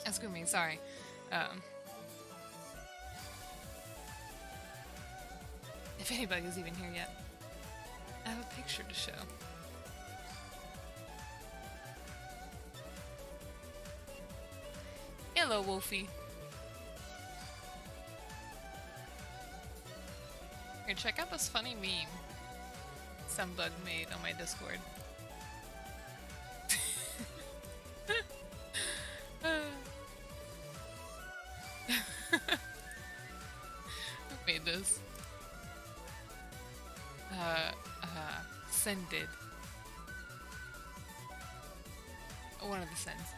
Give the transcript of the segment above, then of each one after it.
Excuse me, sorry. If anybody is even here yet, I have a picture to show. Hello, Wolfie. Here, check out this funny meme some bug made on my Discord. Who made this? Sen did. One of the Sens.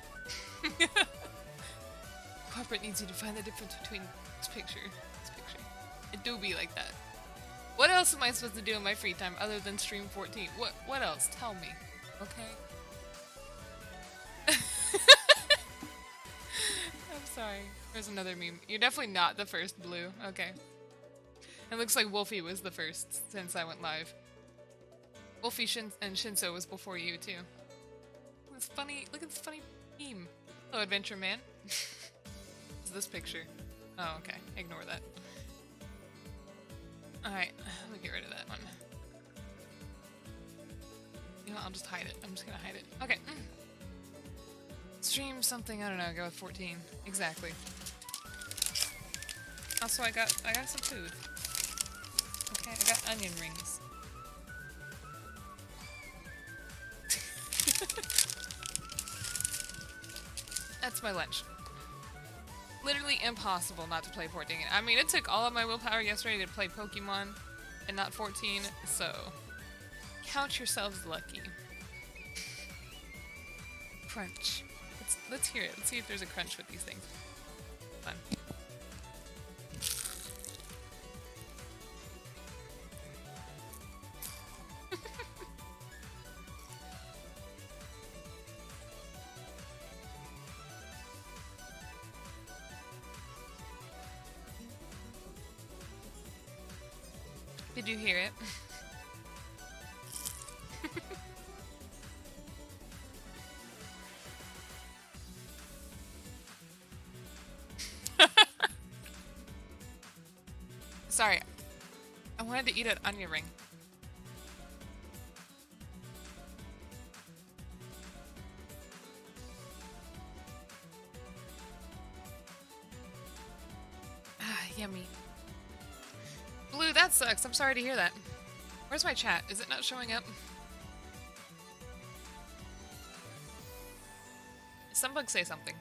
Corporate needs you to find the difference between this picture. It do be like that. What else am I supposed to do in my free time other than stream 14? What else? Tell me. Okay? I'm sorry. There's another meme. You're definitely not the first, Blue. Okay. It looks like Wolfie was the first since I went live. Wolfie and Shinso was before you, too. It's funny. Look at this funny meme. Hello, Adventure Man. It's this picture. Oh, okay. Ignore that. Alright, let me get rid of that one. You know, I'll just hide it. I'm just gonna hide it. Okay. Stream something, I don't know, go with 14. Exactly. Also, I got some food. Okay, I got onion rings. That's my lunch. Literally impossible not to play 14. I mean, it took all of my willpower yesterday to play Pokemon and not 14, so count yourselves lucky. Crunch. Let's hear it. Let's see if there's a crunch with these things. Fun. Did you hear it? Sorry. I wanted to eat an onion ring. Ah, yummy. Blue, that sucks. I'm sorry to hear that. Where's my chat? Is it not showing up? Some bug say something.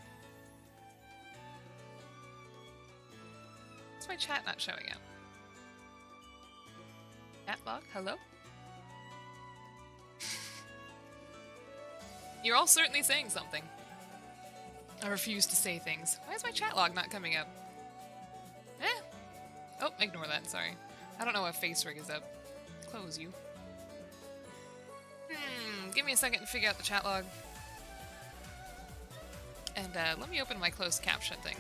Why's my chat not showing up? Chat log? Hello? You're all certainly saying something. I refuse to say things. Why is my chat log not coming up? Oh, ignore that, sorry. I don't know if face rig is up. Close you. Give me a second to figure out the chat log. And let me open my closed caption thing.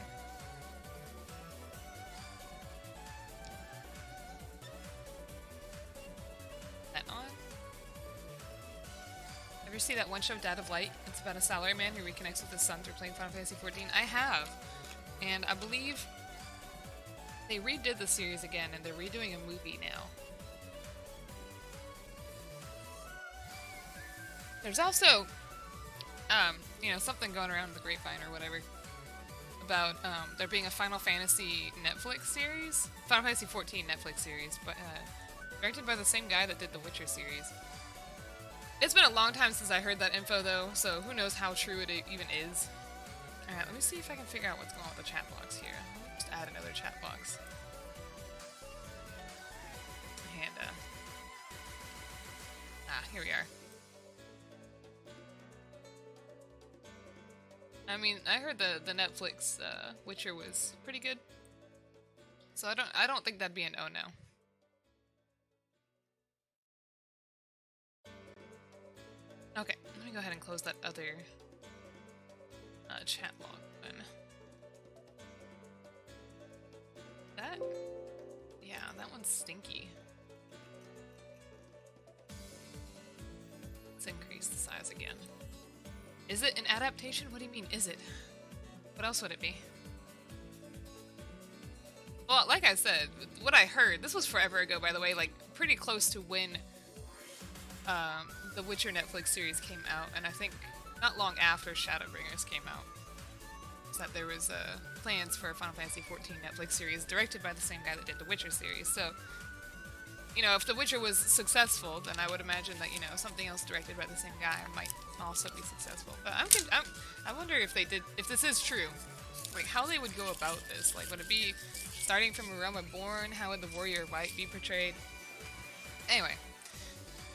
That on? Ever see that one show, Dad of Light? It's about a salaryman who reconnects with his son through playing Final Fantasy XIV. I have. And I believe they redid the series again, and they're redoing a movie now. There's also, you know, something going around the grapevine or whatever about there being a Final Fantasy Netflix series, Final Fantasy XIV Netflix series, but directed by the same guy that did the Witcher series. It's been a long time since I heard that info, though, so who knows how true it even is. Alright, let me see if I can figure out what's going on with the chat box here. Let me just add another chat box. And, here we are. I mean, I heard the Netflix Witcher was pretty good. So I don't think that'd be an oh-no. Okay, let me go ahead and close that other chat log then. That? Yeah, that one's stinky. Let's increase the size again. Is it an adaptation? What do you mean, is it? What else would it be? Well, like I said, what I heard, this was forever ago, by the way, like, pretty close to when the Witcher Netflix series came out, and I think not long after Shadowbringers came out, is that there was plans for a Final Fantasy XIV Netflix series directed by the same guy that did the Witcher series, so, you know, if The Witcher was successful, then I would imagine that, you know, something else directed by the same guy might also be successful. But I wonder if they did, if this is true, like, how they would go about this. Like, would it be starting from a realm reborn? How would the warrior white be portrayed? Anyway,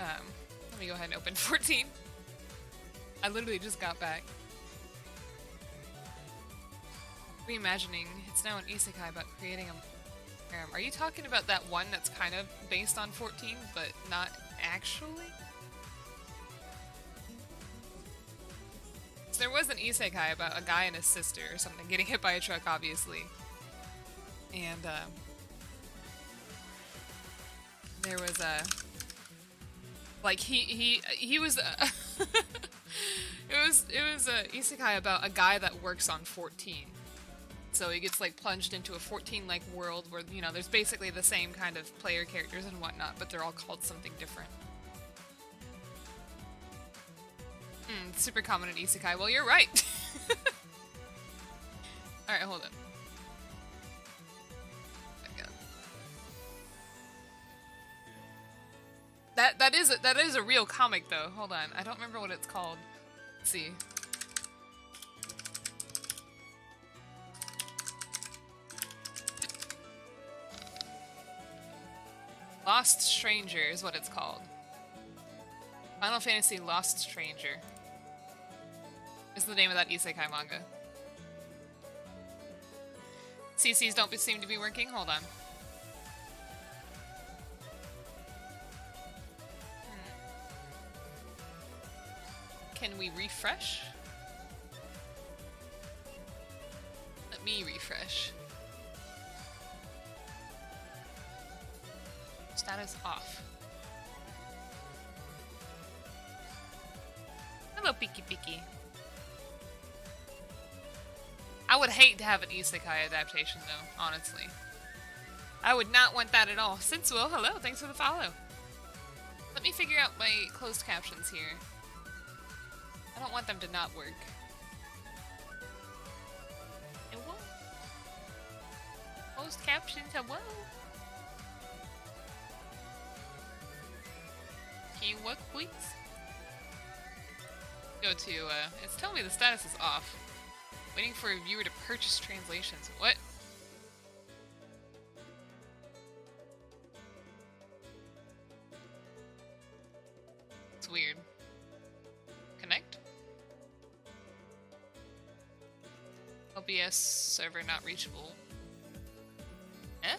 let me go ahead and open 14. I literally just got back. Reimagining. It's now an isekai about creating a... are you talking about that one that's kind of based on 14, but not actually? So there was an isekai about a guy and his sister or something getting hit by a truck, obviously. And, there was a... like, he was... it was a isekai about a guy that works on 14. So he gets, like, plunged into a 14-like world where, you know, there's basically the same kind of player characters and whatnot, but they're all called something different. Super common in isekai. Well, you're right! Alright, hold on. That is a real comic, though. Hold on. I don't remember what it's called. Let's see. Lost Stranger is what it's called. Final Fantasy Lost Stranger is the name of that isekai manga. CCs don't seem to be working. Hold on. Can we refresh? Let me refresh. Status off. Hello, Piki Piki. I would hate to have an isekai adaptation, though, honestly. I would not want that at all. Sensual, hello, thanks for the follow. Let me figure out my closed captions here. I don't want them to not work. It won't. Closed captions, hello. Can you work, please? Go to, it's telling me the status is off. Waiting for a viewer to purchase translations. What? It's weird. Connect? OBS server not reachable. Eh?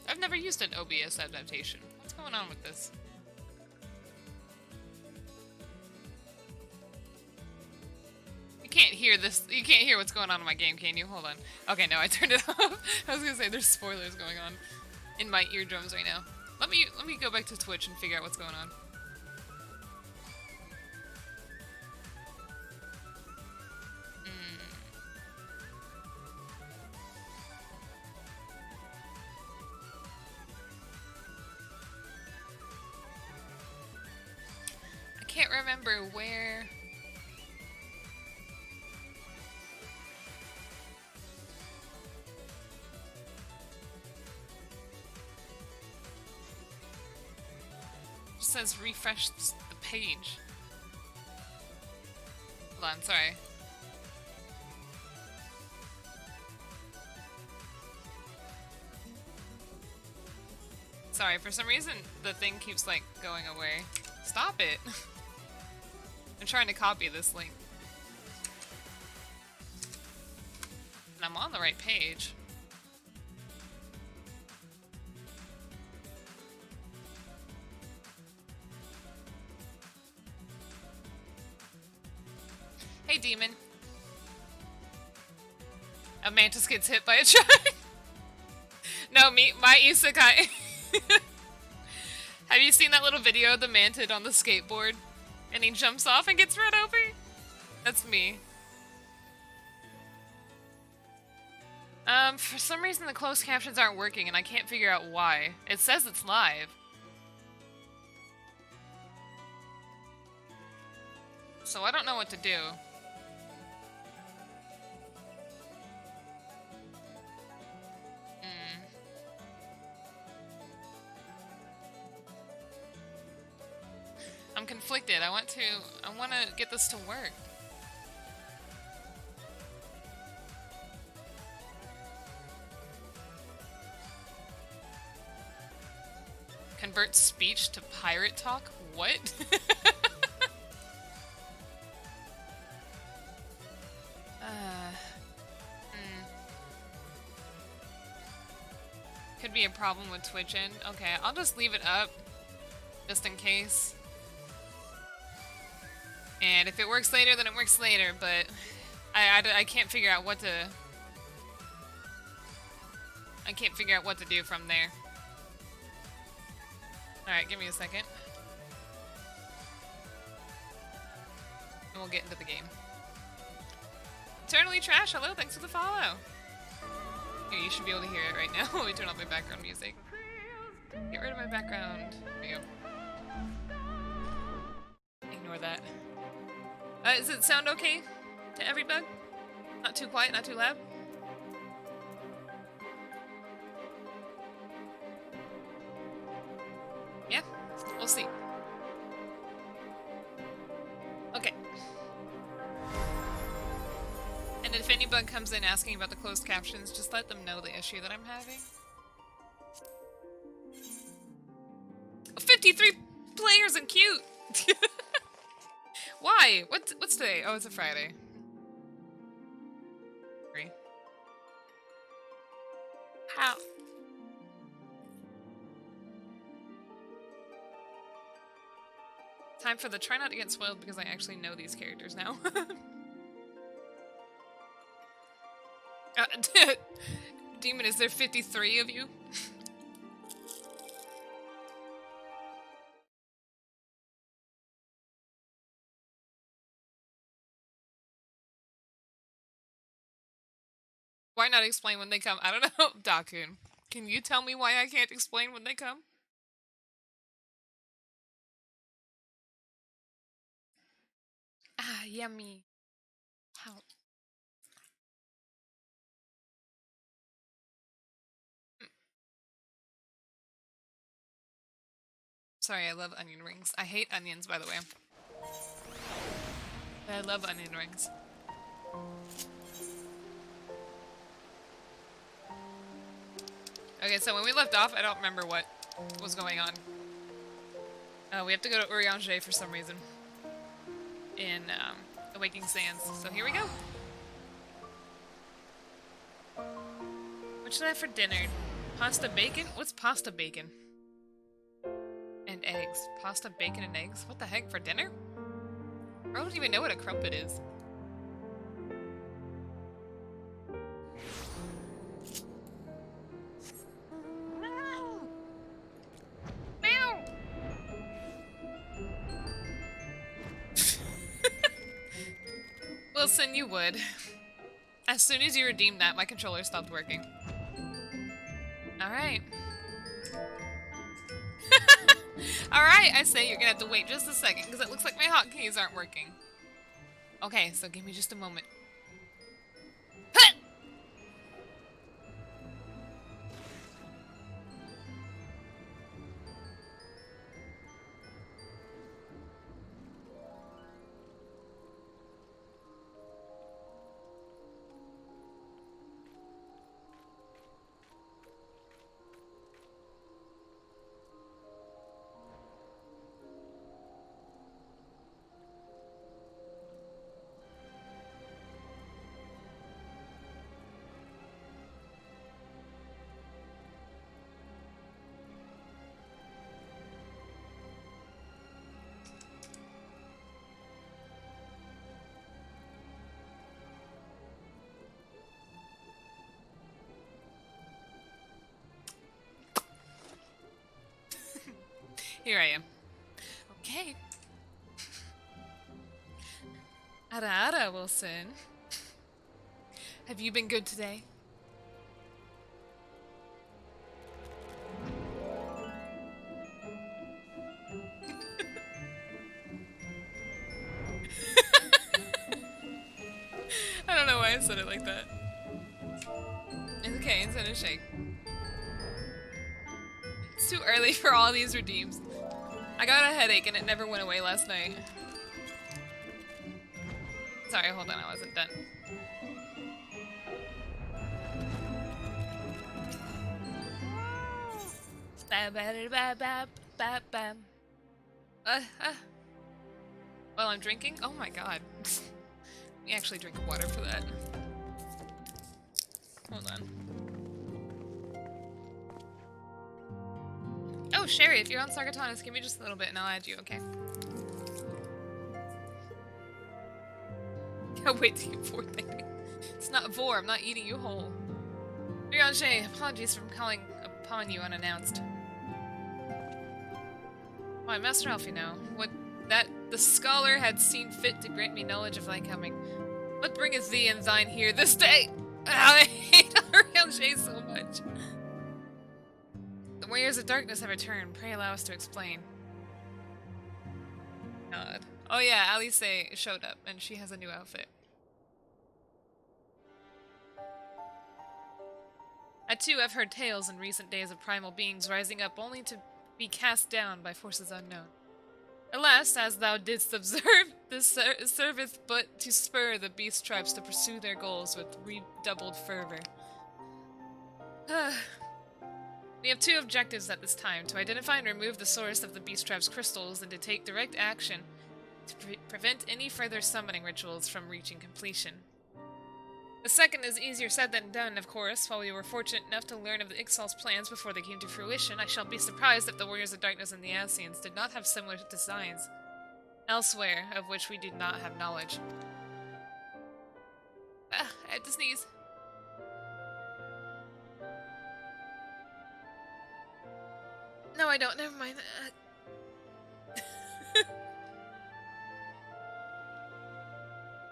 I've never used an OBS adaptation. What's going on with this? You can't hear this. You can't hear what's going on in my game, can you? Hold on. Okay, no, I turned it off. I was gonna say there's spoilers going on in my eardrums right now. Let me go back to Twitch and figure out what's going on. I can't remember where. Says refresh the page. Hold on, sorry. Sorry, for some reason the thing keeps like going away. Stop it! I'm trying to copy this link. And I'm on the right page. Hey, demon. A mantis gets hit by a truck. No, my isekai. Have you seen that little video of the mantid on the skateboard? And he jumps off and gets run over? That's me. For some reason the closed captions aren't working and I can't figure out why. It says it's live. So I don't know what to do. I'm conflicted. I want to get this to work. Convert speech to pirate talk? What? Could be a problem with Twitch end. Okay, I'll just leave it up, just in case. And if it works later, then it works later, but I can't figure out what to... I can't figure out what to do from there. Alright, give me a second. And we'll get into the game. Eternally Trash, hello, thanks for the follow. Here, you should be able to hear it right now. Let me turn off my background music. Get rid of my background. There we go. Ignore that. Does it sound okay to everybug? Not too quiet, not too loud? Yeah? We'll see. Okay. And if any bug comes in asking about the closed captions, just let them know the issue that I'm having. 53 players and cute! Why? What's today? Oh, it's a Friday. 3. How? Time for the try not to get spoiled because I actually know these characters now. Demon, is there 53 of you? Why not explain when they come? I don't know. Dakun, can you tell me why I can't explain when they come? Ah, yummy. How? Sorry, I love onion rings. I hate onions, by the way. But I love onion rings. Okay, so when we left off, I don't remember what was going on. We have to go to Urianger for some reason. In, Awakening Sands. So here we go. What should I have for dinner? Pasta bacon? What's pasta bacon? And eggs. Pasta, bacon, and eggs? What the heck, for dinner? I don't even know what a crumpet is. Wilson, you would. As soon as you redeemed that, my controller stopped working. Alright. Alright, I say you're gonna have to wait just a second, because it looks like my hotkeys aren't working. Okay, so give me just a moment. Here I am. Okay. Ara ara, Wilson. Have you been good today? I don't know why I said it like that. It's okay, it's gonna shake. It's too early for all these redeems. I got a headache and it never went away last night. Sorry, hold on, I wasn't done. While I'm drinking? Oh my god. Let me actually drink water for that. Hold on. Oh, Sherry, if you're on Sargatanas, give me just a little bit and I'll add you, okay? Can't wait to eat 4 thing. It's not vor, I'm not eating you whole. Ryanje, apologies for calling upon you unannounced. Why, Master Elf, you know, the scholar had seen fit to grant me knowledge of thy coming. What bringeth thee and thine here this day? I hate Ryanje so much. The warriors of darkness have returned. Pray allow us to explain. God. Oh yeah, Alice showed up, and she has a new outfit. I too have heard tales in recent days of primal beings rising up only to be cast down by forces unknown. Alas, as thou didst observe, this serveth but to spur the beast tribes to pursue their goals with redoubled fervor. We have 2 objectives at this time, to identify and remove the source of the beast tribe's crystals and to take direct action to prevent any further summoning rituals from reaching completion. The second is easier said than done, of course. While we were fortunate enough to learn of the Ixal's plans before they came to fruition, I shall be surprised if the Warriors of Darkness and the Ascians did not have similar designs elsewhere, of which we do not have knowledge. I have to sneeze. No, I don't. Never mind.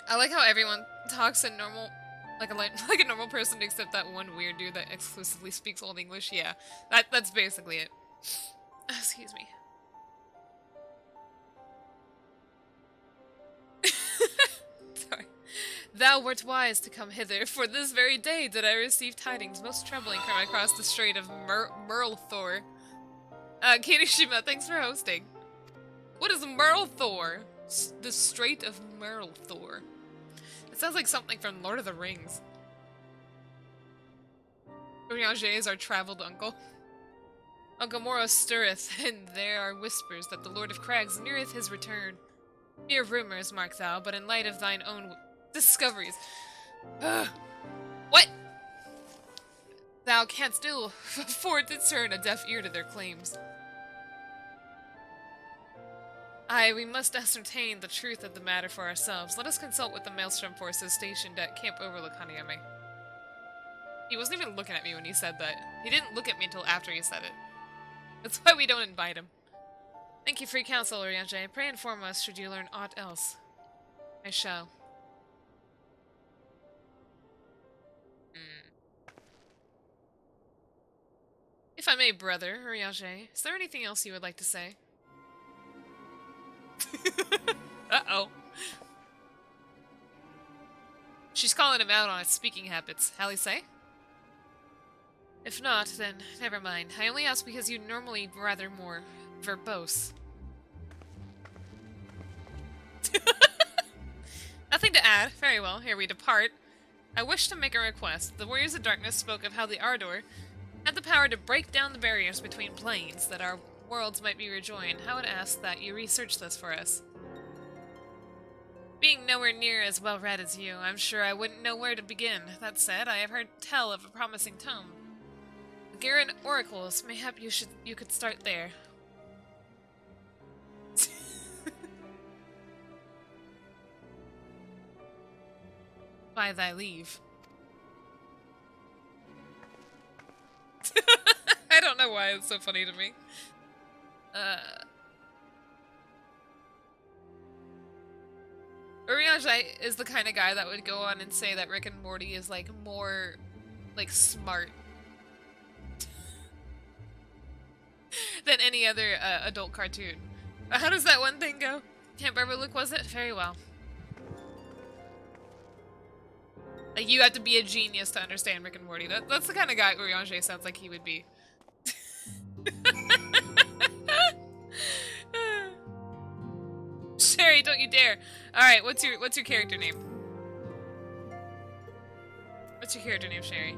I like how everyone talks in normal, like a normal person, except that one weird dude that exclusively speaks Old English. Yeah, that's basically it. Excuse me. Sorry. Thou wert wise to come hither, for this very day did I receive tidings most troubling from across the strait of Merlthor. Kirishima, thanks for hosting. What is Merlthor? The Strait of Merlthor. It sounds like something from Lord of the Rings. Urianger is our traveled uncle. Uncle Moro stirreth, and there are whispers that the Lord of Crags neareth his return. Mere rumors, mark thou, but in light of thine own discoveries. What? Thou canst still afford to turn a deaf ear to their claims. Aye, we must ascertain the truth of the matter for ourselves. Let us consult with the Maelstrom forces stationed at Camp Overlook Hanayome. He wasn't even looking at me when he said that. He didn't look at me until after he said it. That's why we don't invite him. Thank you for your counsel, Oriange. Pray inform us should you learn aught else. I shall. If I may, brother, Oriange, is there anything else you would like to say? Uh-oh. She's calling him out on his speaking habits. Hallie say? If not, then never mind. I only ask because you normally rather more verbose. Nothing to add. Very well, here we depart. I wish to make a request. The Warriors of Darkness spoke of how the Ardor had the power to break down the barriers between planes, that our worlds might be rejoined. I would ask that you research this for us. Being nowhere near as well read as you, I'm sure I wouldn't know where to begin. That said, I have heard tell of a promising tome. The Garen Oracles, mayhap you could start there. By thy leave. I don't know why it's so funny to me. Urianger is the kind of guy that would go on and say that Rick and Morty is like more like smart than any other adult cartoon. How does that one thing go? Camp Overlook, was it? Very well. Like, you have to be a genius to understand Rick and Morty. That's the kind of guy Urianger sounds like he would be. Sherry, don't you dare. Alright, what's your character name? What's your character name, Sherry?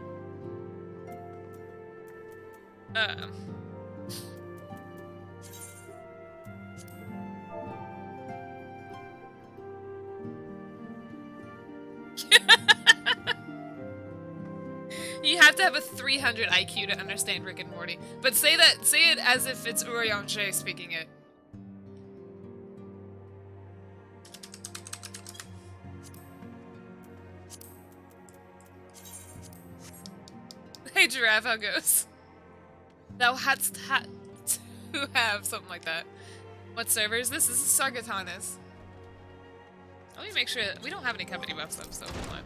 You have to have a 300 IQ to understand Rick and Morty. But say it as if it's Urianger speaking it. Hey Giraffe, how goes? Thou hadst to have something like that. What server is this? This is Sargatanis. Let me make sure we don't have any company buffs though, so hold on.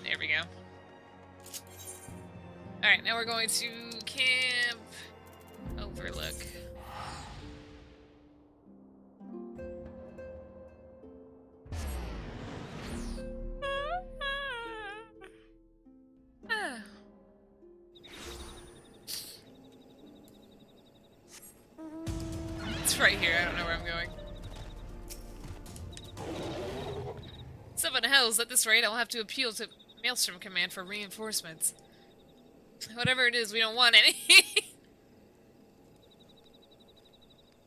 There we go. Alright, now we're going to Camp Overlook. It's right here, I don't know where I'm going. Seven hells, at this rate I'll have to appeal to Maelstrom Command for reinforcements. Whatever it is, we don't want any.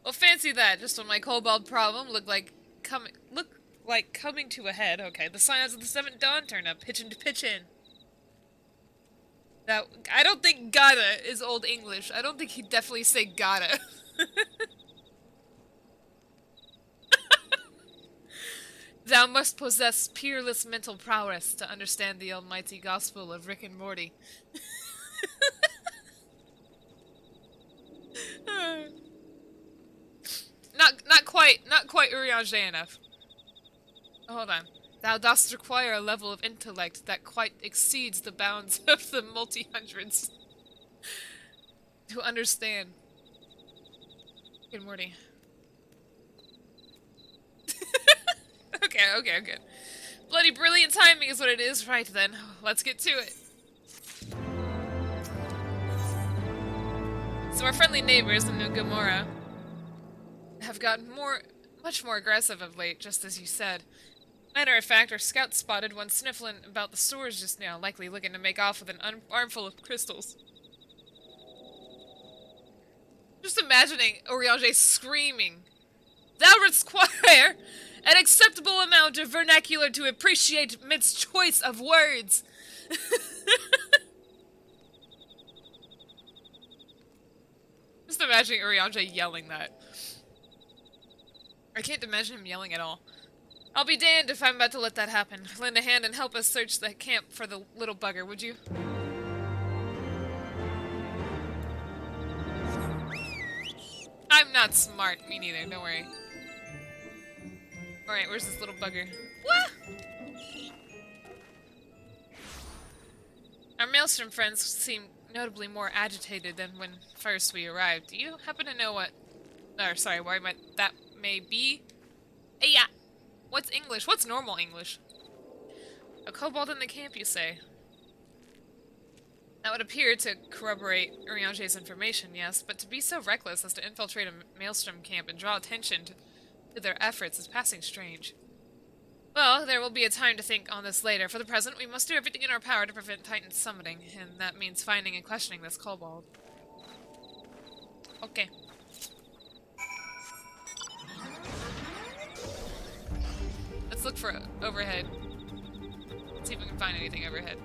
Well, fancy that, just when my kobold problem looked like coming to a head. Okay, the signs of the Seventh Dawn turn up, pitchin' to pitchin'. Now, I don't think gotta is Old English. I don't think he'd definitely say gotta. Thou must possess peerless mental prowess to understand the almighty gospel of Rick and Morty. Not quite Urianger enough. Hold on. Thou dost require a level of intellect that quite exceeds the bounds of the multi-hundreds to understand Rick and Morty. Okay, good. Bloody brilliant timing is what it is. Right then, let's get to it. So our friendly neighbors in New Gamora have gotten much more aggressive of late, just as you said. Matter of fact, our scouts spotted one sniffling about the stores just now, likely looking to make off with an armful of crystals. Just imagining Urianger screaming, "Thou require an acceptable amount of vernacular to appreciate midst choice of words." Just imagining Urianger yelling that. I can't imagine him yelling at all. I'll be damned if I'm about to let that happen. Lend a hand and help us search the camp for the little bugger, would you? I'm not smart. Me neither, don't worry. Alright, where's this little bugger? What? Our Maelstrom friends seem notably more agitated than when first we arrived. Do you happen to know what... Or, sorry, why that may be? Hey, yeah! What's English? What's normal English? A kobold in the camp, you say? That would appear to corroborate Urianger's information, yes, but to be so reckless as to infiltrate a Maelstrom camp and draw attention to their efforts is passing strange. Well, there will be a time to think on this later. For the present, we must do everything in our power to prevent Titan's summoning, and that means finding and questioning this kobold. Okay. Let's look for overhead. Let's see if we can find anything overhead.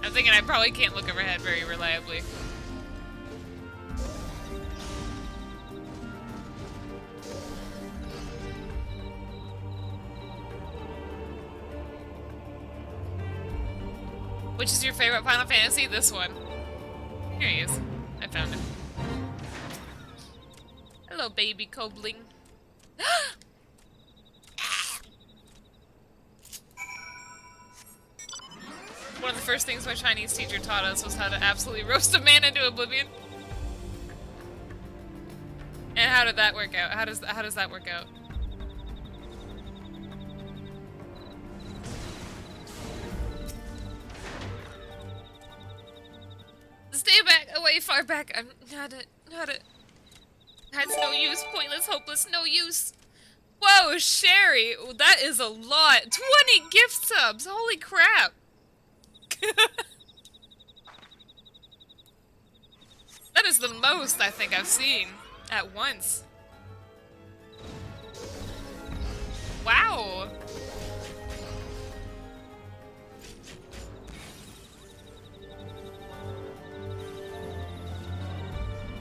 I'm thinking I probably can't look overhead very reliably. Which is your favorite Final Fantasy? This one. Here he is. I found him. Hello, baby Kobling. One of the first things my Chinese teacher taught us was how to absolutely roast a man into oblivion. And how did that work out? How does that work out? Stay back, away, far back. I'm not it. That's no use. Pointless, hopeless, no use. Whoa, Sherry, that is a lot. 20 gift subs. Holy crap. That is the most I think I've seen at once. Wow.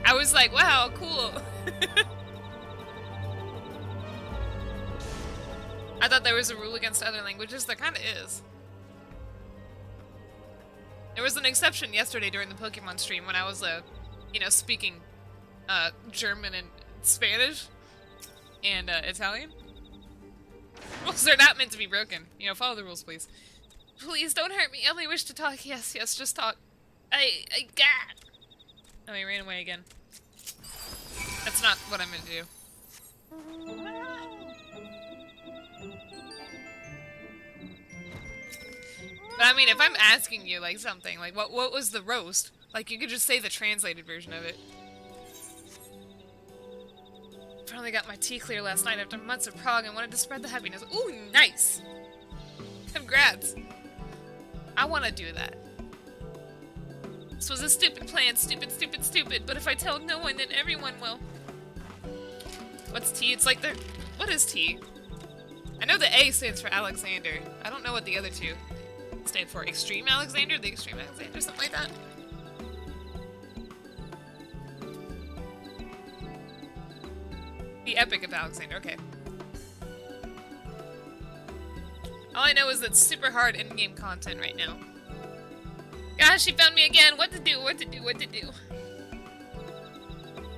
I was like, wow, cool. I thought there was a rule against other languages. There kind of is. There was an exception yesterday during the Pokemon stream when I was, you know, speaking German and Spanish and Italian. Rules are not meant to be broken. You know, follow the rules, please. Please don't hurt me. I only wish to talk. Yes, yes, just talk. I got. Oh, he ran away again. That's not what I'm gonna do. But I mean, if I'm asking you, like, something, like, what was the roast? Like, you could just say the translated version of it. Finally got my tea clear last night after months of prog and wanted to spread the happiness. Ooh, nice! Congrats! I want to do that. This was a stupid plan, stupid, but if I tell no one, then everyone will. What's T? It's like the... What is T? I know the A stands for Alexander. I don't know what the other two stand for. Extreme Alexander? The Extreme Alexander? Something like that? The Epic of Alexander, okay. All I know is that it's super hard in-game content right now. Gosh, she found me again! What to do, what to do, what to do?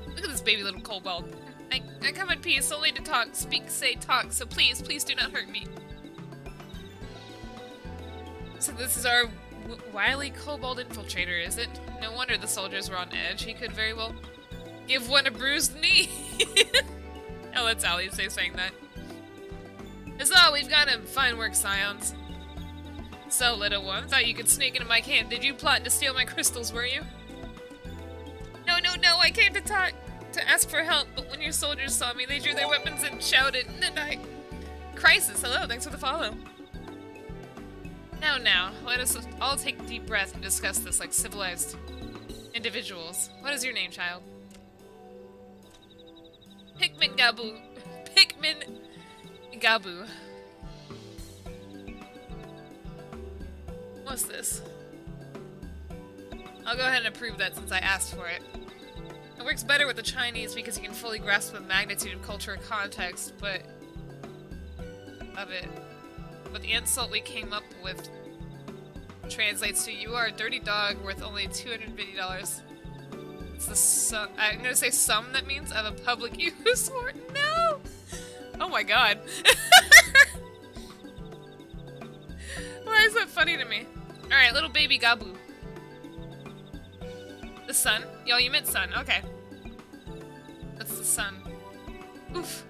Look at this baby little kobold. I come in peace, only to talk, speak, say, talk, so please, please do not hurt me. So this is our wily kobold infiltrator, is it? No wonder the soldiers were on edge. He could very well give one a bruised knee. Oh, that's Alice saying that. Huzzah, we've got him. Fine work, Scions. So, little one, thought you could sneak into my camp. Did you plot to steal my crystals, were you? No, no, no, I came to talk, to ask for help, but when your soldiers saw me, they drew their weapons and shouted, and I... Crisis, hello, thanks for the follow. Now, let us all take a deep breath and discuss this like civilized individuals. What is your name, child? Pikmin Gabu. Pikmin Gabu. What's this? I'll go ahead and approve that since I asked for it. It works better with the Chinese because you can fully grasp the magnitude of culture and context, but the insult we came up with translates to, you are a dirty dog worth only $250. It's the sum, I'm gonna say sum that means of a public use for it. No! Oh my god. Why is that funny to me? Alright, little baby Gabu. The sun? Yo, you meant sun. Okay. That's the sun. Oof.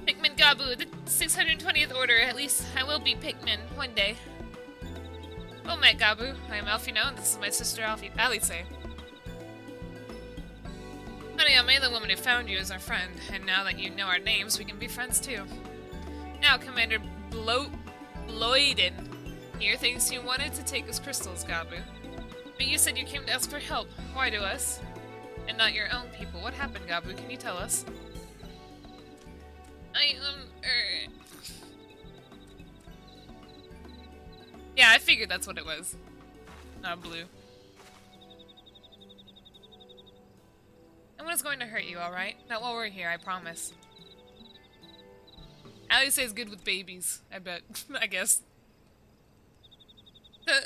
Pikmin Gabu, the 620th order. At least I will be Pikmin one day. Well met, Gabu. I am Alfino, and this is my sister Alice. Hanayome, the woman who found you, is our friend, and now that you know our names, we can be friends too. Now, Commander Bloiden here thinks you wanted to take his crystals, Gabu. But you said you came to ask for help. Why to us? And not your own people. What happened, Gabu? Can you tell us? Yeah, I figured that's what it was. Blue. No one is going to hurt you, alright? Not while we're here, I promise. Alice is good with babies, I bet. I guess.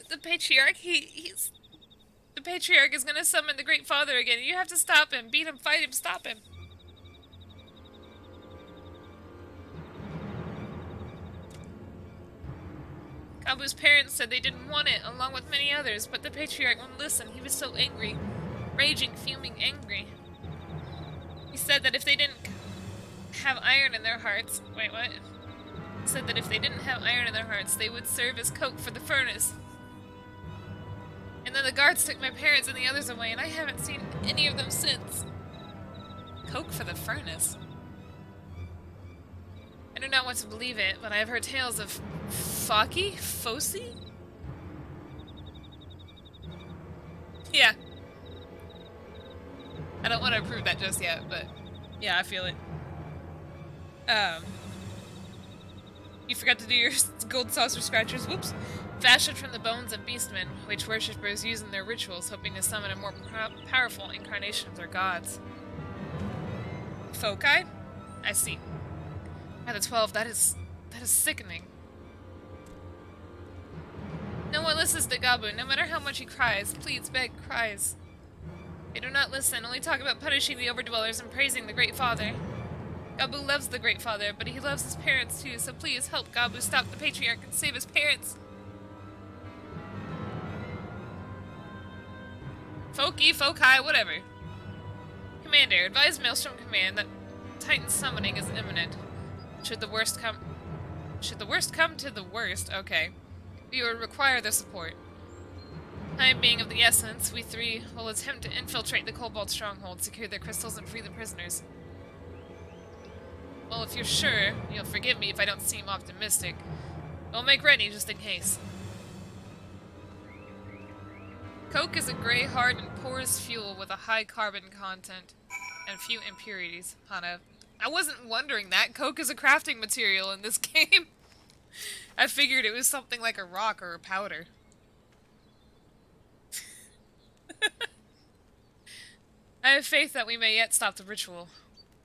The patriarch, he's... The patriarch is gonna summon the Great Father again. You have to stop him. Beat him, fight him, stop him. Gabu's parents said they didn't want it, along with many others, but the patriarch wouldn't listen. He was so angry. Raging, fuming, angry. He said that if they didn't have iron in their hearts... Wait, what? He said that if they didn't have iron in their hearts, they would serve as coke for the furnace. And then the guards took my parents and the others away, and I haven't seen any of them since. Coke for the furnace? I do not want to believe it, but I have heard tales of Foci? Yeah. I don't want to approve that just yet, but yeah, I feel it. You forgot to do your gold saucer scratchers. Whoops. Fashioned from the bones of beastmen, which worshippers use in their rituals, hoping to summon a more powerful incarnation of their gods. Foci? I see. By the 12, that is sickening. No one listens to Gabu, no matter how much he cries, pleads, begs, cries. They do not listen, only talk about punishing the overdwellers and praising the Great Father. Gabu loves the Great Father, but he loves his parents too, so please help Gabu stop the patriarch and save his parents. Foci, whatever. Commander, advise Maelstrom Command that Titan summoning is imminent. Should the worst come to the worst, okay. We would require their support. Time being of the essence, we three will attempt to infiltrate the Cobalt stronghold, secure their crystals, and free the prisoners. Well, if you're sure, you'll forgive me if I don't seem optimistic. I'll make ready just in case. Coke is a gray, hard, and porous fuel with a high carbon content and few impurities. Hana, I wasn't wondering that. Coke is a crafting material in this game. I figured it was something like a rock or a powder. I have faith that we may yet stop the ritual.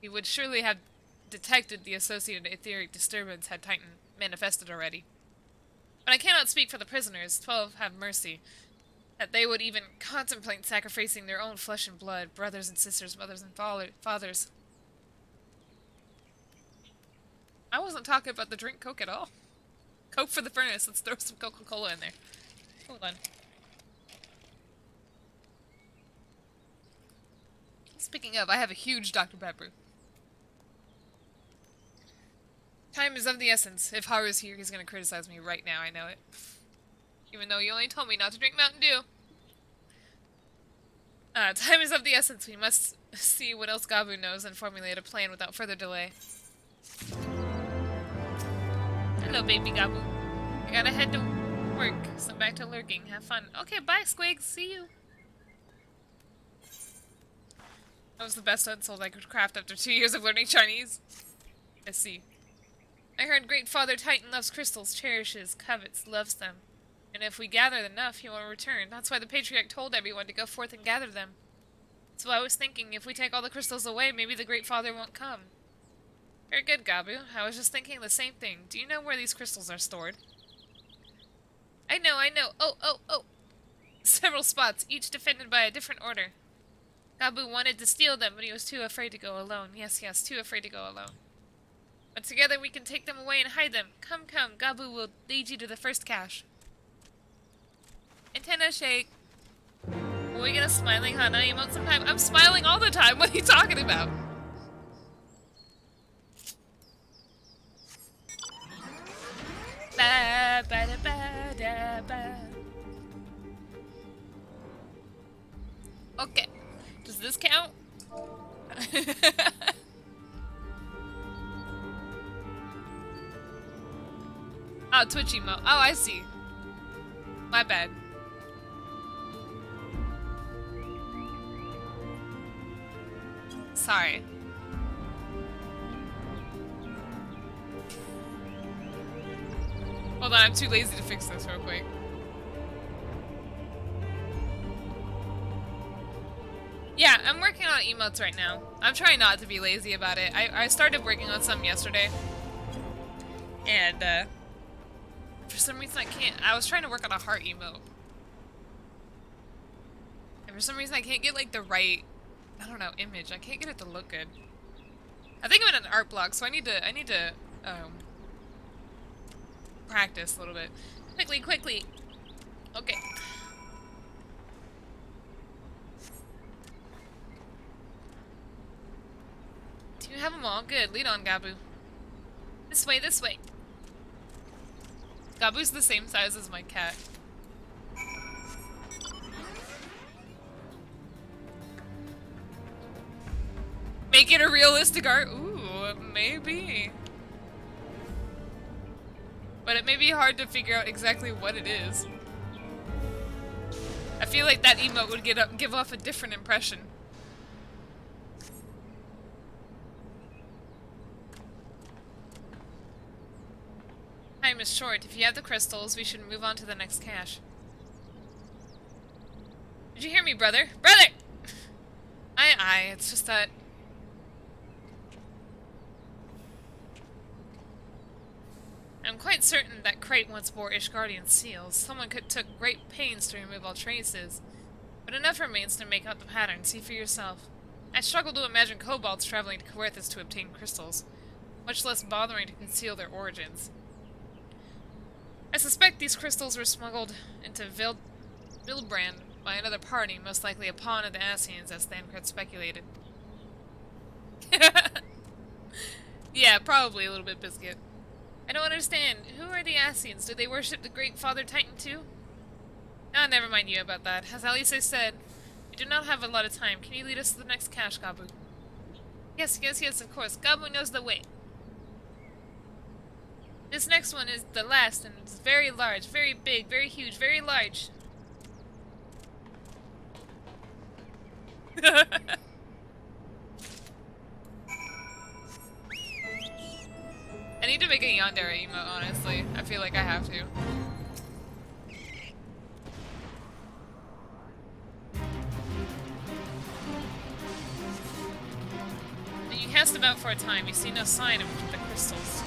We would surely have detected the associated etheric disturbance had Titan manifested already. But I cannot speak for the prisoners. 12 have mercy. That they would even contemplate sacrificing their own flesh and blood, brothers and sisters, mothers and fathers. I wasn't talking about the drink Coke at all. Coke for the furnace. Let's throw some Coca-Cola in there. Hold on. Speaking of, I have a huge Dr. Pepper. Time is of the essence. If Haru's here, he's gonna criticize me right now, I know it. Even though you only told me not to drink Mountain Dew. Time is of the essence. We must see what else Gabu knows and formulate a plan without further delay. Hello, baby Gabu. I gotta head to work, so back to lurking. Have fun. Okay, bye, Squigs. See you. That was the best insult I could craft after 2 years of learning Chinese. I see. I heard Great Father Titan loves crystals, cherishes, covets, loves them. And if we gather enough, he will return. That's why the Patriarch told everyone to go forth and gather them. So I was thinking, if we take all the crystals away, maybe the Great Father won't come. Very good, Gabu. I was just thinking the same thing. Do you know where these crystals are stored? I know. Oh. Several spots, each defended by a different order. Gabu wanted to steal them, but he was too afraid to go alone. Yes, too afraid to go alone. But together we can take them away and hide them. Come, Gabu will lead you to the first cache. Antenna shake. Are we gonna smiling Hana emote sometime? I'm smiling all the time. What are you talking about? Ba, ba, da, ba, da, ba. Okay. Does this count? Oh, Twitch emote. Oh, I see. My bad. Sorry. Hold on, I'm too lazy to fix this real quick. Yeah, I'm working on emotes right now. I'm trying not to be lazy about it. I started working on some yesterday. And, For some reason I can't. I was trying to work on a heart emote. And for some reason I can't get like the right, I don't know, image. I can't get it to look good. I think I'm in an art block, so I need to practice a little bit. Quickly. Okay. Do you have them all? Good. Lead on, Gabu. This way. Gabu's the same size as my cat. Make it a realistic art? Ooh, maybe. But it may be hard to figure out exactly what it is. I feel like that emote would give off a different impression. Time is short. If you have the crystals, we should move on to the next cache. Did you hear me, brother? Brother! Aye, it's just that... I'm quite certain that crate once bore Ishgardian seals. Someone took great pains to remove all traces. But enough remains to make out the pattern. See for yourself. I struggle to imagine kobolds traveling to Coerthas to obtain crystals, much less bothering to conceal their origins. I suspect these crystals were smuggled into Vilbrand by another party, most likely a pawn of the Ascians, as Thancred speculated. Yeah, probably a little bit, Biscuit. I don't understand. Who are the Ascians? Do they worship the Great Father Titan too? Ah, never mind you about that. As Alice said, we do not have a lot of time. Can you lead us to the next cache, Gabu? Yes, of course. Gabu knows the way. This next one is the last, and it's very large, very big, very huge, very large. I need to make a Yandere emote, honestly. I feel like I have to. When you cast about for a time, you see no sign of the crystals.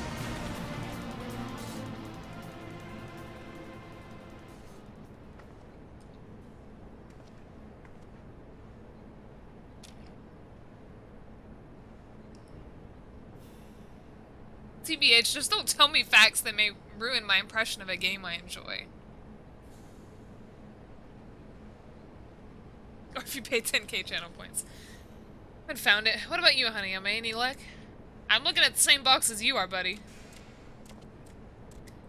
TBH, just don't tell me facts that may ruin my impression of a game I enjoy. Or if you pay 10k channel points. I found it. What about you, Hanayome? Any luck? I'm looking at the same box as you are, buddy.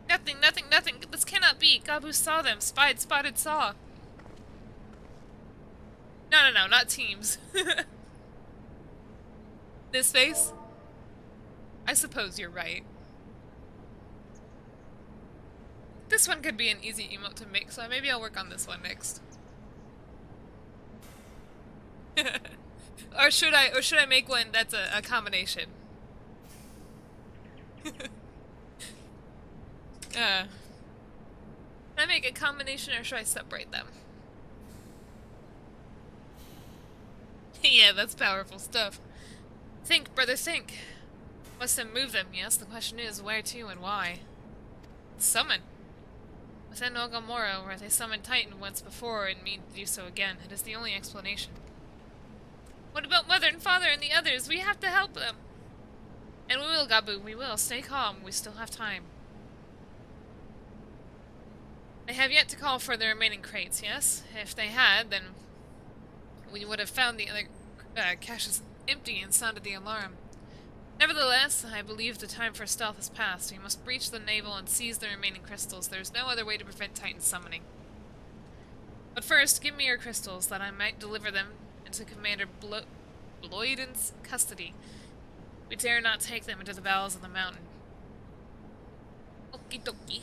Nothing. This cannot be. Gabu saw them. Spotted, saw. No, not teams. This face? I suppose you're right. This one could be an easy emote to make, so maybe I'll work on this one next. Or should I make one that's a combination? Should I make a combination or should I separate them? Yeah, that's powerful stuff. Think, brother, think. Must have moved them, yes. The question is, where to and why? Summon. Within Ogamoro, where they summoned Titan once before and mean to do so again. It is the only explanation. What about Mother and Father and the others? We have to help them. And we will, Gabu, we will. Stay calm. We still have time. They have yet to call for the remaining crates, yes? If they had, then we would have found the other caches empty and sounded the alarm. Nevertheless, I believe the time for stealth has passed. We must breach the navel and seize the remaining crystals. There is no other way to prevent Titan summoning. But first, give me your crystals, that I might deliver them into Commander Bloyden's custody. We dare not take them into the bowels of the mountain. Okie dokie.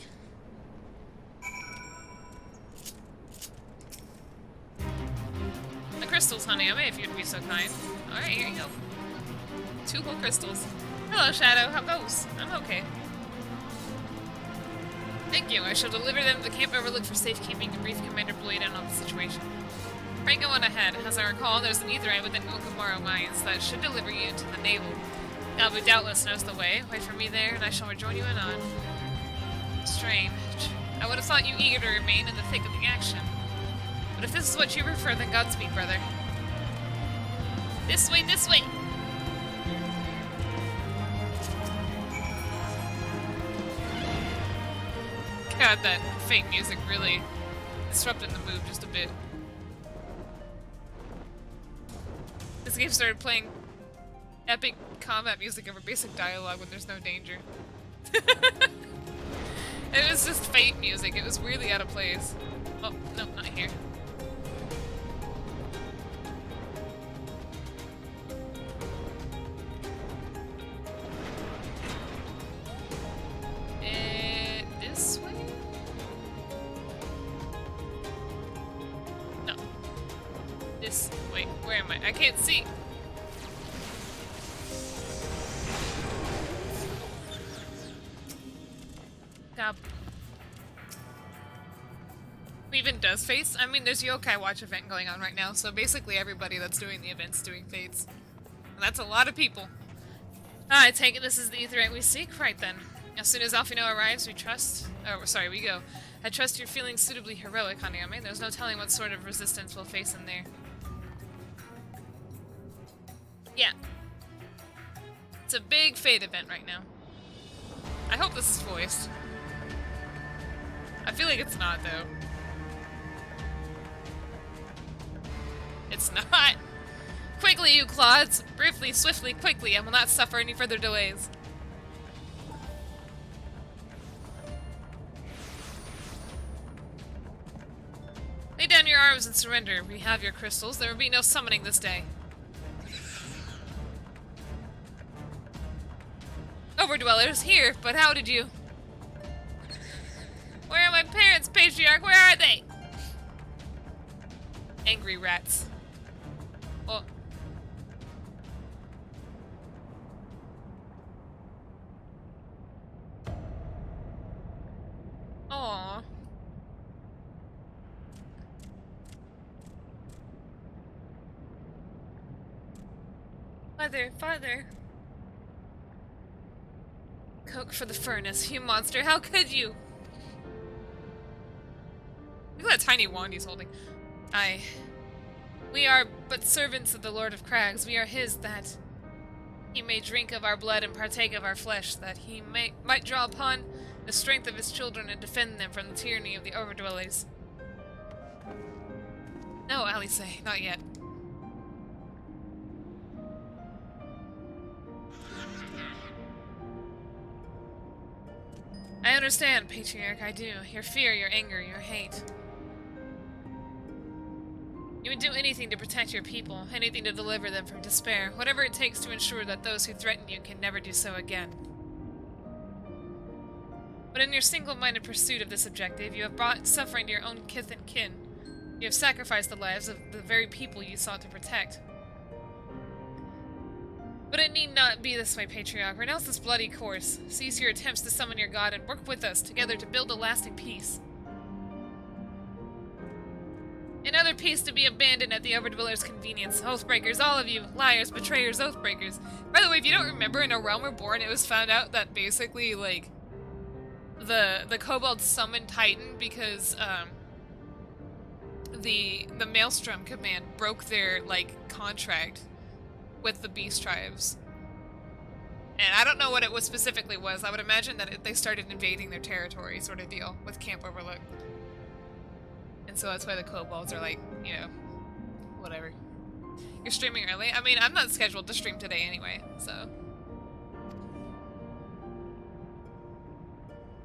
The crystals, Hanayome, if you'd be so kind. Alright, here you go. 2 whole crystals. Hello, Shadow. How goes? I'm okay. Thank you. I shall deliver them to the camp overlook for safekeeping and brief Commander Bloyden on the situation. Pray go on ahead. As I recall, there's an etherite within Okamaro mines that should deliver you to the navel. Gabu doubtless knows the way. Wait for me there, and I shall rejoin you anon. Strange. I would have thought you eager to remain in the thick of the action. But if this is what you prefer, then Godspeed, brother. This way, this way! God, that fake music really disrupted the mood just a bit. This game started playing epic combat music over basic dialogue when there's no danger. It was just fate music. It was really out of place. Oh, no, not here. This way? No. This. Wait, where am I? I can't see. God. Even does fates? I mean, there's Yokai Watch event going on right now, so basically everybody that's doing the event's doing fates. And that's a lot of people. I take it this is the Aetheryte we seek, right then. As soon as Alphino arrives, we trust... Oh, sorry, we go. I trust you're feeling suitably heroic, Hanayome. There's no telling what sort of resistance we'll face in there. Yeah. It's a big fate event right now. I hope this is voiced. I feel like it's not, though. It's not. Quickly, you clods! Briefly, swiftly, quickly, and will not suffer any further delays. Lay down your arms and surrender. We have your crystals. There will be no summoning this day. Overdwellers, here, but how did you... Where are my parents, Patriarch? Where are they? Angry rats. Oh. Aww. Father. Coke for the furnace, you monster, how could you? Look at that tiny wand he's holding. We are but servants of the Lord of Crags. We are his, that he may drink of our blood and partake of our flesh, that he might draw upon the strength of his children and defend them from the tyranny of the overdwellers. No, Alice, not yet. I understand, Patriarch, I do. Your fear, your anger, your hate. You would do anything to protect your people, anything to deliver them from despair, whatever it takes to ensure that those who threaten you can never do so again. But in your single-minded pursuit of this objective, you have brought suffering to your own kith and kin. You have sacrificed the lives of the very people you sought to protect. But it need not be this way, Patriarch. Renounce this bloody course. Cease your attempts to summon your god and work with us together to build a lasting peace. Another peace to be abandoned at the Overdweller's convenience. Oathbreakers, all of you. Liars, betrayers, oathbreakers. By the way, if you don't remember, in A Realm Reborn, it was found out that basically, like, the kobolds summoned Titan because, the Maelstrom command broke their, like, contract with the beast tribes. And I don't know what it was specifically was. I would imagine that they started invading their territory sort of deal with Camp Overlook. And so that's why the kobolds are like, you know, whatever. You're streaming early? I mean, I'm not scheduled to stream today anyway, so.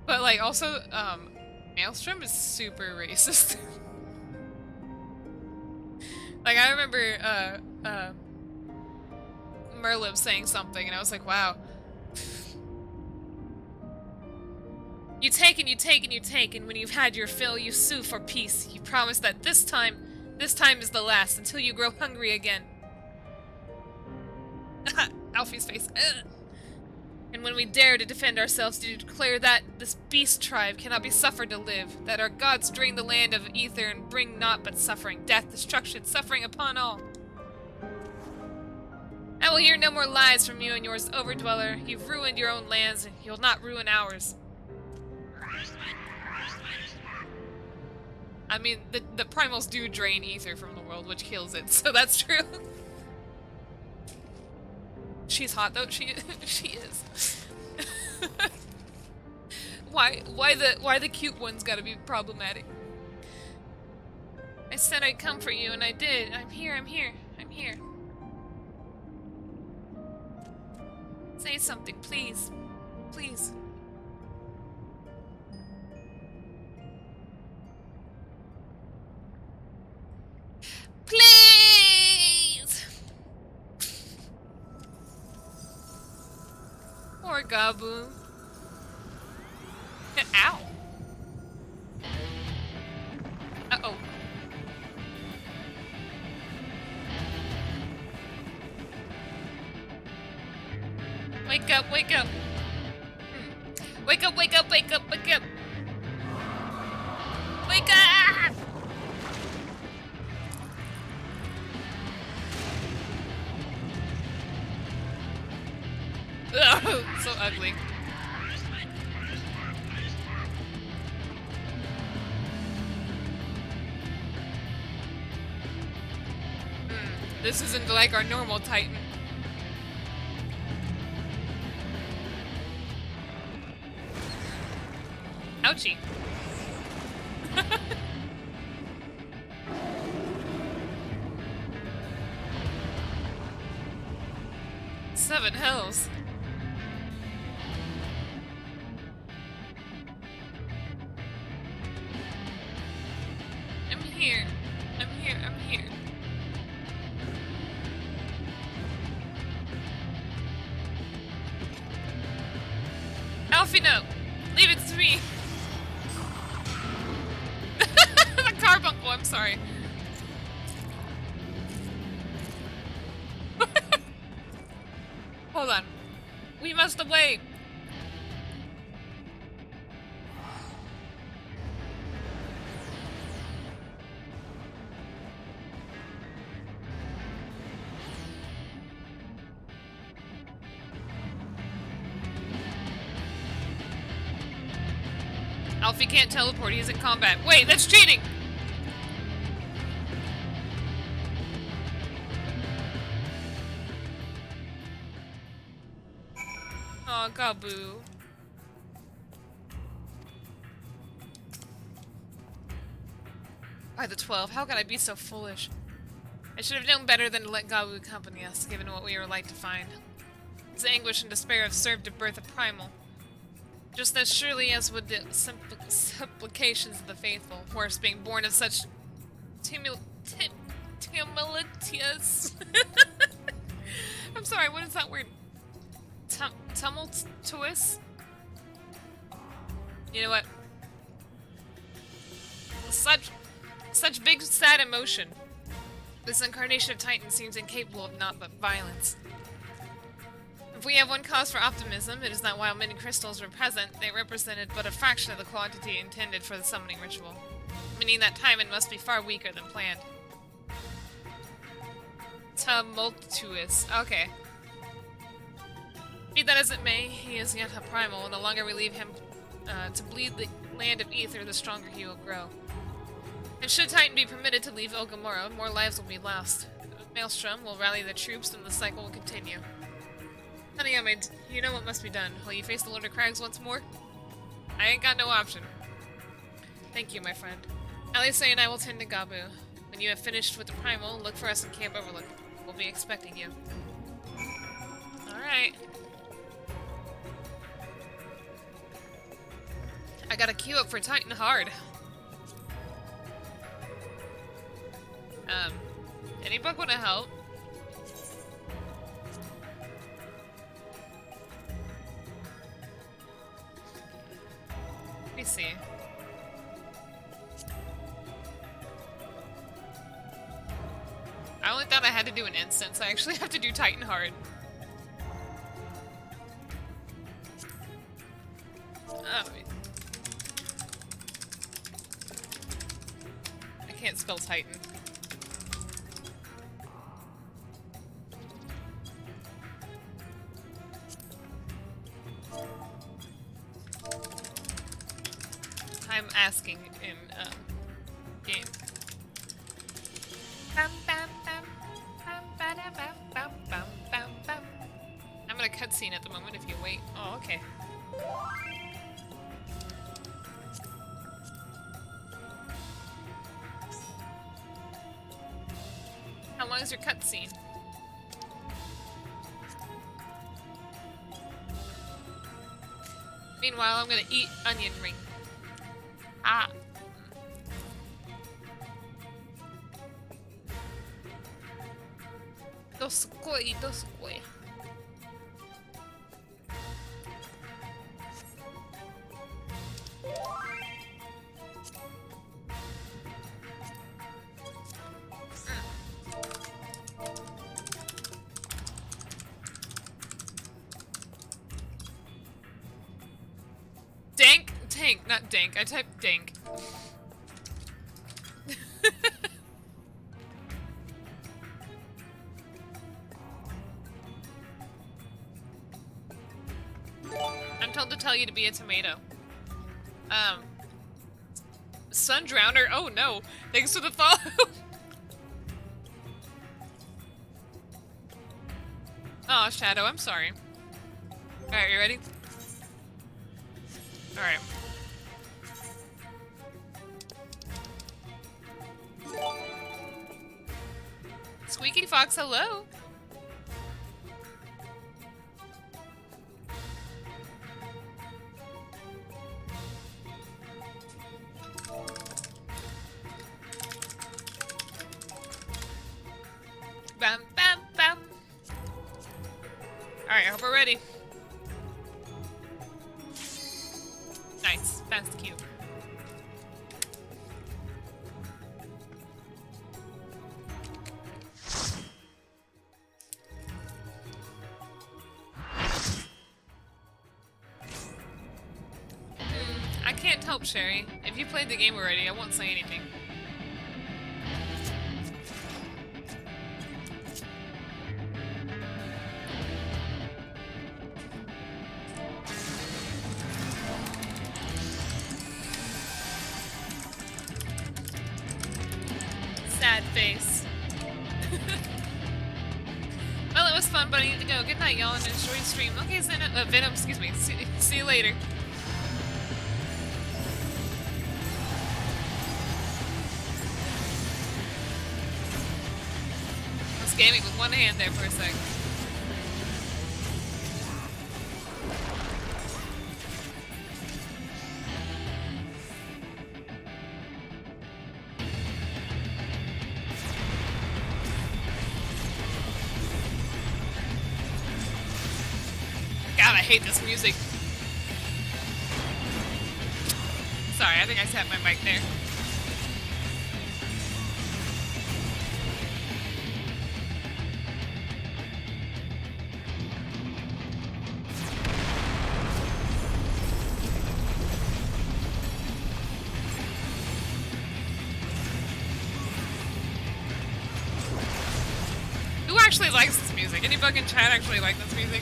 But like also, Maelstrom is super racist. Like I remember, Merlin saying something, and I was like, wow. You take and you take and you take, and when you've had your fill, you sue for peace. You promise that this time is the last, until you grow hungry again. Alfie's face. Ugh. And when we dare to defend ourselves, to declare that this beast tribe cannot be suffered to live, that our gods drain the land of ether and bring naught but suffering, death, destruction, suffering upon all. I will hear no more lies from you and yours, Overdweller. You've ruined your own lands, and you'll not ruin ours. I mean, the primals do drain ether from the world, which kills it, so that's true. She's hot though. She is. Why the cute ones gotta be problematic? I said I'd come for you, and I did. I'm here. I'm here. I'm here. Say something, please. Please. Please! Poor Gabu. Ow. Uh-oh. Wake up, wake up. Wake up, wake up, wake up, wake up. Wake up! Ugh, so ugly. This isn't like our normal Titan. Ouchie. 7 hells. I'm here. I'm here. I'm here. Alfie, no! Leave it to me! The carbuncle, I'm sorry. Hold on. We must away! Alfie can't teleport, he's in combat. Wait, that's cheating! Aw, Gabu. By the 12, how could I be so foolish? I should have known better than to let Gabu accompany us, given what we were like to find. His anguish and despair have served to birth a primal. Just as surely as would the supplications of the faithful, Horse being born of such tumultuous... I'm sorry, what is that word? Tumultuous? You know what? Such big, sad emotion. This incarnation of Titan seems incapable of naught but violence. If we have one cause for optimism, it is that while many crystals were present, they represented but a fraction of the quantity intended for the summoning ritual, meaning that Timon must be far weaker than planned. Tumultuous. Okay. Be that as it may, he is yet a primal, and the longer we leave him to bleed the land of ether, the stronger he will grow. And should Titan be permitted to leave Ogamura, more lives will be lost. Maelstrom will rally the troops, and the cycle will continue. Hanayome, you know what must be done. Will you face the Lord of Crags once more? I ain't got no option. Thank you, my friend. Alise and I will tend to Gabu. When you have finished with the primal, look for us in Camp Overlook. We'll be expecting you. Alright. I gotta queue up for Titan hard. Any bug wanna help? Let me see. I only thought I had to do an instance. I actually have to do Titan hard. Oh, wait. I can't spell Titan. I'm asking in, game. Bam, bam, bam, bam, bam, bam, bam, bam, bam, bam. I'm in a cutscene at the moment if you wait. Oh, okay. How long is your cutscene? Meanwhile, I'm gonna eat onion ring. Ah. Doskoi, doskoi. Dank? Tank, not dank. I typed dank. I'm told to tell you to be a tomato. Sundrowner? Oh no. Thanks for the follow. Oh, Shadow, I'm sorry. Alright, you ready? Alright. Squeaky Fox, hello. Bam, bam, bam. Alright, I hope we're ready. Nice. That's cute. I can't help, Sherry. If you played the game already, I won't say anything. Sad face. Well, it was fun, but I need to go. Good night, y'all, and enjoy your stream. Okay, Venom, excuse me. See you later. I was gaming with one hand there for a sec. God, I hate this music. Sorry, I think I tapped my mic there. Who actually likes this music? Any bug in chat actually like this music?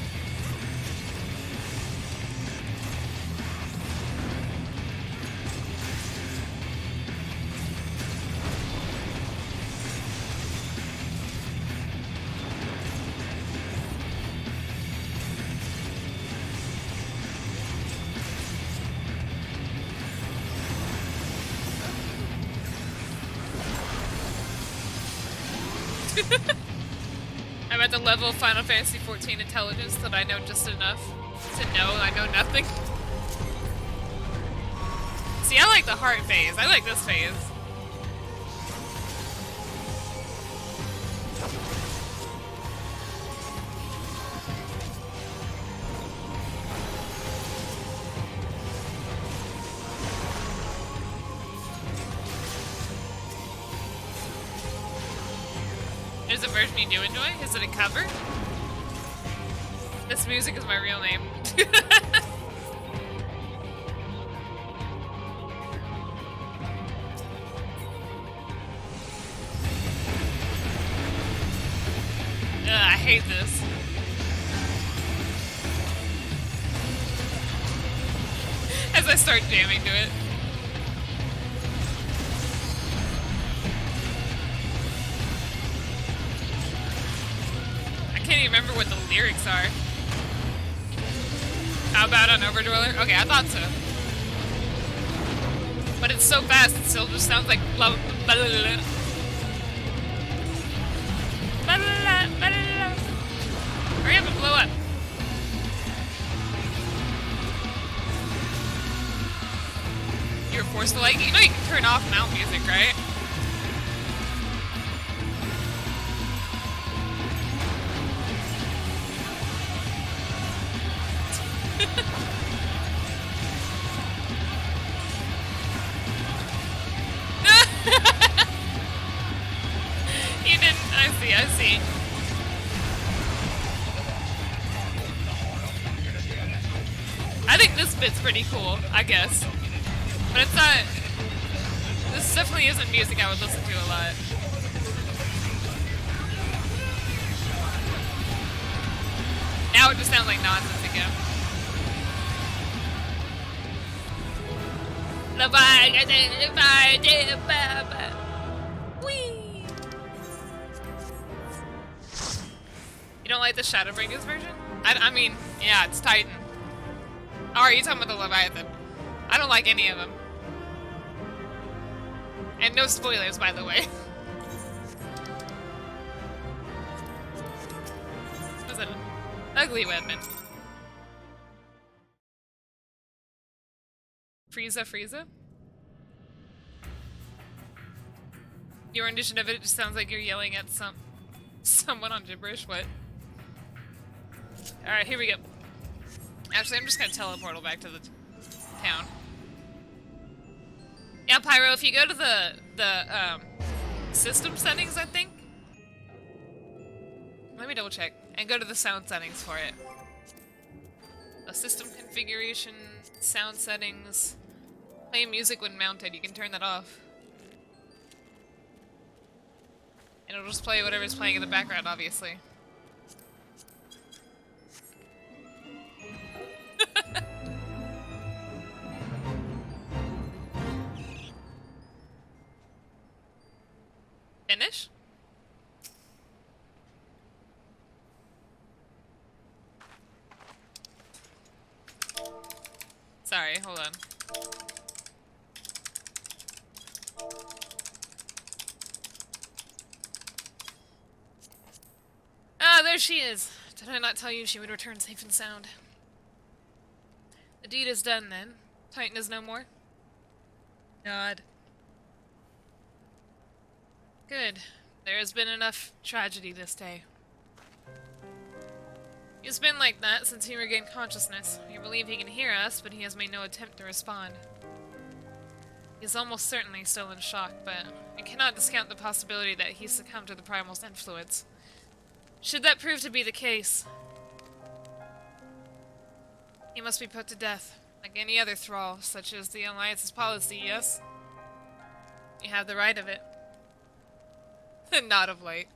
I'm at the level of Final Fantasy XIV intelligence that I know just enough to know I know nothing. See, I like the heart phase. I like this phase. There's a version you do enjoy? Is it a cover? This music is my real name. Ugh, I hate this. As I start jamming to it. actually remember what the lyrics are. How about an Overdweller? Okay, I thought so. But it's so fast, it still just sounds like blah, blah, blah, blah, blah. Blah, blah, blah, blah. Hurry up and blow up. You're forced to like, you know you can turn off mount music, right? You didn't, I see. I think this bit's pretty cool, I guess. But it's not, this definitely isn't music I would listen to a lot. Now it just sounds like nonsense again. Whee! You don't like the Shadowbringers version? I mean, yeah, it's Titan. Oh, are you talking about the Leviathan? I don't like any of them. And no spoilers, by the way. Was an ugly weapon. Frieza? Your rendition of it just sounds like you're yelling at someone on gibberish. What? Alright, here we go. Actually, I'm just gonna teleport back to the town. Yeah, Pyro, if you go to the system settings, I think. Let me double check. And go to the sound settings for it. A system configuration, sound settings. Play music when mounted, you can turn that off. And it'll just play whatever's playing in the background, obviously. Finish? Sorry, hold on. Ah, there she is. Did I not tell you she would return safe and sound? The deed is done then. Titan is no more. God. Good. There has been enough tragedy this day. He's been like that since he regained consciousness. We believe he can hear us, but he has made no attempt to respond. He is almost certainly still in shock, but I cannot discount the possibility that he succumbed to the Primal's influence. Should that prove to be the case, he must be put to death, like any other thrall, such as the Alliance's policy, yes? You have the right of it. Not of late.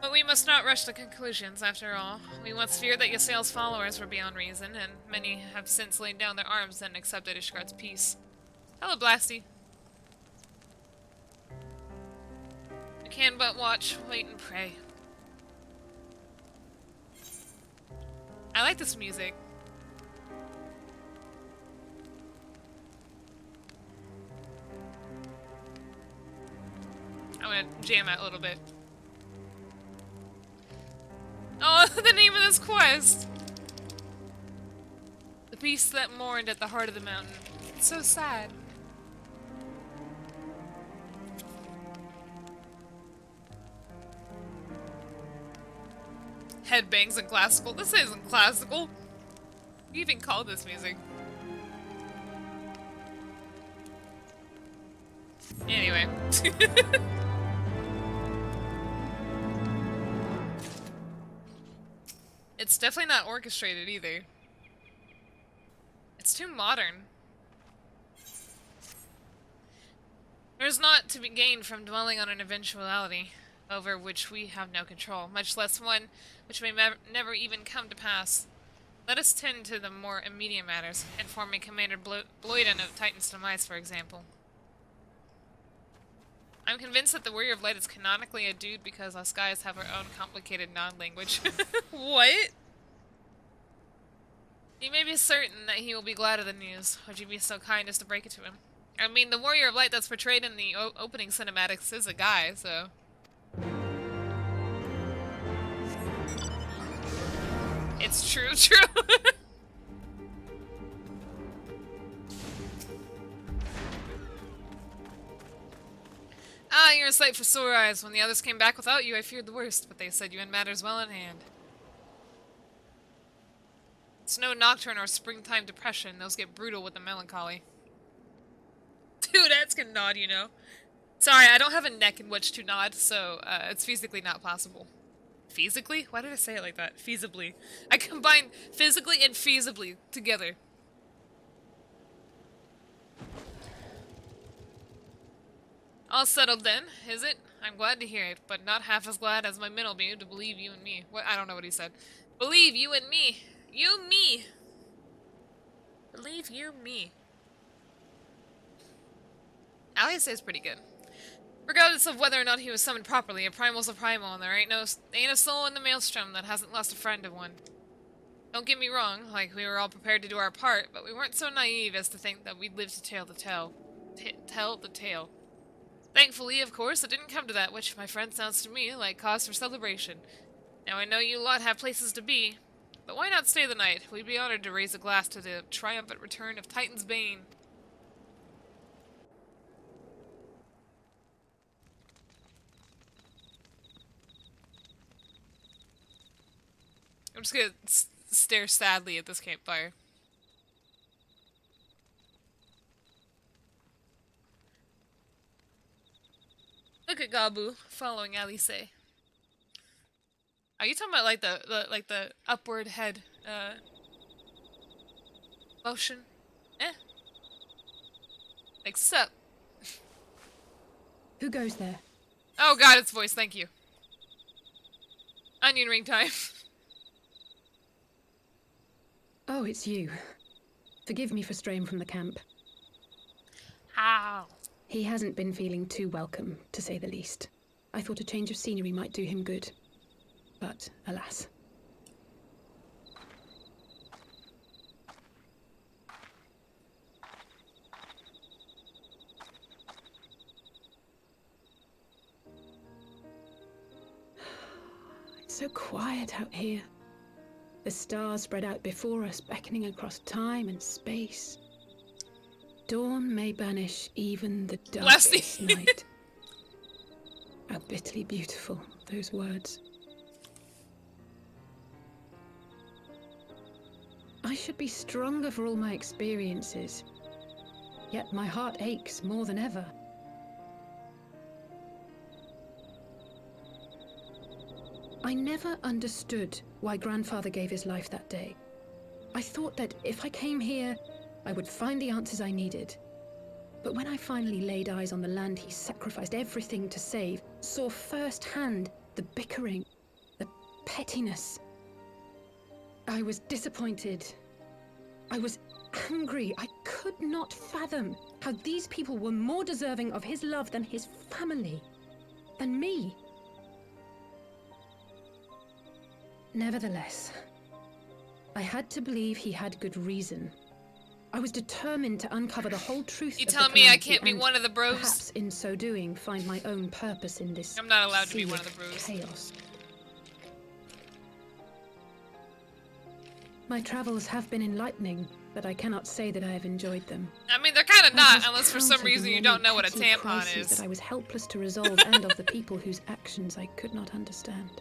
But we must not rush to conclusions, after all. We once feared that Ysael's followers were beyond reason, and many have since laid down their arms and accepted Ishgard's peace. Hello, Blasty. We can but watch, wait, and pray. I like this music. I'm gonna jam out a little bit. Oh, the name of this quest! The beast that mourned at the heart of the mountain. It's so sad. Headbangs and classical. This isn't classical. You even call this music. Anyway. It's definitely not orchestrated either. It's too modern. There's naught to be gained from dwelling on an eventuality over which we have no control, much less one which may never even come to pass. Let us tend to the more immediate matters, informing Commander Bloyden of Titan's demise, for example. I'm convinced that the Warrior of Light is canonically a dude because us guys have our own complicated non-language. What? You may be certain that he will be glad of the news. Would you be so kind as to break it to him? I mean, the Warrior of Light that's portrayed in the opening cinematics is a guy, so... It's true. Ah, you're a sight for sore eyes. When the others came back without you, I feared the worst, but they said you had matters well in hand. Snow nocturne or springtime depression, those get brutal with the melancholy. Dude, that's can nod, you know. Sorry, I don't have a neck in which to nod, so it's physically not possible. Feasibly? Why did I say it like that? Feasibly. I combine physically and feasibly together. All settled then, is it? I'm glad to hear it, but not half as glad as my men will be to believe you and me. What? I don't know what he said. Believe you and me. You, me. Believe you, me. Ali says pretty good. Regardless of whether or not he was summoned properly, a primal's a primal, and there ain't a soul in the maelstrom that hasn't lost a friend of one. Don't get me wrong, like we were all prepared to do our part, but we weren't so naive as to think that we'd live to tell the tale. Tell the tale. Thankfully, of course, it didn't come to that, which, my friend, sounds to me like cause for celebration. Now I know you lot have places to be, but why not stay the night? We'd be honored to raise a glass to the triumphant return of Titan's Bane. I'm just gonna stare sadly at this campfire. Look at Gabu following Alice. Are you talking about like the upward head motion? Like sup? Who goes there? Oh god, it's voice. Thank you. Onion ring time. Oh, it's you. Forgive me for straying from the camp. How? He hasn't been feeling too welcome, to say the least. I thought a change of scenery might do him good. But, alas. It's so quiet out here. The stars spread out before us, beckoning across time and space. Dawn may banish even the darkest night. How bitterly beautiful, those words. I should be stronger for all my experiences, yet my heart aches more than ever. I never understood why Grandfather gave his life that day. I thought that if I came here, I would find the answers I needed. But when I finally laid eyes on the land he sacrificed everything to save, saw firsthand the bickering, the pettiness, I was disappointed. I was angry. I could not fathom how these people were more deserving of his love than his family, than me. Nevertheless, I had to believe he had good reason. I was determined to uncover the whole truth. You telling me I can't be one of the bros? Perhaps in so doing, find my own purpose in this. I'm not allowed to be one of the bros. Chaos. My travels have been enlightening, but I cannot say that I have enjoyed them. I mean, they're kind of not, unless for some reason you don't know what a tampon is. That I was helpless to resolve, and of the people whose actions I could not understand.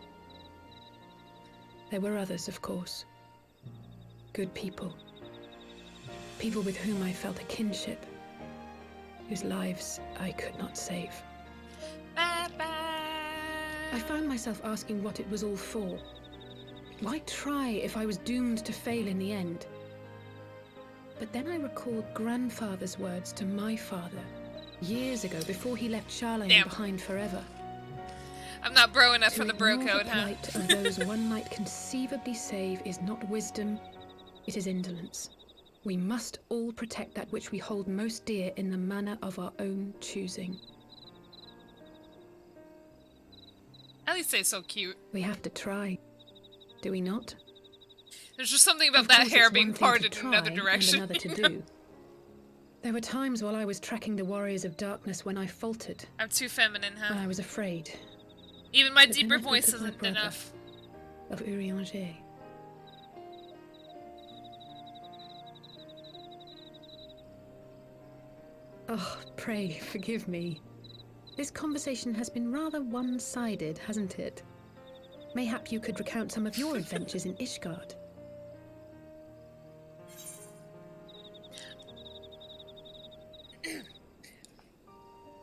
There were others, of course. Good people. People with whom I felt a kinship, whose lives I could not save. I found myself asking what it was all for. Why try if I was doomed to fail in the end? But then I recalled Grandfather's words to my father, years ago, before he left Charlene behind forever. I'm not bro enough for the bro code, huh? To ignore the plight of those one might conceivably save is not wisdom, it is indolence. We must all protect that which we hold most dear in the manner of our own choosing. least say so cute. We have to try, do we not? There's just something about Of that course, hair it's being one thing to parted in another try direction. and another to do. There were times while I was tracking the warriors of darkness when I faltered. I'm too feminine, huh? When I was afraid. Even my But then deeper I thought voice of my isn't brother, enough. Of ENG. Oh, pray forgive me. This conversation has been rather one-sided, hasn't it? Mayhap you could recount some of your adventures in Ishgard.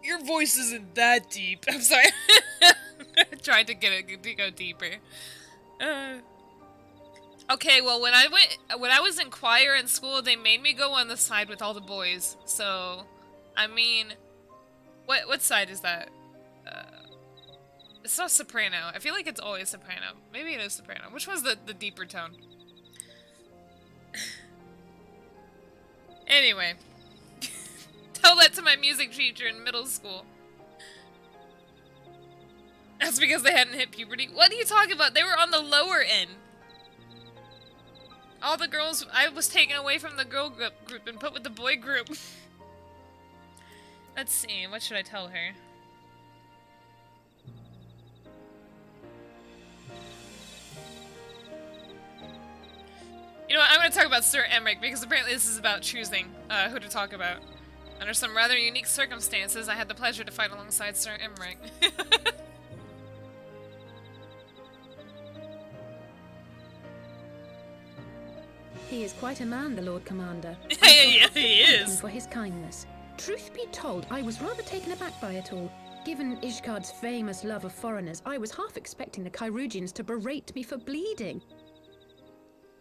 Your voice isn't that deep. I'm sorry. Tried to get it to go deeper. Okay, well when I was in choir in school, they made me go on the side with all the boys. So, I mean, what side is that? It's not soprano. I feel like it's always soprano. Maybe it is soprano. Which one's the deeper tone? Anyway. Tell that to my music teacher in middle school. That's because they hadn't hit puberty. What are you talking about? They were on the lower end. All the girls, I was taken away from the girl group and put with the boy group. Let's see, what should I tell her? You know what, I'm going to talk about Sir Emmerich because apparently this is about choosing who to talk about. Under some rather unique circumstances, I had the pleasure to fight alongside Sir Emmerich. He is quite a man, the Lord Commander. Yeah, he is. For his kindness. Truth be told, I was rather taken aback by it all. Given Ishgard's famous love of foreigners, I was half expecting the Kyrugians to berate me for bleeding.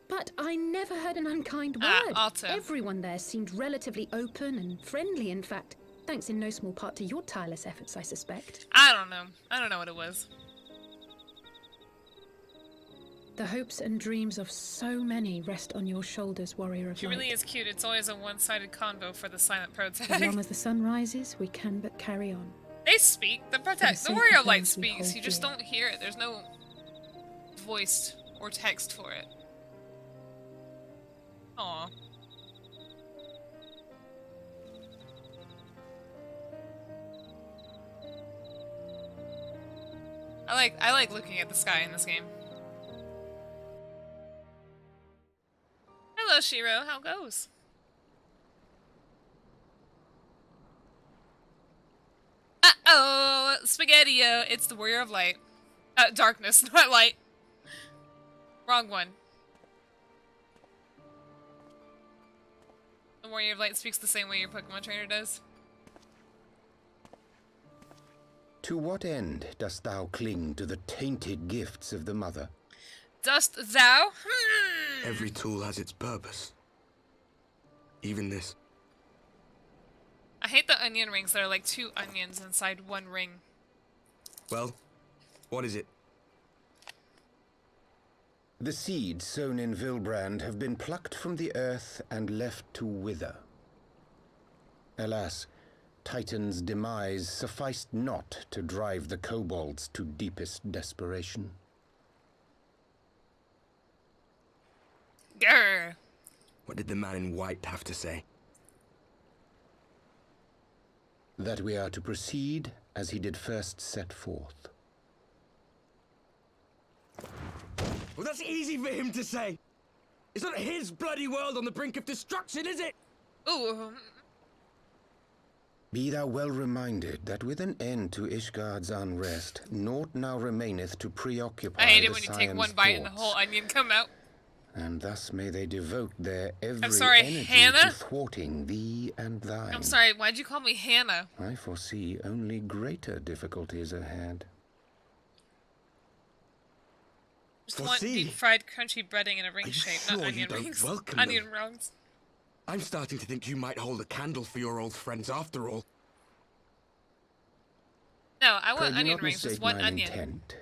But I never heard an unkind word. Alta. Everyone there seemed relatively open and friendly, in fact. Thanks in no small part to your tireless efforts, I suspect. I don't know. I don't know what it was. The hopes and dreams of so many rest on your shoulders, warrior of light. She really is cute. It's always a one-sided convo for the silent protag. As long as the sun rises, we can but carry on. They speak. The warrior of light speaks. You just don't hear it. There's no voice or text for it. Aw. I like looking at the sky in this game. Hello, Shiro. How goes? Uh-oh! Spaghetti-o! It's the Warrior of Light. Darkness, not light. Wrong one. The Warrior of Light speaks the same way your Pokemon trainer does. To what end dost thou cling to the tainted gifts of the Mother? Dost thou? Every tool has its purpose. Even this. I hate the onion rings that are like 2 onions inside 1 ring. Well, what is it? The seeds sown in Vilbrand have been plucked from the earth and left to wither. Alas, Titan's demise sufficed not to drive the kobolds to deepest desperation. Grr. What did the man in white have to say? That we are to proceed as he did first set forth. Well, that's easy for him to say. It's not his bloody world on the brink of destruction, is it? Ooh. Be thou well reminded that with an end to Ishgard's unrest, naught now remaineth to preoccupy I hate it the when you take Scion's 1 bite and the thoughts. whole onion come out. And thus may they devote their every sorry, energy Hannah? to thwarting thee and thine. I'm sorry, why'd you call me Hannah? I foresee only greater difficulties ahead. Just want Foresee? deep fried crunchy breading in a ring Are you shape, sure not you onion don't rings. welcome Onion them? rings. I'm starting to think you might hold a candle for your old friends after all. No, I want Pray do onion not rings, just mistake 1 mine onion. intent.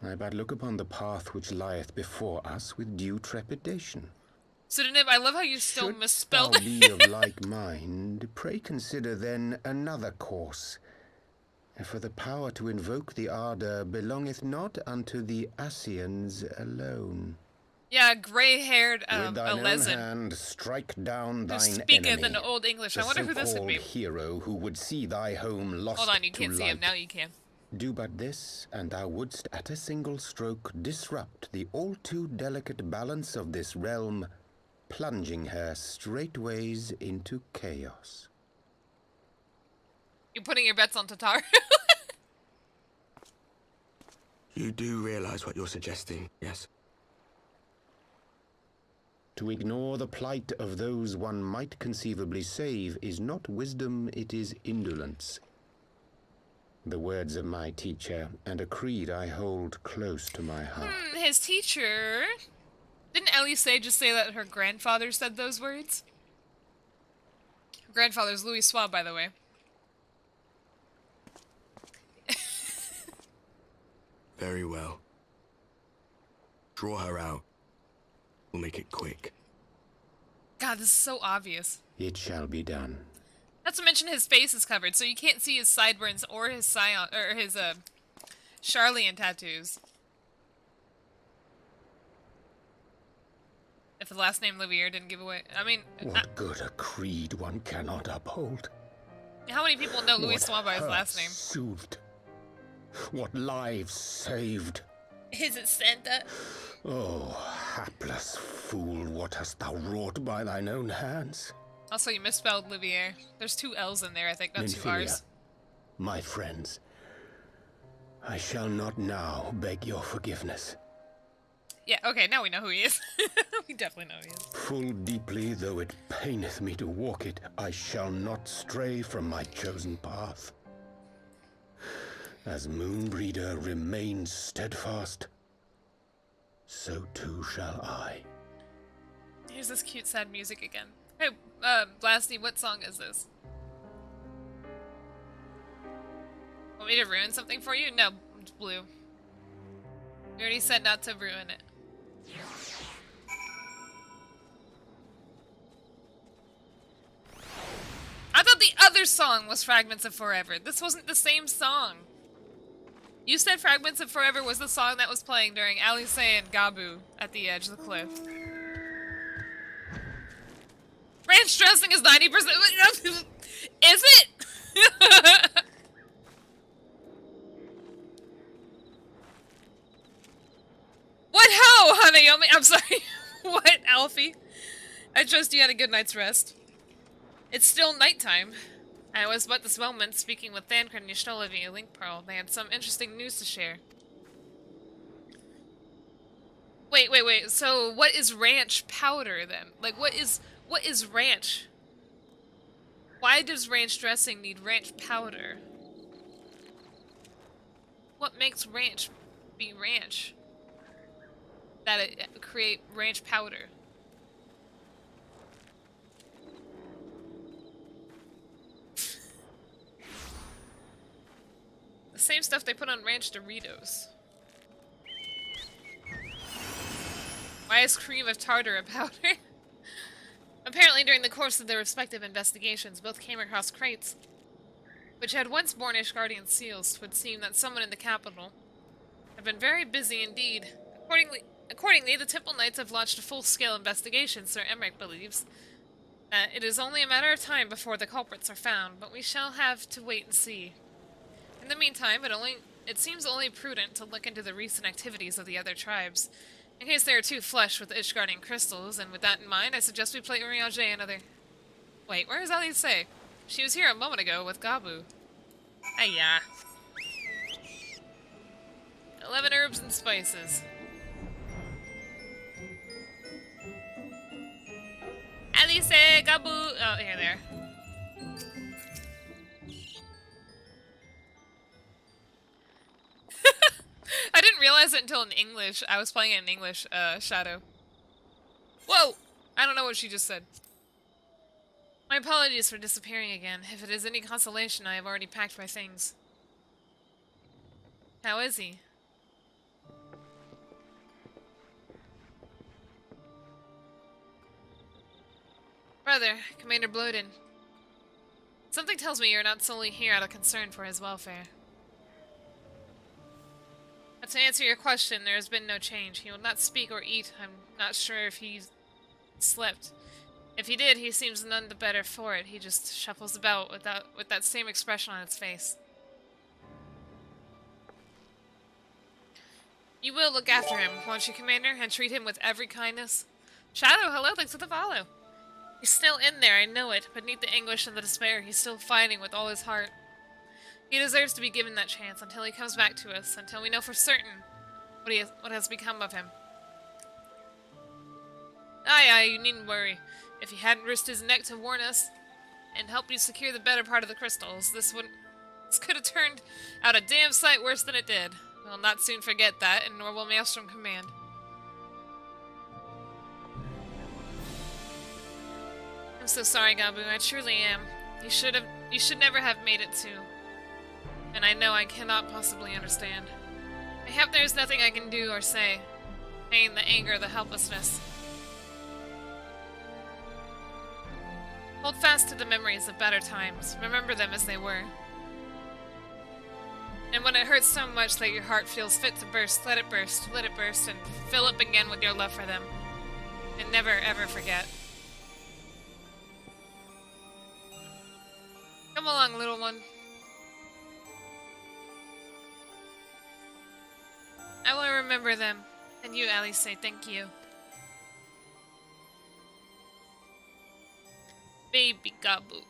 I but look upon the path which lieth before us with due trepidation. Pseudonym, I love how you still Should misspelled thou it. be of like mind, pray consider then another course, For the power to invoke the ardor belongeth not unto the Asians alone. Yeah, gray-haired With thine own Alezen, hand strike down who thine speaketh enemy, in Old English. the I wonder who this would so-called be. hero who would see thy home lost Hold on, you to can't see him. light. Now you can. Do but this, and thou wouldst at a single stroke disrupt the all too delicate balance of this realm, plunging her straightways into chaos. You're putting your bets on Tatar. You do realize what you're suggesting, yes? To ignore the plight of those one might conceivably save is not wisdom, it is indolence. The words of my teacher, and a creed I hold close to my heart. His teacher... Didn't Elise just say that her grandfather said those words? Her grandfather's Louis Schwab, by the way. Very well. Draw her out. We'll make it quick. God, this is so obvious. It shall be done. Not to mention his face is covered, so you can't see his sideburns or his scion or his Charlian tattoos. If the last name Livier didn't give away, I mean, What good a creed one cannot uphold? how many people know Louis What Schwab by his last name? hurts soothed? What lives saved? Is it Santa? Oh, hapless fool, what hast thou wrought by thine own hands? Also, you misspelled Livier. There's 2 L's in there, I think, not 2 Nymphilia, R's. my friends, I shall not now beg your forgiveness. Yeah, okay, now we know who he is. We definitely know who he is. Full deeply though it paineth me to walk it, I shall not stray from my chosen path. As Moonbreeder remains steadfast, so too shall I. Here's this cute, sad music again. Hey, Blasty, what song is this? Want me to ruin something for you? No, it's blue. We already said not to ruin it. I thought the other song was Fragments of Forever. This wasn't the same song. You said Fragments of Forever was the song that was playing during Alice and Gabu at the edge of the cliff. Ranch dressing is 90%. Is it? What ho, Hanayome? I'm sorry. What, Alfie? I trust you had a good night's rest. It's still nighttime. I was but this moment speaking with Thancred and Y'shtola via Link Pearl. They had some interesting news to share. Wait. So what is ranch powder then? Like what is ranch? Why does ranch dressing need ranch powder? What makes ranch be ranch? That it create ranch powder. The same stuff they put on ranch Doritos. Why is cream of tartar a powder? Apparently during the course of their respective investigations, both came across crates, which had once borne Ishgardian seals. 'Twould seem that someone in the capital have been very busy indeed. Accordingly, the Temple Knights have launched a full-scale investigation. Sir Emmerich believes that it is only a matter of time before the culprits are found, but we shall have to wait and see. In the meantime, it seems only prudent to look into the recent activities of the other tribes, in case they are too flush with Ishgardian crystals, and with that in mind, I suggest we play Urianger another... Wait, where is Alice? She was here a moment ago with Gabu. Ayah. 11 herbs and spices. Alice, Gabu! Oh, here they are. I didn't realize it until in English. I was playing it in English, Shadow. Whoa! I don't know what she just said. My apologies for disappearing again. If it is any consolation, I have already packed my things. How is he? Brother, Commander Bloden. Something tells me you're not solely here out of concern for his welfare. To answer your question, there has been no change. He will not speak or eat. I'm not sure if he slept. If he did, he seems none the better for it. He just shuffles about with that same expression on his face. You will look after him, won't you, Commander, and treat him with every kindness? Shadow, hello, thanks for the follow. He's still in there, I know it. Beneath the anguish and the despair, he's still fighting with all his heart. He deserves to be given that chance until he comes back to us, until we know for certain what has become of him. Aye, you needn't worry. If he hadn't risked his neck to warn us and help you secure the better part of the crystals, this could have turned out a damn sight worse than it did. We'll not soon forget that, and nor will Maelstrom Command. I'm so sorry, Gabu. I truly am. You should never have made it to. And I know I cannot possibly understand. Mayhap there is nothing I can do or say. Pain, the anger, the helplessness. Hold fast to the memories of better times. Remember them as they were. And when it hurts so much that your heart feels fit to burst, let it burst, and fill up again with your love for them. And never, ever forget. Come along, little one. I will remember them, and you, Alice, say thank you. Baby Gabu.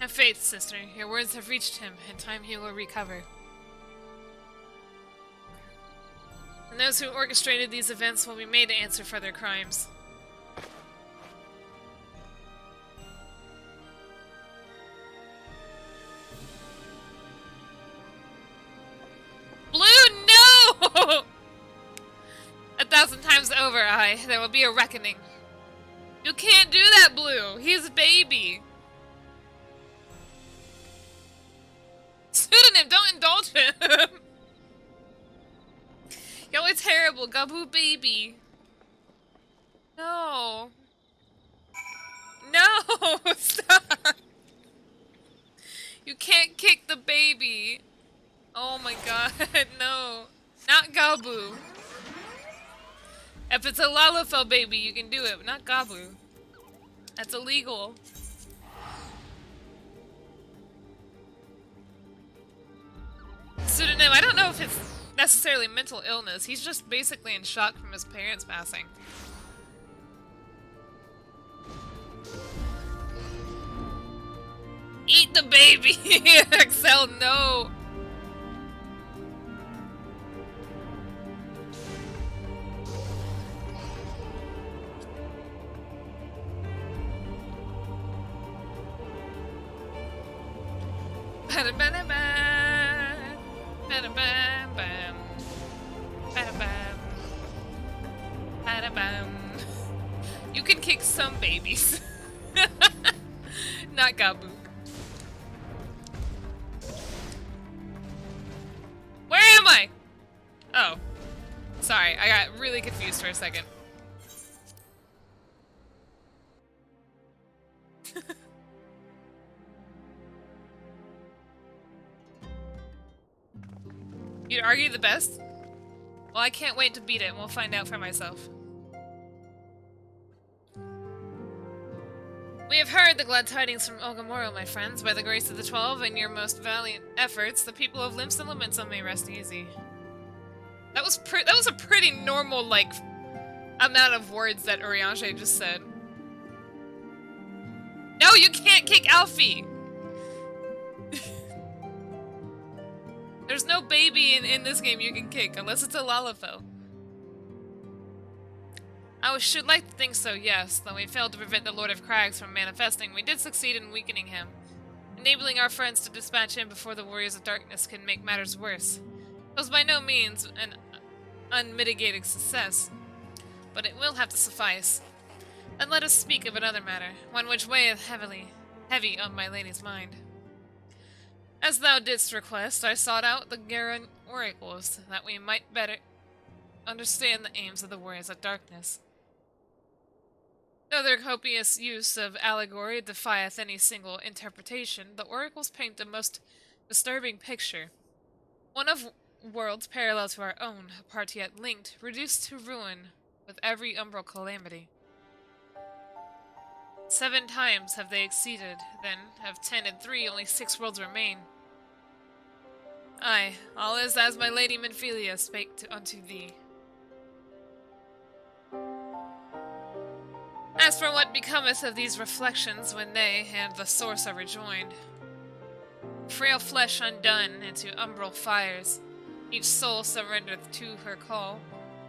Have faith, sister. Your words have reached him. In time he will recover. And those who orchestrated these events will be made to answer for their crimes. Blue, no! 1,000 times over, there will be a reckoning. You can't do that, Blue. He's a baby. Pseudonym, don't indulge him. Yo, it's terrible. Gabu baby. No. No, stop. You can't kick the baby. Oh my god, no. Not Gabu. If it's a Lalafell baby, you can do it, but not Gabu. That's illegal. Pseudonym, I don't know if it's necessarily mental illness. He's just basically in shock from his parents passing. Eat the baby! Excel, no! You can kick some babies. Not Gabu. Where am I? Oh. Sorry, I got really confused for a second. You'd argue the best? Well, I can't wait to beat it, and we'll find out for myself. We have heard the glad tidings from Ogamoro, my friends. By the grace of the 12 and your most valiant efforts, the people of Limps and Lamentum may rest easy. That was a pretty normal, like, amount of words that Urianger just said. No, you can't kick Alfie! There's no baby in this game you can kick, unless it's a Lalafell. I should like to think so, yes. Though we failed to prevent the Lord of Crags from manifesting, we did succeed in weakening him. Enabling our friends to dispatch him before the Warriors of Darkness can make matters worse. It was by no means an unmitigated success, but it will have to suffice. And let us speak of another matter, one which weigheth heavy on my lady's mind. As thou didst request, I sought out the Garan oracles, that we might better understand the aims of the Warriors of Darkness. Though their copious use of allegory defieth any single interpretation, the oracles paint a most disturbing picture. One of worlds parallel to our own, apart yet linked, reduced to ruin with every umbral calamity. 7 times have they exceeded, then, of 10 and 3, only 6 worlds remain. Aye, all is as my lady Menphelia spake unto thee. As for what becometh of these reflections when they and the source are rejoined, frail flesh undone into umbral fires, each soul surrendereth to her call,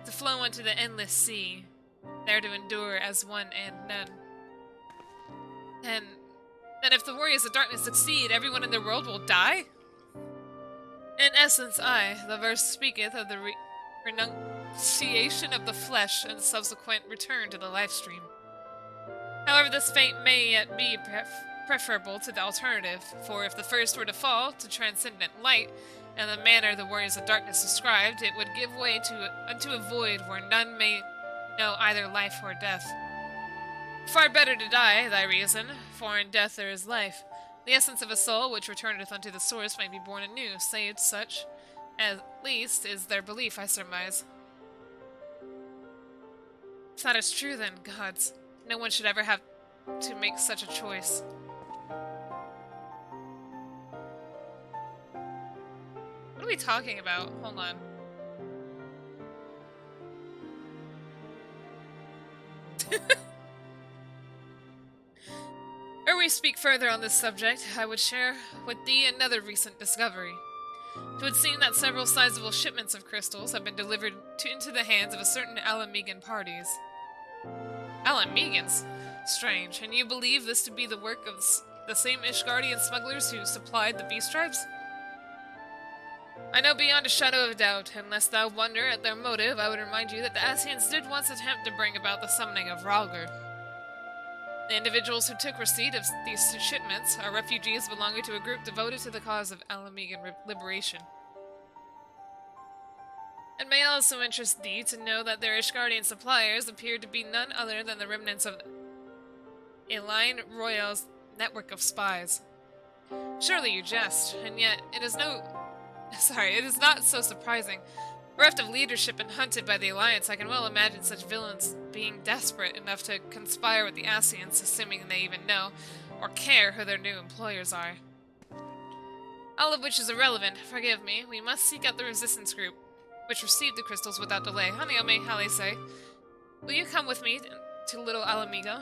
to flow unto the endless sea, there to endure as one and none. Then if the warriors of darkness succeed, everyone in the world will die? In essence, the verse speaketh of the renunciation of the flesh and subsequent return to the life stream. However, this fate may yet be preferable to the alternative, for if the first were to fall to transcendent light, in the manner the warriors of darkness described, it would give way unto a void where none may know either life or death. Far better to die, thy reason, for in death there is life. The essence of a soul which returneth unto the source may be born anew, saved such, at least, is their belief, I surmise. If that is true, then, gods, no one should ever have to make such a choice. What are we talking about? Hold on. Ere we speak further on this subject, I would share with thee another recent discovery. It would seem that several sizable shipments of crystals have been delivered into the hands of a certain Alamegan parties. Alamegans? Strange. And you believe this to be the work of the same Ishgardian smugglers who supplied the beast tribes? I know beyond a shadow of doubt, and lest thou wonder at their motive, I would remind you that the Ascians did once attempt to bring about the summoning of Rhalgr. The individuals who took receipt of these shipments are refugees belonging to a group devoted to the cause of Alamegan liberation. It may also interest thee to know that their Ishgardian suppliers appear to be none other than the remnants of Elaine Royale's network of spies. Surely you jest, and yet it is not so surprising. Bereft of leadership and hunted by the Alliance, I can well imagine such villains being desperate enough to conspire with the Ascians, assuming they even know, or care who their new employers are. All of which is irrelevant, forgive me. We must seek out the resistance group, which received the crystals without delay. Hanayome, how they say. Will you come with me to Little Alamigo?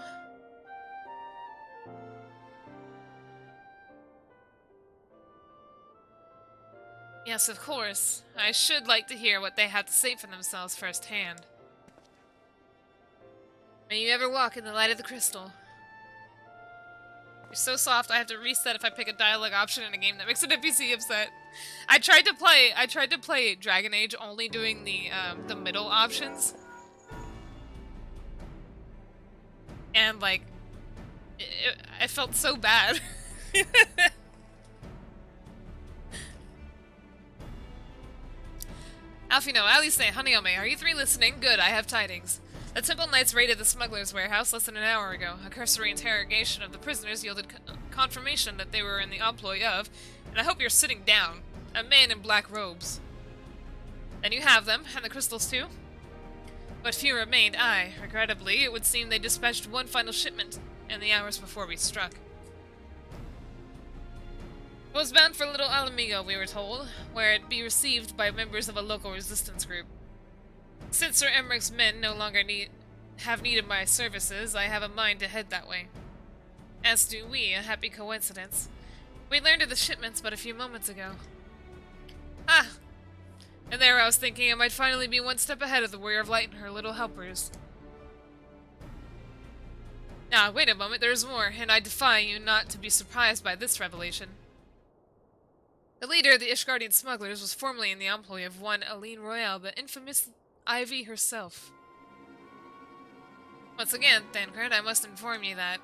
Yes, of course. I should like to hear what they have to say for themselves firsthand. May you ever walk in the light of the crystal. You're so soft, I have to reset if I pick a dialogue option in a game that makes an NPC upset. I tried to play Dragon Age only doing the middle options. And like I felt so bad. Alfino, Alice, Hanayome, are you 3 listening? Good, I have tidings. The Temple Knights raided the smuggler's warehouse less than an hour ago. A cursory interrogation of the prisoners yielded confirmation that they were in the employ of, and I hope you're sitting down, a man in black robes. Then you have them, and the crystals too? But few remained, aye. Regrettably, it would seem they dispatched one final shipment in the hours before we struck. It was bound for Little Alamigo, we were told, where it be received by members of a local resistance group. Since Sir Emmerich's men no longer have need of my services, I have a mind to head that way. As do we, a happy coincidence. We learned of the shipments but a few moments ago. Ah! And there I was thinking I might finally be one step ahead of the Warrior of Light and her little helpers. Now, wait a moment, there's more, and I defy you not to be surprised by this revelation. The leader of the Ishgardian smugglers was formerly in the employ of one Elaine Royale, the infamous Ivy herself. Once again, Thancred, I must inform you that...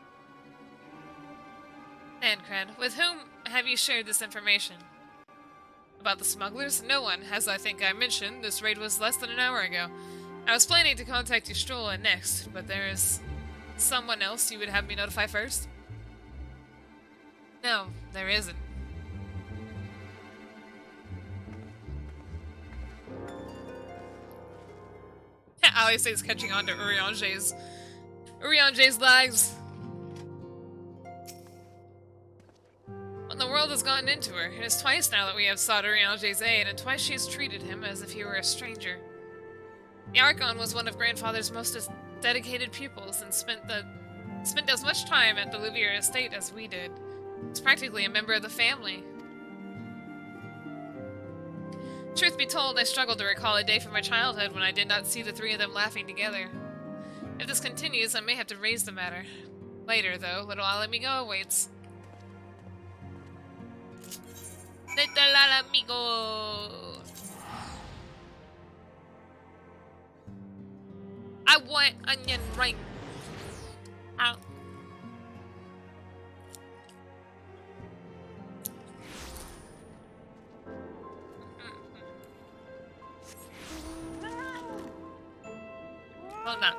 Thancred, with whom have you shared this information? About the smugglers? No one, as I think I mentioned. This raid was less than an hour ago. I was planning to contact Ystrola next, but there is someone else you would have me notify first? No, there isn't. Alice is catching on to Urianger's lies. Well, the world has gotten into her. It is twice now that we have sought Urianger's aid, and twice she has treated him as if he were a stranger. The Archon was one of Grandfather's most dedicated pupils, and spent as much time at the Louvier estate as we did. He's practically a member of the family. Truth be told, I struggled to recall a day from my childhood when I did not see the three of them laughing together. If this continues, I may have to raise the matter. Later, though, little Alamigo awaits. Little Alamigo! I want onion ring. Ow. Hold on.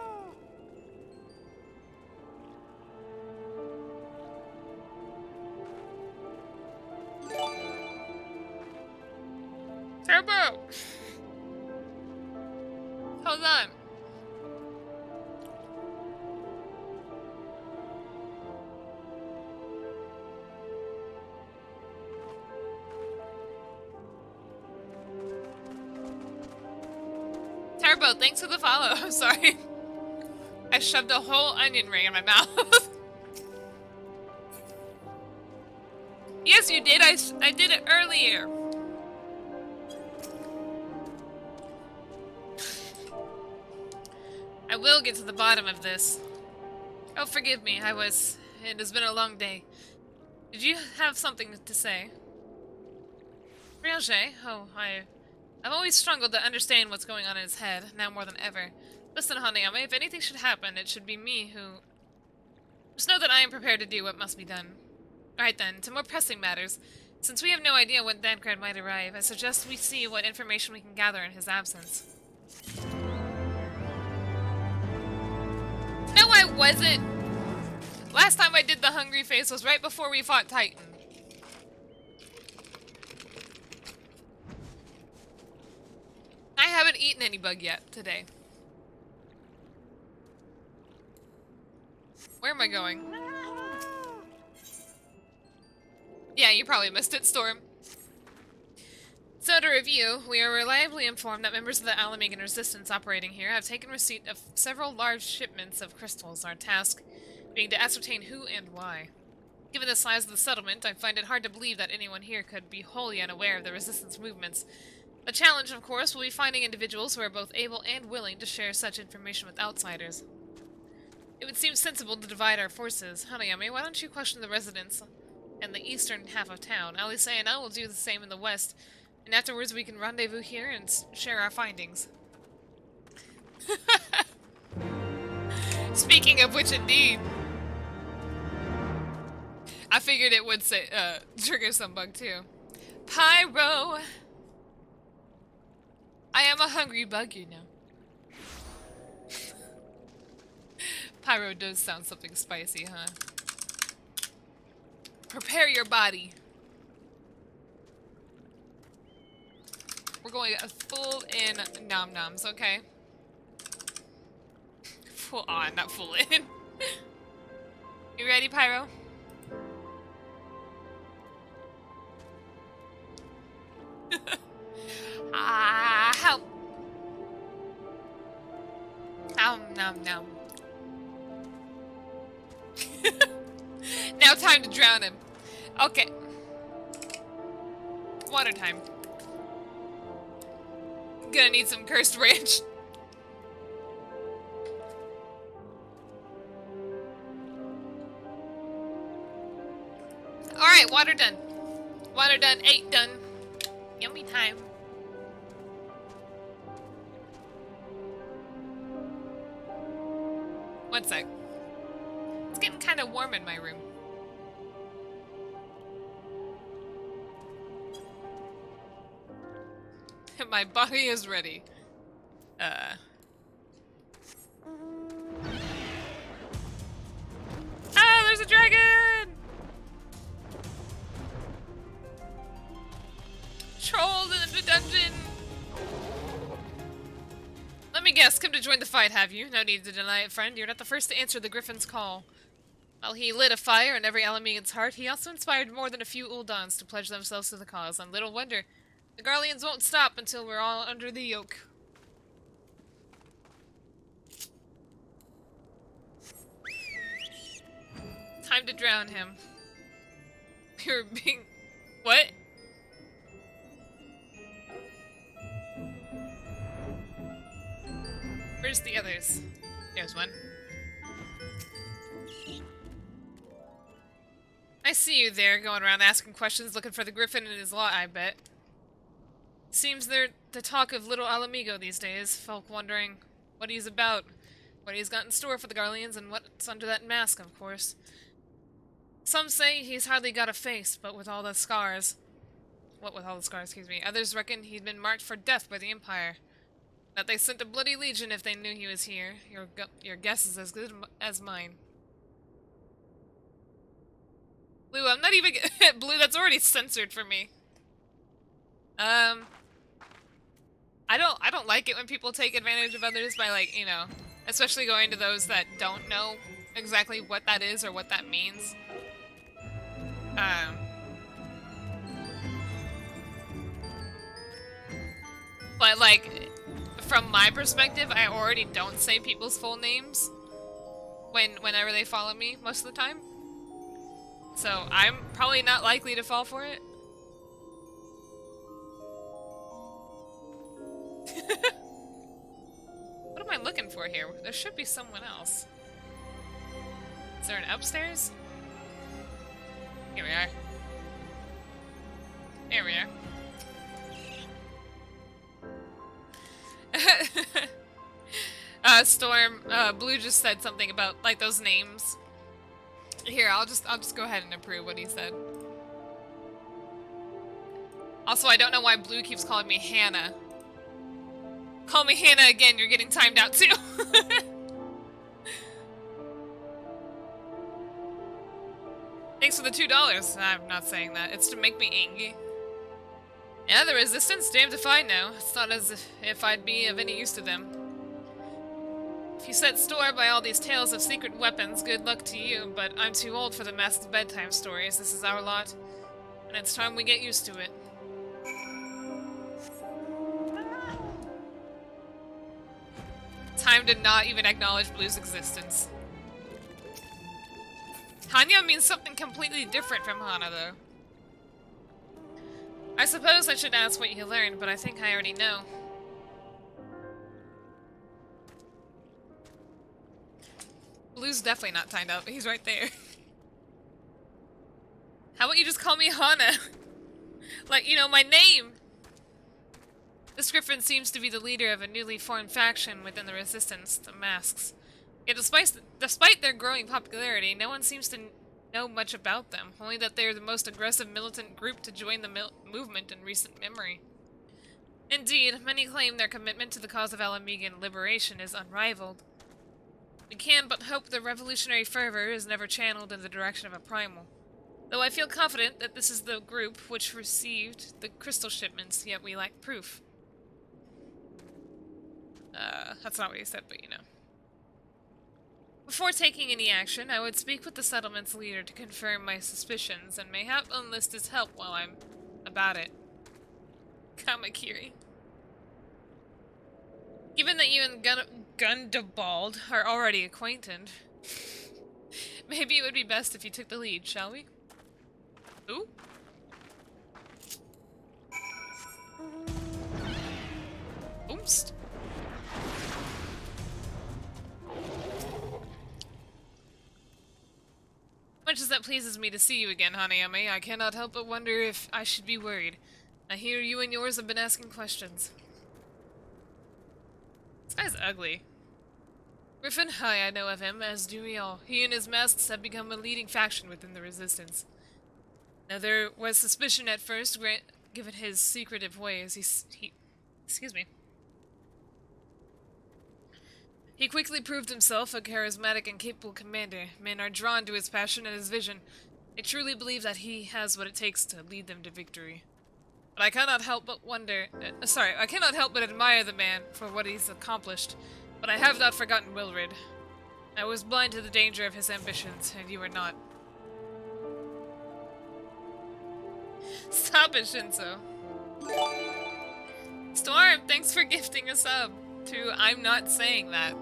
Turbo! Hold on. Turbo, thanks for the follow. I'm sorry. I shoved a whole onion ring in my mouth. Yes, you did. I did it earlier. I will get to the bottom of this. Oh, forgive me. It has been a long day. Did you have something to say? Rianger? Oh, I've always struggled to understand what's going on in his head, now more than ever. Listen, Hanayome, if anything should happen, it should be me who... Just know that I am prepared to do what must be done. Alright then, to more pressing matters. Since we have no idea when Thancred might arrive, I suggest we see what information we can gather in his absence. No, I wasn't! Last time I did the hungry face was right before we fought Titan. I haven't eaten any bug yet today. Where am I going? Yeah, you probably missed it, Storm. So to review, we are reliably informed that members of the Alamegan Resistance operating here have taken receipt of several large shipments of crystals, our task being to ascertain who and why. Given the size of the settlement, I find it hard to believe that anyone here could be wholly unaware of the Resistance movements. The challenge, of course, will be finding individuals who are both able and willing to share such information with outsiders. It would seem sensible to divide our forces. Hanayome, why don't you question the residents in the eastern half of town? Alice and I will do the same in the west, and afterwards we can rendezvous here and share our findings. Speaking of which, indeed. I figured it would say, trigger some bug too. Pyro! I am a hungry bug, you know. Pyro does sound something spicy, huh? Prepare your body. We're going full in nom-noms, okay? Full on, not full in. You ready, Pyro? Help! Nom nom. Now time to drown him. Okay. Water time. Gonna need some cursed ranch. Alright, water done. Water done, 8 done. Yummy time. One sec. It's getting kind of warm in my room. My body is ready. a dragon! Trolled in the dungeon! Let me guess, come to join the fight, have you? No need to deny it, friend. You're not the first to answer the Griffin's call. While he lit a fire in every Alamegan's heart, he also inspired more than a few Uldans to pledge themselves to the cause, and little wonder. The Garleans won't stop until we're all under the yoke. Time to drown him. You're being... What? Where's the others? There's one. I see you there, going around asking questions, looking for the Griffin and his lot, I bet. Seems they're the talk of little Alamigo these days, folk wondering what he's about, what he's got in store for the Garleans, and what's under that mask, of course. Some say he's hardly got a face, but with all the scars... What with all the scars, excuse me. Others reckon he'd been marked for death by the Empire. That they sent a bloody legion if they knew he was here. Your guess is as good as mine. Blue, I'm not even... Blue, that's already censored for me. I don't like it when people take advantage of others by, like, you know, especially going to those that don't know exactly what that is or what that means. But, like, from my perspective, I already don't say people's full names whenever they follow me most of the time. So I'm probably not likely to fall for it. What am I looking for here? There should be someone else. Is there an upstairs? Here we are. Here we are. Storm, Blue just said something about, like, those names. Here, I'll just go ahead and approve what he said. Also, I don't know why Blue keeps calling me Hannah. Call me Hannah again, you're getting timed out too. Thanks for the $2. I'm not saying that. It's to make me angry. Yeah, the resistance, damned if I know. It's not as if I'd be of any use to them. If you set store by all these tales of secret weapons, good luck to you, but I'm too old for the masked bedtime stories. This is our lot, and it's time we get used to it. Time to not even acknowledge Blue's existence. Hanya means something completely different from Hana, though. I suppose I should ask what you learned, but I think I already know. Blue's definitely not timed out, but he's right there. How about you just call me Hana? Like, you know, my name! This Griffin seems to be the leader of a newly formed faction within the Resistance, the Masks. Yet despite their growing popularity, no one seems to know much about them, only that they are the most aggressive militant group to join the movement in recent memory. Indeed, many claim their commitment to the cause of Alamegan liberation is unrivaled. We can but hope their revolutionary fervor is never channeled in the direction of a primal. Though I feel confident that this is the group which received the crystal shipments, yet we lack proof. That's not what he said, but you know. Before taking any action, I would speak with the settlement's leader to confirm my suspicions, and mayhap enlist his help while I'm about it. Kamakiri. Given that you and Gundabald are already acquainted, maybe it would be best if you took the lead, shall we? Ooh? Oomst. Much as that pleases me to see you again, Hanayome, I cannot help but wonder if I should be worried. I hear you and yours have been asking questions. This guy's ugly. Griffin, hi, I know of him, as do we all. He and his masks have become a leading faction within the Resistance. Now, there was suspicion at first, given his secretive ways. Excuse me. He quickly proved himself a charismatic and capable commander. Men are drawn to his passion and his vision. They truly believe that he has what it takes to lead them to victory. But I cannot help but I cannot help but admire the man for what he's accomplished. But I have not forgotten Wilrid. I was blind to the danger of his ambitions, and you are not. Stop it, Shinso. Storm, thanks for gifting a sub to I'm Not Saying That.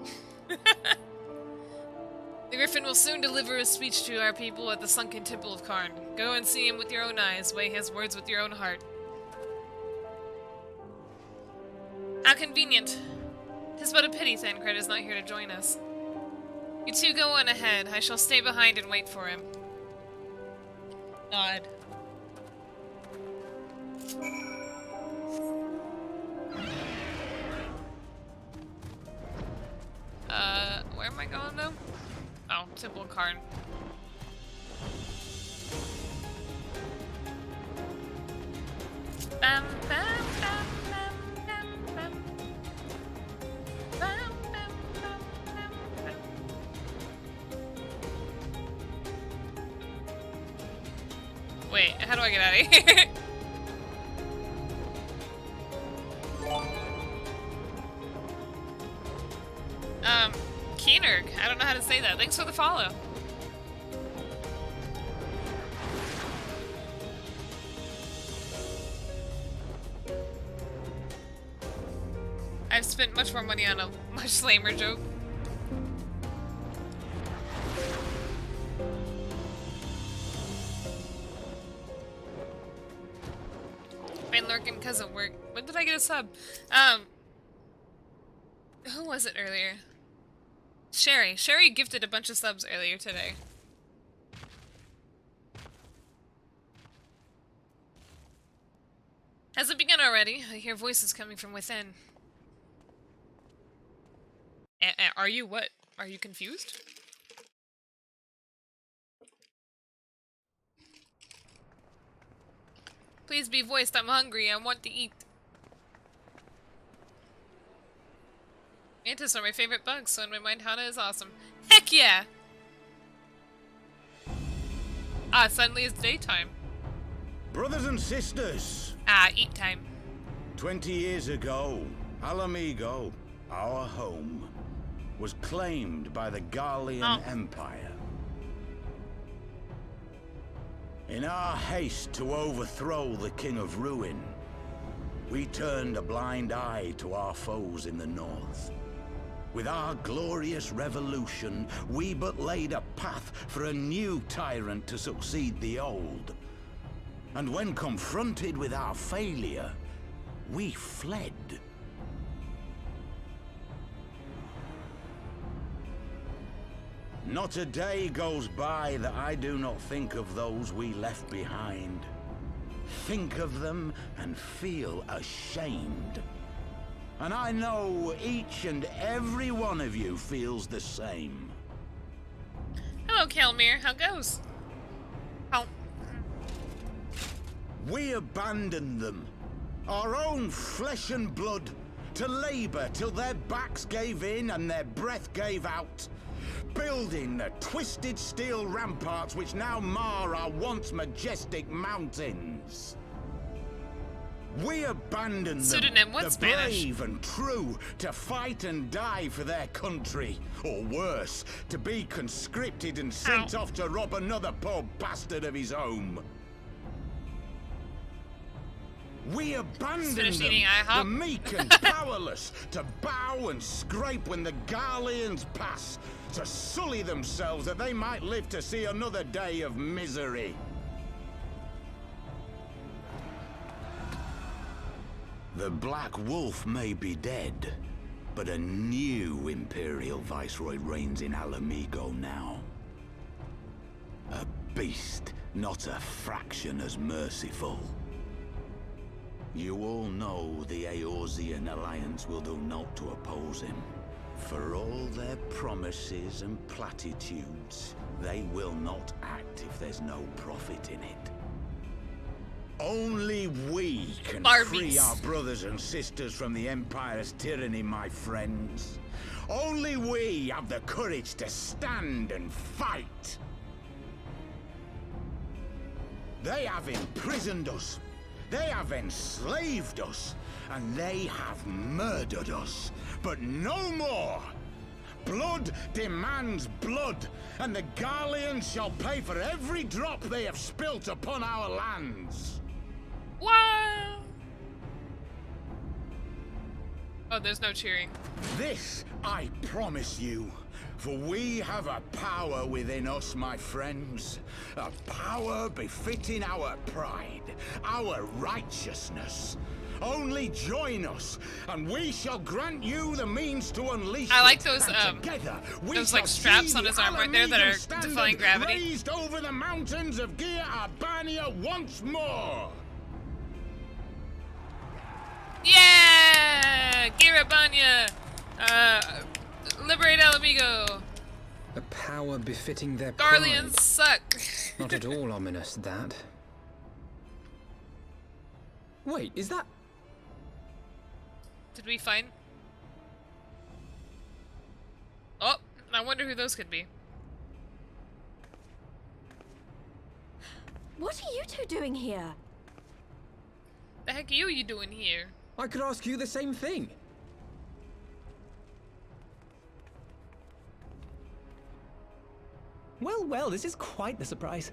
The Griffin will soon deliver a speech to our people at the Sunken Temple of Karn. Go and see him with your own eyes, weigh his words with your own heart. How convenient. 'Tis but a pity Thancred is not here to join us. You two go on ahead. I shall stay behind and wait for him. Nod. Where am I going though? Oh, Temple of Karn. Bam, bam, bam, bam, bam, bam. Bam, bam, bam, bam, bam. Wait, how do I get out of here? Keenerg, I don't know how to say that. Thanks for the follow. I've spent much more money on a much lamer joke. Been lurking because of work. When did I get a sub? Who was it earlier? Sherry. Sherry gifted a bunch of subs earlier today. Has it begun already? I hear voices coming from within. Are you what? Are you confused? Please be voiced. I'm hungry. I want to eat. Mantis are my favorite bugs, so in my mind, Hana is awesome. Heck yeah! Ah, suddenly it's daytime. Brothers and sisters. Ah, eat time. 20 years ago, Alamigo, our home, was claimed by the Garlean Empire. In our haste to overthrow the King of Ruin, we turned a blind eye to our foes in the north. With our glorious revolution, we but laid a path for a new tyrant to succeed the old. And when confronted with our failure, we fled. Not a day goes by that I do not think of those we left behind. Think of them and feel ashamed. And I know each and every one of you feels the same. Hello, Kelmir. How goes? Oh. We abandoned them, our own flesh and blood, to labor till their backs gave in and their breath gave out, building the twisted steel ramparts which now mar our once majestic mountains. We abandoned Pseudonym, them, what's the Spanish? brave and true, to fight and die for their country, or worse, to be conscripted and sent off to rob another poor bastard of his home. We abandoned them, the meek and powerless, to bow and scrape when the Garleans pass, to sully themselves that they might live to see another day of misery. The Black Wolf may be dead, but a new Imperial Viceroy reigns in Alamigo now. A beast, not a fraction as merciful. You all know the Eorzean Alliance will do naught to oppose him. For all their promises and platitudes, they will not act if there's no profit in it. Only we can free Barbies. our brothers and sisters from the Empire's tyranny, my friends. Only we have the courage to stand and fight. They have imprisoned us. They have enslaved us. And they have murdered us. But no more! Blood demands blood, and the Garleans shall pay for every drop they have spilt upon our lands. Wow! Oh, there's no cheering. This I promise you, for we have a power within us, my friends. A power befitting our pride, our righteousness. Only join us, and we shall grant you the means to unleash I like it. those, And together, we those, shall like, straps see on his the arm right there that are Alamegan defying standard gravity. raised over the mountains of Gia Arbania once more. Yeah! Girabanya! Liberate Alamigo! A power befitting their Garleans suck! Not at all ominous, that. Wait, is that... Did we find? Oh, I wonder who those could be. What are you two doing here? The heck are you doing here? I could ask you the same thing. Well, well, this is quite the surprise.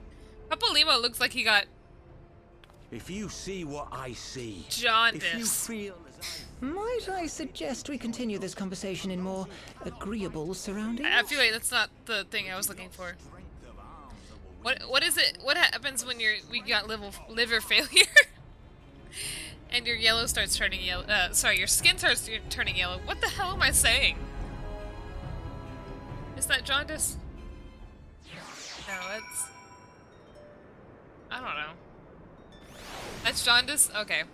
Papa Limo looks like he got If you see what I see, if you jaundice. feel as I Might I suggest we continue this conversation in more agreeable surroundings? I feel like that's not the thing I was looking for. What is it? What happens when we got liver failure? And your yellow starts turning yellow. Sorry, your skin starts turning yellow. What the hell am I saying? Is that jaundice? No, it's... I don't know. That's jaundice? Okay.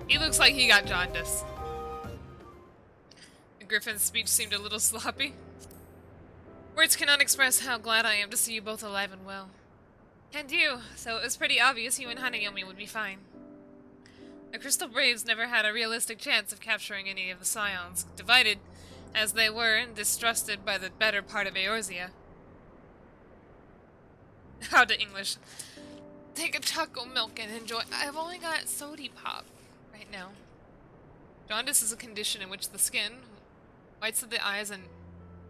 He looks like he got jaundice. The Griffin's speech seemed a little sloppy. Words cannot express how glad I am to see you both alive and well. And you, so it was pretty obvious you and Hanayome would be fine. The Crystal Braves never had a realistic chance of capturing any of the Scions, divided as they were and distrusted by the better part of Eorzea. How to English. Take a chocolate milk and enjoy. I've only got sody pop right now. Jaundice is a condition in which the skin, whites of the eyes, and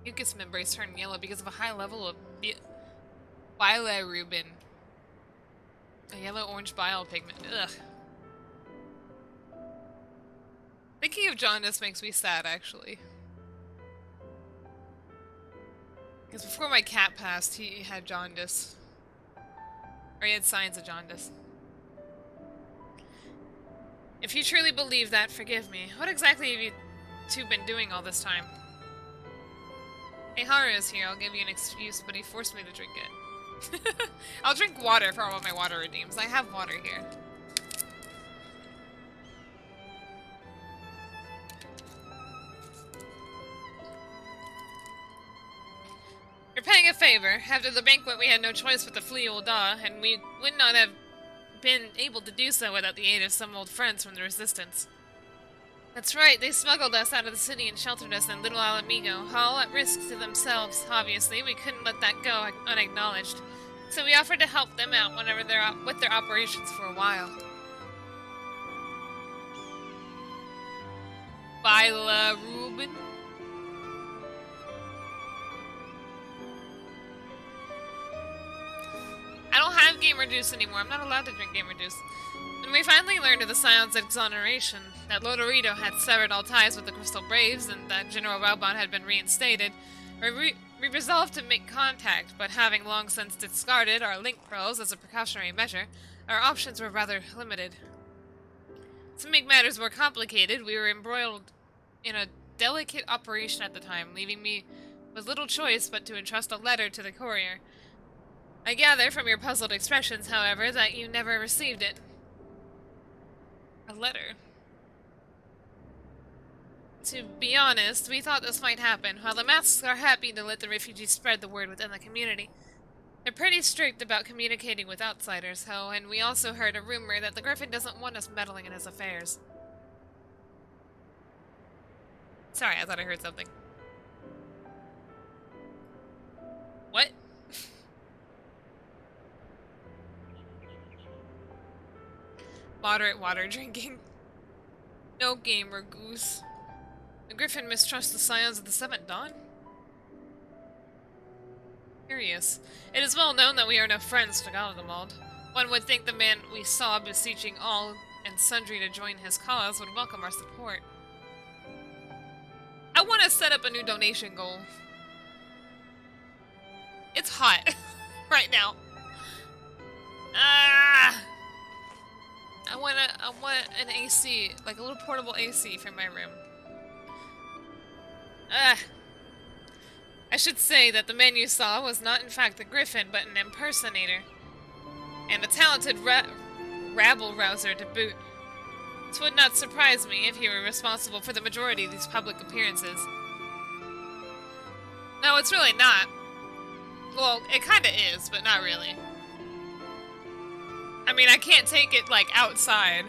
mucous membranes turn yellow because of a high level of bilirubin, a yellow-orange bile pigment. Ugh. Thinking of jaundice makes me sad, actually. Because before my cat passed, he had jaundice. Or he had signs of jaundice. If you truly believe that, forgive me. What exactly have you two been doing all this time? Hey, Haru is here. I'll give you an excuse, but he forced me to drink it. I'll drink water for all of my water redeems. I have water here. You're paying a favor. After the banquet, we had no choice but to flee Ul'dah, and we would not have been able to do so without the aid of some old friends from the Resistance. That's right, they smuggled us out of the city and sheltered us in Little Alamigo, all at risk to themselves. Obviously, we couldn't let that go unacknowledged, so we offered to help them out whenever they're with their operations for a while. Bilirubin? I don't have gamer juice anymore. I'm not allowed to drink gamer juice. When we finally learned of the Scion's exoneration, that Lodorito had severed all ties with the Crystal Braves, and that General Raubon had been reinstated, we resolved to make contact, but having long since discarded our link pearls as a precautionary measure, our options were rather limited. To make matters more complicated, we were embroiled in a delicate operation at the time, leaving me with little choice but to entrust a letter to the courier. I gather from your puzzled expressions, however, that you never received it. A letter. To be honest, we thought this might happen. While the masks are happy to let the refugees spread the word within the community, They're pretty strict about communicating with outsiders, ho, and we also heard a rumor that the Griffin doesn't want us meddling in his affairs. Sorry, I thought I heard something. What? Moderate water drinking. No gamer goose. The Griffin mistrusts the scions of the Seventh Dawn? Curious. It is well known that we are no friends to Galgamald. One would think the man we saw beseeching all and sundry to join his cause would welcome our support. I want to set up a new donation goal. It's hot right now. I want an AC, like a little portable AC for my room. I should say that the man you saw was not in fact the Griffin, but an impersonator. And a talented rabble-rouser to boot. It would not surprise me if he were responsible for the majority of these public appearances. No, it's really not. Well, it kinda is, but not really. I mean, I can't take it, like, outside.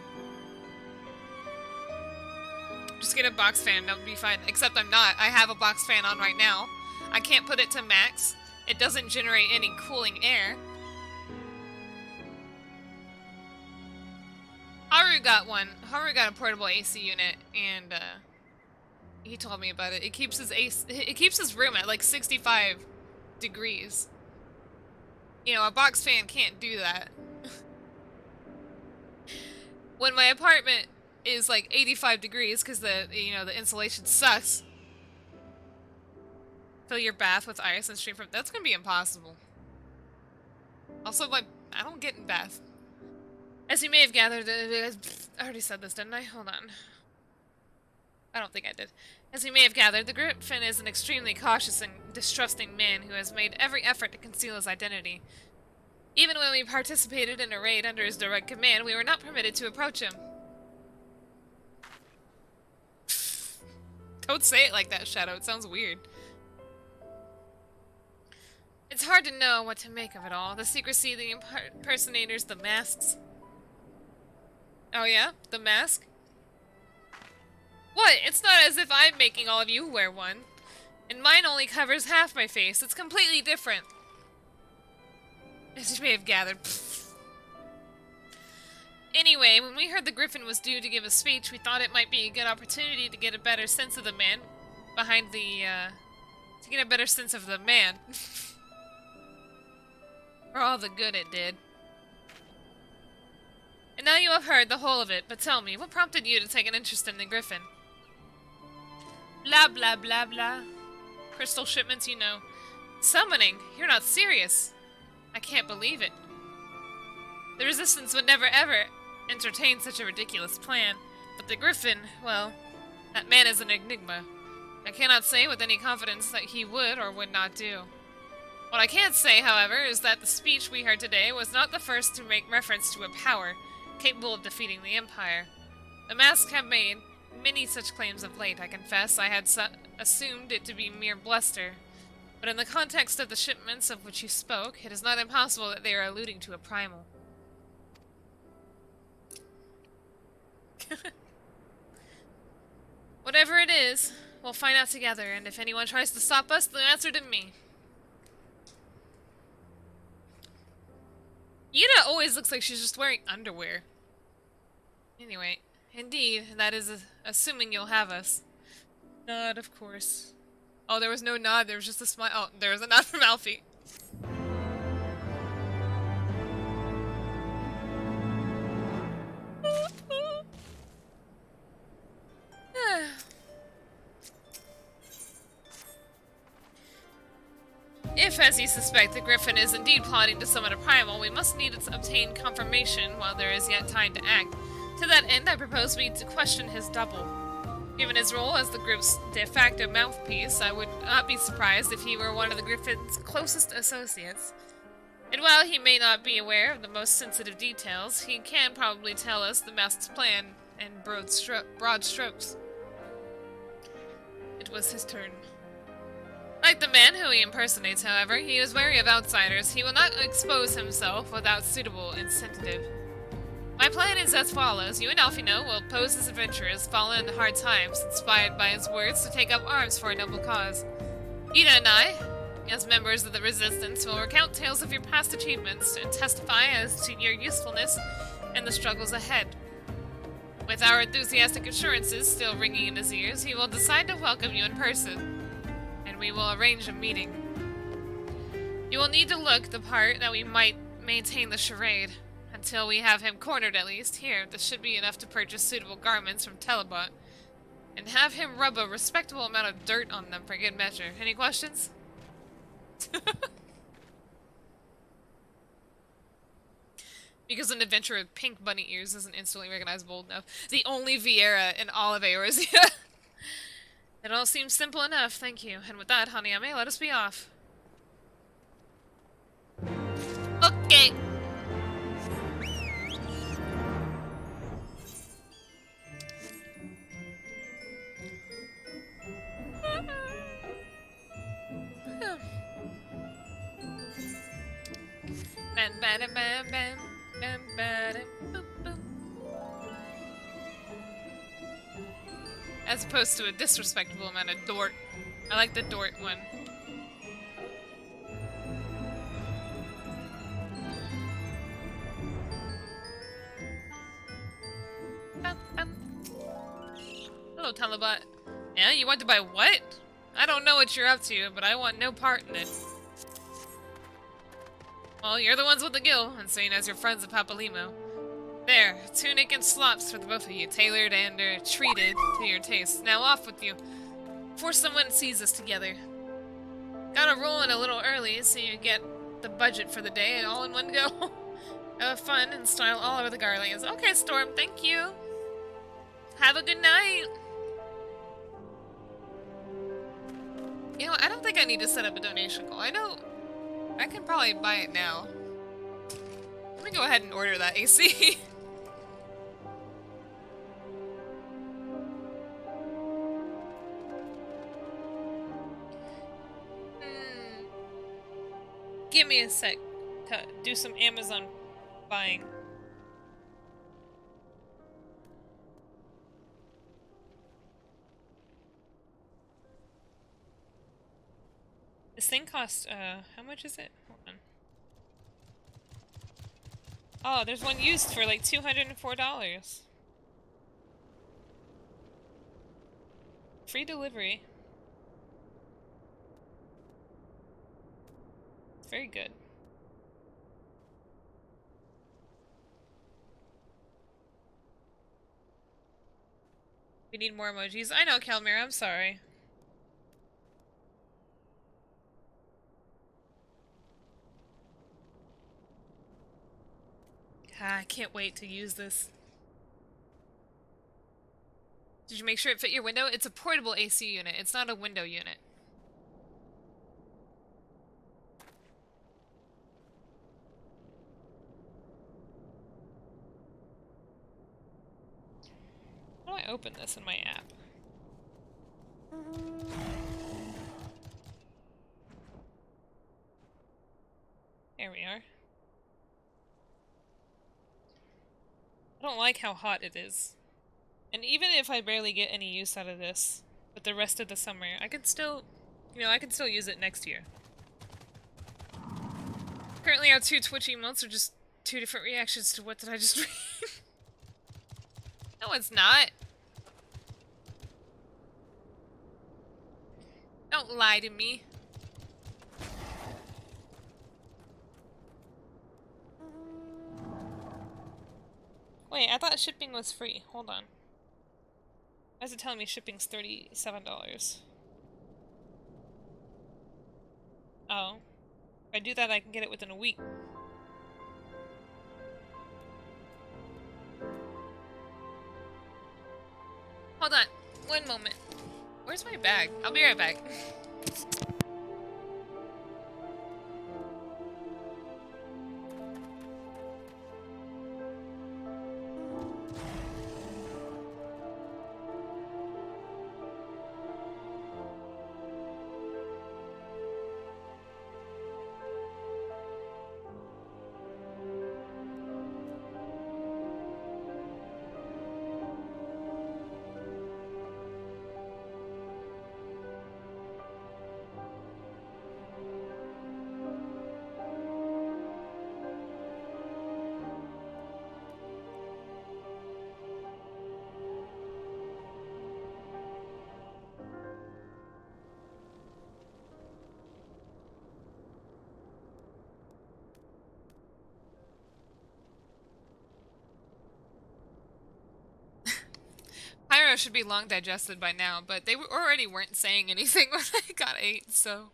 Just get a box fan, that would be fine. Except I'm not. I have a box fan on right now. I can't put it to max. It doesn't generate any cooling air. Haru got one. Haru got a portable AC unit, and he told me about it. It keeps his room at like 65 degrees. You know, a box fan can't do that. When my apartment is like 85 degrees because the insulation sucks. Fill your bath with ice and stream from that's gonna be impossible. Also, I don't get in bath. As you may have gathered, I already said this, didn't I? Hold on. I don't think I did. As you may have gathered, the Griffin is an extremely cautious and distrusting man who has made every effort to conceal his identity. Even when we participated in a raid under his direct command, we were not permitted to approach him. Don't say it like that, Shadow. It sounds weird. It's hard to know what to make of it all. The secrecy, the impersonators, the masks. Oh yeah? The mask? What? It's not as if I'm making all of you wear one. And mine only covers half my face. It's completely different. As you may have gathered. Anyway, when we heard the Griffin was due to give a speech, we thought it might be a good opportunity to get a better sense of the man behind the, to get a better sense of the man. For all the good it did. And now you have heard the whole of it, but tell me, what prompted you to take an interest in the Griffin? Blah blah blah blah. Crystal shipments, you know. Summoning? You're not serious. I can't believe it. The Resistance would never ever entertain such a ridiculous plan, but the Griffin, well, that man is an enigma. I cannot say with any confidence that he would or would not do. What I can say, however, is that the speech we heard today was not the first to make reference to a power capable of defeating the Empire. The masks have made many such claims of late, I confess. I had assumed it to be mere bluster. But in the context of the shipments of which you spoke, it is not impossible that they are alluding to a primal. Whatever it is, we'll find out together, and if anyone tries to stop us, they'll answer to me. Yuna always looks like she's just wearing underwear. Anyway, indeed, that is assuming you'll have us. Nod, of course. Oh, there was no nod, there was just a smile. Oh, there was a nod from Alfie. If, as you suspect, the Griffin is indeed plotting to summon a primal, we must need to obtain confirmation while there is yet time to act. To that end, I propose we to question his double. Given his role as the group's de facto mouthpiece, I would not be surprised if he were one of the Griffin's closest associates. And while he may not be aware of the most sensitive details, he can probably tell us the mask's plan in broad strokes. It was his turn. Like the man who he impersonates, however, he is wary of outsiders. He will not expose himself without suitable incentive. My plan is as follows. You and Alfino will pose as adventurers, fallen in hard times, inspired by his words to take up arms for a noble cause. Ida and I, as members of the Resistance, will recount tales of your past achievements and testify as to your usefulness and the struggles ahead. With our enthusiastic assurances still ringing in his ears, he will decide to welcome you in person, and we will arrange a meeting. You will need to look the part that we might maintain the charade. Until we have him cornered at least. Here, this should be enough to purchase suitable garments from Telebot. And have him rub a respectable amount of dirt on them for good measure. Any questions? Because an adventurer with pink bunny ears isn't instantly recognizable enough. The only Vieira in all of Eorzea. It all seems simple enough, thank you. And with that, Hanayome, let us be off. Okay. As opposed to a disrespectful amount of dort. I like the dort one. Hello, Telebot. Yeah, you want to buy what? I don't know what you're up to, but I want no part in it. Well, you're the ones with the gill, and seeing as you're friends of Papalimo. There, a tunic and slops for the both of you, tailored and treated to your taste. Now off with you, before someone sees us together. Gotta roll in a little early so you get the budget for the day all in one go. Have fun and style all over the garlands. Okay, Storm, thank you. Have a good night. You know, I don't think I need to set up a donation goal. I know I can probably buy it now. Let me go ahead and order that AC. Give me a sec to do some Amazon buying. This thing costs, how much is it? Hold on. Oh, there's one used for like $204. Free delivery. It's very good. We need more emojis. I know, Calmir, I'm sorry. I can't wait to use this. Did you make sure it fit your window? It's a portable AC unit. It's not a window unit. How do I open this in my app? There we are. I don't like how hot it is. And even if I barely get any use out of this, but the rest of the summer, I can still, you know, I can still use it next year. Currently our two Twitch emotes are just two different reactions to what did I just read? No, it's not. Don't lie to me. Wait, I thought shipping was free. Hold on. Why is it telling me shipping's $37? Oh. If I do that, I can get it within a week. Hold on. One moment. Where's my bag? I'll be right back. arrow should be long digested by now, but they already weren't saying anything when I got 8, so...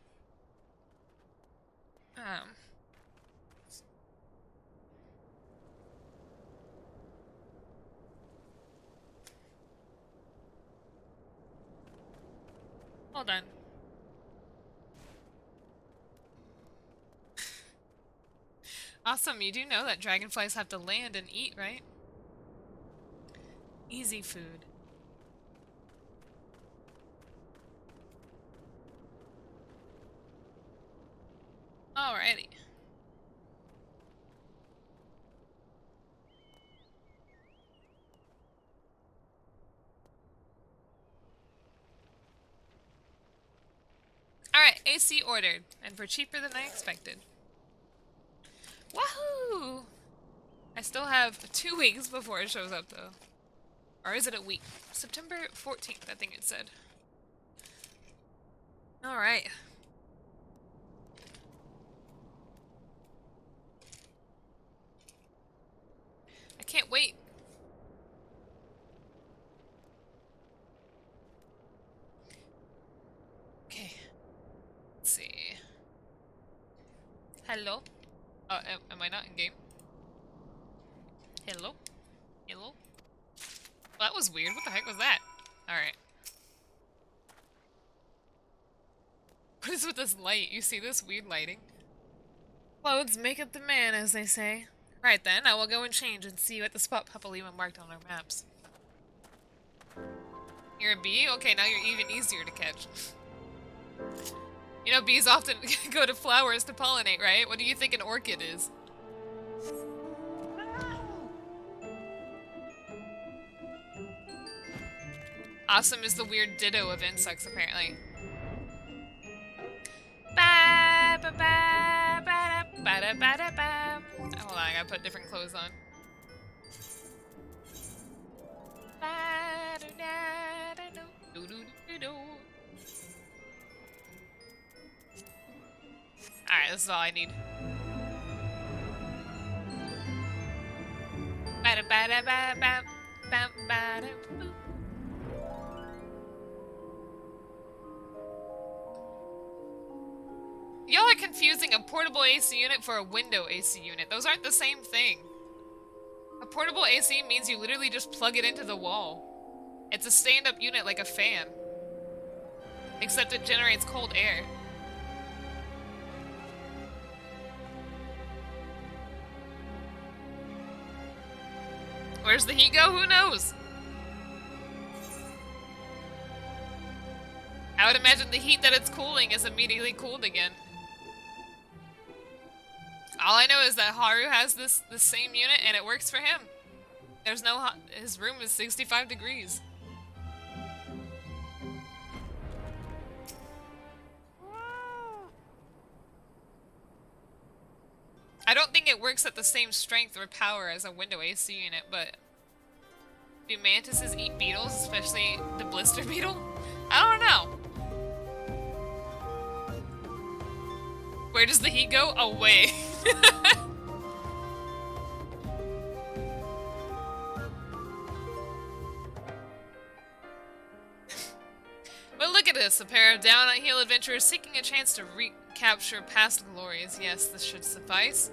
Hold on. Awesome, you do know that dragonflies have to land and eat, right? Easy food. Alrighty. Alright, AC ordered, and for cheaper than I expected. Wahoo! I still have 2 weeks before it shows up, though. Or is it a week? September 14th, I think it said. Alright. I can't wait. Okay. Let's see. Hello? Am I not in game? Hello? Hello? Well, that was weird. What the heck was that? Alright. What is with this light? You see this weird lighting? Clothes maketh the man, as they say. Right then, I will go and change and see what the spot Papa Lima marked on our maps. You're a bee? Okay, now you're even easier to catch. You know, bees often go to flowers to pollinate, right? What do you think an orchid is? Awesome is the weird ditto of insects, apparently. Hold on, I gotta put different clothes on. Alright, this is all I need. Y'all are confusing a portable AC unit for a window AC unit. Those aren't the same thing. A portable AC means you literally just plug it into the wall. It's a stand-up unit like a fan. Except it generates cold air. Where's the heat go? Who knows? I would imagine the heat that it's cooling is immediately cooled again. All I know is that Haru has this same unit and it works for him. There's no hot, his room is 65 degrees. I don't think it works at the same strength or power as a window AC unit, but do mantises eat beetles, especially the blister beetle? I don't know. Where does the heat go? Away. But look at this, a pair of down-on-heel adventurers seeking a chance to recapture past glories. Yes, this should suffice.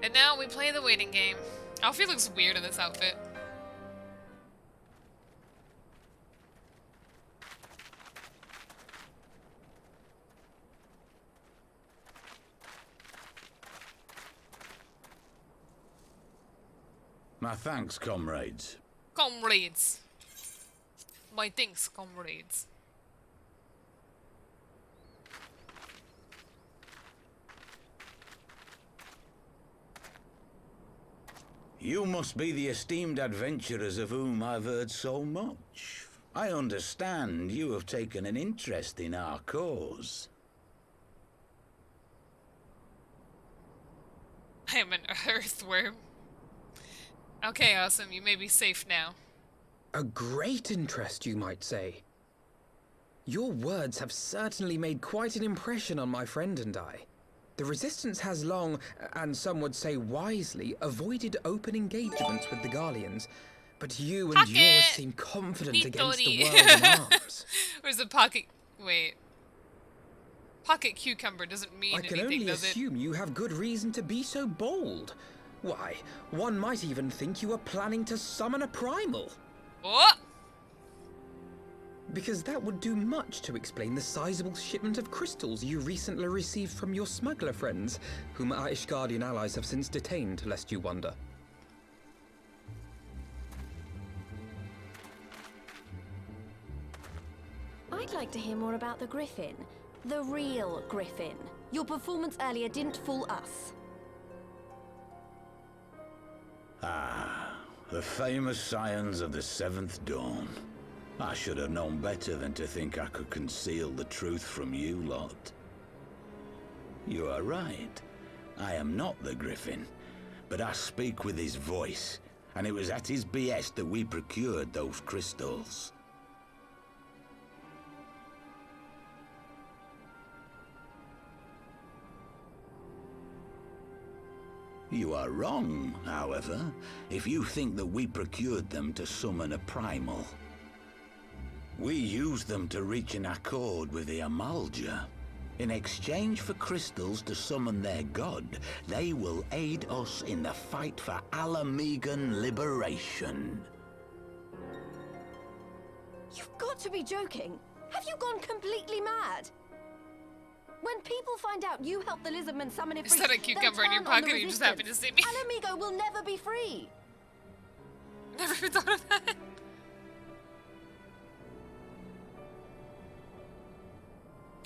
And now we play the waiting game. Alfie looks weird in this outfit. My thanks, comrades. Comrades. My thanks, comrades. You must be the esteemed adventurers of whom I've heard so much. I understand you have taken an interest in our cause. I am an earthworm. Okay, awesome. You may be safe now. A great interest, you might say. Your words have certainly made quite an impression on my friend and I. The Resistance has long, and some would say wisely, avoided open engagements with the Garleans, But you and Pocket! yours seem confident against the Nitori. world in arms. Where's the pocket? Wait. Pocket cucumber doesn't mean I can anything, only does it? assume you have good reason to be so bold. Why, one might even think you are planning to summon a primal. What? Because that would do much to explain the sizable shipment of crystals you recently received from your smuggler friends, whom our Ishgardian allies have since detained, lest you wonder. I'd like to hear more about the Griffin. The real Griffin. Your performance earlier didn't fool us. Ah, the famous scions of the Seventh Dawn. I should have known better than to think I could conceal the truth from you lot. You are right. I am not the Griffin, but I speak with his voice, and it was at his behest that we procured those crystals. You are wrong, however, if you think that we procured them to summon a primal. We used them to reach an accord with the Amalja. In exchange for crystals to summon their god, they will aid us in the fight for Alamegan liberation. You've got to be joking. Have you gone completely mad? When people find out you helped the lizardmen summon it, Is that a cucumber in your pocket or you just happen to see me? Alamigo will never be free. Never even thought of that.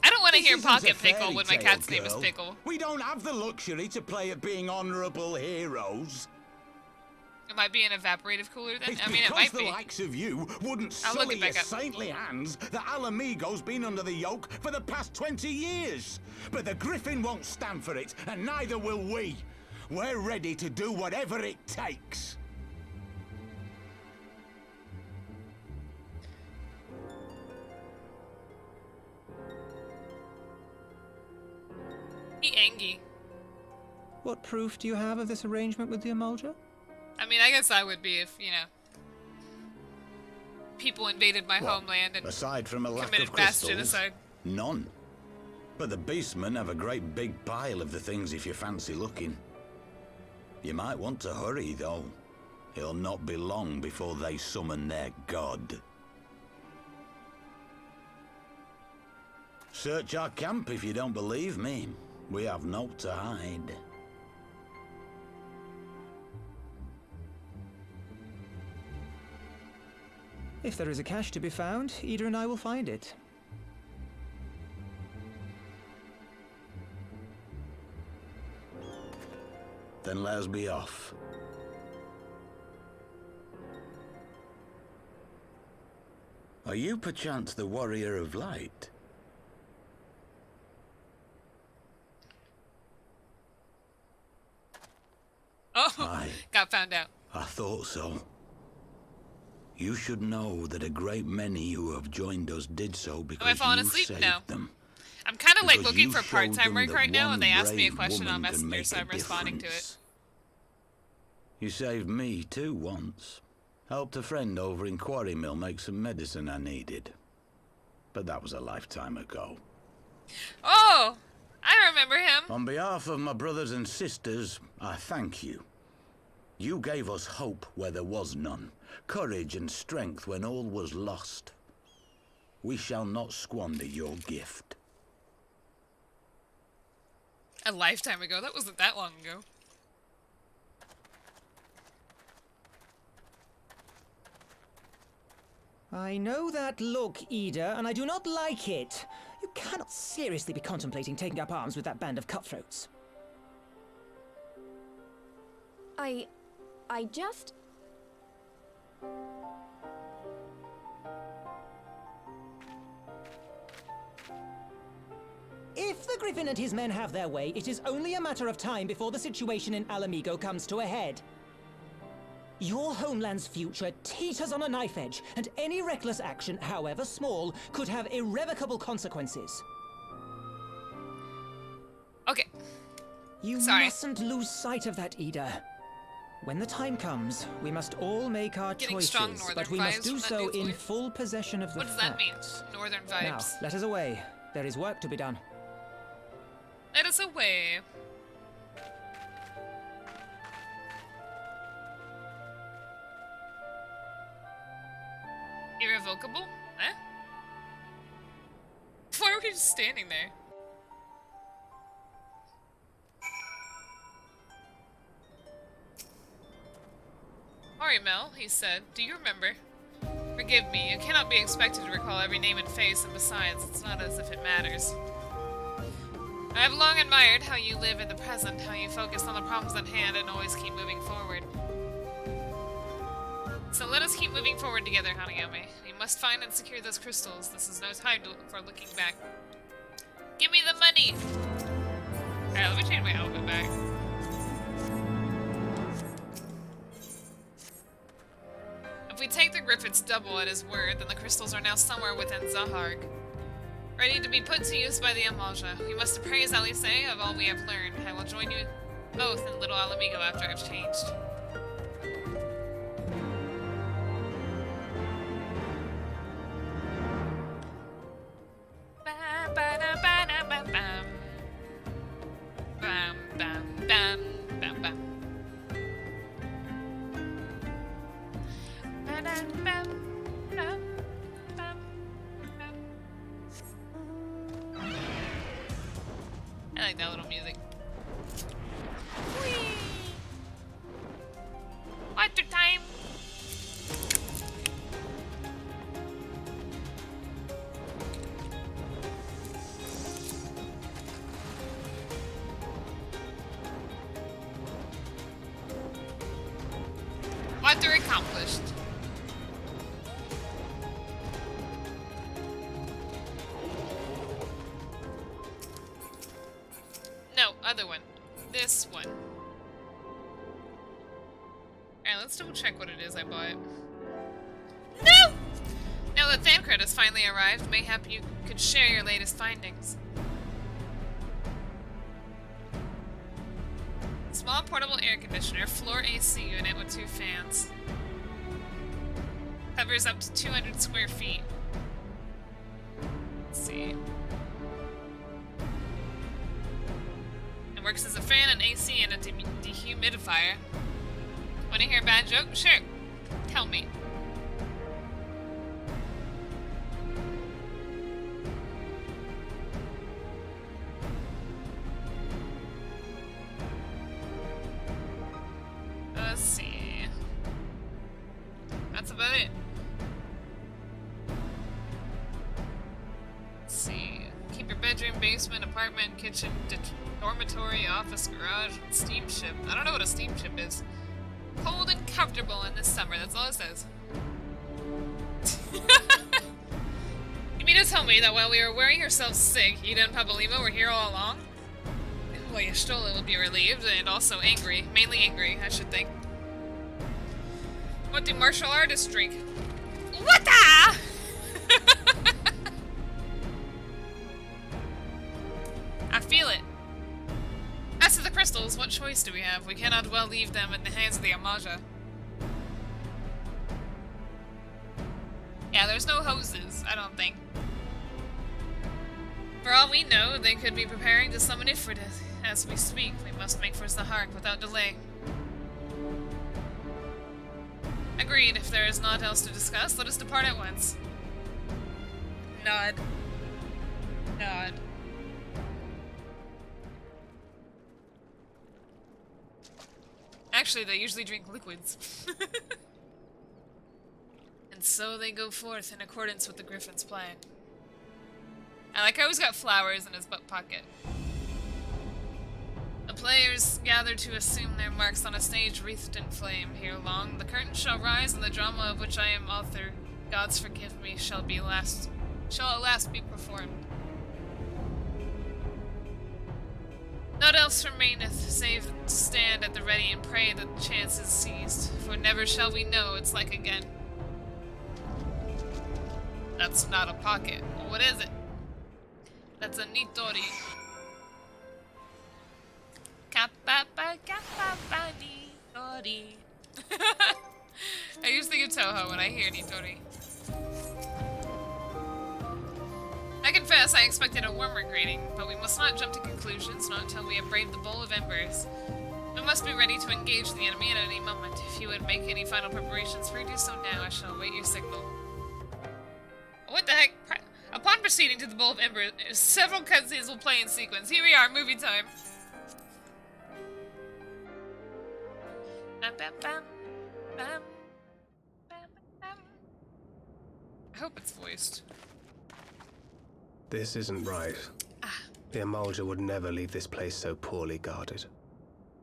I don't want to hear This isn't Pocket a Pickle fairy when my tale, cat's name is girl. Pickle. We don't have the luxury to play at being honorable heroes. It might be an evaporative cooler then? It's I mean, it because might the be. likes of you wouldn't I'll look sully it back your up. saintly hands that Alamigo's been under the yoke for the past 20 years. But the Griffin won't stand for it, and neither will we. We're ready to do whatever it takes. ENG. What proof do you have of this arrangement with the Amalja? I mean, I guess I would be if, you know, people invaded my homeland and Aside from a lack committed of mass crystals, genocide. none. But the beastmen have a great big pile of the things if you fancy looking. You might want to hurry, though. It'll not be long before they summon their god. Search our camp if you don't believe me. We have naught to hide. If there is a cache to be found, Ida and I will find it. Then let us be off. Are you perchance the Warrior of Light? Oh, Aye. got found out. I thought so. You should know that a great many who have joined us did so because falling you asleep? saved No. them. I'm kind of like Because looking you for showed part-time them work that right now, one and they asked me a brave question on woman can Messenger, make so a I'm responding to it. difference. You saved me too once. Helped a friend over in Quarry Mill make some medicine I needed. But that was a lifetime ago. Oh, I remember him. On behalf of my brothers and sisters, I thank you. You gave us hope where there was none, courage and strength when all was lost. We shall not squander your gift. A lifetime ago. That wasn't that long ago. I know that look, Ida, and I do not like it. You cannot seriously be contemplating taking up arms with that band of cutthroats. I just... If the Griffin and his men have their way, it is only a matter of time before the situation in Alamigo comes to a head. Your homeland's future teeters on a knife edge, and any reckless action, however small, could have irrevocable consequences. Okay. You Sorry. mustn't lose sight of that, Ida. When the time comes, we must all make our Getting strong choices, northern but we vibes must do from that so dude's in voice. full possession of the What does that mean? facts. Northern Now, vibes. let us away. There is work to be done. Let us away. Irrevocable? Eh? Why are we just standing there? Mel, he said. Do you remember? Forgive me, you cannot be expected to recall every name and face, and besides, it's not as if it matters. I have long admired how you live in the present, how you focus on the problems at hand and always keep moving forward. So let us keep moving forward together, Hanayome. We must find and secure those crystals. This is no time for looking back. Give me the money! Alright, let me change my outfit back. If we take the Griffith's double at his word, then the crystals are now somewhere within Zaharg, ready to be put to use by the Amalja. We must appraise Alice of all we have learned. I will join you both in Little Alamigo after I've changed. I like that little music. Whee! Water time! Water accomplished. No, other one. This one. Alright, let's double check what it is I bought. No! Now that Thancred has finally arrived, mayhap you could share your latest findings. Small portable air conditioner, floor AC unit with 2 fans. Covers up to 200 square feet. Let's see. It works as a fan, an AC, and a dehumidifier. Want to hear a bad joke? Sure. Tell me. Let's see. That's about it. Let's see. Keep your bedroom, basement, apartment, kitchen, dormitory, office, garage, and steamship. I don't know what a steamship is. Cold and comfortable in this summer, that's all it says. You mean to tell me that while we were wearing ourselves sick, Ida and Pabalima were here all along? Well, Y'shtola will be relieved and also angry. Mainly angry, I should think. What do martial artists drink? What the? I feel it. As to the crystals, what choice do we have? We cannot well leave them in the hands of the Amaja. Yeah, there's no hoses, I don't think. For all we know, they could be preparing to summon Ifrit as we speak. We must make for Zahark without delay. Agreed. If there is naught else to discuss, let us depart at once. Nod. Nod. Actually, they usually drink liquids. And so they go forth in accordance with the Griffin's plan. I like how he's got flowers in his butt pocket. The players gather to assume their marks on a stage wreathed in flame. Here long, the curtain shall rise, and the drama of which I am author, gods forgive me, shall at last be performed. Naught else remaineth, save to stand at the ready and pray that the chance is seized, for never shall we know its like again. That's not a pocket. What is it? That's a nitori. Kapapa, kapapa, nitori. Nitori. I used to think of Toho when I hear Nitori. I confess I expected a warmer greeting, but we must not jump to conclusions, not until we have braved the Bowl of Embers. We must be ready to engage the enemy at any moment. If you would make any final preparations for, do so now. I shall await your signal. What the heck? Upon proceeding to the Bowl of Embers, several cutscenes will play in sequence. Here we are, movie time. Bam, bam, bam, bam, bam, bam. I hope it's voiced. This isn't right. The Emulger would never leave this place so poorly guarded.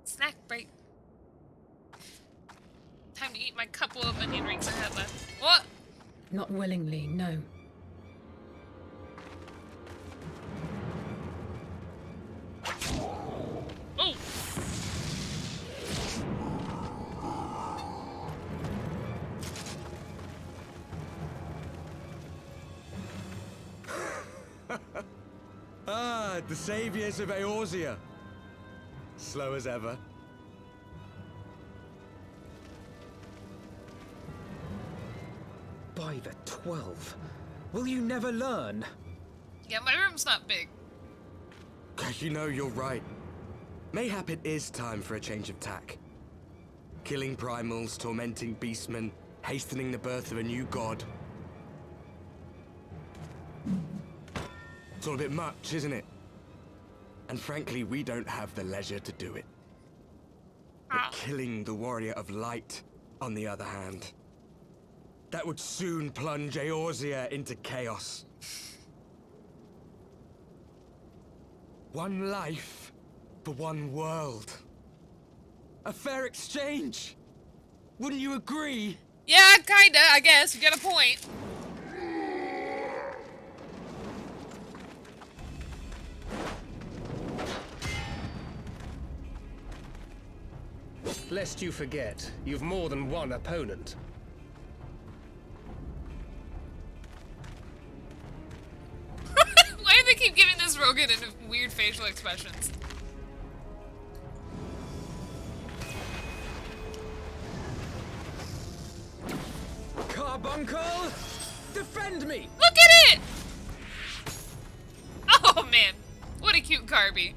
Snack break. Time to eat my couple of onion rings I had left. What? Not willingly, no. Oh! Ah, the saviors of Eorzea. Slow as ever. By the 12. Will you never learn? Yeah, my room's not big. You know, you're right. Mayhap it is time for a change of tack. Killing primals, tormenting beastmen, hastening the birth of a new god. It's all a bit much, isn't it? And frankly, we don't have the leisure to do it. But killing the warrior of light, on the other hand, that would soon plunge Eorzea into chaos. One life for one world. A fair exchange. Wouldn't you agree? Yeah, kinda, I guess. You got a point. Lest you forget, you've more than one opponent. Why do they keep giving this Rogan in weird facial expressions? Carbuncle! Defend me! Look at it! Oh man, what a cute Carby.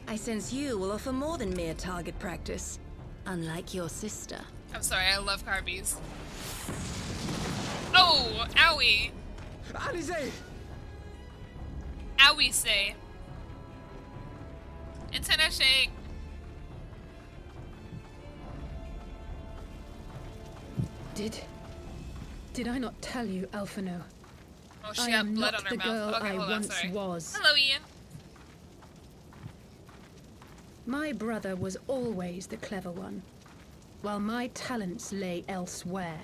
I sense you will offer more than mere target practice, unlike your sister. I'm sorry, I love Carbies. Oh, owie. Alize! Owie say. Antenna shake. Did I not tell you, Alphino? Oh, she I got am blood not on her the mouth. girl Okay, I hold on, once sorry. was. Hello, Ian. My brother was always the clever one, while my talents lay elsewhere.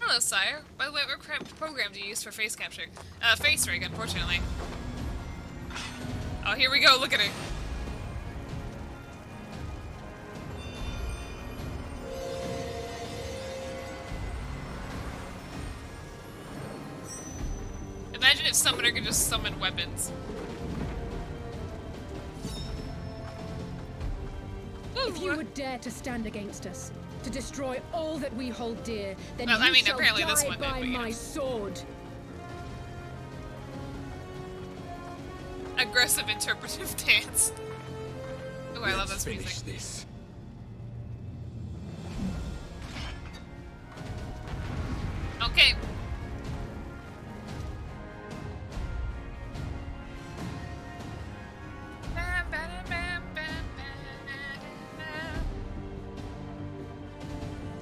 Hello, sire. By the way, what program do you use for face capture? Face rig, unfortunately. Oh, here we go. Look at her. Imagine if Summoner could just summon weapons. If you would dare to stand against us, to destroy all that we hold dear, then Well, you I mean, shall apparently die this one did, by but yeah. my sword. Aggressive interpretive dance. Oh, I love this Finish music. this. Okay.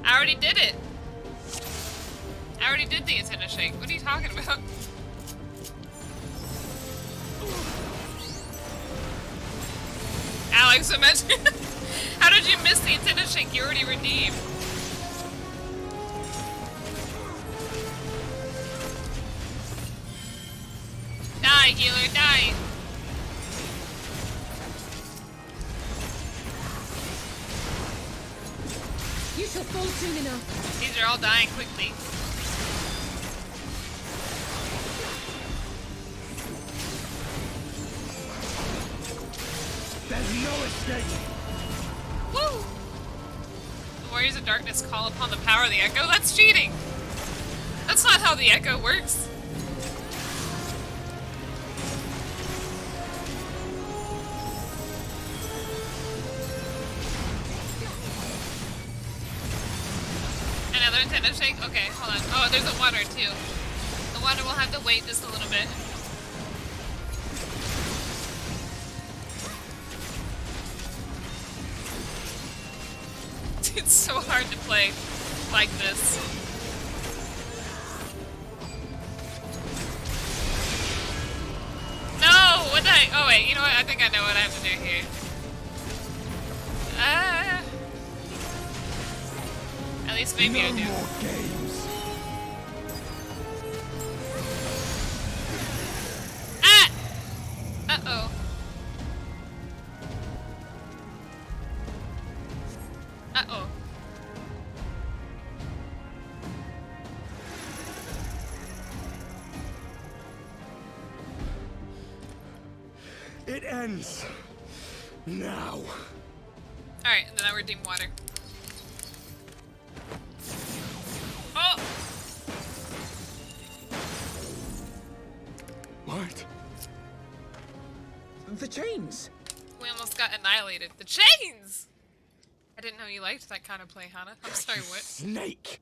I already did it. I already did the antenna shake. What are you talking about? Alex, imagine. How did you miss the antenna shake? You already redeemed. Die, healer, die. You shall fall soon enough. These are all dying quickly. There's no escape. Woo! Warriors of Darkness call upon the power of the Echo? That's cheating! That's not how the Echo works. Another Nintendo shake? Okay, hold on. Oh, there's a water too. The water will have to wait just a little bit. It's so hard to play like this. No! What the heck? Oh wait, you know what? I think I know what I have to do here. At least maybe I do. More games. Ah! Uh-oh. Uh-oh. It ends now. Alright, then I redeem water. Oh! What? The chains! We almost got annihilated. The chains! I didn't know you liked that kind of play, Hana. I'm sorry, what? Snake!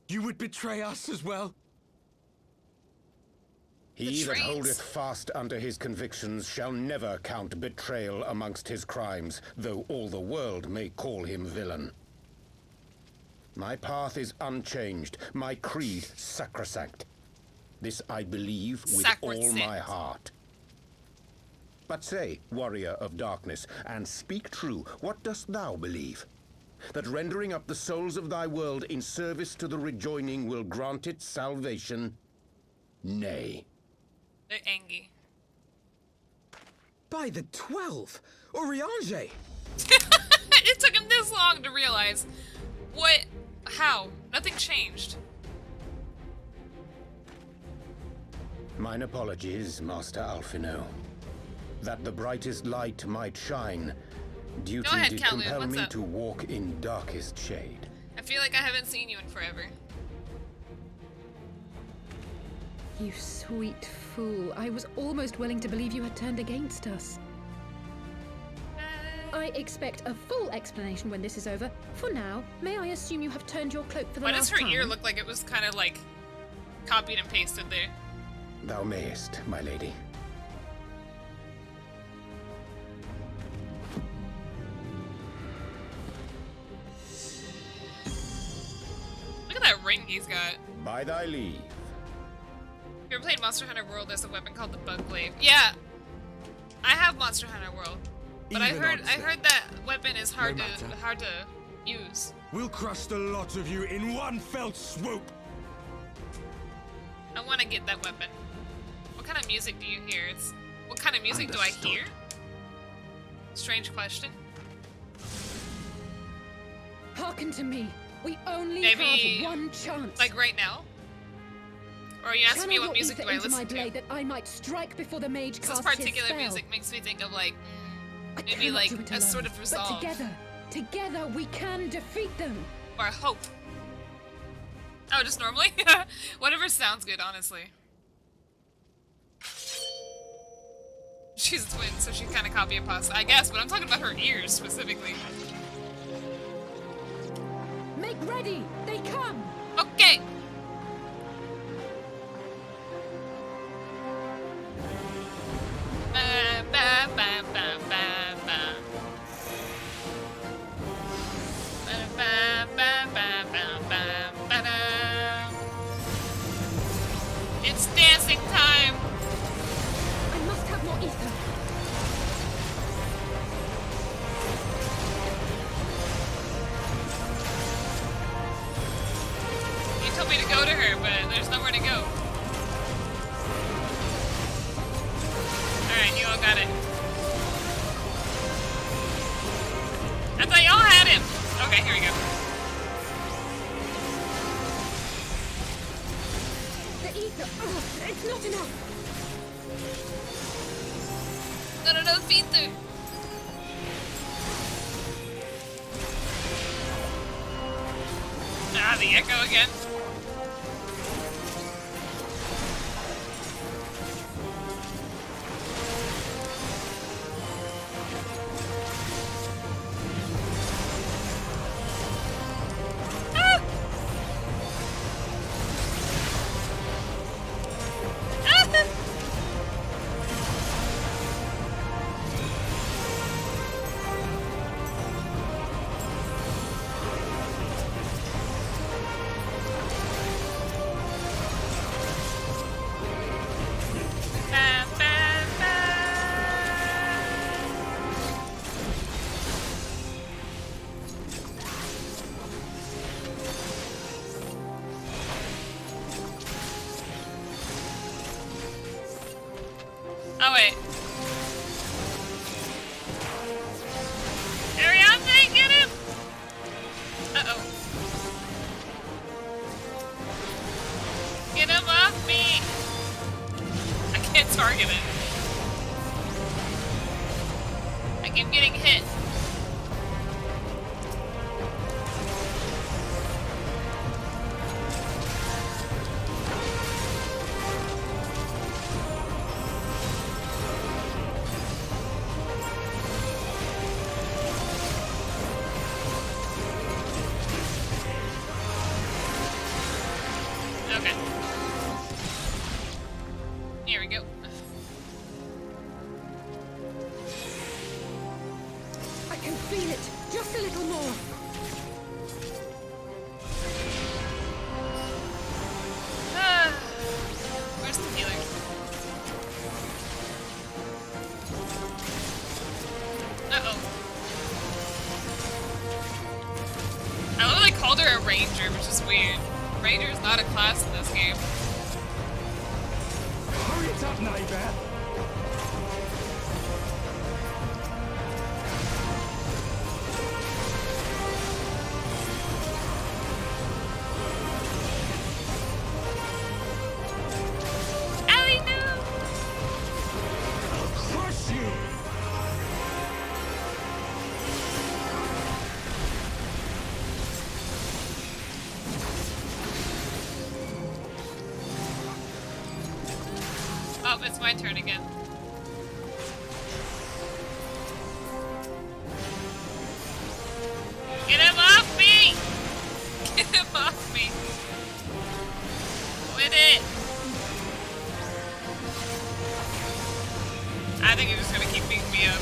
You would betray us as well? He that holdeth fast unto his convictions shall never count betrayal amongst his crimes, though all the world may call him villain. My path is unchanged, my creed sacrosanct. This I believe with all my heart. But say, warrior of darkness, and speak true, what dost thou believe? That rendering up the souls of thy world in service to the rejoining will grant it salvation? Nay. They're angry. By the 12! Oriange! It took him this long to realize. What? How? Nothing changed. Mine apologies, Master Alphino. That the brightest light might shine, duty Go ahead, did Kowloon, compel what's me up? to walk in darkest shade. I feel like I haven't seen you in forever. You sweet fool. I was almost willing to believe you had turned against us. I expect a full explanation when this is over. For now, may I assume you have turned your cloak for the Why last does her time? ear look like it was kind of like copied and pasted there? Thou mayest, my lady. Look at that ring he's got. By thy leave. You ever played Monster Hunter World? There's a weapon called the Bug Glaive. Yeah, I have Monster Hunter World, but I heard that weapon is hard to use. We'll crush the lot of you in one fell swoop. I want to get that weapon. What kind of music do you hear? What kind of music do I hear? Strange question. Hearken to me. We only Maybe, have one chance. like right now? Or are you asking me Channel what your music do ether I into my listen to? blade that I might strike before the mage This casts his particular spell. music makes me think of like, I maybe cannot like do it a alone, sort of resolve. But together we can defeat them. Or hope. Oh, just normally? Whatever sounds good, honestly. She's a twin, so she kind of copy and pasta, I guess, but I'm talking about her ears specifically. Make ready! They come! Okay! Ba, ba, ba, ba, ba, ba. Ba, ba, ba, ba, ba, ba, ba, da. It's dancing time! I must have more ether. You told me to go to her, but there's nowhere to go. Alright, you all got it. I thought y'all had him! Okay, here we go. The ether. Oh, it's not enough. No, feet through. Ah, the echo again. Oh wait. Ariane, get him! Uh-oh. Get him off me! I can't target it. I keep getting hit. Okay. Here we go. I can feel it. Just a little more. Where's the healer? Uh-oh. I love they called her a ranger, which is weird. Ranger is not a class in this game. Hurry it up, neighbor! Ellie, no! I'll crush you! Oh, it's my turn again. Get him off me! Get him off me! Quit it! I think you're just gonna keep beating me up.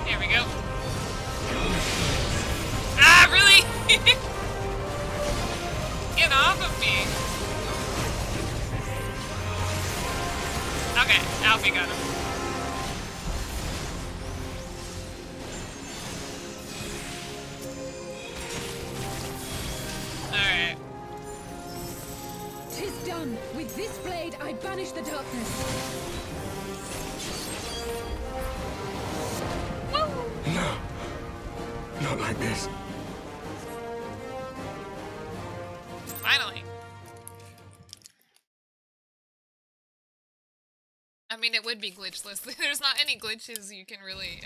Here we go. Ah, really? Get off of me. Okay, Alfie got him. Alright. 'Tis done. With this blade, I banish the darkness. No. Not like this. Finally. I mean, it would be glitchless. There's not any glitches you can really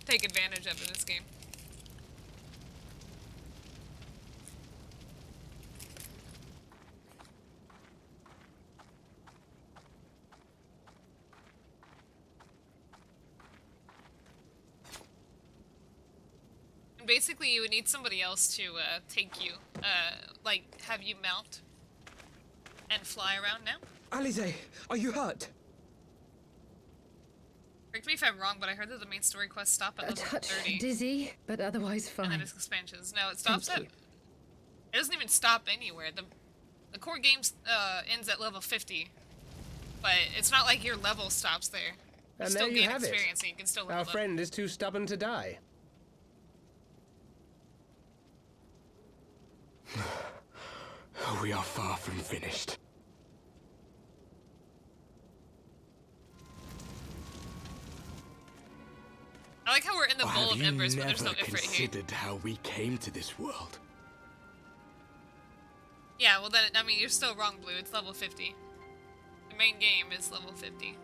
take advantage of in this game. Basically, you would need somebody else to take you, like have you mount and fly around now. Alize, are you hurt? Correct me if I'm wrong, but I heard that the main story quests stop at A level touch 30, dizzy, but otherwise and then fine. it's expansions. No, it stops Thank at. you. It doesn't even stop anywhere. The core game ends at level 50, but it's not like your level stops there. You And still there you gain have it. experience, and you can still level Our up. friend is too stubborn to die. We are far from finished. I like how we're in the Or bowl have of you embers, but there's no never Ifrit here. considered how we came to this world? Yeah, well then, I mean, you're still wrong, Blue. It's level 50. The main game is level 50.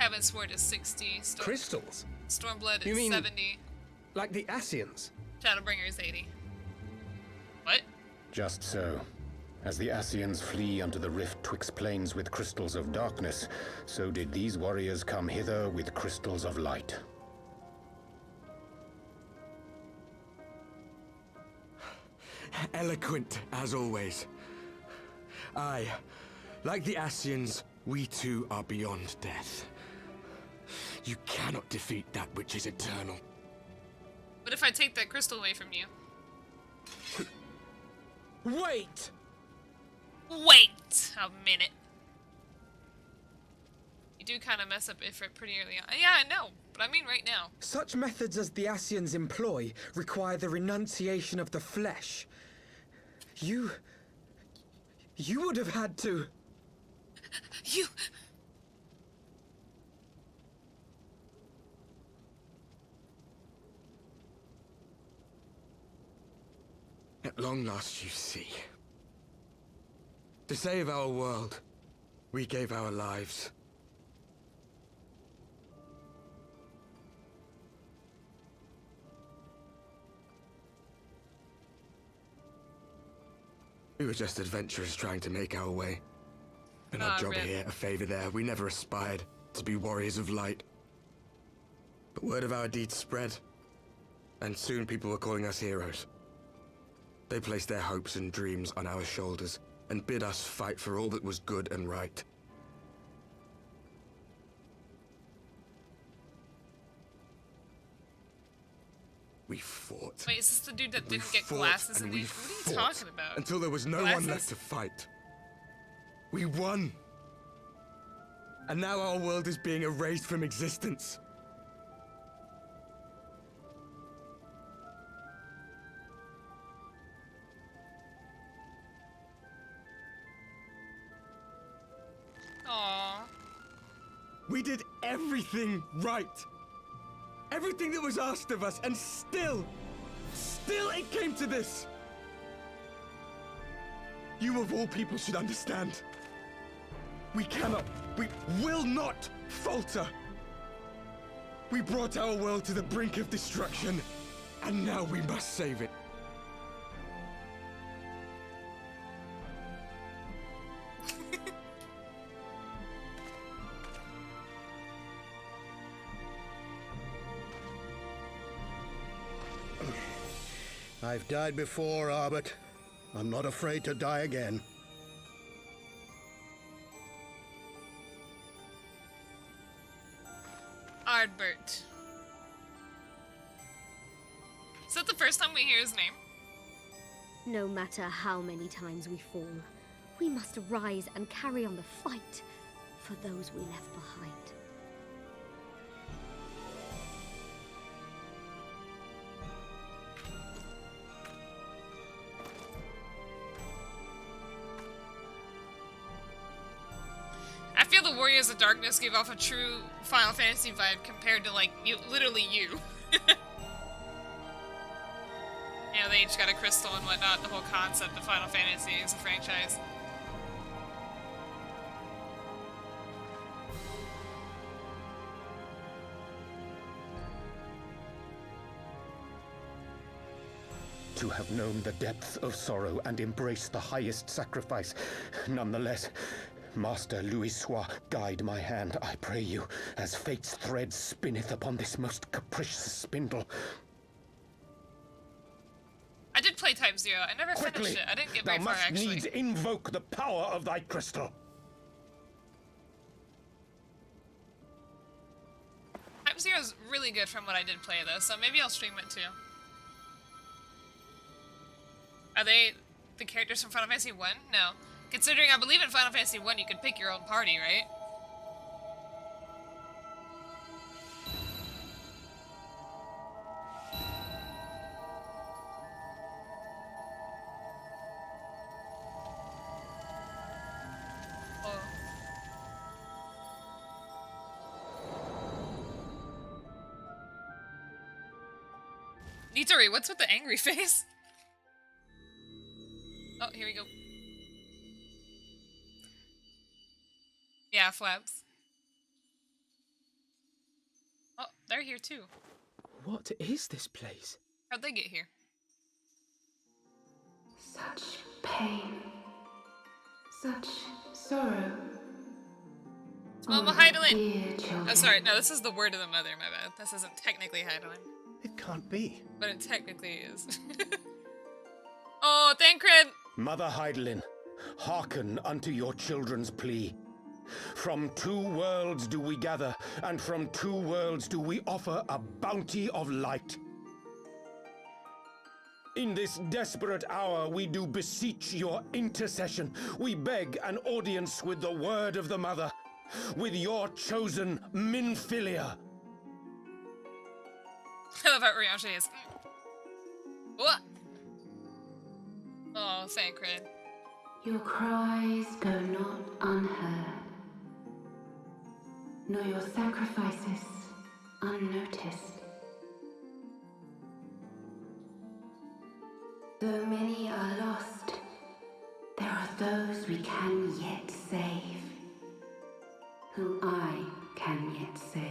Heavensward is 60. Crystals? Stormblood You is mean 70. like the Ascians? Shadowbringer is 80. What? Just so. As the Ascians flee unto the rift twixt planes with crystals of darkness, so did these warriors come hither with crystals of light. Eloquent, as always. Aye, like the Ascians, we too are beyond death. You cannot defeat that which is eternal. What if I take that crystal away from you? Wait! Wait a minute. You do kind of mess up Ifrit pretty early on. Yeah, I know, but I mean right now. Such methods as the Ascians employ require the renunciation of the flesh. You would have had to... You... At long last you see. To save our world, we gave our lives. We were just adventurers trying to make our way. An odd job rip. here, a favor there. We never aspired to be warriors of light. But word of our deeds spread, and soon people were calling us heroes. They placed their hopes and dreams on our shoulders, and bid us fight for all that was good and right. We fought. Wait, is this the dude that We didn't get fought glasses and in the... we What are you fought talking about? until there was no Glasses? one left to fight. We won. And now our world is being erased from existence. Aww. We did everything right. Everything that was asked of us, and still it came to this. You of all people should understand. We will not falter. We brought our world to the brink of destruction, and now we must save it. I've died before, Arbet. I'm not afraid to die again. Ardbert. Is that the first time we hear his name? No matter how many times we fall, we must rise and carry on the fight for those we left behind. I feel the Warriors of Darkness give off a true Final Fantasy vibe compared to, like, literally you. You know, they each got a crystal and whatnot, the whole concept of Final Fantasy as a franchise. To have known the depth of sorrow and embraced the highest sacrifice. Nonetheless, Master Louis-Sois, guide my hand, I pray you, as fate's thread spinneth upon this most capricious spindle. I did play Type 0. I never Quickly, finished it. I didn't get thou very far, must actually. needs invoke the power of thy crystal. Type 0 is really good from what I did play, though, so maybe I'll stream it, too. Are they the characters from Final Fantasy 1? No. Considering I believe in Final Fantasy 1 you could pick your own party, right? Oh. Nitori, what's with the angry face? Oh, here we go. Yeah, flaps. Oh, they're here too. What is this place? How'd they get here? Such pain. Such sorrow. It's Mama Heidelin! Oh, sorry. No, this is the word of the mother, my bad. This isn't technically Heidelin. It can't be. But it technically is. Oh, Thancred! Mother Heidelin, hearken unto your children's plea. From 2 worlds do we gather, and from 2 worlds do we offer a bounty of light. In this desperate hour we do beseech your intercession. We beg an audience with the word of the mother, with your chosen Minfilia. I love how Ryoshe is. What? Oh, Thancred. Your cries go not unheard, nor your sacrifices unnoticed. Though many are lost, there are those we can yet save, whom I can yet save.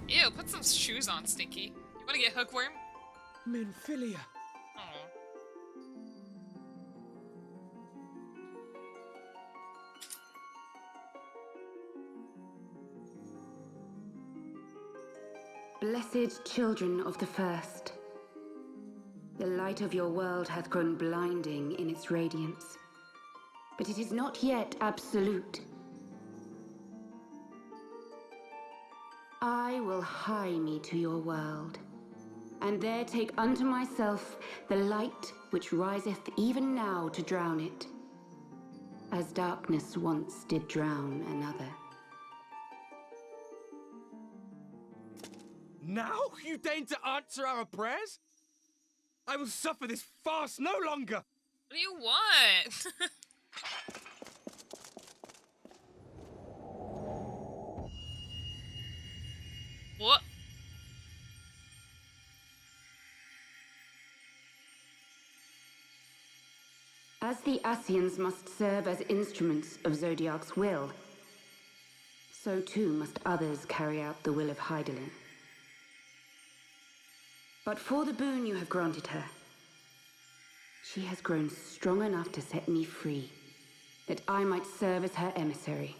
Ew, put some shoes on, Stinky. You wanna get hookworm? Minfilia. Oh. Blessed children of the first, the light of your world hath grown blinding in its radiance, but it is not yet absolute. I will hie me to your world, and there take unto myself the light which riseth even now to drown it, as darkness once did drown another. Now you deign to answer our prayers? I will suffer this farce no longer! What do you want? What? As the Ascians must serve as instruments of Zodiark's will, so too must others carry out the will of Heidelin. But for the boon you have granted her, she has grown strong enough to set me free, that I might serve as her emissary.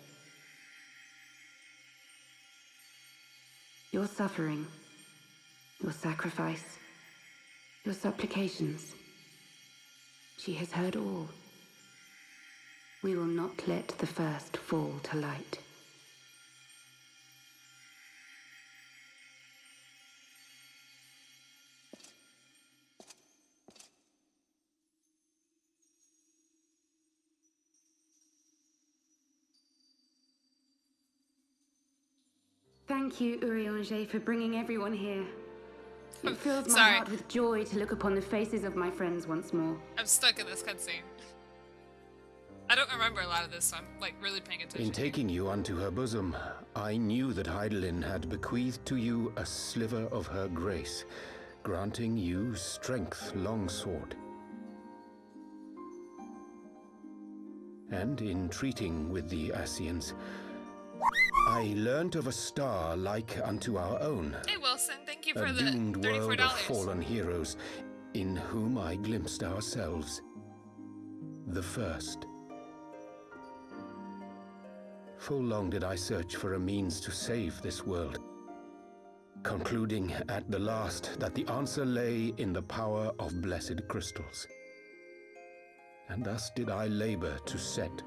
Your suffering, your sacrifice, your supplications, she has heard all. We will not let the first fall to light. Thank you, Urianger, for bringing everyone here. It fills my heart with joy to look upon the faces of my friends once more. I'm stuck in this cutscene. I don't remember a lot of this, so I'm like really paying attention. In taking you unto her bosom, I knew that Heidelin had bequeathed to you a sliver of her grace, granting you strength longsword. And in treating with the Ascians, I learnt of a star like unto our own. Hey Wilson, thank you for a the doomed world $34. of fallen heroes, in whom I glimpsed ourselves. The first. Full long did I search for a means to save this world, concluding at the last that the answer lay in the power of blessed crystals. And thus did I labor to set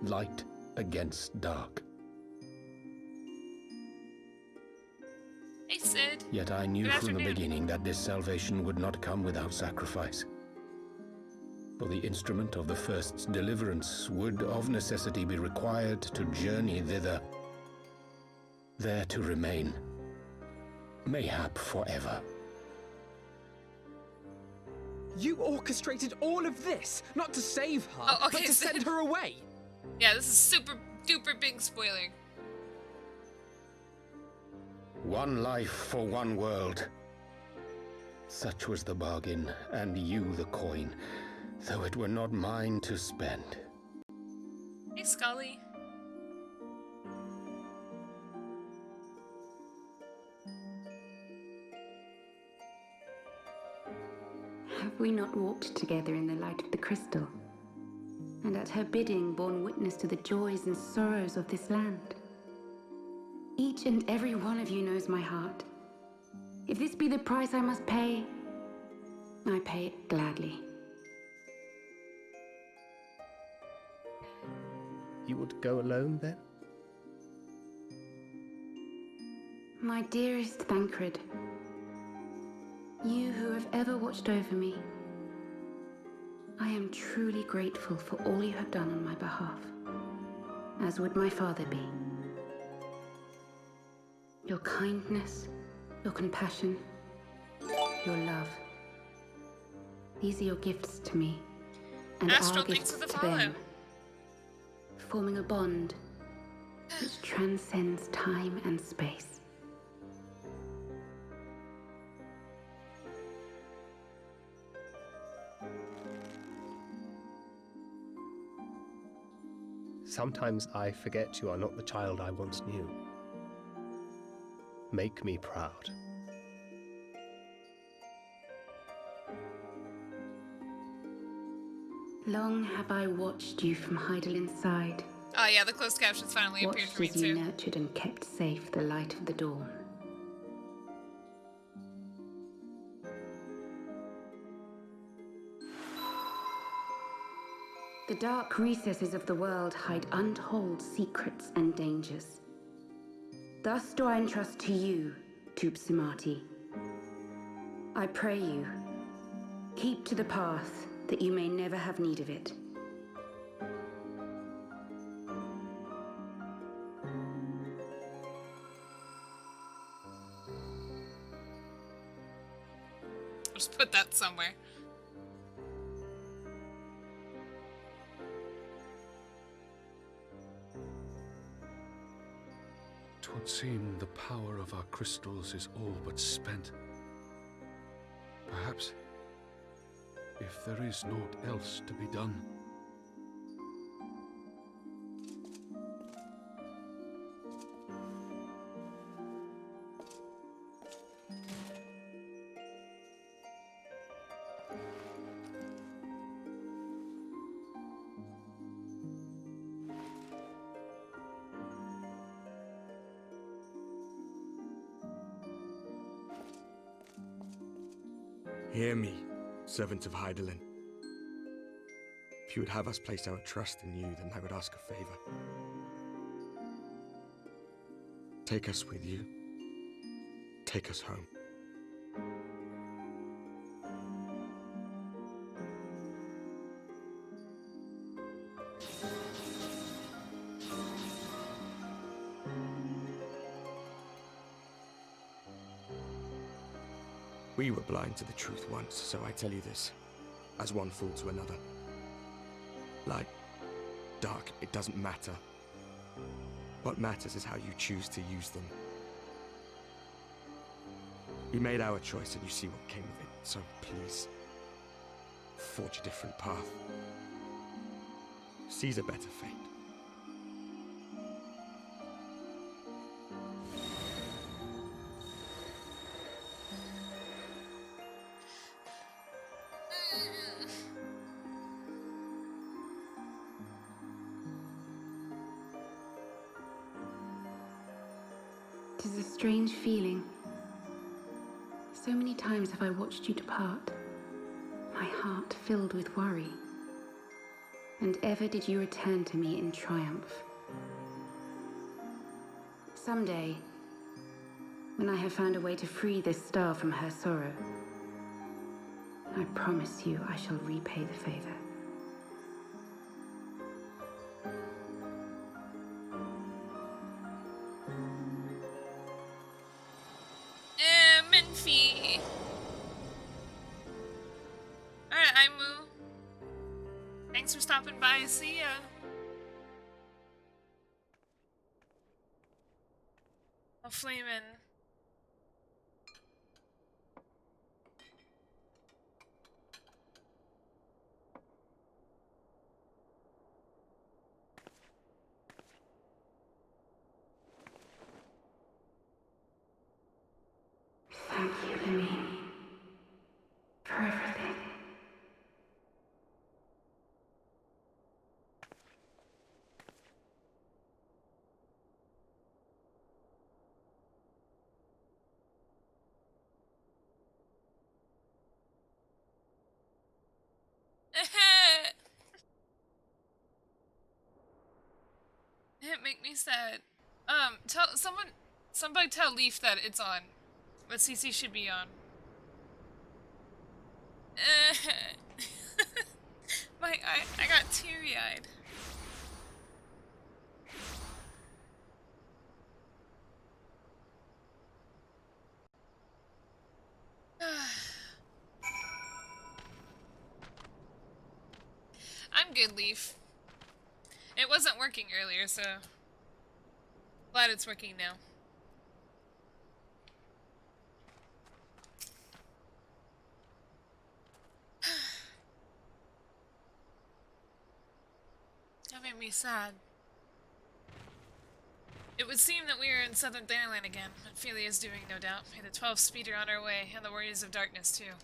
light against dark. Hey Sid. Yet I knew Good from the afternoon. beginning that this salvation would not come without sacrifice. For the instrument of the first's deliverance would of necessity be required to journey thither, there to remain, mayhap forever. You orchestrated all of this, not to save her, Oh, okay, but to send her away. Yeah, this is super duper big spoiler. One life for one world. Such was the bargain, and you the coin, though it were not mine to spend. Hey, Scully. Have we not walked together in the light of the crystal? And at her bidding borne witness to the joys and sorrows of this land? Each and every one of you knows my heart. If this be the price I must pay, I pay it gladly. You would go alone then? My dearest Thancred, you who have ever watched over me, I am truly grateful for all you have done on my behalf, as would my father be. Your kindness, your compassion, your love. These are your gifts to me, and Astral, our thanks gifts for the to follow. them, forming a bond which transcends time and space. Sometimes I forget you are not the child I once knew. Make me proud. Long have I watched you from Heidelin's side. Oh yeah, the closed captions finally appeared Watched for me as you too. nurtured and kept safe the light of the dawn. The dark recesses of the world hide untold secrets and dangers. Thus do I entrust to you, Tupsimati. I pray you, keep to the path that you may never have need of it. Just put that somewhere. Twould seem the power of our crystals is all but spent. Perhaps, if there is naught else to be done. Hear me, servants of Heidelin. If you would have us place our trust in you, then I would ask a favor. Take us with you. Take us home. We were blind to the truth once, so I tell you this, as one fool to another. Light, dark, it doesn't matter. What matters is how you choose to use them. We made our choice and you see what came of it, so please, forge a different path. Seize a better fate. Tis a strange feeling. So many times have I watched you depart, my heart filled with worry. And ever did you return to me in triumph. Someday, when I have found a way to free this star from her sorrow, I promise you I shall repay the favor. Minfie. Thanks for stopping by. See ya. I'll flame in. Thank you, Lemmy, for everything. It make me sad. Somebody tell Leaf that it's on. That CC should be on. I got teary-eyed. I'm good, Leaf. It wasn't working earlier, so glad it's working now. That made me sad. It would seem that we are in Southern Thailand again. Ophelia is doing, no doubt. May the 12 speeder on our way, and the Warriors of Darkness, too.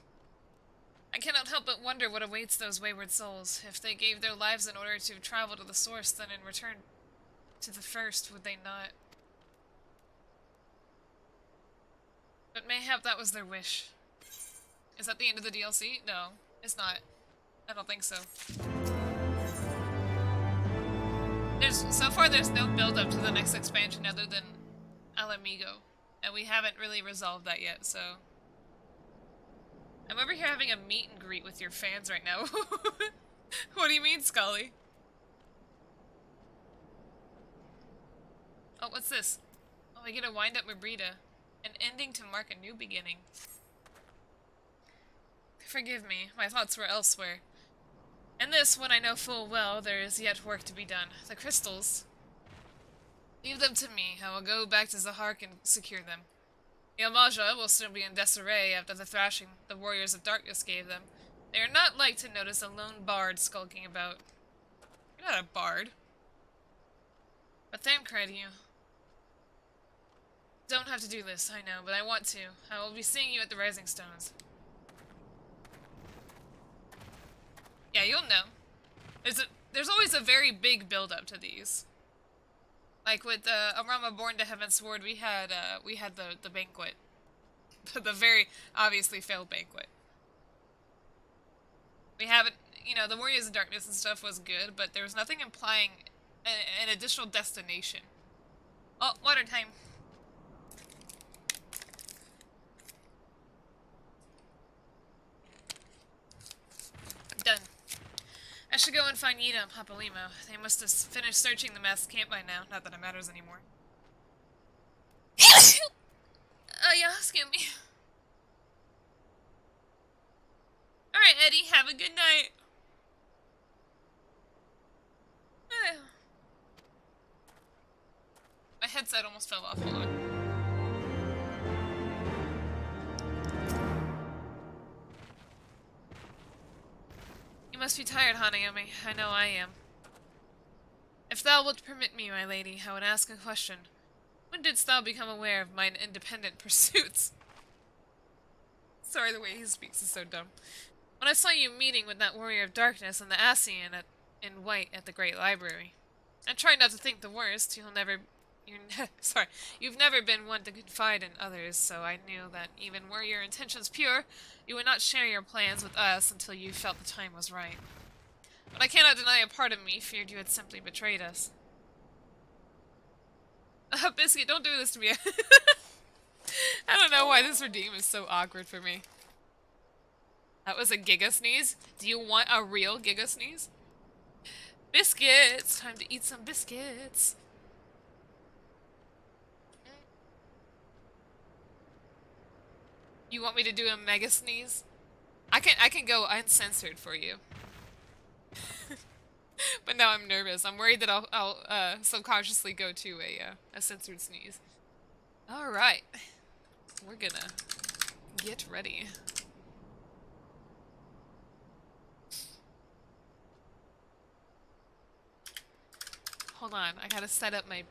I cannot help but wonder what awaits those wayward souls. If they gave their lives in order to travel to the source, then in return to the first, would they not? But mayhap that was their wish. Is that the end of the DLC? No, it's not. I don't think so. So far there's no build-up to the next expansion other than Alamigo. And we haven't really resolved that yet, so... I'm over here having a meet and greet with your fans right now. What do you mean, Scully? Oh, what's this? Oh, I get a wind-up Mabrita. An ending to mark a new beginning. Forgive me, my thoughts were elsewhere. And this, when I know full well there is yet work to be done. The crystals. Leave them to me. I will go back to Zahark and secure them. Yamaja will soon be in disarray after the thrashing the Warriors of Darkness gave them. They are not like to notice a lone bard skulking about. You're not a bard. But Thamcred, you don't have to do this, I know, but I want to. I will be seeing you at the Rising Stones. Yeah, you'll know. There's always a very big build-up to these. Like with Arama Born to Heavensward, we had the banquet, the very obviously failed banquet. We haven't, you know, the Warriors of Darkness and stuff was good, but there was nothing implying an additional destination. Oh, water time. Done. I should go and find Yida and Papalimo. They must have finished searching the mass camp by now. Not that it matters anymore. Yeah, excuse me. Alright, Eddie, have a good night. My headset almost fell off. Hold on. You must be tired, Hanayome. I know I am. If thou wilt permit me, my lady, I would ask a question. When didst thou become aware of mine independent pursuits? Sorry, the way he speaks is so dumb. When I saw you meeting with that warrior of darkness and the Asian in white at the Great Library. I tried not to think the worst. You've never been one to confide in others, so I knew that even were your intentions pure, you would not share your plans with us until you felt the time was right. But I cannot deny a part of me feared you had simply betrayed us. Biscuit, don't do this to me. I don't know why this redeem is so awkward for me. That was a giga sneeze? Do you want a real giga sneeze? Biscuits! Time to eat some biscuits. You want me to do a mega sneeze? I can go uncensored for you. But now I'm nervous. I'm worried that I'll subconsciously go to a censored sneeze. All right, we're gonna get ready. Hold on, I gotta set up my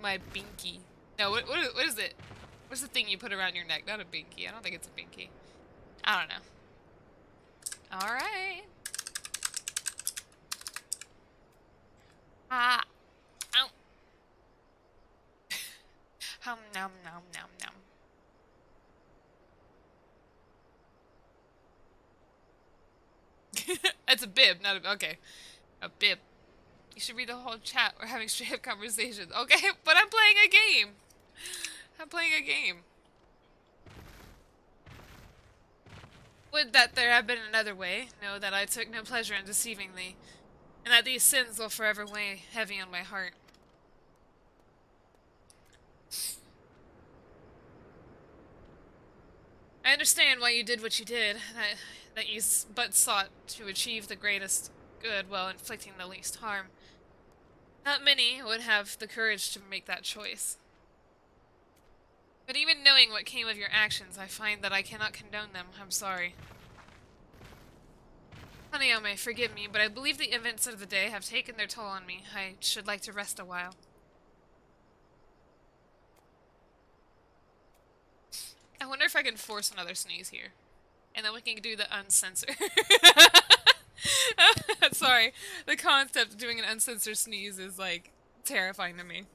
my binky. No, what is it? What's the thing you put around your neck? Not a binky. I don't think it's a binky. I don't know. All right. Ah. Ow. Nom nom nom nom nom. It's a bib, not a... Okay. A bib. You should read the whole chat. We're having straight up conversations. Okay, but I'm playing a game. I'm playing a game. Would that there have been another way? Know that I took no pleasure in deceiving thee, and that these sins will forever weigh heavy on my heart. I understand why you did what you did, that you but sought to achieve the greatest good while inflicting the least harm. Not many would have the courage to make that choice. But even knowing what came of your actions, I find that I cannot condone them. I'm sorry. Hanayome, forgive me, but I believe the events of the day have taken their toll on me. I should like to rest a while. I wonder if I can force another sneeze here. And then we can do the uncensor. Sorry, the concept of doing an uncensored sneeze is, like, terrifying to me.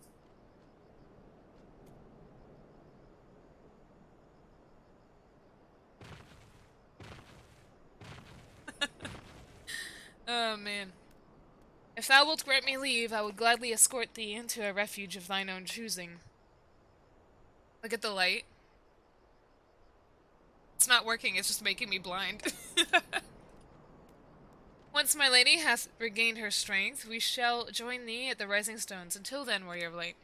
Oh, man. If thou wilt grant me leave, I would gladly escort thee into a refuge of thine own choosing. Look at the light. It's not working, it's just making me blind. Once my lady hath regained her strength, we shall join thee at the Rising Stones. Until then, warrior of light.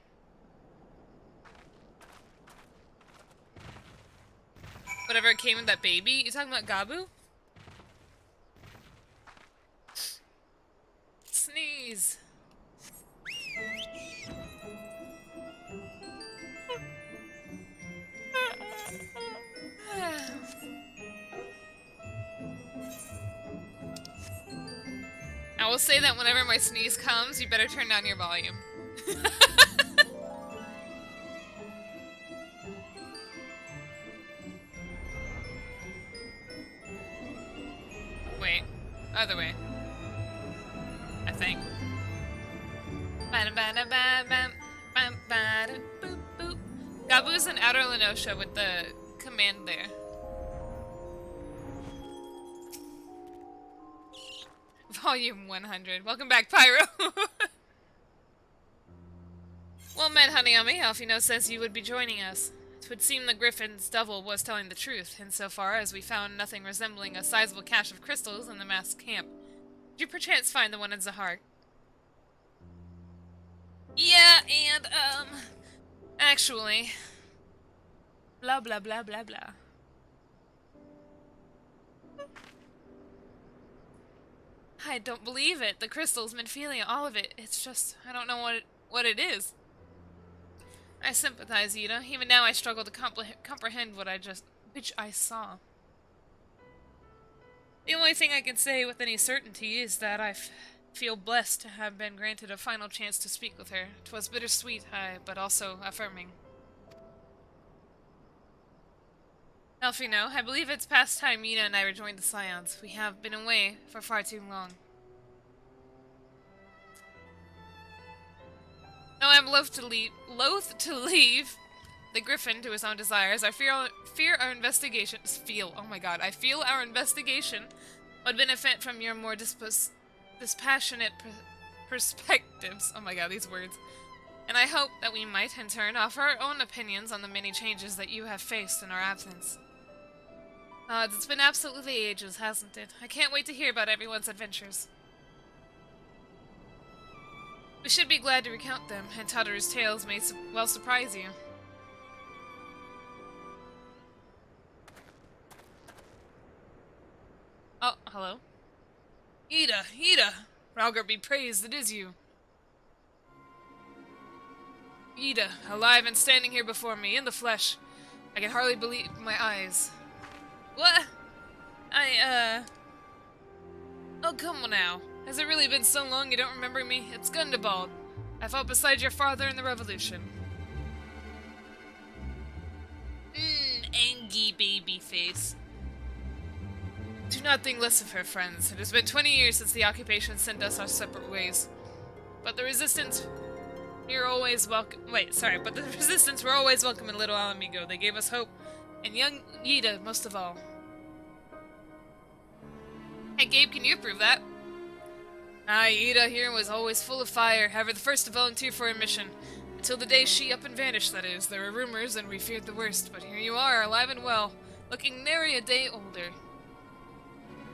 Whatever came of that baby? You talking about Gabu? Sneeze. I will say that whenever my sneeze comes, you better turn down your volume. Wait, other way. I think. Gabu's in Outer Lenosha with the command there. Volume 100. Welcome back, Pyro. Well met, Hanayome. Alfino says you would be joining us. 'Twould seem the Griffin's devil was telling the truth, insofar as we found nothing resembling a sizable cache of crystals in the masked camp. Did you perchance find the one in Zahar? Yeah, and, actually... Blah, blah, blah, blah, blah. I don't believe it. The crystal's been feeling all of it. It's just, I don't know what it is. I sympathize, Ida. Even now I struggle to comprehend which I saw. The only thing I can say with any certainty is that I feel blessed to have been granted a final chance to speak with her. 'Twas bittersweet, but also affirming. Elfino, I believe it's past time Mina and I rejoined the Scions. We have been away for far too long. Though I'm loath to leave the Griffin to his own desires, I fear our investigations. I feel our investigation would benefit from your more dispassionate perspectives. Oh my god, these words. And I hope that we might, in turn, offer our own opinions on the many changes that you have faced in our absence. It's been absolutely ages, hasn't it? I can't wait to hear about everyone's adventures. We should be glad to recount them, and Tadaru's tales may well surprise you. Oh, hello. Ida! Ralgar be praised, it is you. Ida, alive and standing here before me, in the flesh. I can hardly believe my eyes. What? Oh, come on now. Has it really been so long you don't remember me? It's Gundabald. I fought beside your father in the Revolution. Angie baby face. Do not think less of her, friends. It has been 20 years since the occupation sent us our separate ways. But the resistance... You're always welcome. But the resistance were always welcome in Little Alamigo. They gave us hope, and young Yida most of all. Hey, Gabe, can you prove that? Yida here was always full of fire, ever the first to volunteer for a mission. Until the day she up and vanished, that is. There were rumors, and we feared the worst, but here you are, alive and well, looking nary a day older.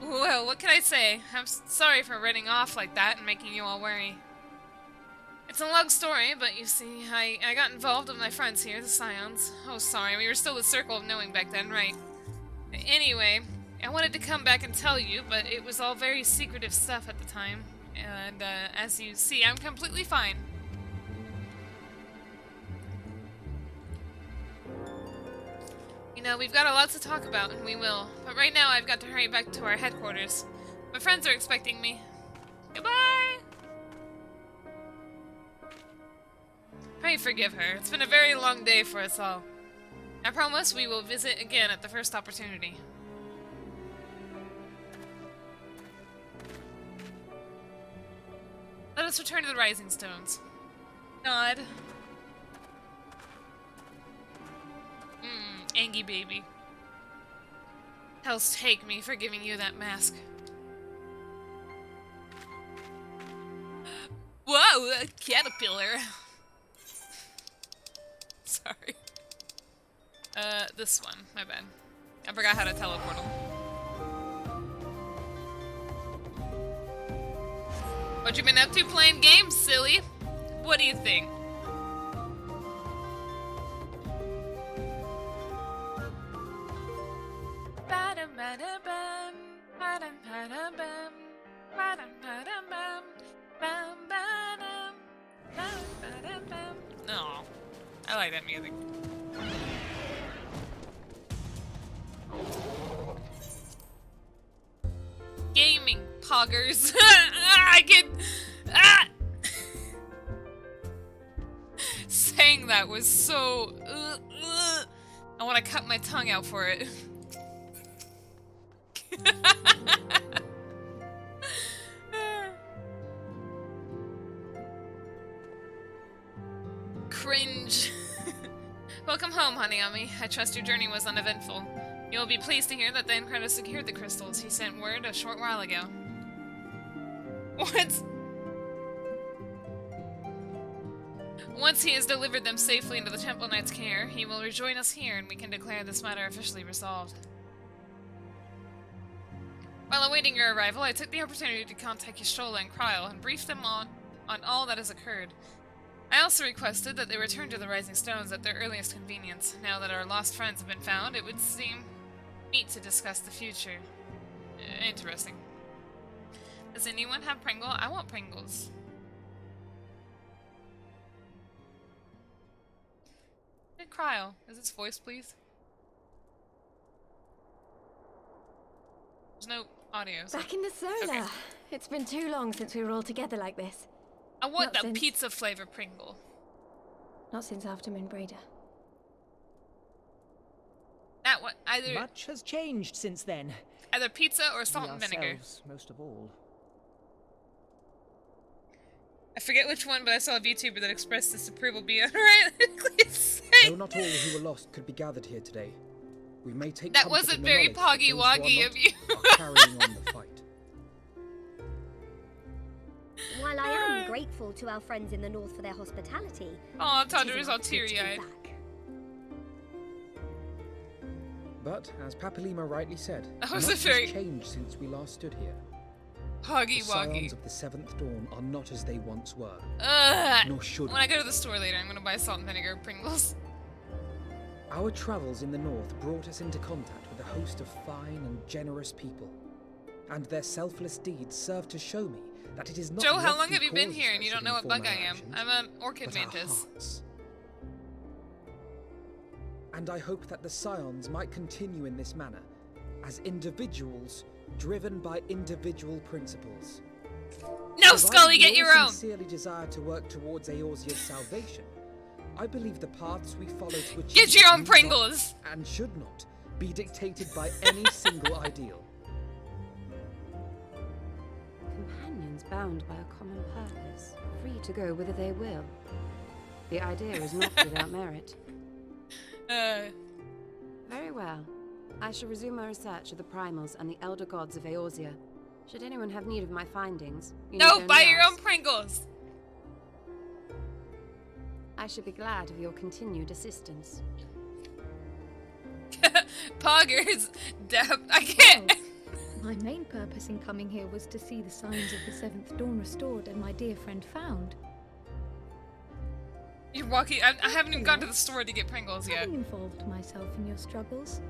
Well, what can I say? I'm sorry for running off like that and making you all worry. It's a long story, but you see, I got involved with my friends here, the Scions. Oh, sorry, we were still the Circle of Knowing back then, right? Anyway, I wanted to come back and tell you, but it was all very secretive stuff at the time. And, as you see, I'm completely fine. You know, we've got a lot to talk about, and we will. But right now, I've got to hurry back to our headquarters. My friends are expecting me. Goodbye! Pray forgive her. It's been a very long day for us all. I promise we will visit again at the first opportunity. Let us return to the Rising Stones. Nod. Angie baby. Hell's take me for giving you that mask. Whoa, a caterpillar. Sorry. This one. My bad. I forgot how to teleport him. What you been up to? Playing games, silly? What do you think? No, I like that music. Gaming poggers. I can. Saying that was so. I want to cut my tongue out for it. Cringe. Welcome home, Hanayome. I trust your journey was uneventful. You will be pleased to hear that the Increditor secured the crystals. He sent word a short while ago. What? Once he has delivered them safely into the Temple Knight's care, he will rejoin us here and we can declare this matter officially resolved. While awaiting your arrival, I took the opportunity to contact Y'shtola and Kryl and brief them on all that has occurred. I also requested that they return to the Rising Stones at their earliest convenience. Now that our lost friends have been found, it would seem neat to discuss the future. Interesting. Does anyone have Pringle? I want Pringles. Hey, Kryl. Is this voice, please? There's no audio. So. Back in the solar. Okay. It's been too long since we were all together like this. I want that pizza flavor Pringle. Not since after Moonbraider. That one, either. Much has changed since then. Either pizza or salt and vinegar. Most of all. I forget which one, but I saw a Vtuber that expressed disapproval beyond rightly insane. Though not all who were lost could be gathered here today, we may take that wasn't very poggy-woggy of you. Carrying on the fight. While I am grateful to our friends in the north for their hospitality, oh, Tundra is all teary-eyed. But as Papalima rightly said, that was much has changed since we last stood here. Hoggy-woggy. The Scions of the Seventh Dawn are not as they once were. Nor should. When I go to the store later, I'm gonna buy salt and vinegar Pringles. Our travels in the north brought us into contact with a host of fine and generous people. and their selfless deeds serve to show me that it is not Joe, how long lofty have you been causes here and that you don't should know what inform bug I our am? actions, I'm an orchid but our mantis. hearts. And I hope that the Scions might continue in this manner, as individuals driven by individual principles. No, Provided Scully, we get all your own! sincerely desire to work towards Eorzea's salvation, I believe the paths we follow to achieve Get your it own need Pringles! not and should not be dictated by any single ideal. Companions bound by a common purpose, free to go whither they will. The idea is not without merit. Very well. I shall resume my research of the primals and the elder gods of Eorzea. Should anyone have need of my findings, you No, need buy only your own ask. Pringles! I should be glad of your continued assistance. Poggers! I can't! My main purpose in coming here was to see the signs of the Seventh Dawn restored and my dear friend found. You're walking. I haven't even gone to the store to get Pringles yet. Having involved myself in your struggles,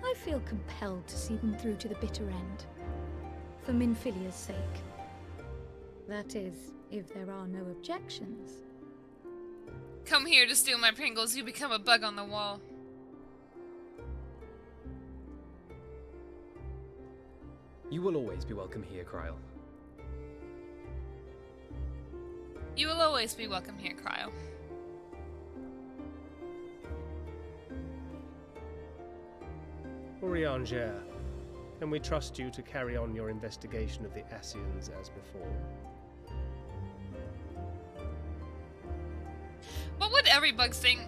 I feel compelled to see them through to the bitter end. For Minfilia's sake. That is, if there are no objections. Come here to steal my Pringles, you become a bug on the wall. You will always be welcome here, Kryle. You will always be welcome here, Cryo. Urianger, can we trust you to carry on your investigation of the Ascians as before? What would everybug think?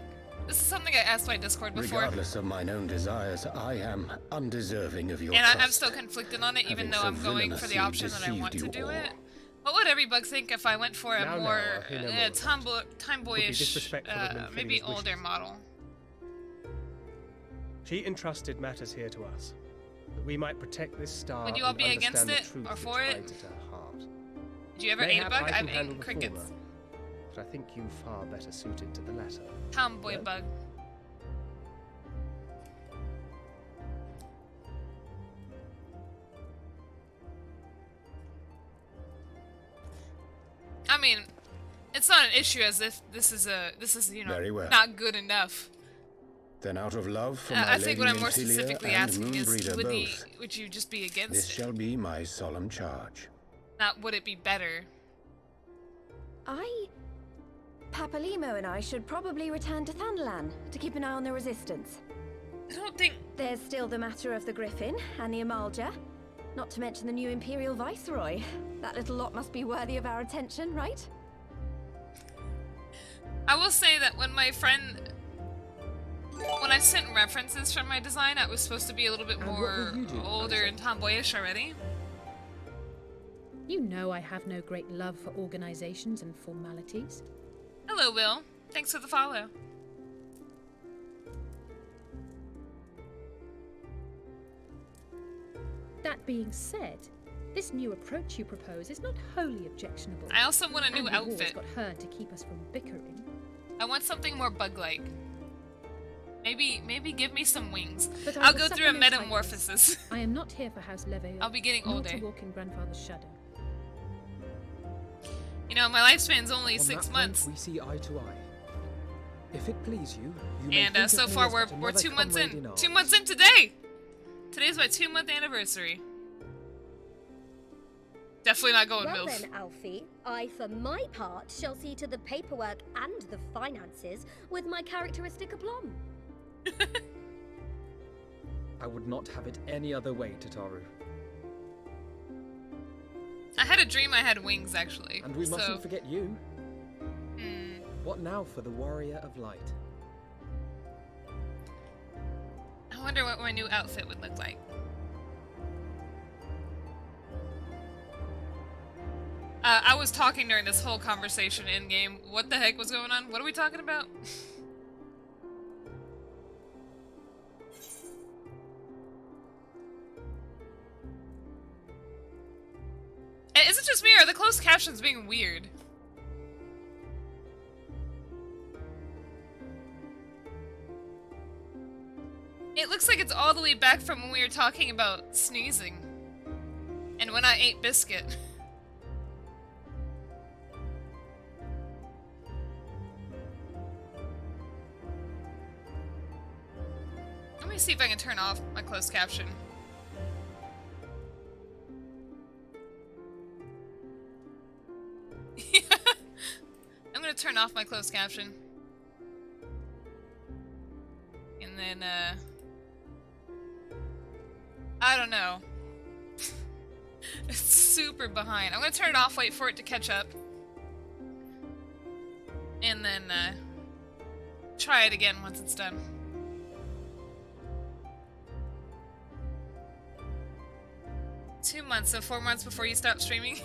This is something I asked my Discord before. Regardless of mine own desires, I am undeserving of your And trust. I'm still conflicted on it, even Having though so I'm going for the villainously option that I deceived want to you do all. it. What would everybug think if I went for a Now, more I'll pay no more of that. tomboyish, disrespectful of Minfilia's maybe older wishes. model? She entrusted matters here to us, that we might protect this star. Would you all and be against understand it, the truth or which for it? hides at her heart. Did you ever eat a Mayhap bug? I can I've handle eaten the crickets. former, but I think you far better suited to the latter. Tomboy No? bug. I mean, it's not an issue as if this is you know Very well. not good enough. Then out of love for I my think lady what I'm more Minfilia specifically and asking is, Moonbreeder both, would you just be against this it? shall be my solemn charge. Not would it be better? Papalimo and I should probably return to Thanalan to keep an eye on the resistance. I don't think... There's still the matter of the Griffin and the Amalja. Not to mention the new Imperial Viceroy. That little lot must be worthy of our attention, right? I will say that when I sent references from my design, I was supposed to be a little bit And what more will you do, older Isaac? and tomboyish already. You know I have no great love for organizations and formalities. Hello, Will. Thanks for the follow. That being said, this new approach you propose is not wholly objectionable. I also want a new and the war's outfit. got heard to keep us from bickering. I want something more bug-like. Maybe give me some wings. But I I'll will go through a supplement my metamorphosis. I am not here for House Leveilleur. I'll be getting nor older. to walk in Grandfather's shadow. You know, my lifespan's only On 6 that point, months. we see eye to eye. If it please you, you may And think so of me far as we're but 2 another months comrade in. arms. 2 months in today! Today's my 2-month anniversary. Definitely not going Well MILF. then, Alfie, I for my part shall see to the paperwork and the finances with my characteristic aplomb. I would not have it any other way, Tataru. I had a dream I had wings, actually. And we so... mustn't forget you. Hmm. What now for the Warrior of Light? I wonder what my new outfit would look like. I was talking during this whole conversation in-game. What the heck was going on? What are we talking about? Is it just me, or are the closed captions being weird? It looks like it's all the way back from when we were talking about sneezing. And when I ate biscuit. Let me see if I can turn off my closed caption. I'm gonna turn off my closed caption. And then, I don't know. It's super behind. I'm gonna turn it off, wait for it to catch up. And then, try it again once it's done. Two months, so 4 months before you stop streaming?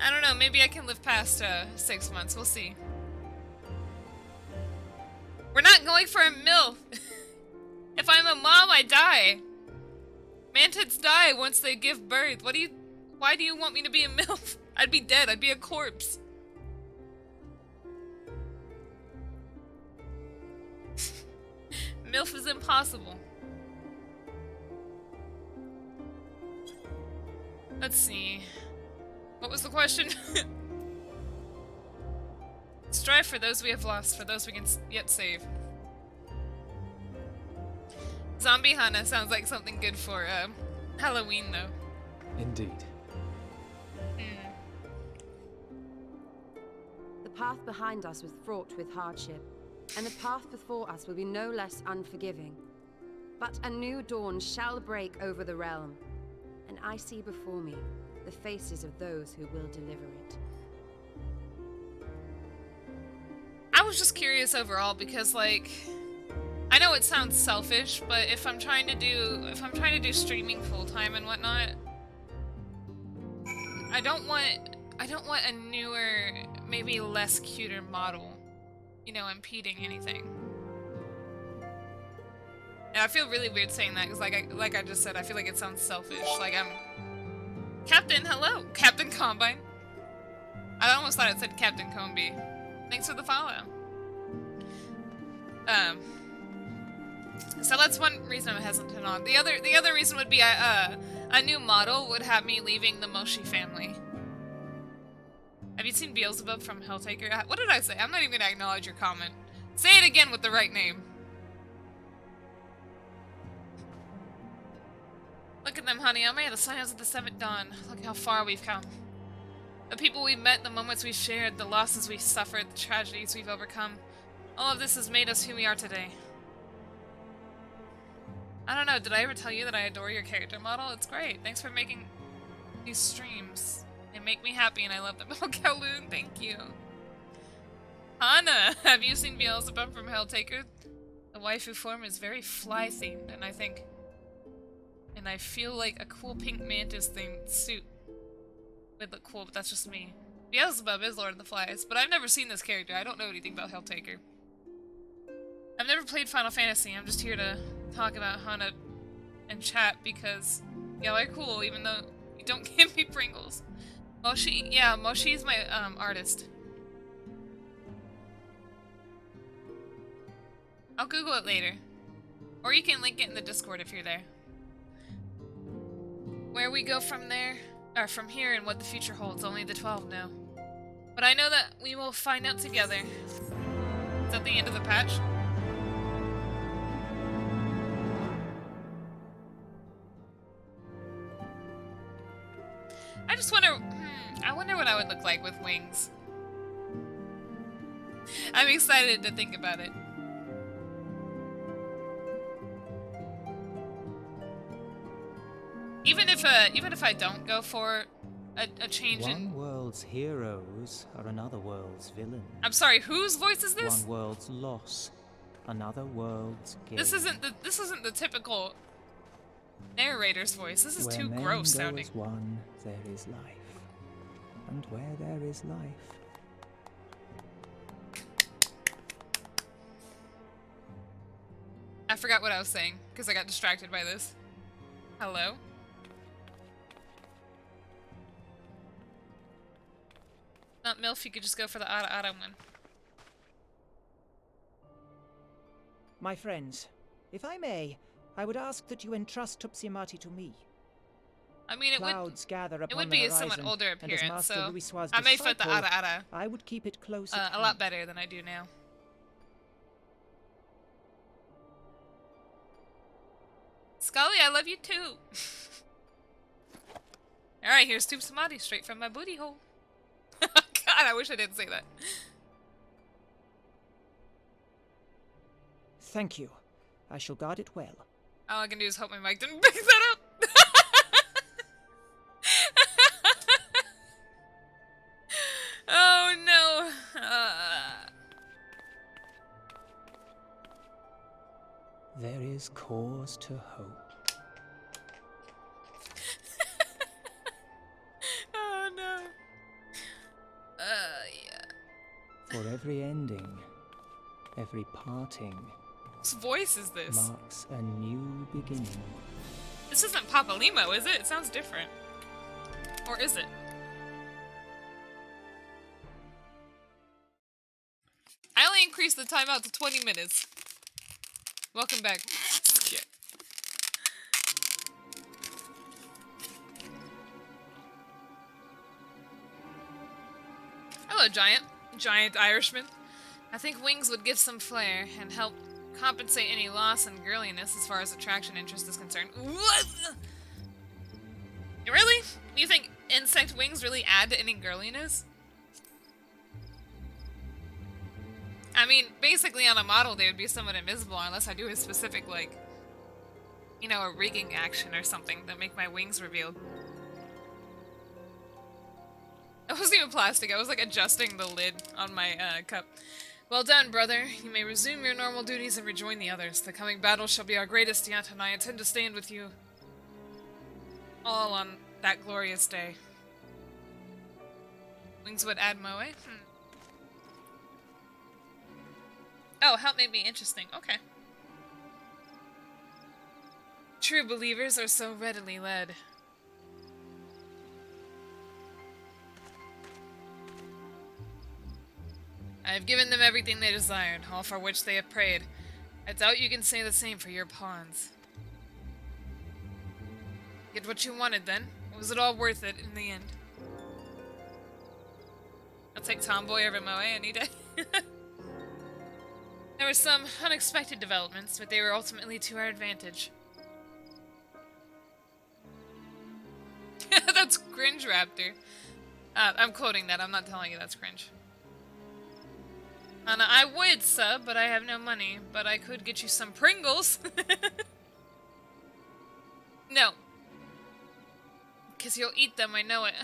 I don't know, maybe I can live past 6 months, we'll see. We're not going for a MILF! If I'm a mom, I die! Mantids die once they give birth. Why do you want me to be a MILF? I'd be dead, I'd be a corpse. MILF is impossible. Let's see. What was the question? Strive for those we have lost, for those we can yet save. Zombie Hana sounds like something good for Halloween, though. Indeed. The path behind us was fraught with hardship, and the path before us will be no less unforgiving. But a new dawn shall break over the realm, and I see before me the faces of those who will deliver it. I was just curious overall because, like, I know it sounds selfish, but if I'm trying to do streaming full time and whatnot, I don't want a newer, maybe less cuter model, you know, impeding anything. And I feel really weird saying that because, like I just said, I feel like it sounds selfish. Like I'm Captain. Hello, Captain Combine. I almost thought it said Captain Combi. Thanks for the follow. So that's one reason I'm hesitant on. The other reason would be a new model would have me leaving the Moshi family. Have you seen Beelzebub from Helltaker? What did I say? I'm not even gonna acknowledge your comment. Say it again with the right name. Look at them, Hanayome, the signs of the seventh dawn. Look how far we've come. The people we've met, the moments we've shared, the losses we've suffered, the tragedies we've overcome. All of this has made us who we are today. I don't know, did I ever tell you that I adore your character model? It's great. Thanks for making these streams. They make me happy and I love them. Oh, Kowloon, thank you. Hana, have you seen Beelzebub from Helltaker? The waifu form is very fly-themed, and I feel like a cool pink mantis-themed suit would look cool, but that's just me. Beelzebub is Lord of the Flies, but I've never seen this character. I don't know anything about Helltaker. I've never played Final Fantasy. I'm just here to talk about Hana and chat because y'all are cool, even though you don't give me Pringles. Moshi, yeah, Moshi's my artist. I'll Google it later. Or you can link it in the Discord if you're there. Where we go from there, or from here and what the future holds, only the 12 know. But I know that we will find out together. Is that the end of the patch? I just wonder, I wonder what I would look like with wings. I'm excited to think about it. Even if I don't go for a change in... One world's heroes are another world's villains. I'm sorry, whose voice is this? One world's loss, another world's gain. This isn't the typical narrator's voice. This is too gross sounding. Where men go as one, there is life, and where there is life. I forgot what I was saying because I got distracted by this. Hello? Not MILF, you could just go for the Ara one. My friends, if I may, I would ask that you entrust Tupsimati to me. I mean, Clouds gather upon it would the be a horizon, somewhat older and as appearance, Master so Louisoir's I may fit the disciple, ara I would keep it close at a hand. lot better than I do now. Scully, I love you too. Alright, here's Tube Samadhi straight from my booty hole. God, I wish I didn't say that. Thank you. I shall guard it well. All I can do is hope my mic didn't pick that up. Oh no. There is cause to hope. Oh no. Yeah. For every ending, every parting, Whose voice is this? marks a new beginning. This isn't Papa Limo, is it? It sounds different. Or is it? I only increased the timeout to 20 minutes. Welcome back. Shit. Hello, Giant. Giant Irishman. I think wings would give some flair and help compensate any loss in girliness as far as attraction interest is concerned. What? Really? You think insect wings really add to any girliness? I mean, basically on a model they would be somewhat invisible unless I do a specific, like, you know, a rigging action or something that make my wings revealed. It wasn't even plastic, I was like adjusting the lid on my cup. Well done, brother. You may resume your normal duties and rejoin the others. The coming battle shall be our greatest yet, and I intend to stand with you all on that glorious day. Wings would add moe? Oh, help made me interesting. Okay. True believers are so readily led. I have given them everything they desired, all for which they have prayed. I doubt you can say the same for your pawns. Get what you wanted, then. Was it all worth it in the end? I'll take Tomboy over Moe any day. There were some unexpected developments, but they were ultimately to our advantage. That's cringe, Raptor. I'm quoting that. I'm not telling you that's cringe. I would sub, but I have no money. But I could get you some Pringles. No. Because you'll eat them, I know it.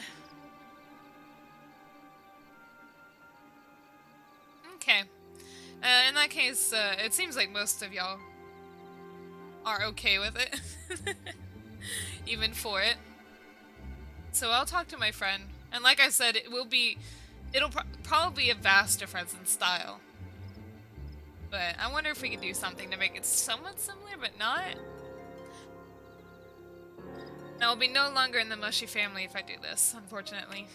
Okay. In that case, it seems like most of y'all are okay with it. Even for it. So I'll talk to my friend. And like I said, it'll probably be a vast difference in style. But I wonder if we could do something to make it somewhat similar, but not. I will be no longer in the Mushy family if I do this, unfortunately.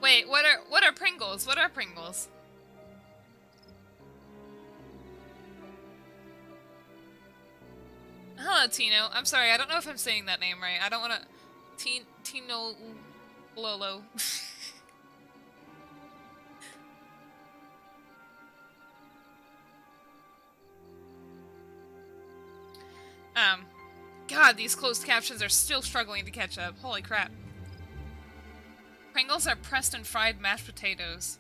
Wait, what are Pringles? What are Pringles? Hello, Tino. I'm sorry, I don't know if I'm saying that name right. I don't want to... Tino... Lolo. God, these closed captions are still struggling to catch up. Holy crap. Pringles are pressed and fried mashed potatoes.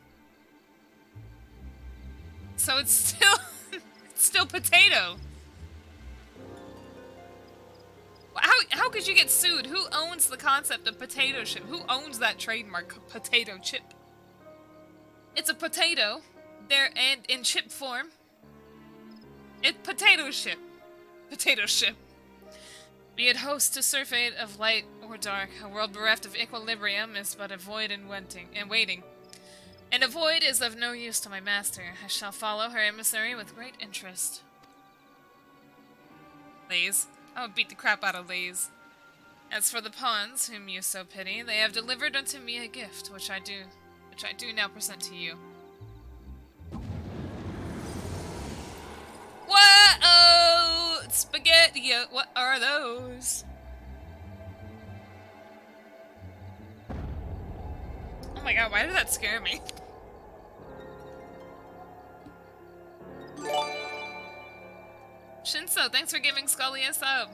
So it's still... it's still potato. How could you get sued? Who owns the concept of potato chip? Who owns that trademark, potato chip? It's a potato. They're in chip form. It's potato chip. Potato chip. Be it host to surfeit of light or dark, a world bereft of equilibrium is but a void in waiting. And a void is of no use to my master. I shall follow her emissary with great interest. Lays. I will beat the crap out of Lays. As for the pawns, whom you so pity, they have delivered unto me a gift, which I do now present to you. Whoa! What are those? Oh my god, why did that scare me? Shinso, thanks for giving Scully a sub.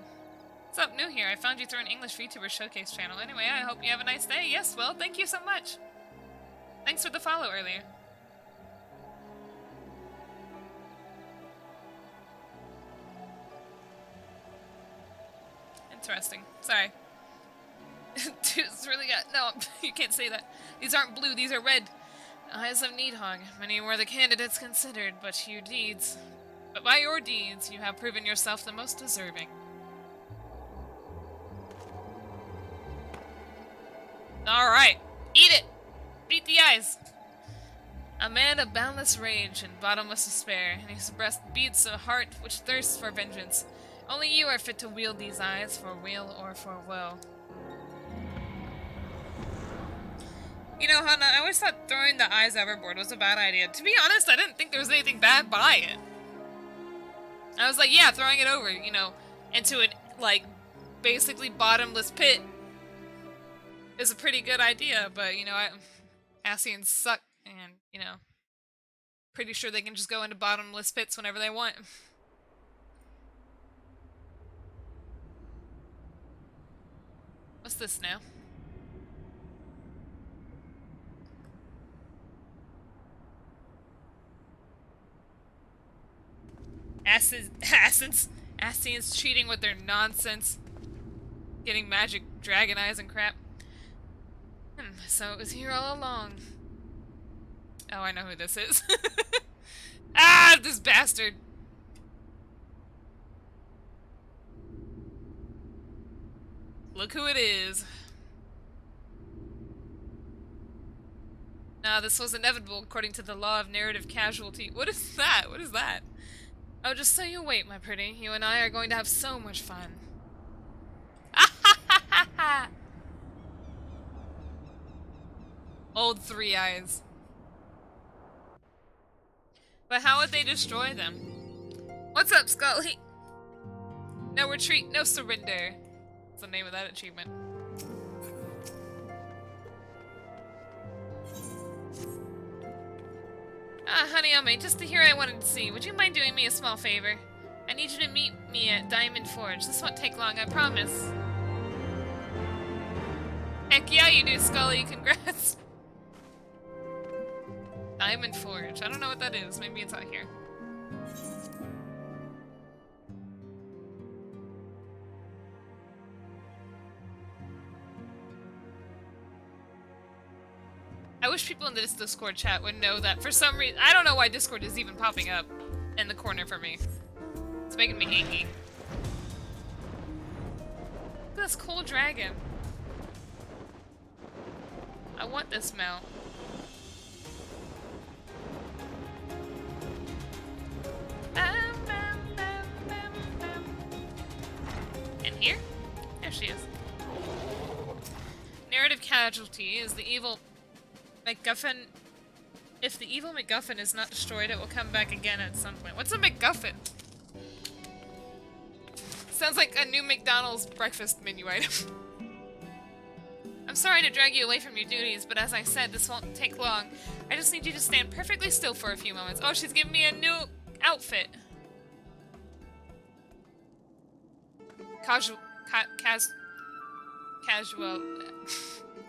What's up, new here? I found you through an English VTuber showcase channel. Anyway, I hope you have a nice day. Yes, well, thank you so much. Thanks for the follow earlier. Interesting. Sorry. Dude's really got... No, you can't say that. These aren't blue, these are red. Eyes of Needhog. Many were the candidates considered, but by your deeds, you have proven yourself the most deserving. Alright. Eat it! Beat the eyes! A man of boundless rage and bottomless despair, and his breast beats a heart which thirsts for vengeance. Only you are fit to wield these eyes for weal or for woe. You know, Hana, I always thought throwing the eyes overboard was a bad idea. To be honest, I didn't think there was anything bad by it. I was like, yeah, throwing it over, you know, into an, like, basically bottomless pit is a pretty good idea, but, you know, Ascians suck, and, you know, pretty sure they can just go into bottomless pits whenever they want. What's this now? Ascians cheating with their nonsense. Getting magic dragon eyes and crap. So it was here all along. Oh, I know who this is. Ah, this bastard! Look who it is. Nah, this was inevitable according to the law of narrative casualty. What is that? What is that? Oh, just so you wait, my pretty. You and I are going to have so much fun. Old Three Eyes. But how would they destroy them? What's up, Scully? No retreat, no surrender. That's the name of that achievement. Ah, Hanayome, just the hero I wanted to see. Would you mind doing me a small favor? I need you to meet me at Diamond Forge. This won't take long, I promise. Heck yeah, you do, Scully. Congrats. Diamond Forge. I don't know what that is. Maybe it's out here. I wish people in this Discord chat would know that for some reason, I don't know why Discord is even popping up in the corner for me. It's making me hanky. Look at this cool dragon. I want this mount. And here? There she is. Narrative casualty is the evil MacGuffin. If the evil MacGuffin is not destroyed, it will come back again at some point. What's a MacGuffin? Sounds like a new McDonald's breakfast menu item. I'm sorry to drag you away from your duties, but as I said, this won't take long. I just need you to stand perfectly still for a few moments. Oh, she's giving me a new outfit. Casual.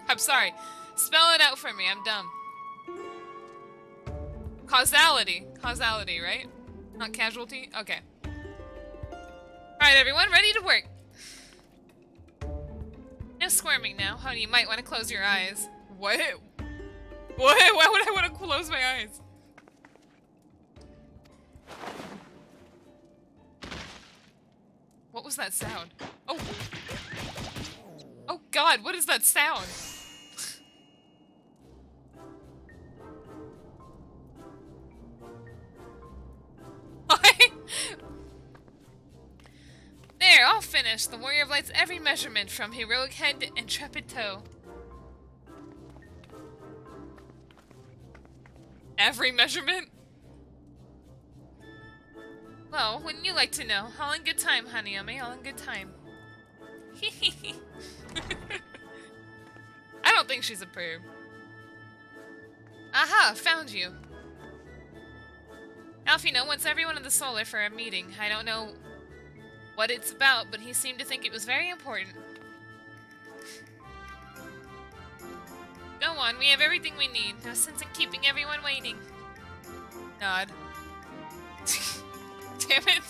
I'm sorry. Spell it out for me. I'm dumb. Causality. Causality, right? Not casualty? Okay. Alright, everyone. Ready to work. No squirming now. Honey, you might want to close your eyes. What? What? Why would I want to close my eyes? What was that sound? Oh. Oh god, what is that sound? There, all finished. The Warrior of Light's every measurement from heroic head to intrepid toe. Every measurement? Well, wouldn't you like to know? All in good time, Hanayome, all in good time. I don't think she's a perv. Aha, found you. Alfino wants everyone in the Solar for a meeting. I don't know what it's about, but he seemed to think it was very important. Go on, we have everything we need. No sense in keeping everyone waiting. Nod. Damn it.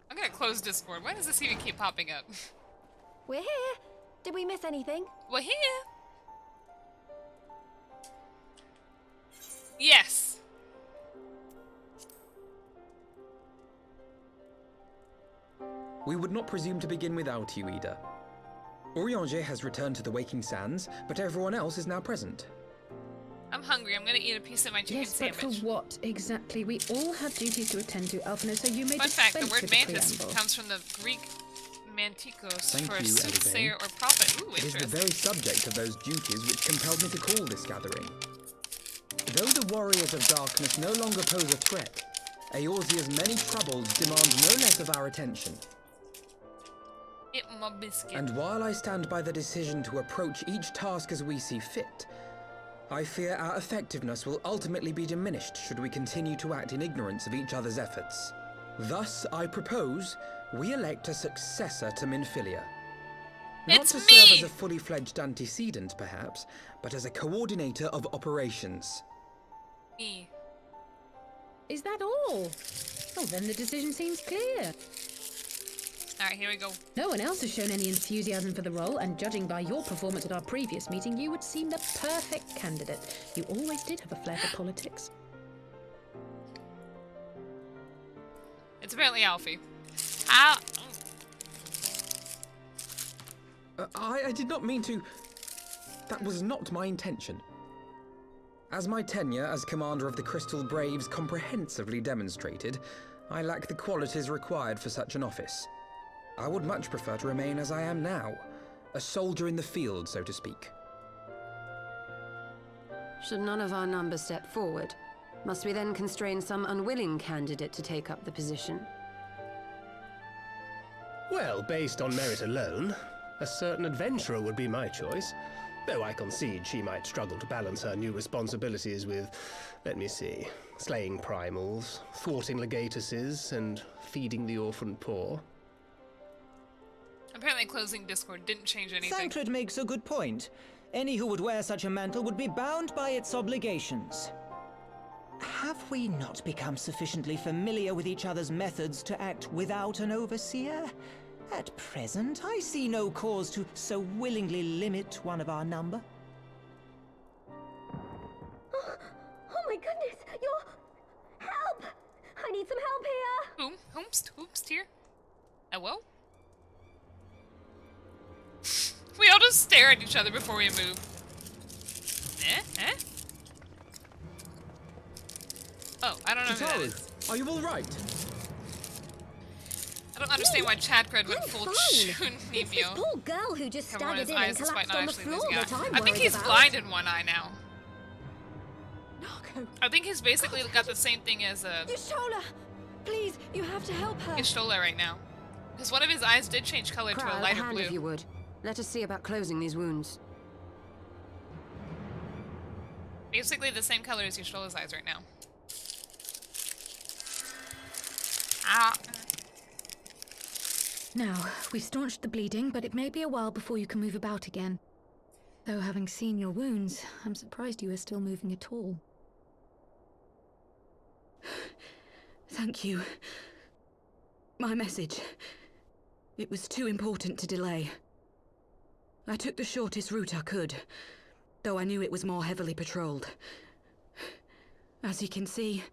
I'm gonna close Discord. Why does this even keep popping up? We're here. Did we miss anything? We're here. Yes. We would not presume to begin without you, Ida. Orianger has returned to the Waking Sands, but everyone else is now present. I'm hungry. I'm gonna eat a piece of my chicken Yes, but sandwich. for what exactly? We all have duties to attend to, Alphino, so you may Fun fact, the dispense word with the mantis preamble. comes from the Greek mantikos Thank for a you, soothsayer Elvane. or prophet. Ooh, It is the interesting. very subject of those duties which compelled me to call this gathering. Though the warriors of darkness no longer pose a threat, Eorzea's many troubles demand no less of our attention. Eat my biscuit. And while I stand by the decision to approach each task as we see fit, I fear our effectiveness will ultimately be diminished should we continue to act in ignorance of each other's efforts. Thus, I propose we elect a successor to Minfilia. Not It's to me! serve as a fully fledged antecedent, perhaps, but as a coordinator of operations. Me. Is that all? Oh, then the decision seems clear. Alright, here we go. No one else has shown any enthusiasm for the role, and judging by your performance at our previous meeting, you would seem the perfect candidate. You always did have a flair for politics. It's apparently Alfie. I did not mean to... That was not my intention. As my tenure as commander of the Crystal Braves comprehensively demonstrated, I lack the qualities required for such an office. I would much prefer to remain as I am now, a soldier in the field, so to speak. Should none of our numbers step forward, must we then constrain some unwilling candidate to take up the position? Well, based on merit alone, a certain adventurer would be my choice. Though I concede she might struggle to balance her new responsibilities with, let me see, slaying primals, thwarting legatuses, and feeding the orphan poor. Apparently closing Discord didn't change anything. Thancred makes a good point. Any who would wear such a mantle would be bound by its obligations. Have we not become sufficiently familiar with each other's methods to act without an overseer? At present, I see no cause to so willingly limit one of our number. Oh my goodness, help! I need some help here! Hoomst here? Hello? We all just stare at each other before we move. Eh? Oh, I don't know who that is. Are you all right? I don't understand why Chad Cred went I'm full fine. It's this Shunibyo. poor girl who just Cover one of staggered his in eyes and despite collapsed not on the actually floor losing that eye. I'm I think worried he's about. blind in one eye now. Narco. I think he's basically got the same thing as Yashola! Please, you have to help her. Ishtola right now. Because one of his eyes did change color to a Kral, lighter hand blue. if you would. Let us see about closing these wounds. Basically the same color as Ishtola's eyes right now. Ah. Now, we've staunched the bleeding, but it may be a while before you can move about again. Though having seen your wounds, I'm surprised you are still moving at all. Thank you. My message. It was too important to delay. I took the shortest route I could, though I knew it was more heavily patrolled. As you can see,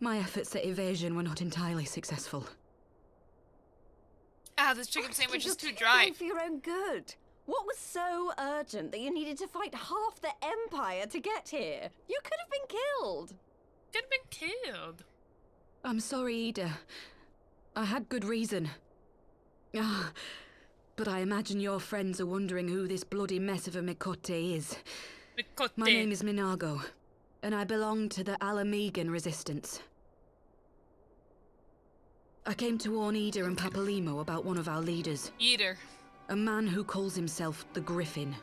my efforts at evasion were not entirely successful. Ah, this chicken sandwich is too You're dry. trying for your own good. What was so urgent that you needed to fight half the Empire to get here? You could have been killed. Could have been killed. I'm sorry, Ida. I had good reason. Ah, but I imagine your friends are wondering who this bloody mess of a Mikote is. Mikote. My name is Minago, and I belong to the Alamegan Resistance. I came to warn Ida and Papalimo about one of our leaders. Ida. A man who calls himself the Griffin.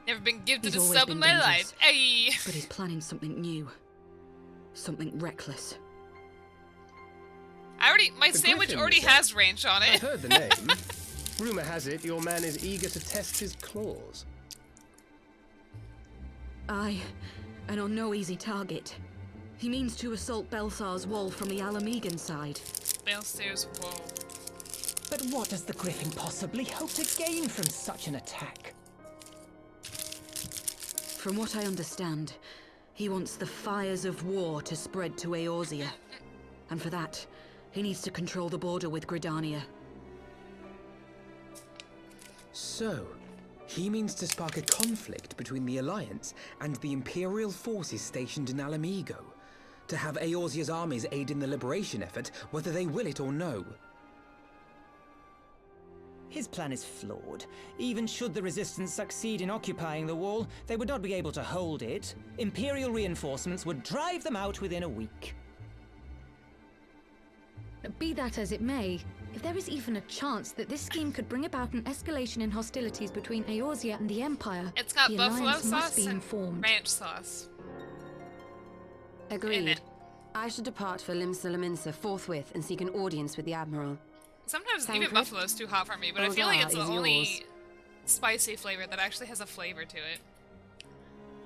Never been gifted He's a always sub in been my dangerous, life. Hey. But he's planning something new. Something reckless. My The sandwich Griffin, already you said? has ranch on it. I've heard the name. Rumor has it your man is eager to test his claws. Aye, and on no easy target. He means to assault Belsar's wall from the Alamegan side. Belsar's wall. But what does the Griffin possibly hope to gain from such an attack? From what I understand, he wants the fires of war to spread to Eorzea. And for that, he needs to control the border with Gridania. So, he means to spark a conflict between the Alliance and the Imperial forces stationed in Alamigo, to have Eorzea's armies aid in the liberation effort, whether they will it or no. His plan is flawed. Even should the Resistance succeed in occupying the wall, they would not be able to hold it. Imperial reinforcements would drive them out within a week. Be that as it may, if there is even a chance that this scheme could bring about an escalation in hostilities between Eorzea and the Empire, It's got the buffalo Alliance must sauce be and informed. ranch sauce. Agreed. I should depart for Limsa forthwith and seek an audience with the Admiral. Sometimes Tancred, even buffalo's too hot for me, but I feel like Olga it's the is only yours. spicy flavor that actually has a flavor to it.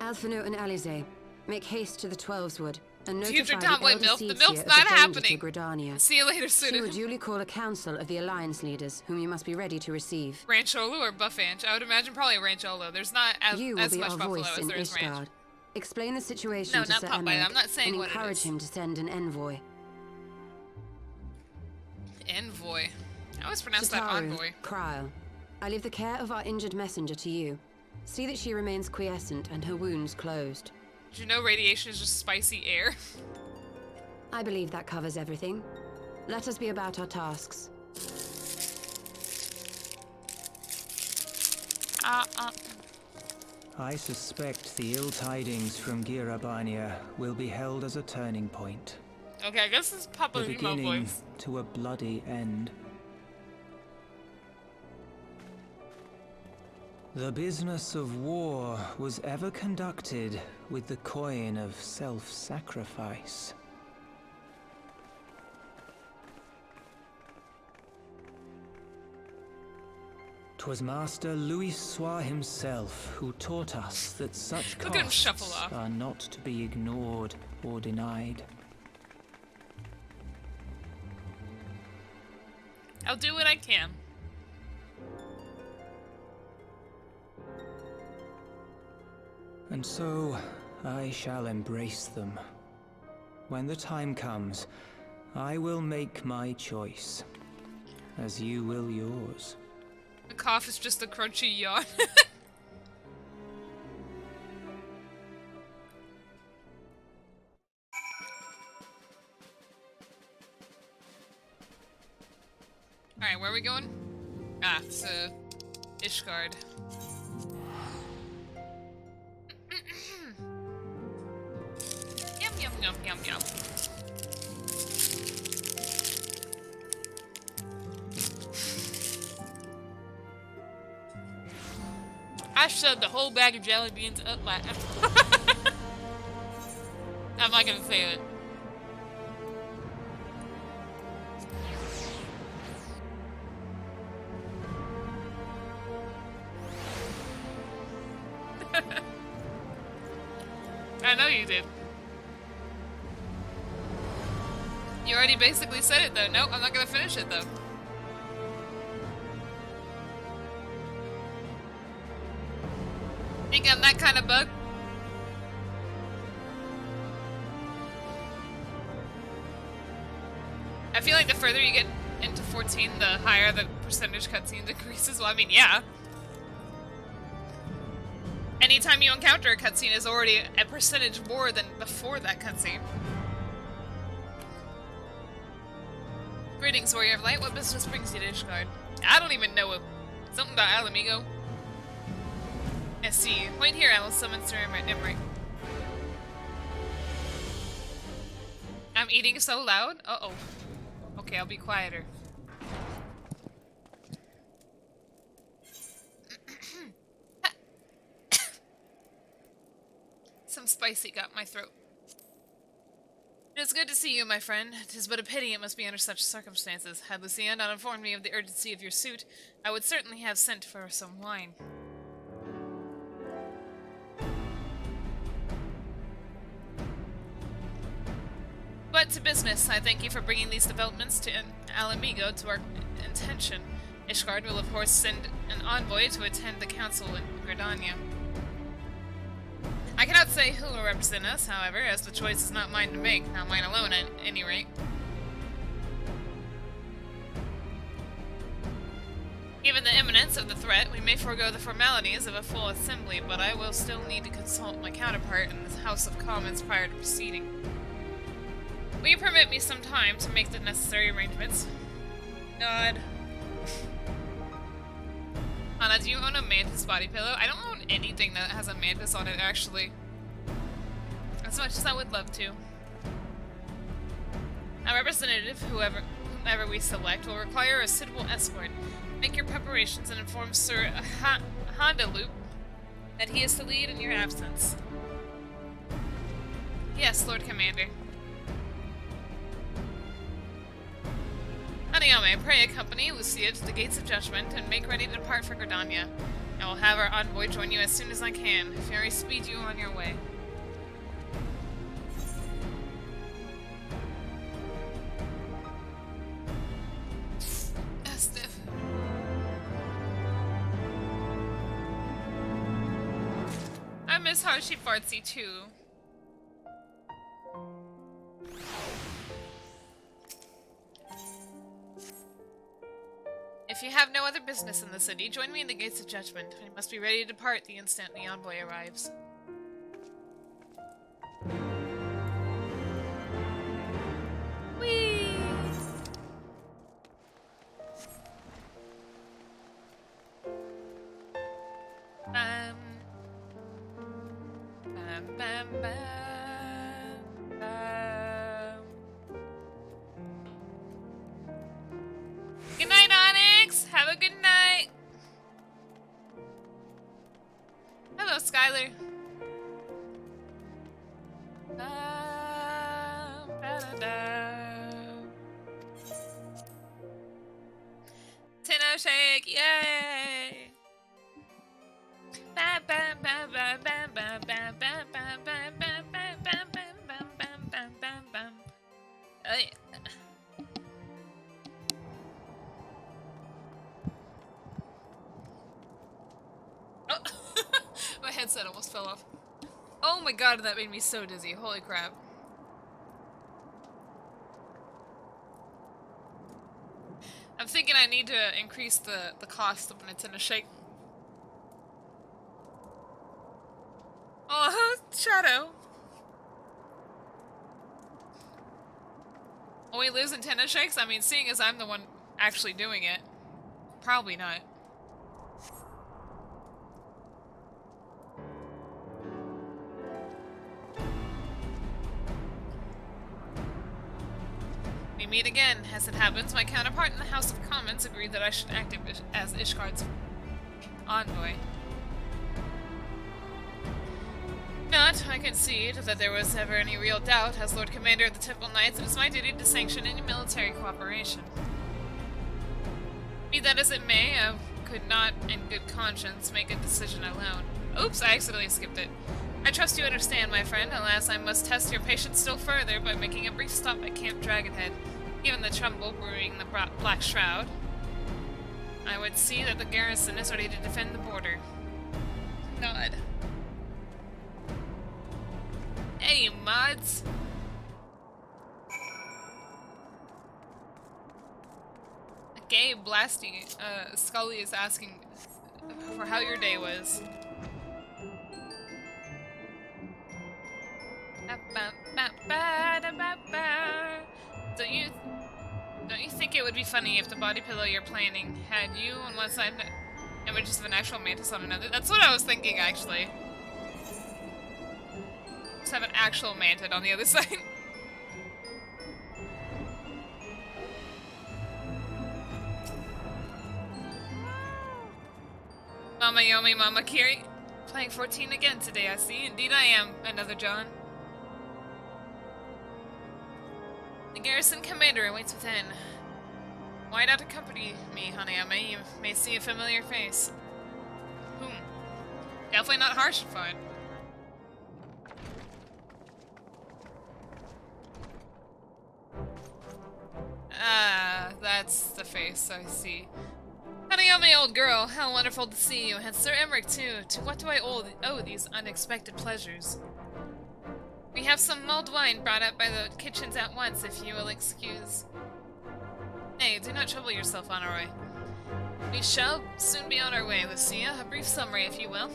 Alphino and Alize, make haste to the Twelveswood and Future notify the Tomboy elder milk. The seeds milk's here of not the danger happening. to Gridania. See you later, She will Suda. duly call a council of the Alliance leaders, whom you must be ready to receive. Rancholo or Buffanch? I would imagine probably Rancholo. There's not as, You will as be much our buffalo voice as in there is ranch. Ishgard. Explain the situation No, to not Sir Popeye. Emmerich I'm not saying and what it encourage is. him to send an envoy. Envoy. I always pronounce that Chitaru, envoy. Kryl, I leave the care of our injured messenger to you. See that she remains quiescent and her wounds closed. Did you know radiation is just spicy air? I believe that covers everything. Let us be about our tasks. I suspect the ill tidings from Girabania will be held as a turning point. Okay, I guess it's Papa The Limo beginning voice. to a bloody end. The business of war was ever conducted with the coin of self-sacrifice. 'Twas Master Louis Soir himself who taught us that such Look at him shuffle costs off. are not to be ignored or denied. I'll do what I can. And so, I shall embrace them. When the time comes, I will make my choice, as you will yours. The cough is just a crunchy yawn. Alright, where are we going? Ah, it's Ishgard. Yum yum yum yum yum. I shoved the whole bag of jelly beans up my... I'm not gonna say it. I know you did. You already basically said it though. Nope, I'm not gonna finish it though. Think I'm that kind of bug? I feel like the further you get into 14, the higher the percentage cutscene decreases. Well, I mean, yeah. Anytime you encounter a cutscene is already a percentage more than before that cutscene. Greetings, Warrior of Light. What business brings you to Ishgard? I don't even know. Something about Alamigo. I see. Wait here, I will summon Sir Emmerich. I'm eating so loud? Uh-oh. Okay, I'll be quieter. Some spicy got my throat. It is good to see you, my friend. 'Tis but a pity it must be under such circumstances. Had Lucia not informed me of the urgency of your suit, I would certainly have sent for some wine. But to business, I thank you for bringing these developments to Alamigo to our attention. Ishgard will of course send an envoy to attend the council in Gridania. I cannot say who will represent us, however, as the choice is not mine to make, not mine alone at any rate. Given the imminence of the threat, we may forego the formalities of a full assembly, but I will still need to consult my counterpart in the House of Commons prior to proceeding. Will you permit me some time to make the necessary arrangements? God. Anna, do you own a mantis body pillow? I don't own anything that has a mantis on it, actually. As much as I would love to. A representative, whomever we select, will require a suitable escort. Make your preparations and inform Sir Handaloop that he is to lead in your absence. Yes, Lord Commander. Hanayome, pray accompany Lucia to the Gates of Judgment and make ready to depart for Gridania. I will have our envoy join you as soon as I can. Fury, speed you on your way. Stiff. I miss Harshy Fartsy too. If you have no other business in the city, join me in the Gates of Judgment. We must be ready to depart the instant the envoy arrives. Whee! Bam. Bam, bam, bam. Bam. Good night, Onyx! Have a good night! Hello, Skylar. Tenno shake, yay! Bam bam bam bam bam bam bam bam bam bam bam bam bam bam bam bam bam bam bam. Oh yeah. Oh, my headset almost fell off. Oh my god, that made me so dizzy. Holy crap. I'm thinking I need to increase the cost of Nintendo Shake. Oh, Shadow. Will we lose Nintendo Shakes? I mean, seeing as I'm the one actually doing it, probably not. We meet again. As it happens, my counterpart in the House of Commons agreed that I should act as Ishgard's envoy. Not, I concede, that there was ever any real doubt. As Lord Commander of the Temple Knights, it is my duty to sanction any military cooperation. Be that as it may, I could not, in good conscience, make a decision alone. Oops, I accidentally skipped it. I trust you understand, my friend. Alas, I must test your patience still further by making a brief stop at Camp Dragonhead. Given the trouble brewing the Black Shroud, I would see that the garrison is ready to defend the border. God. Hey, mods! Gabe Blasty, Scully is asking for how your day was. Don't you think it would be funny if the body pillow you're planning had you on one side and images of an actual mantis on another? That's what I was thinking, actually. Just have an actual mantid on the other side. Mama Yomi, Mama Kiri. Playing 14 again today, I see. Indeed I am, another John. The garrison commander awaits within. Why not accompany me, Hanayome? You may see a familiar face. Whom? Definitely not Harshified. Ah, that's the face, I see. Hanayome, old girl, how wonderful to see you, and Sir Emmerich too. To what do I owe these unexpected pleasures? We have some mulled wine brought up by the kitchens at once, if you will excuse. Nay, do not trouble yourself, Honoroi. We shall soon be on our way, Lucia. A brief summary, if you will.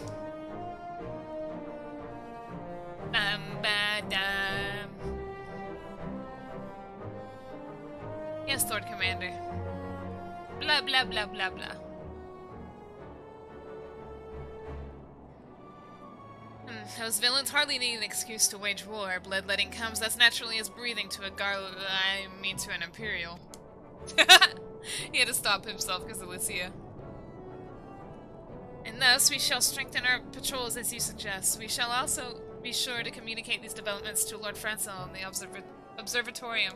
Bam-ba-dam. Yes, Lord Commander. Blah, blah, blah, blah, blah. Those villains hardly need an excuse to wage war. Bloodletting comes as naturally as breathing to a to an Imperial. He had to stop himself because of Lucia. And thus, we shall strengthen our patrols as you suggest. We shall also be sure to communicate these developments to Lord Francel in the Observatorium.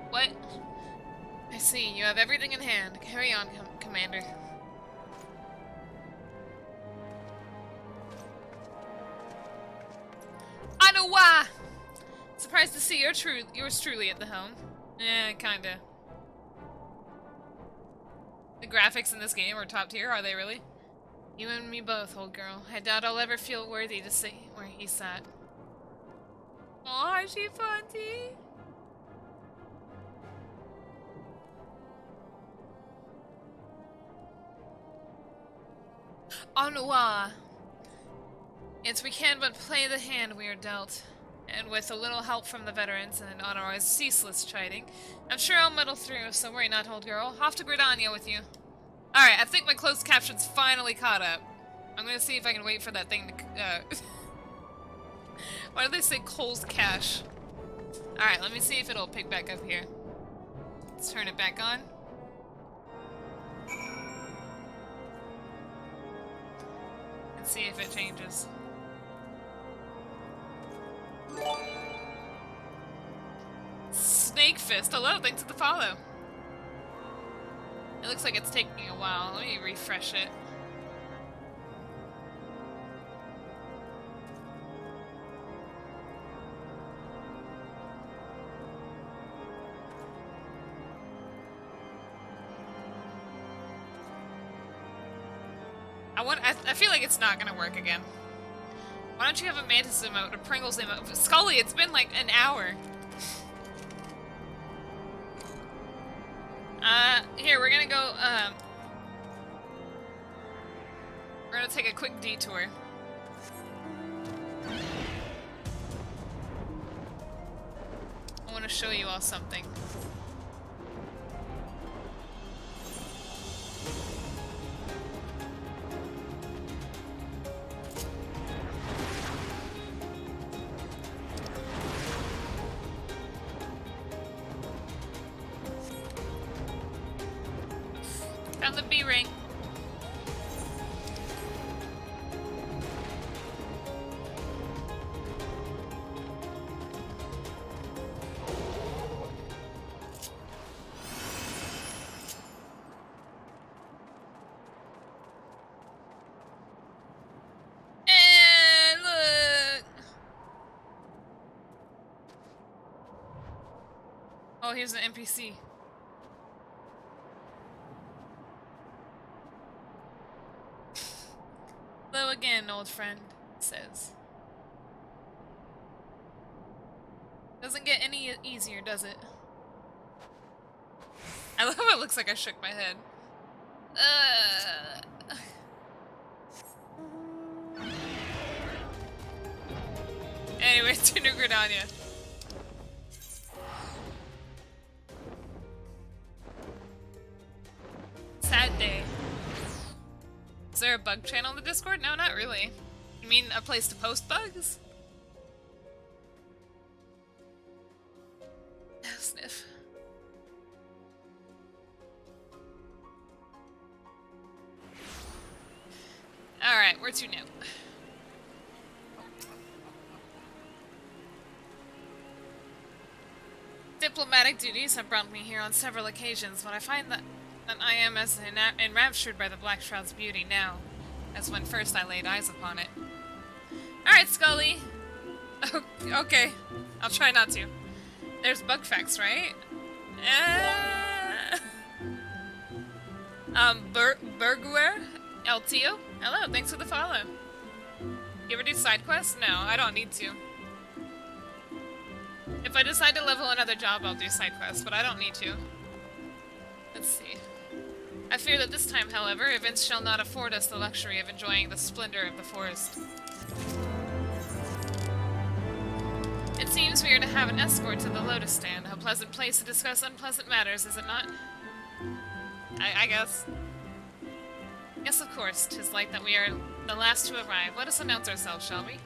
What? I see. You have everything in hand. Carry on, Commander. Anawa! Surprised to see yours truly at the helm. Kinda. The graphics in this game are top tier, are they really? You and me both, old girl. I doubt I'll ever feel worthy to see where he sat. Aw, is she funny? Anawa! Yes, we can but play the hand we are dealt. And with a little help from the veterans and Honor's ceaseless chiding, I'm sure I'll muddle through, so worry not, old girl. Off to Gridania with you. Alright, I think my closed caption's finally caught up. I'm gonna see if I can wait for that thing to, Why do they say closed cache? Alright, let me see if it'll pick back up here. Let's turn it back on. And see if it changes. Snake Fist, hello, thanks for the follow. It looks like it's taking a while. Let me refresh it. I feel like it's not gonna work again. Why don't you have a Mantis emote, a Pringles emote? Scully, it's been like an hour. Here, we're gonna go, we're gonna take a quick detour. I want to show you all something. Found the B-ring. And look. Oh, here's an NPC. Hello again, old friend, it says. Doesn't get any easier, does it? I love how it looks like I shook my head. Anyway, to New Gridania. Sad day. Is there a bug channel in the Discord? No, not really. You mean a place to post bugs? Sniff. Alright, where to now? Diplomatic duties have brought me here on several occasions, but I find that I am as enraptured by the Black Shroud's beauty now as when first I laid eyes upon it. Alright, Scully! Okay, I'll try not to. There's bug facts, right? Berguer? El Tio? Hello, thanks for the follow. You ever do side quests? No, I don't need to. If I decide to level another job, I'll do side quests, but I don't need to. Let's see. I fear that this time, however, events shall not afford us the luxury of enjoying the splendor of the forest. It seems we are to have an escort to the Lotus Stand. A pleasant place to discuss unpleasant matters, is it not? I guess. Yes, of course. 'Tis like that we are the last to arrive. Let us announce ourselves, shall we?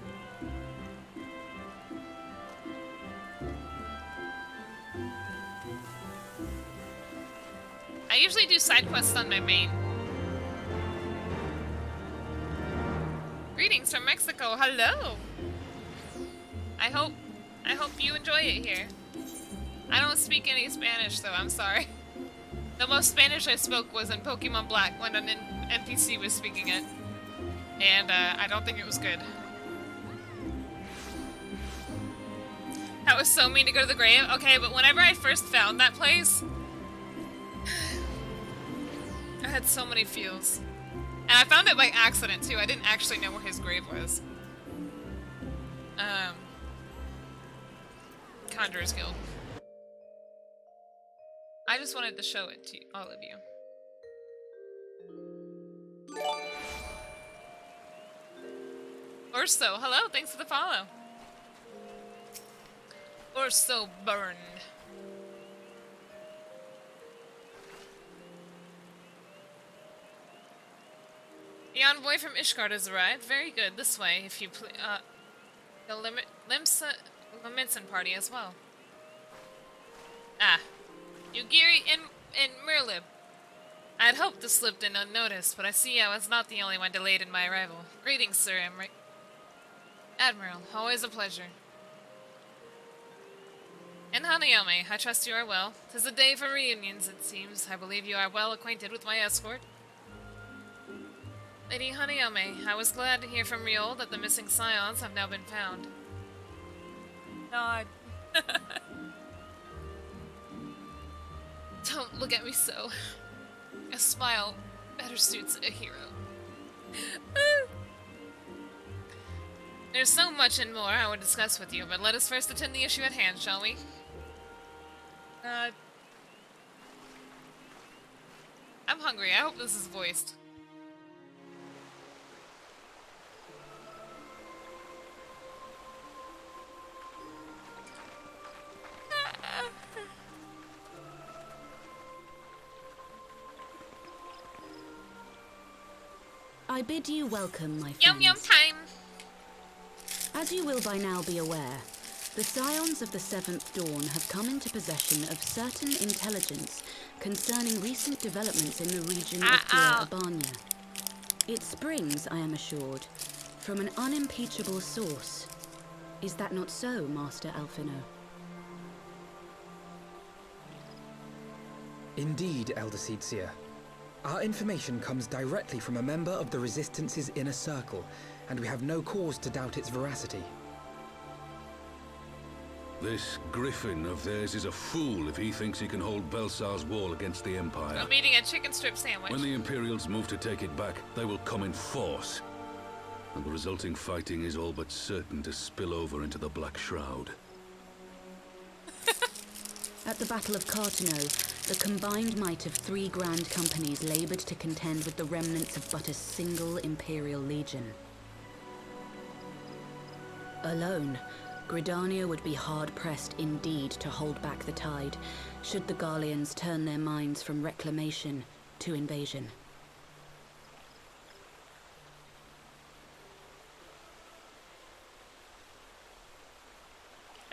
I usually do side quests on my main. Greetings from Mexico. Hello. I hope you enjoy it here. I don't speak any Spanish, though. I'm sorry. The most Spanish I spoke was in Pokemon Black when an NPC was speaking it, and I don't think it was good. That was so mean to go to the grave. Okay, but whenever I first found that place, I had so many feels. And I found it by accident, too. I didn't actually know where his grave was. Conjurer's Guild. I just wanted to show it to all of you. Urso, hello, thanks for the follow. Urso burned. The envoy from Ishgard has arrived. Very good. This way, if you please. The Limitson party as well. Ah. Yugiri and Merlib. I had hoped to slip in unnoticed, but I see I was not the only one delayed in my arrival. Greetings, Sir Admiral. Always a pleasure. And Hanayome, I trust you are well. 'Tis a day for reunions, it seems. I believe you are well acquainted with my escort. Lady Hanayome, I was glad to hear from Riol that the missing scions have now been found. Nod. Don't look at me so. A smile better suits a hero. There's so much and more I would discuss with you, but let us first attend the issue at hand, shall we? I'm hungry. I hope this is voiced. I bid you welcome, my friends. Yum yum time! As you will by now be aware, the Scions of the Seventh Dawn have come into possession of certain intelligence concerning recent developments in the region of Dura Abania. It springs, I am assured, from an unimpeachable source. Is that not so, Master Alphino? Indeed, Elder Seedseer. Our information comes directly from a member of the Resistance's inner circle, and we have no cause to doubt its veracity. This griffin of theirs is a fool if he thinks he can hold Belsar's wall against the Empire. I'm eating a chicken strip sandwich. When the Imperials move to take it back, they will come in force. And the resulting fighting is all but certain to spill over into the Black Shroud. At the Battle of Cartano, the combined might of 3 grand companies labored to contend with the remnants of but a single Imperial legion. Alone, Gridania would be hard-pressed indeed to hold back the tide, should the Garleans turn their minds from reclamation to invasion.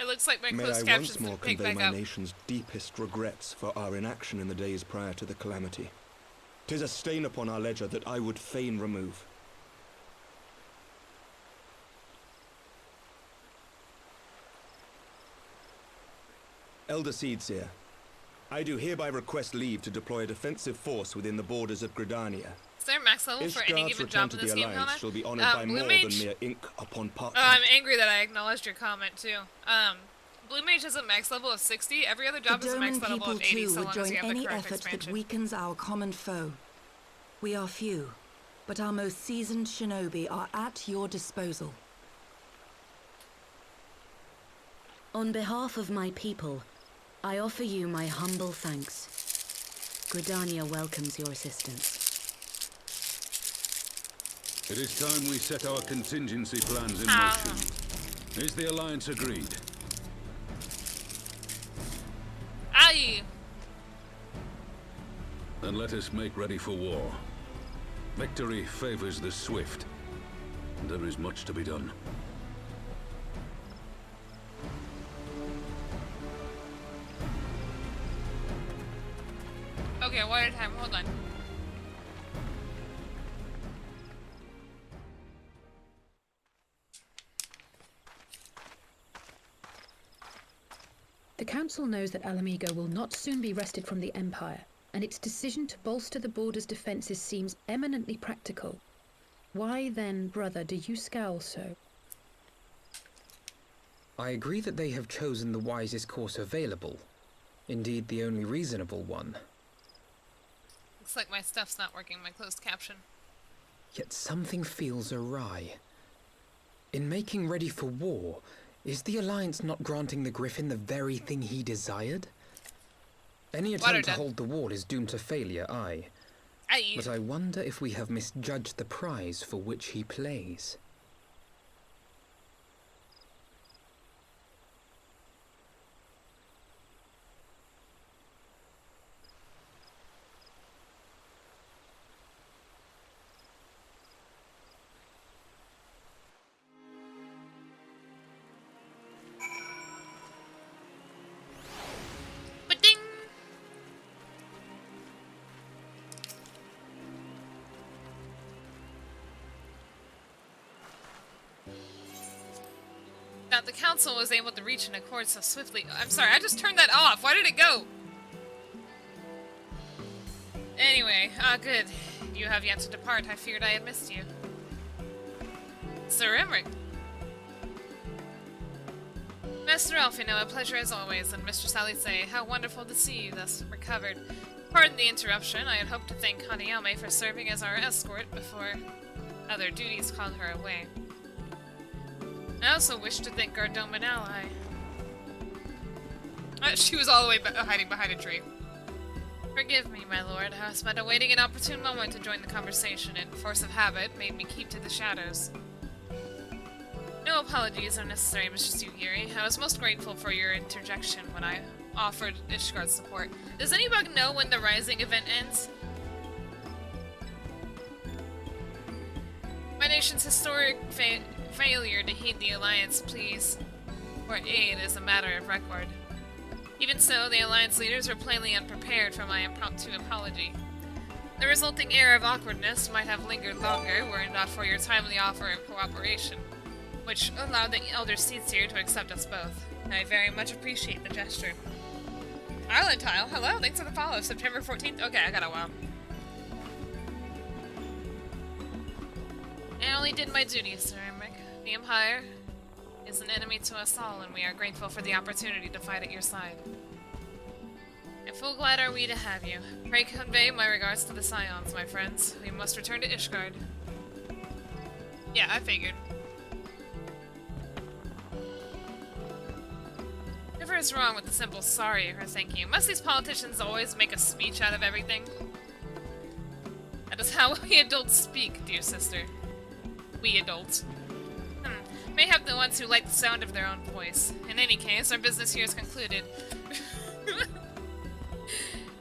It looks like my May closed I captions once more been picked convey back my up. nation's deepest regrets for our inaction in the days prior to the calamity. 'Tis a stain upon our ledger that I would fain remove. Elder Seedseer, I do hereby request leave to deploy a defensive force within the borders of Gridania. Is there a max level for any Ishgard's given return job to in this the game, Alliance Hannah? shall be honored by Blue more Mage? than mere ink upon Oh, parchment. I'm angry that I acknowledged your comment too. Blue Mage has a max level of 60. Every other job The is a max Doman level people of 80, too so would long as join you have the any correct effort that expansion. weakens our common foe. We are few, but our most seasoned shinobi are at your disposal. On behalf of my people, I offer you my humble thanks. Gridania welcomes your assistance. It is time we set our contingency plans in motion. Is the Alliance agreed? Aye! Then let us make ready for war. Victory favors the swift, and there is much to be done. Okay, one at a time, hold on. The Council knows that Alamigo will not soon be wrested from the Empire, and its decision to bolster the border's defences seems eminently practical. Why then, brother, do you scowl so? I agree that they have chosen the wisest course available. Indeed, the only reasonable one. Looks like my stuff's not working, my closed caption. Yet something feels awry. In making ready for war, is the Alliance not granting the Griffin the very thing he desired? Any attempt to hold the wall is doomed to failure, aye. Aye. But I wonder if we have misjudged the prize for which he plays. Ba-ding! That the council was able to reach an accord so swiftly. I'm sorry, I just turned that off. Why did it go? Anyway, good. You have yet to depart. I feared I had missed you. Sir Emmerich. Master Alfino, a pleasure as always, and Mr. Salise, how wonderful to see you thus recovered. Pardon the interruption. I had hoped to thank Hanayome for serving as our escort before other duties called her away. I also wish to thank our Doman ally. She was all the way hiding behind a tree. Forgive me, my lord. I was but awaiting an opportune moment to join the conversation, and force of habit made me keep to the shadows. No apologies are necessary, Mr. Sugiri. I was most grateful for your interjection when I offered Ishgard's support. Does anybody know when the Rising event ends? My nation's historic failure to heed the Alliance pleas for aid is a matter of record. Even so, the Alliance leaders were plainly unprepared for my impromptu apology. The resulting air of awkwardness might have lingered longer were it not for your timely offer of cooperation, which allowed the Elder Seedseer to accept us both. I very much appreciate the gesture. Island Tile, hello, thanks for the follow. September 14th? Okay, I got a while. I only did my duty, Sir Emmerich. The Empire is an enemy to us all, and we are grateful for the opportunity to fight at your side. And full glad are we to have you. Pray convey my regards to the Scions, my friends. We must return to Ishgard. Yeah, I figured. Never is wrong with the simple sorry or thank you. Must these politicians always make a speech out of everything? That is how we adults speak, dear sister. We adults. Mayhap the ones who like the sound of their own voice. In any case, our business here is concluded.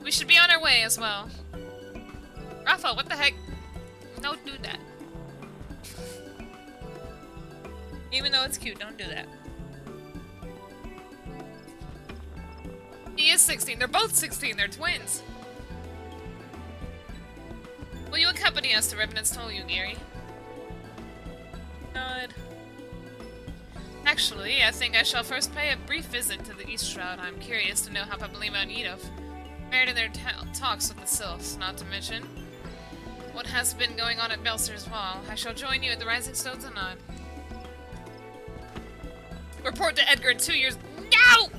We should be on our way as well. Rafa, what the heck? Don't do that. Even though it's cute, don't do that. He is 16. They're both 16. They're twins. Will you accompany us to Revenant's Toll, Gary? Nod. Actually, I think I shall first pay a brief visit to the East Shroud. I'm curious to know how Pablima and Edov fared in their talks with the Sylphs, not to mention what has been going on at Belser's Wall. I shall join you at the Rising Stones and Nod. Report to Edgar in 2 years. No!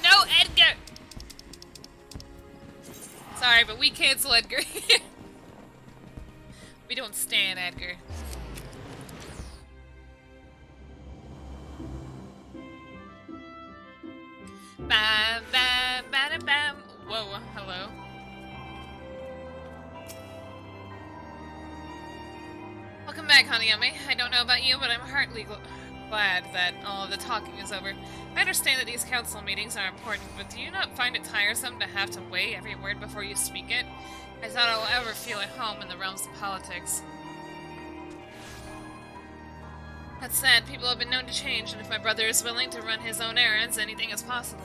No, Edgar! Sorry, but we cancel Edgar. We don't stand Edgar. Bam, bam, bam, bam. Whoa, hello. Welcome back, Hanayome. I don't know about you, but I'm heartily glad that all of the talking is over. I understand that these council meetings are important, but do you not find it tiresome to have to weigh every word before you speak it? I doubt I'll ever feel at home in the realms of politics. That's sad. People have been known to change, and if my brother is willing to run his own errands, anything is possible.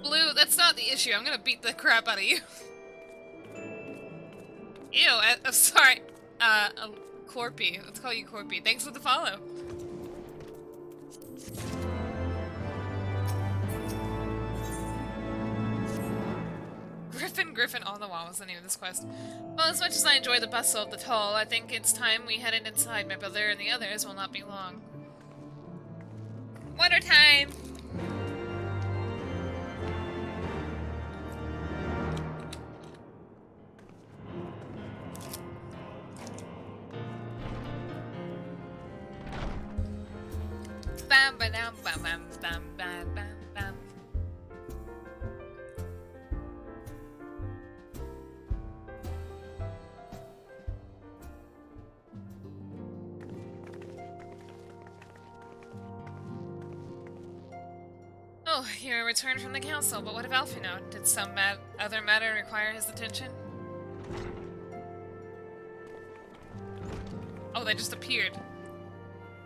Blue, that's not the issue. I'm gonna beat the crap out of you. Ew, I'm sorry. Corpy. Let's call you Corpy. Thanks for the follow. Griffin all the while was the name of this quest. Well, as much as I enjoy the bustle of the toll, I think it's time we headed inside. My brother and the others will not be long. Water time! Bam ba dam bam bam bam bam bam bam. Oh, you're returned from the council, but what of Alfino? Did some other matter require his attention? Oh, they just appeared.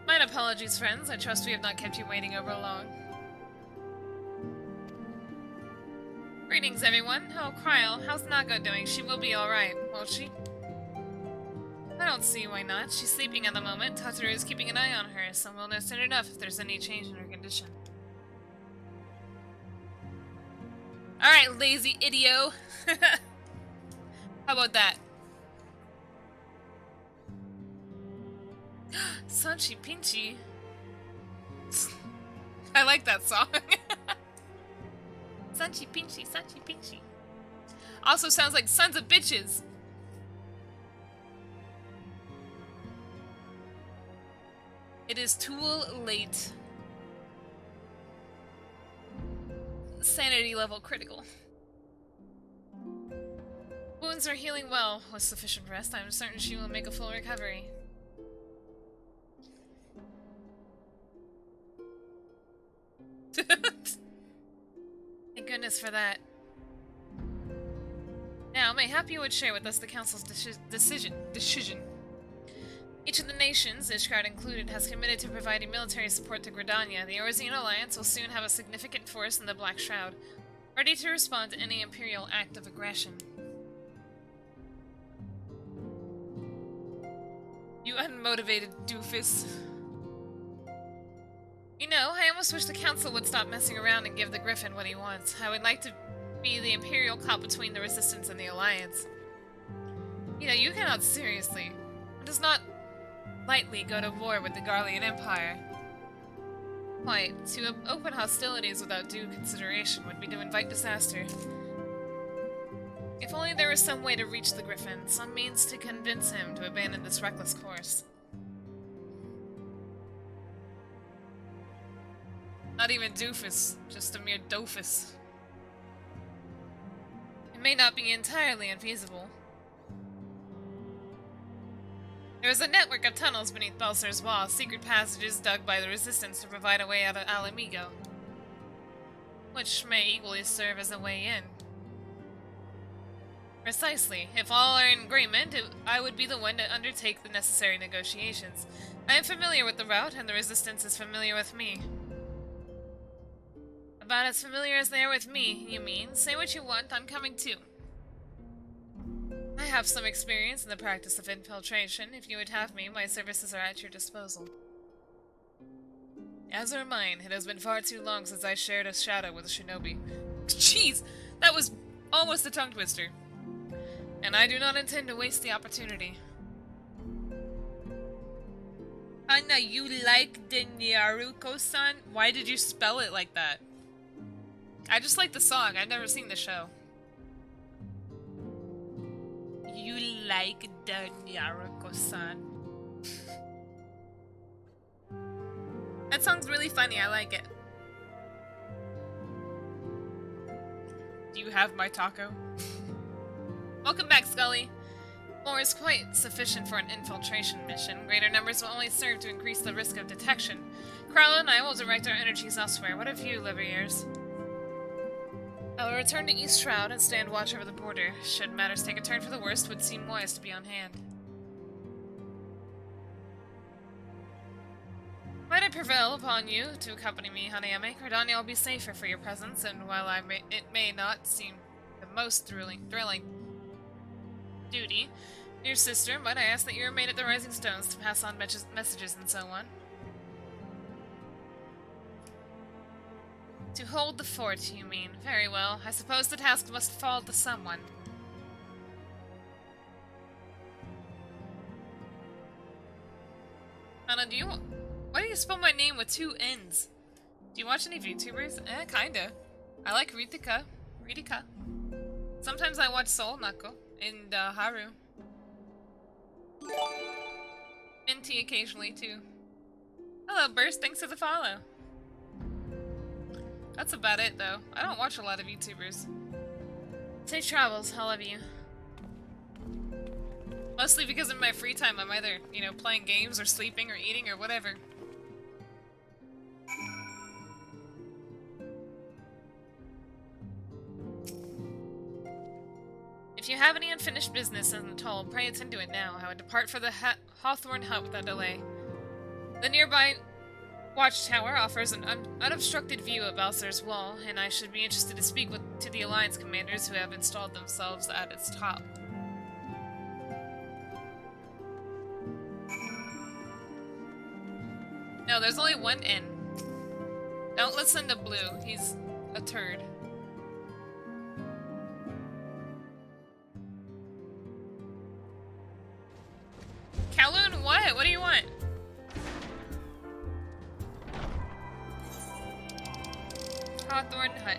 Mine apologies, friends. I trust we have not kept you waiting over long. Greetings, everyone. Oh, Kryl, how's Naga doing? She will be alright, won't she? I don't see why not. She's sleeping at the moment. Tataru is keeping an eye on her, so we'll know soon enough if there's any change in her condition. Alright, lazy idio. How about that? Sanchi Pinchy. I like that song. Sanchi Pinchy, Sanchi Pinchy. Also sounds like sons of bitches. It is too late. Sanity level critical. Wounds are healing well. With sufficient rest, I'm certain she will make a full recovery. Thank goodness for that. Now, mayhap you would share with us the Council's decision. Each of the nations, Ishgard included, has committed to providing military support to Gridania. The Orzean Alliance will soon have a significant force in the Black Shroud, ready to respond to any Imperial act of aggression. You unmotivated doofus. You know, I almost wish the Council would stop messing around and give the Griffin what he wants. I would like to be the Imperial cop between the Resistance and the Alliance. You know, you cannot seriously. It does not lightly go to war with the Garlean Empire. Quite. To open hostilities without due consideration would be to invite disaster. If only there was some way to reach the Griffin, some means to convince him to abandon this reckless course. Not even doofus, just a mere doofus. It may not be entirely unfeasible. There is a network of tunnels beneath Balser's wall, secret passages dug by the Resistance to provide a way out of Alamigo, which may equally serve as a way in. Precisely. If all are in agreement, I would be the one to undertake the necessary negotiations. I am familiar with the route, and the Resistance is familiar with me. About as familiar as they are with me, you mean? Say what you want, I'm coming too. I have some experience in the practice of infiltration. If you would have me, my services are at your disposal. As are mine. It has been far too long since I shared a shadow with a shinobi. Jeez! That was almost a tongue twister. And I do not intend to waste the opportunity. Anna, you like the Naruko-san? Why did you spell it like that? I just like the song. I've never seen the show. You like the Naruko-san. That song's really funny. I like it. Do you have my taco? Welcome back, Scully. 4 is quite sufficient for an infiltration mission. Greater numbers will only serve to increase the risk of detection. Crowley and I will direct our energies elsewhere. What of you, Liveyears? I will return to East Shroud and stand watch over the border. Should matters take a turn for the worst, it would seem wise to be on hand. Might I prevail upon you to accompany me, Hanayome? Cardania will be safer for your presence, and while it may not seem the most thrilling duty, dear sister, might I ask that you remain at the Rising Stones to pass on messages and so on? To hold the fort, you mean? Very well. I suppose the task must fall to someone. Anna, why do you spell my name with 2 N's? Do you watch any VTubers? Kinda. I like Ritika. Sometimes I watch Soul Nako and Haru. Minty occasionally too. Hello, Burst. Thanks for the follow. That's about it, though. I don't watch a lot of YouTubers. Safe travels, all of you. Mostly because in my free time I'm either, playing games or sleeping or eating or whatever. If you have any unfinished business in the toll, pray attend to it now. I would depart for the Hawthorne Hut without delay. The nearby Watchtower offers an unobstructed view of Balser's Wall, and I should be interested to speak to the Alliance commanders who have installed themselves at its top. No, there's only one N. Don't listen to Blue. He's a turd. Kowloon, what? What do you want? Hawthorne Hut.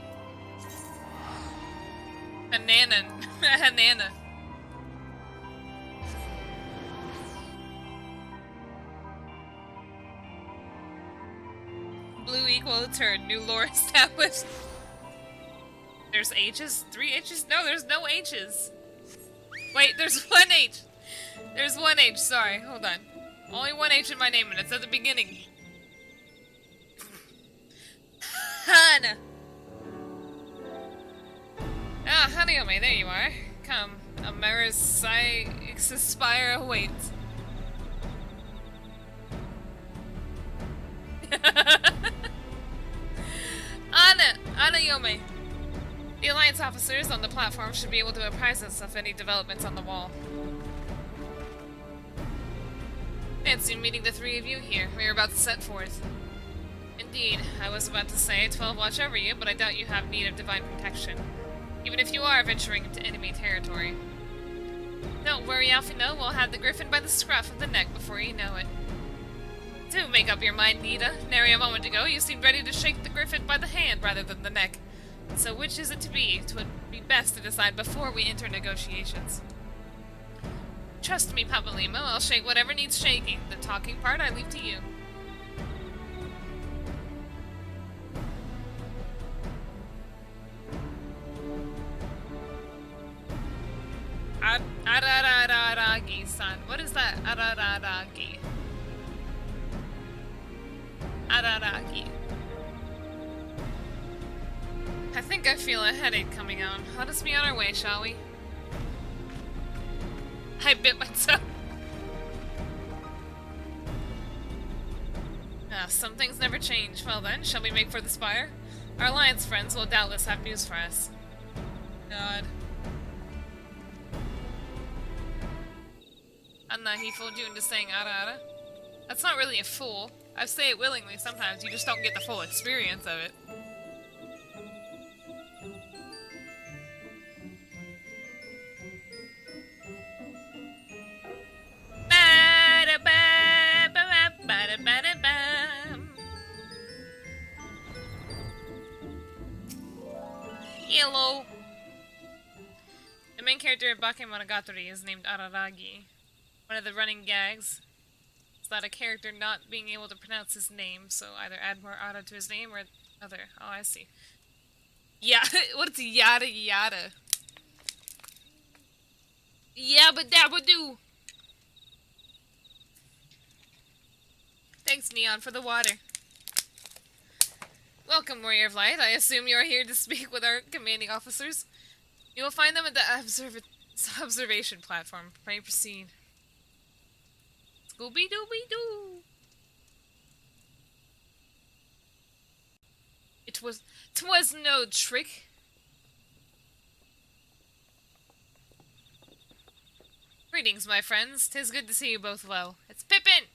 Hanana. Blue equal turn. New lore established. There's H's? 3 H's? No, there's no H's. Wait, there's 1 H. There's 1 H, sorry. Hold on. Only 1 H in my name, and it's at the beginning. Hana! Ah, Hanayome, there you are. Come, Amara's Spire awaits. Hanayome. The Alliance officers on the platform should be able to apprise us of any developments on the wall. Fancy meeting the 3 of you here. We are about to set forth. Indeed, I was about to say 12 watch over you, but I doubt you have need of divine protection. Even if you are venturing into enemy territory. Don't worry, Alphino, we'll have the griffin by the scruff of the neck before you know it. Do make up your mind, Nita. Nary a moment ago, you seemed ready to shake the griffin by the hand rather than the neck. So which is it to be? 'Twould be best to decide before we enter negotiations. Trust me, Papalimo, I'll shake whatever needs shaking. The talking part I leave to you. Arararagi-san. What is that? Arararagi. Araragi. I think I feel a headache coming on. Let us be on our way, shall we? I bit myself. Some things never change. Well then, shall we make for the spire? Our alliance friends will doubtless have news for us. God. Anna, he fooled you into saying ara ara? That's not really a fool. I say it willingly sometimes, you just don't get the full experience of it. Hello. The main character of Bakemonogatari is named Araragi. One of the running gags is that a character not being able to pronounce his name, so either add more ara to his name or other. Oh, I see. Yeah, what's yada yada? Yabba dabba doo. Thanks, Neon, for the water. Welcome, Warrior of Light. I assume you are here to speak with our commanding officers. You will find them at the observation platform. Pray proceed. Scooby-Dooby-Doo! Twas no trick. Greetings, my friends. 'Tis good to see you both well. It's Pippin!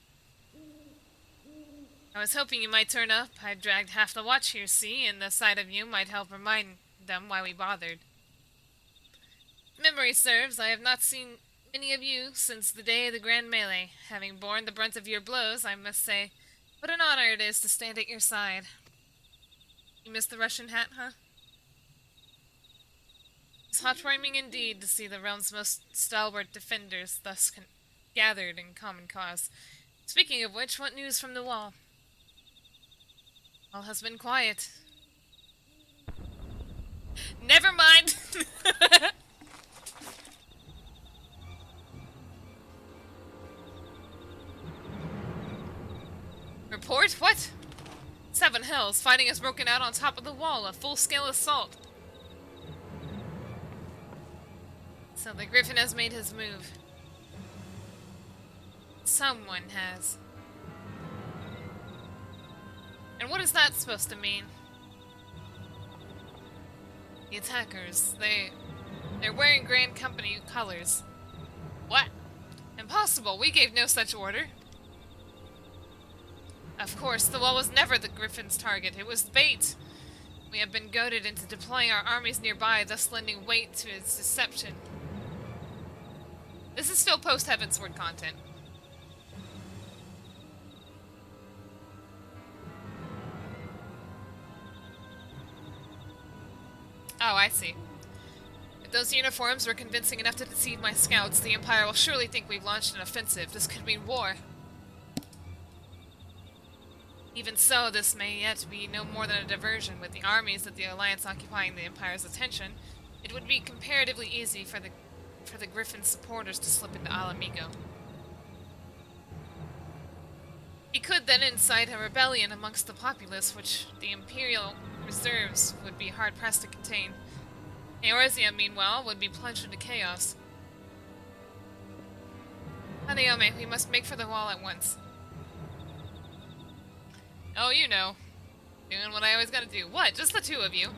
I was hoping you might turn up. I dragged half the watch here, see, and the sight of you might help remind them why we bothered. Memory serves, I have not seen many of you since the day of the Grand Melee. Having borne the brunt of your blows, I must say, what an honor it is to stand at your side. You missed the Russian hat, huh? It's heartwarming indeed to see the realm's most stalwart defenders thus gathered in common cause. Speaking of which, what news from the wall? All has been quiet. Never mind! Report? What? Seven Hills. Fighting has broken out on top of the wall. A full-scale assault. So the Griffin has made his move. Someone has. And what is that supposed to mean? The attackers, they're wearing Grand Company colors. What? Impossible, we gave no such order. Of course, the wall was never the Griffin's target, it was bait. We have been goaded into deploying our armies nearby, thus lending weight to its deception. This is still Post-Heavensward content. Oh, I see. If those uniforms were convincing enough to deceive my scouts, the Empire will surely think we've launched an offensive. This could mean war. Even so, this may yet be no more than a diversion. With the armies of the Alliance occupying the Empire's attention, it would be comparatively easy for the Griffin's supporters to slip into Alamigo. He could then incite a rebellion amongst the populace, which the Imperial reserves would be hard-pressed to contain. Eorzea, meanwhile, would be plunged into chaos. Hanayome, we must make for the wall at once. Oh, you know. Doing what I always gotta do. What? Just the two of you?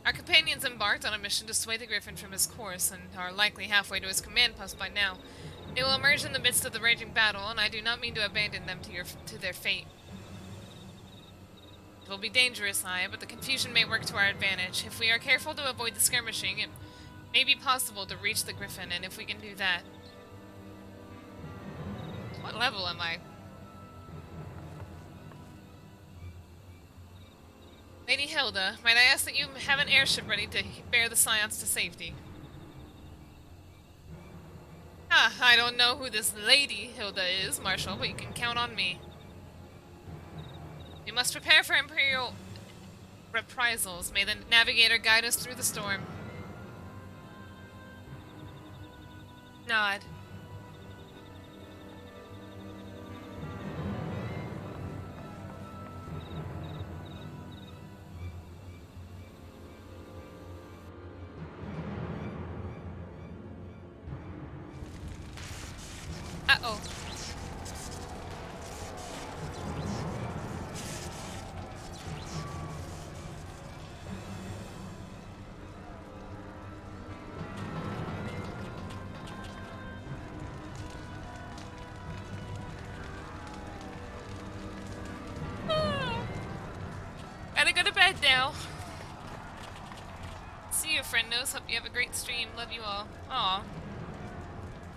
Our companions embarked on a mission to sway the Griffin from his course, and are likely halfway to his command post by now. They will emerge in the midst of the raging battle, and I do not mean to abandon them to their fate. It will be dangerous, but the confusion may work to our advantage. If we are careful to avoid the skirmishing, it may be possible to reach the Griffin, and if we can do that... What level am I? Lady Hilda, might I ask that you have an airship ready to bear the Scions to safety? I don't know who this Lady Hilda is, Marshal, but you can count on me. We must prepare for Imperial reprisals. May the Navigator guide us through the storm. Nod. Uh-oh. Gotta go to bed now. See you, friendos. Hope you have a great stream. Love you all. Aw.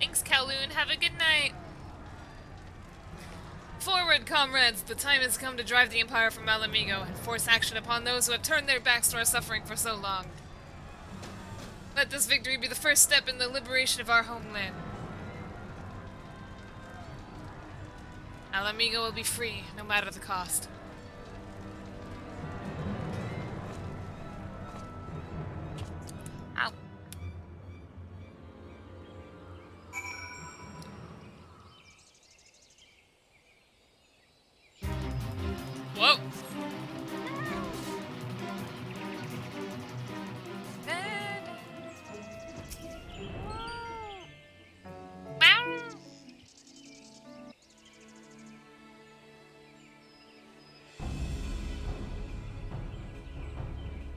Thanks, Kowloon. Have a good night. Forward, comrades! The time has come to drive the Empire from Alamigo and force action upon those who have turned their backs to our suffering for so long. Let this victory be the first step in the liberation of our homeland. Alamigo will be free, no matter the cost. Ow. Whoa.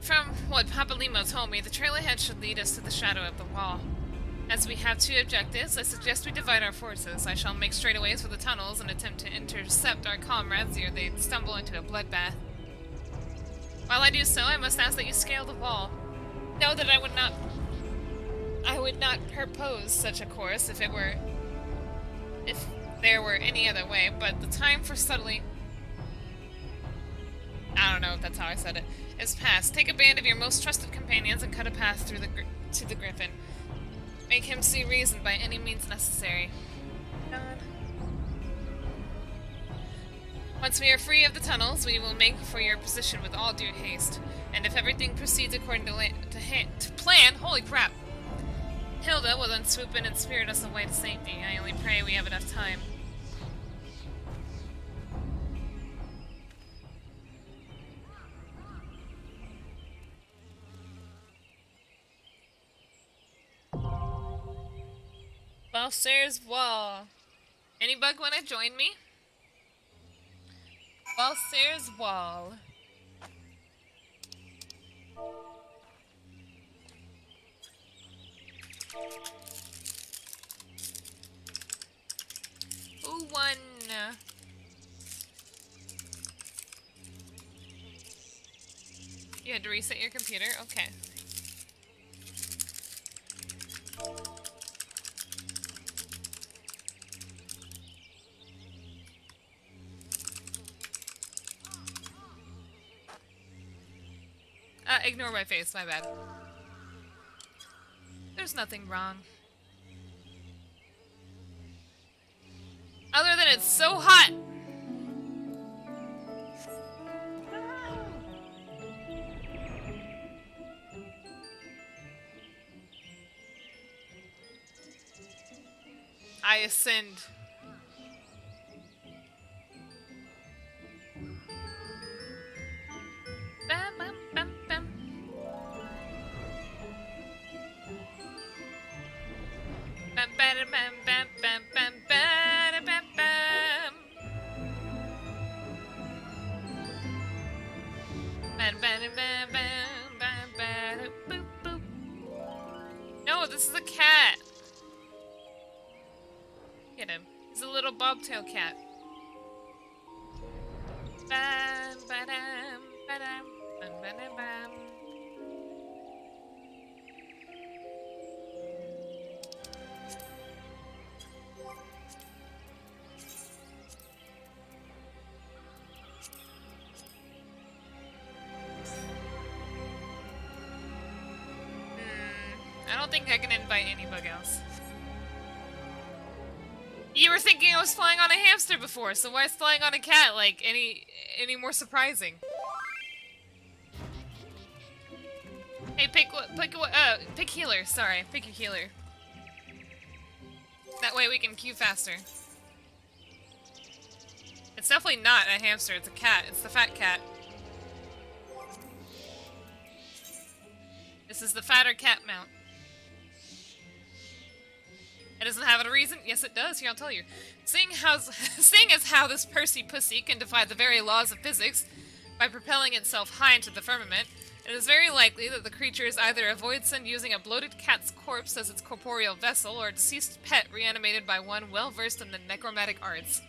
From what Papalimo told me, the trail ahead should lead us to the shadow of the wall. As we have two objectives, I suggest we divide our forces. I shall make straightaways for the tunnels and attempt to intercept our comrades ere they stumble into a bloodbath. While I do so, I must ask that you scale the wall. Know that I would not propose such a course if there were any other way, but the time for subtly... I don't know if that's how I said it. Is past. Take a band of your most trusted companions and cut a path through to the Griffin. Make him see reason by any means necessary. Once we are free of the tunnels, we will make for your position with all due haste. And if everything proceeds according to plan, holy crap! Hilda will then swoop in and spirit us away to safety. I only pray we have enough time. Balser's Wall. Any bug want to join me? Balser's Wall. Who won? You had to reset your computer? Okay. Ignore my face, my bad. There's nothing wrong. Other than it's so hot! I ascend. Bam, bam, bam, bam. Bam, bam, bam, bam, bam, bam, bam, bam, bam. Bam, bam, bam, bam, bam, bam, boop, boop. No, this is a cat. Get him. He's a little bobtail cat. Bam, ba-dam, ba-dam, bam, ba-dam, bam. I don't think I can invite anybody else. You were thinking I was flying on a hamster before, so why is flying on a cat like any more surprising? Hey, pick healer. Sorry, pick your healer. That way we can queue faster. It's definitely not a hamster, it's a cat. It's the fat cat. This is the fatter cat mount. It doesn't have a reason? Yes, it does. Here, I'll tell you. Seeing as how this Percy pussy can defy the very laws of physics by propelling itself high into the firmament, it is very likely that the creature is either a voidsend using a bloated cat's corpse as its corporeal vessel, or a deceased pet reanimated by one well-versed in the necromantic arts.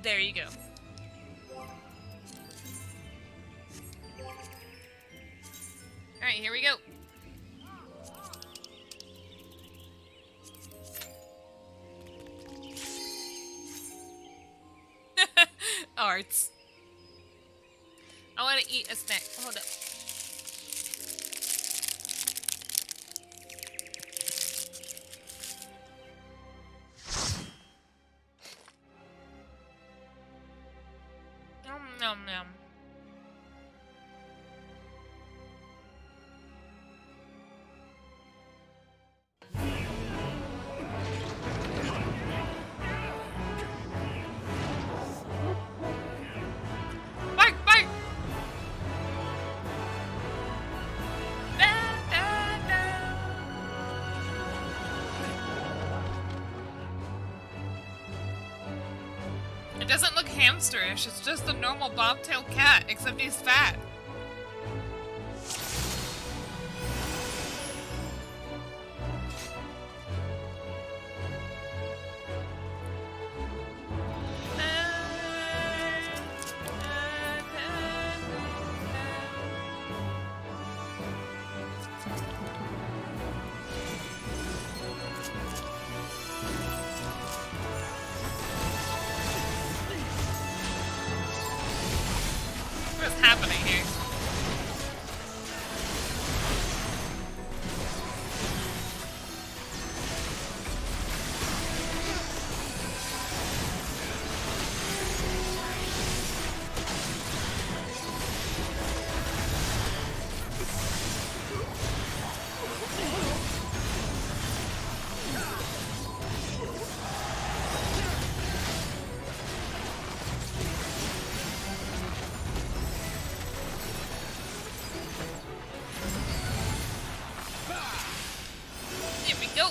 There you go. Alright, here we go. Arts. I want to eat a snack. Hold up. Nom nom nom. It doesn't look hamsterish, it's just a normal bobtail cat, except he's fat. What's happening here? Here we go.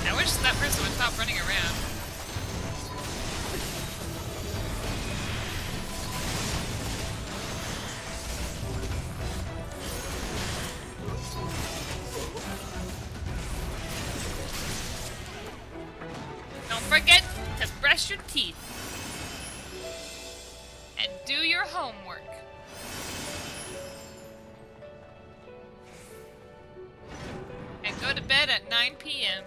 I wish that person would stop running around. Don't forget to brush your teeth. And do your homework. And go to bed at 9 p.m.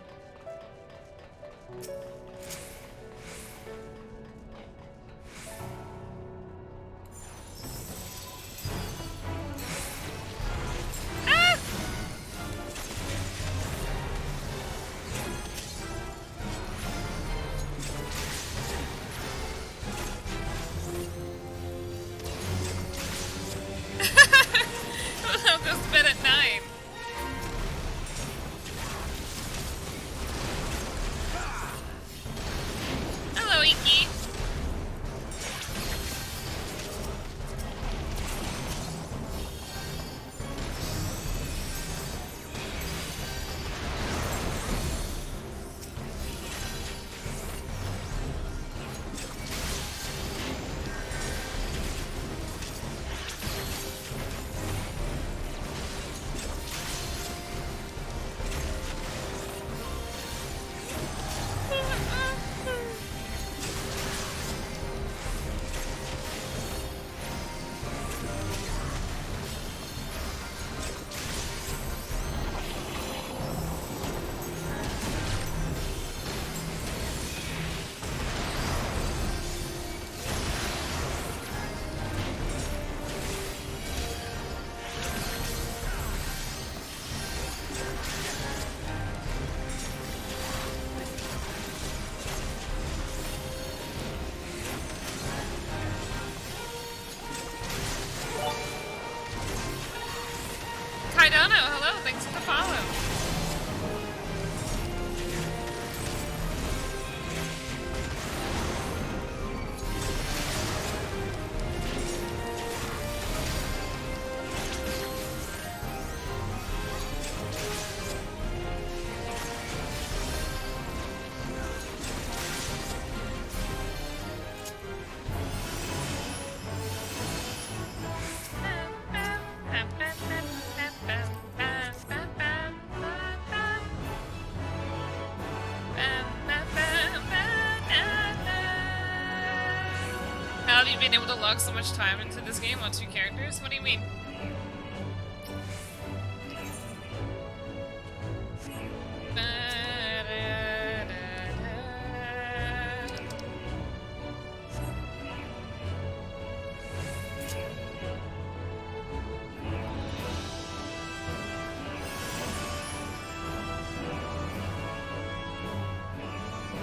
funny being able to log so much time into this game on 2 characters? What do you mean?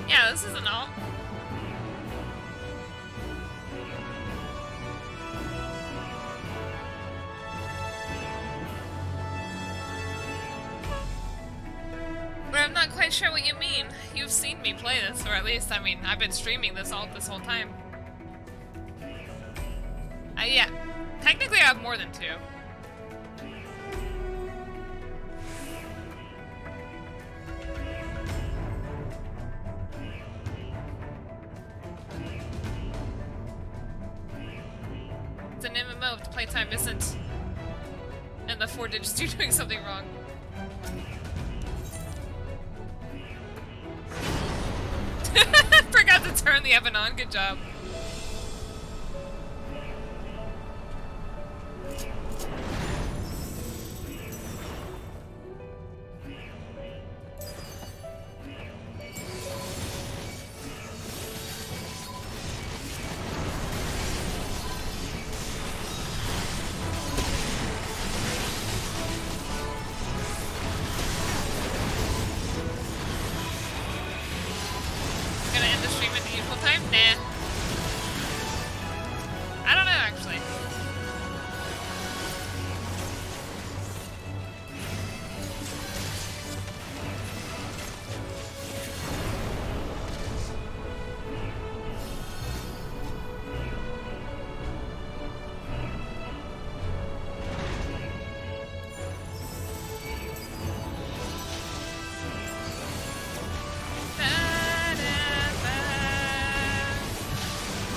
Yeah, this isn't all. But I'm not quite sure what you mean. You've seen me play this, or at least, I mean, I've been streaming this whole time. Yeah. Technically, I have more than 2. It's an MMO if the playtime isn't, and the 4 digits do doing something wrong. Forgot to turn the oven on. Good job. Gonna end the stream at the usual time? Nah. I don't know, actually.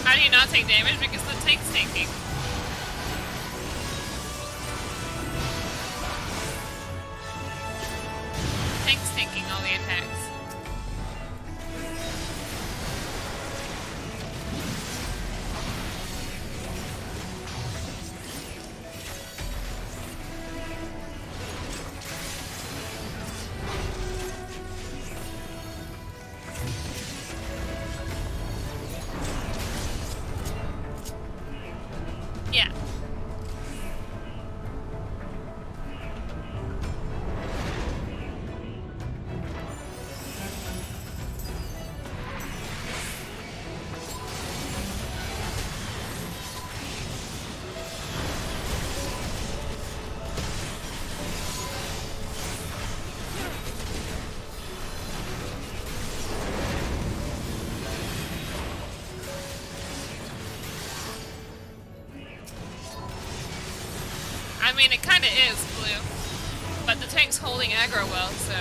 How do you not take damage? Because the tank's tanking. Tank's tanking all the attacks. Yeah. I mean, it kinda is, Blue. But the tank's holding aggro well, so...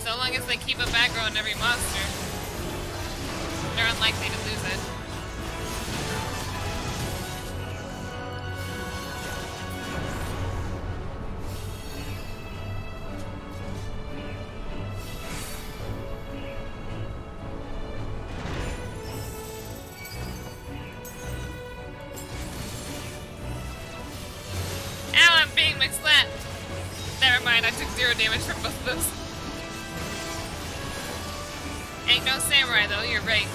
So long as they keep up aggro on every monster, they're unlikely to lose it. Ow, I'm being mixed that. Never mind, I took 0 damage from both of those. Ain't no samurai though, you're right.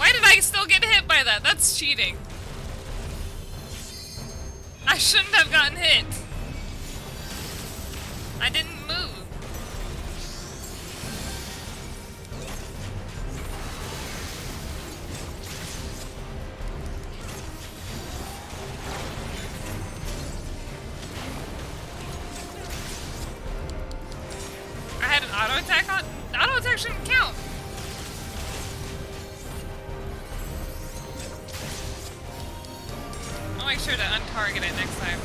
Why did I still get hit by that? That's cheating. I shouldn't have gotten hit. I didn't move. I had an auto attack on. The auto attack shouldn't count. I'll make sure to untarget it next time.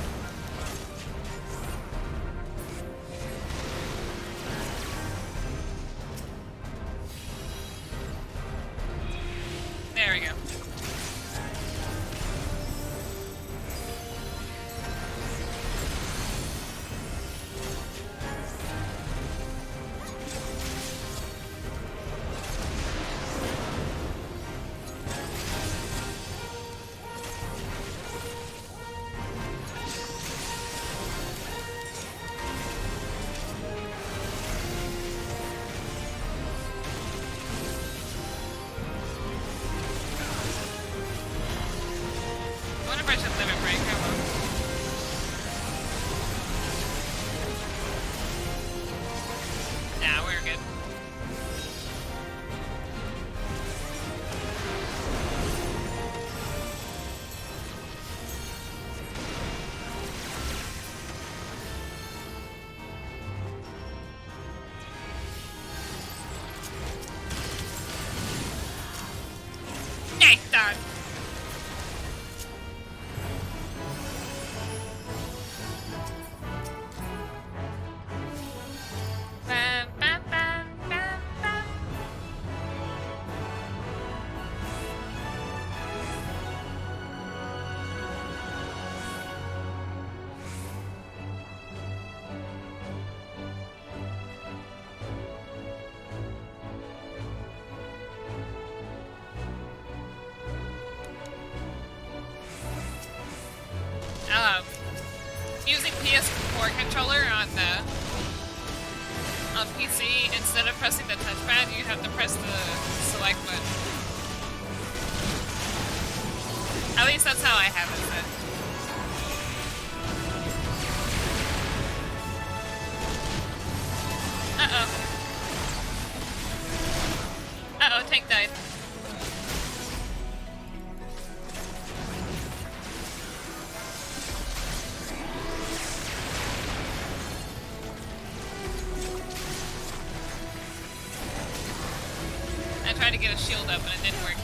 There we go. Done. Bam, bam, bam, bam, bam. Using PS4 controller on PC, instead of pressing the touchpad, you have to press the select button. At least that's how I have it set. Uh-oh, tank died. I tried to get a shield up and it didn't work.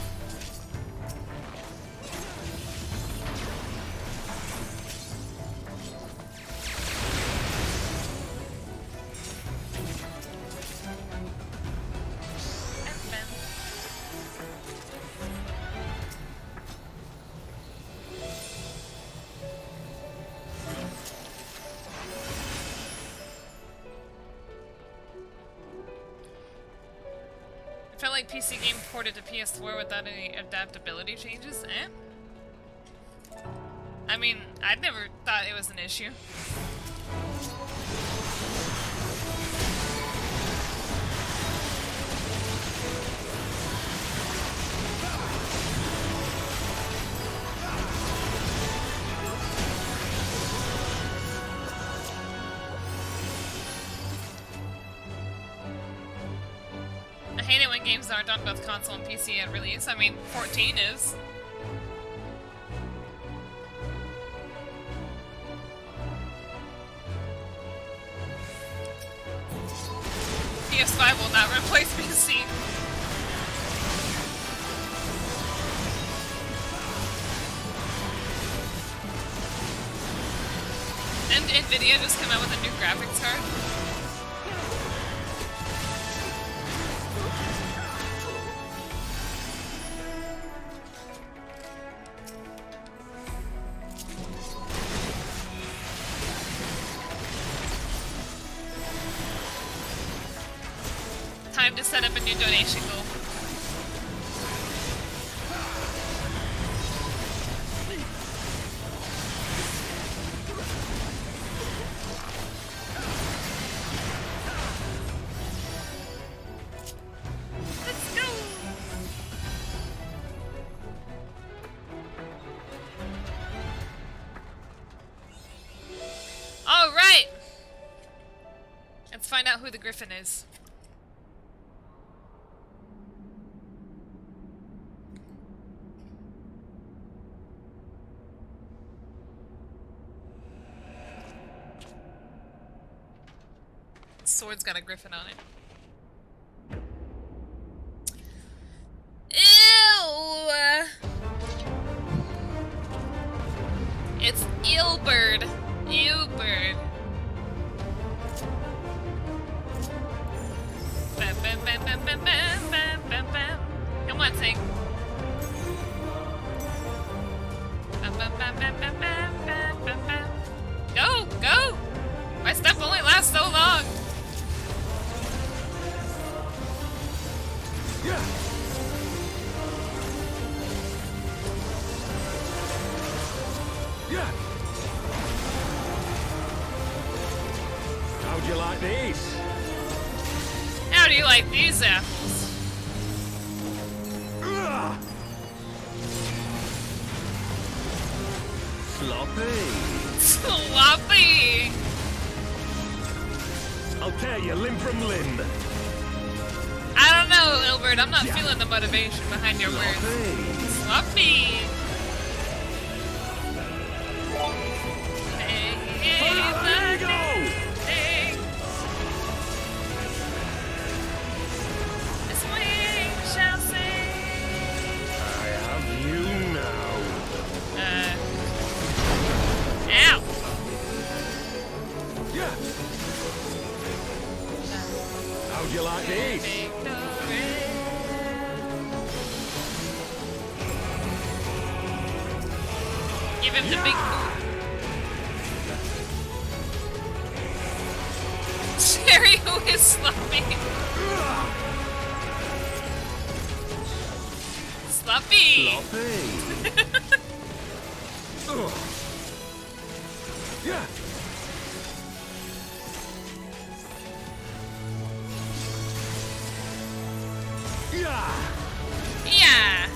I felt like PC game ported to PS4 without any adaptability changes, I mean, I'd never thought it was an issue. I hate it when games aren't on both console and PC at release. I mean, 14 is. PS5 will not replace PC. And Nvidia just came out with a new graphics card. Time to set up a new donation goal. Let's go! who the griffin is. Sword's got a griffin on it. Ew! It's Eelbird. Eelbird. Bam, bam, bam, bam, bam, bam, bam, bam, bam. Come on, sing. Bam, bam, bam, bam, bam, bam, bam, bam, bam. Go! Go! My stuff only lasts so long. Yeah. Yeah. How'd you like these? How do you like these apples? Sloppy. Sloppy. I'll tear you limb from limb. I don't know, Ilbert. I'm not feeling the motivation behind your words. Sloppy. Hey, hey, go. This wing shall sing. I have you now. Ow. Yeah. How'd you like these? Give him the big boot. Cherry, who is sloppy? Sloppy. Yeah. Yeah. Yeah.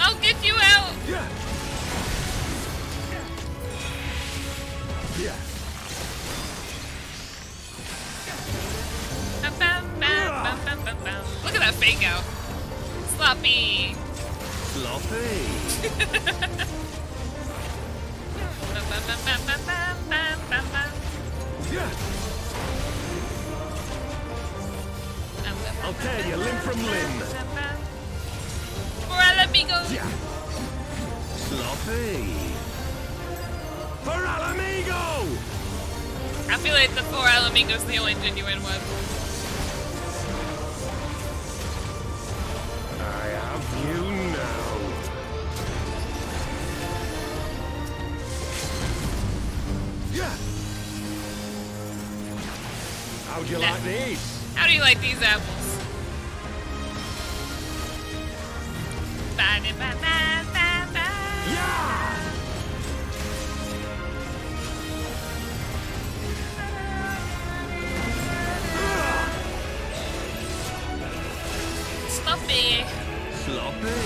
I'll get you out. Yeah. Yeah. Bam, bam, bam, bam, bam, bam, bam. Look at that fake out. Sloppy. Sloppy. Bam, bam, bam, bam, bam, bam, bam, bam, bam. Yeah. I'll tear you limb from limb. For Alamigo. Yeah. Sloppy. For Alamigo. I feel like the Four Alamigo's the only genuine one. I have you now. Yeah. How'd you like these? How do you like these apples? Yeah. Sloppy. Sloppy.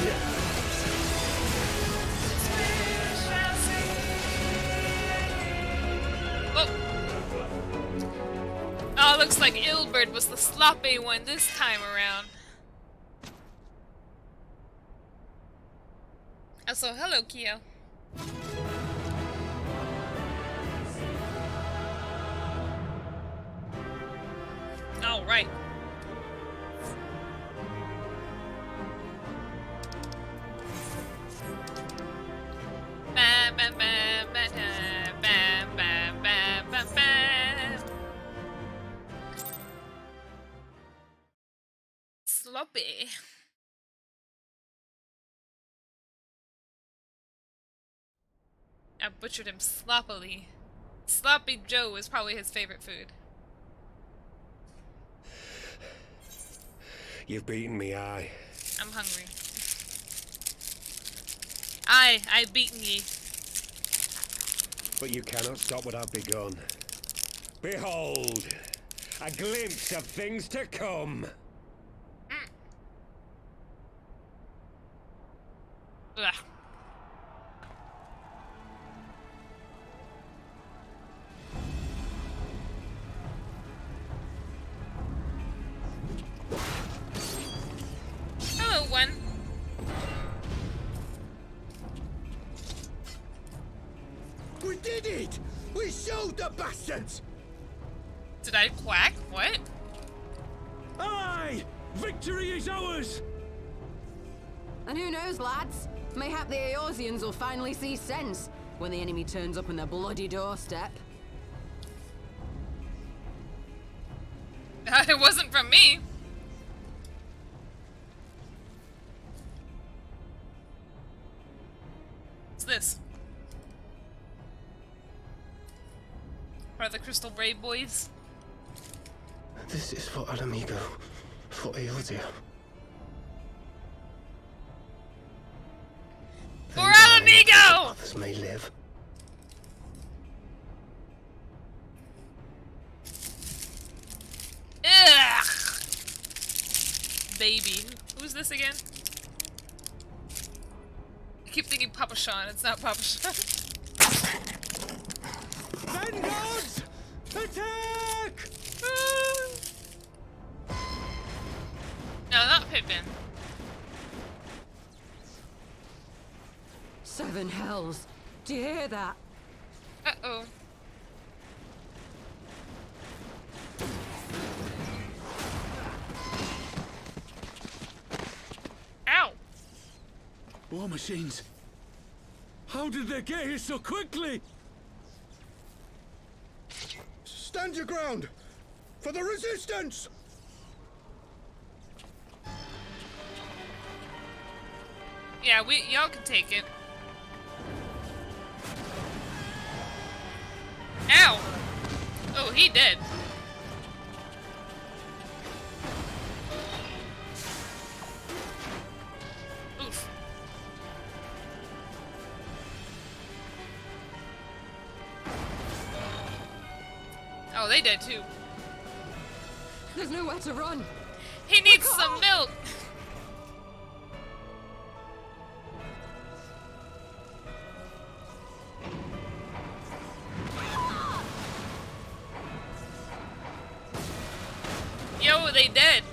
Yeah. Whoa. Oh, looks like Ilbert was the sloppy one this time around. Also, hello, Kyo. All right. Bam, bam, bam, bam, bam, bam, bam, bam, bam. Sloppy. I butchered him sloppily. Sloppy Joe is probably his favorite food. You've beaten me, aye. I'm hungry. I've beaten ye. But you cannot stop what I've begun. Behold, a glimpse of things to come. it! We showed the bastards! Did I quack? What? Aye! Victory is ours! And who knows, lads? Mayhap the Eorzeans will finally see sense when the enemy turns up on their bloody doorstep. It wasn't from me. What's this? Are the Crystal Brave boys? This is for Alamigo, for Eorzea. For Alamigo! Others may live. Ugh! Baby. Who's this again? I keep thinking Papa Sean. It's not Papa Sean. Vanguards! Attack! No, not Pippin. Seven hells. Do you hear that? Uh-oh. Ow! War machines. How did they get here so quickly? Stand your ground! For the resistance! Yeah, y'all can take it. Ow! Oh, he dead. Oof. Oh, they dead too. There's nowhere to run. He needs some milk. Yo, they dead.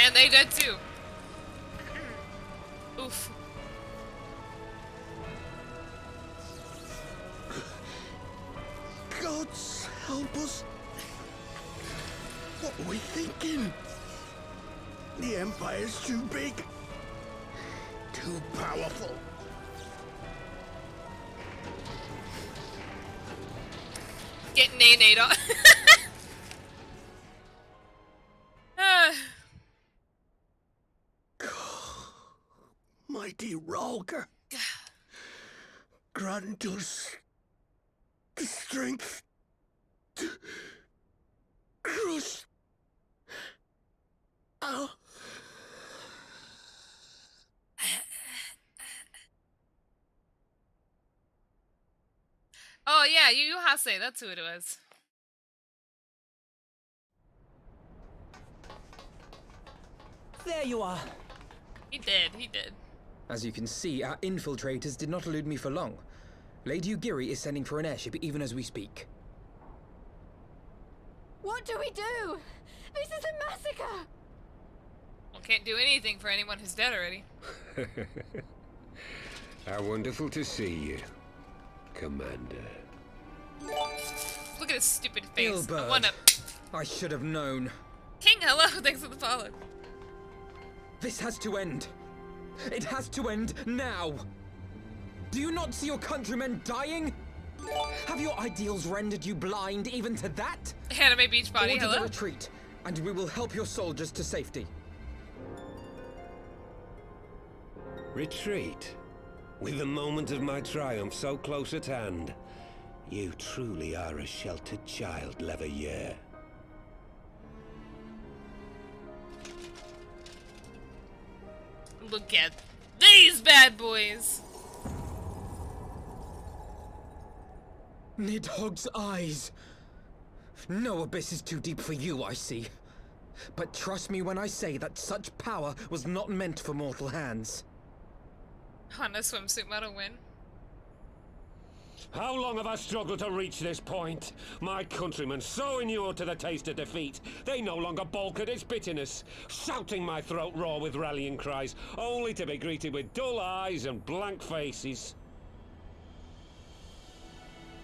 And they dead too. Oof. Gods help us. What are we thinking? The Empire's too big. Too powerful. Get nay-nayed on. Mighty Ralker. Grant us the strength to crush our... Oh yeah, Yu Hase, that's who it was. There you are. He did, he did. As you can see, our infiltrators did not elude me for long. Lady Ugiri is sending for an airship even as we speak. What do we do? This is a massacre! Well, can't do anything for anyone who's dead already. How wonderful to see you, Commander. Look at his stupid face. Ilberd. I wanna... I should have known. King, hello, thanks for the follow. This has to end. It has to end now. Do you not see your countrymen dying? Have your ideals rendered you blind even to that? Hanayome Beachbody, Order hello. the retreat, and we will help your soldiers to safety. Retreat? With the moment of my triumph so close at hand, you truly are a sheltered child, Leveilleur. Look at these bad boys. Nidhogg's eyes. No abyss is too deep for you, I see. But trust me when I say that such power was not meant for mortal hands. Honda swimsuit medal win. How long have I struggled to reach this point? My countrymen, so inured to the taste of defeat, they no longer balk at its bitterness, shouting my throat raw with rallying cries, only to be greeted with dull eyes and blank faces.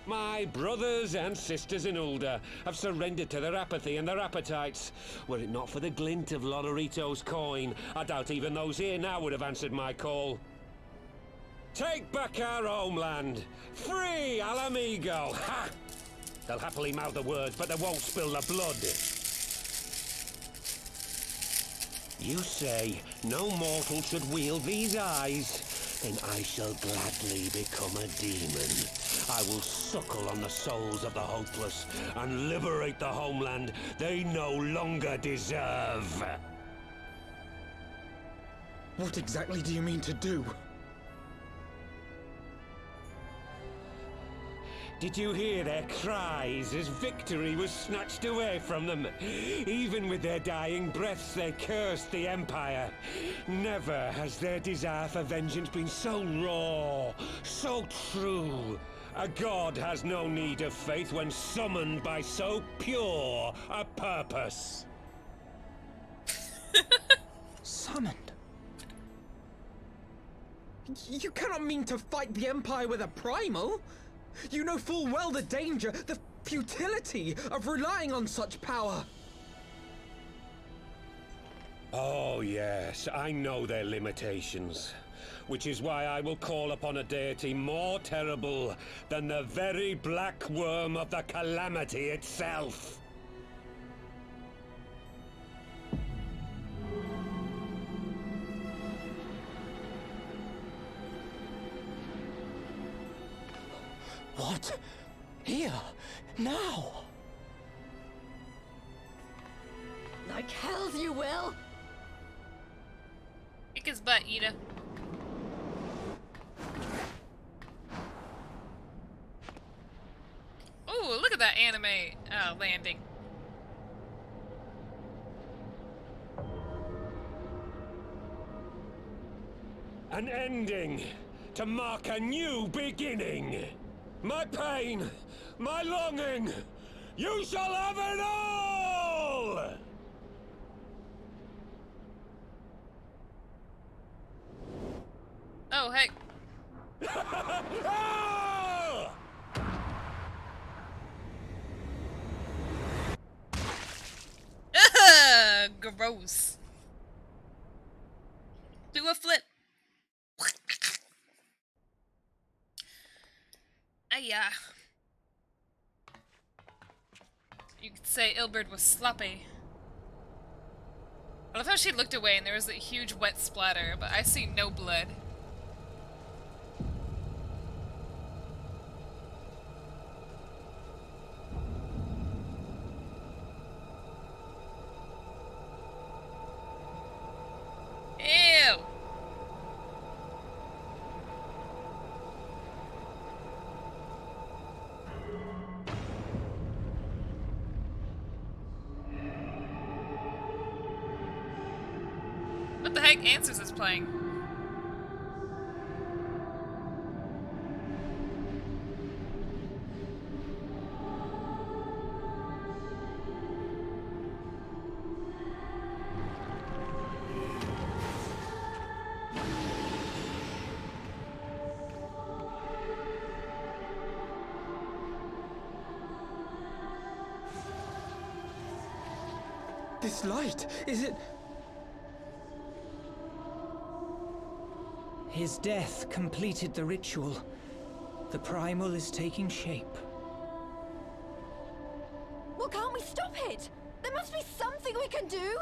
My brothers and sisters in Ulda have surrendered to their apathy and their appetites. Were it not for the glint of Lonorito's coin, I doubt even those here now would have answered my call. Take back our homeland! Free Alamigo! Ha! They'll happily mouth the words, but they won't spill the blood. You say no mortal should wield these eyes, then I shall gladly become a demon. I will suckle on the souls of the hopeless and liberate the homeland they no longer deserve. What exactly do you mean to do? Did you hear their cries as victory was snatched away from them? Even with their dying breaths, they cursed the Empire. Never has their desire for vengeance been so raw, so true. A god has no need of faith when summoned by so pure a purpose. Summoned? You cannot mean to fight the Empire with a primal! You know full well the danger, the futility of relying on such power. Oh yes, I know their limitations. Which is why I will call upon a deity more terrible than the very black worm of the calamity itself. What? Here? Now? Like hells you will! Kick his butt, Ida. Ooh, look at that anime landing. An ending to mark a new beginning. My pain, my longing, you shall have it all! Oh, heck. Gross. Do a flip. Ayah. You could say Ilberd was sloppy. I love how she looked away and there was a huge wet splatter, but I see no blood. Ew! What the heck? Answers is playing. This light, is it... His death completed the ritual. The primal is taking shape. Well, can't we stop it? There must be something we can do!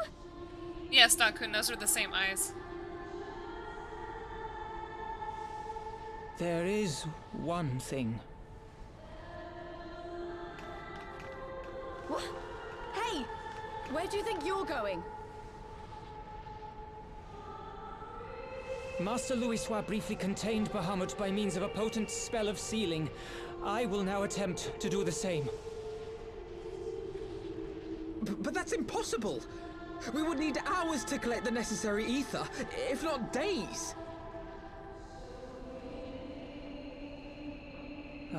Yes, Dakun, those are the same eyes. There is one thing. What? Hey! Where do you think you're going? Master Louisoix briefly contained Bahamut by means of a potent spell of sealing. I will now attempt to do the same. But that's impossible! We would need hours to collect the necessary ether, if not days!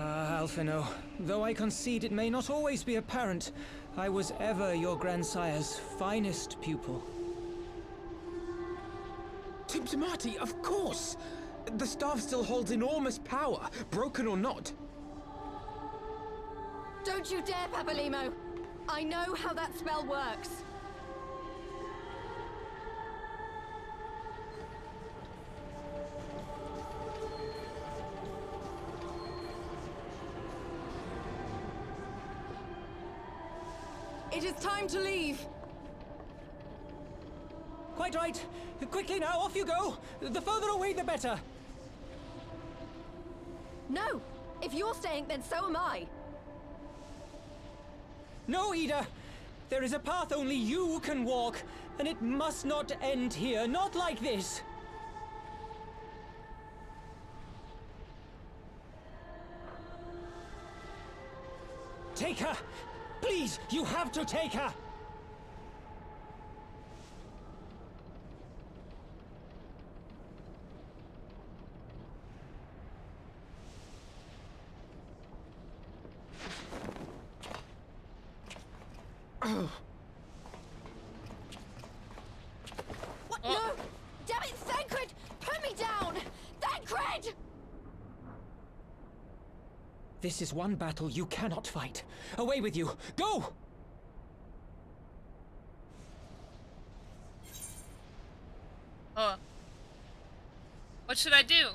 Ah, Alphino, though I concede it may not always be apparent, I was ever your grandsire's finest pupil. Tiptimati, of course! The staff still holds enormous power, broken or not. Don't you dare, Papalimo! I know how that spell works. It is time to leave. Quite right. Quickly now, off you go. The further away, the better. No! If you're staying, then so am I. No, Ida. There is a path only you can walk, and it must not end here. Not like this. Take her! Please, you have to take her! Oh. What? No! Damn it, Thancred! Put me down! Thancred! This is one battle you cannot fight. Away with you! Go! What should I do?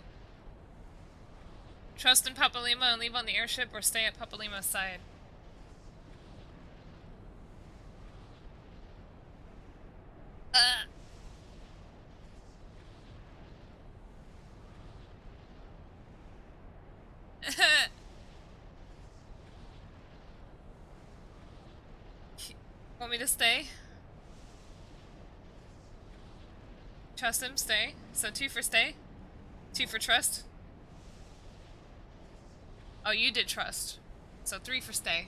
Trust in Papalimo and leave on the airship, or stay at Papalimo's side? Want me to stay? Trust him, stay. So 2 for stay? 2 for trust? Oh, you did trust. So 3 for stay.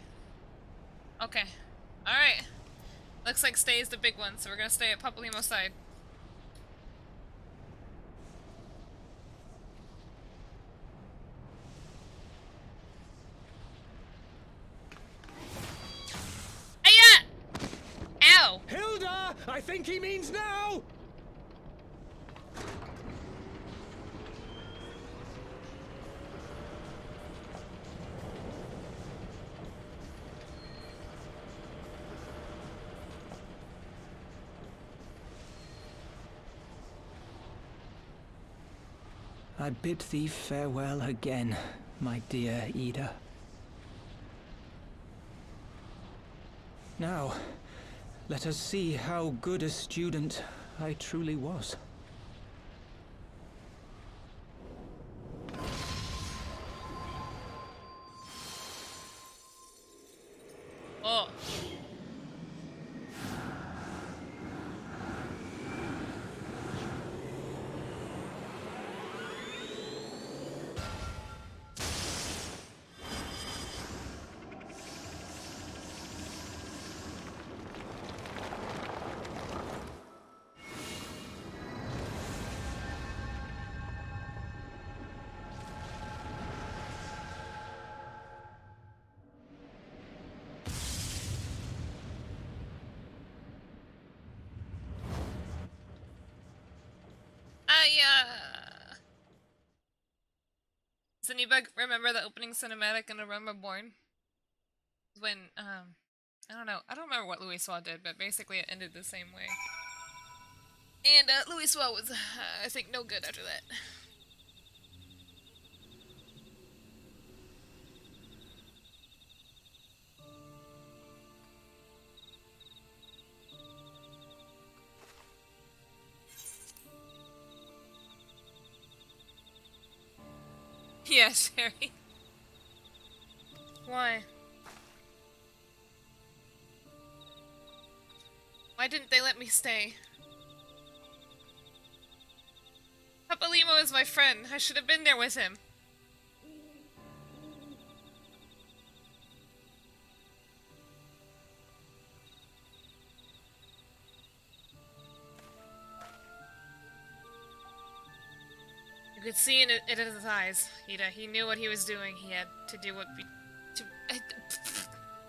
Okay. Alright. Looks like stay is the big one, so we're gonna stay at Papalimo's side. Ow! Hilda! I think he means now! I bid thee farewell again, my dear Ida. Now, let us see how good a student I truly was. Oh. Does anybody remember the opening cinematic in A Realm Reborn? When, I don't remember what Louis Suave did, but basically it ended the same way. And, Louis Suave was, I think, no good after that. Yeah, Sherry. Why? Why didn't they let me stay? Papalimo is my friend. I should have been there with him. You could see it in his eyes. He knew what he was doing. He had to do what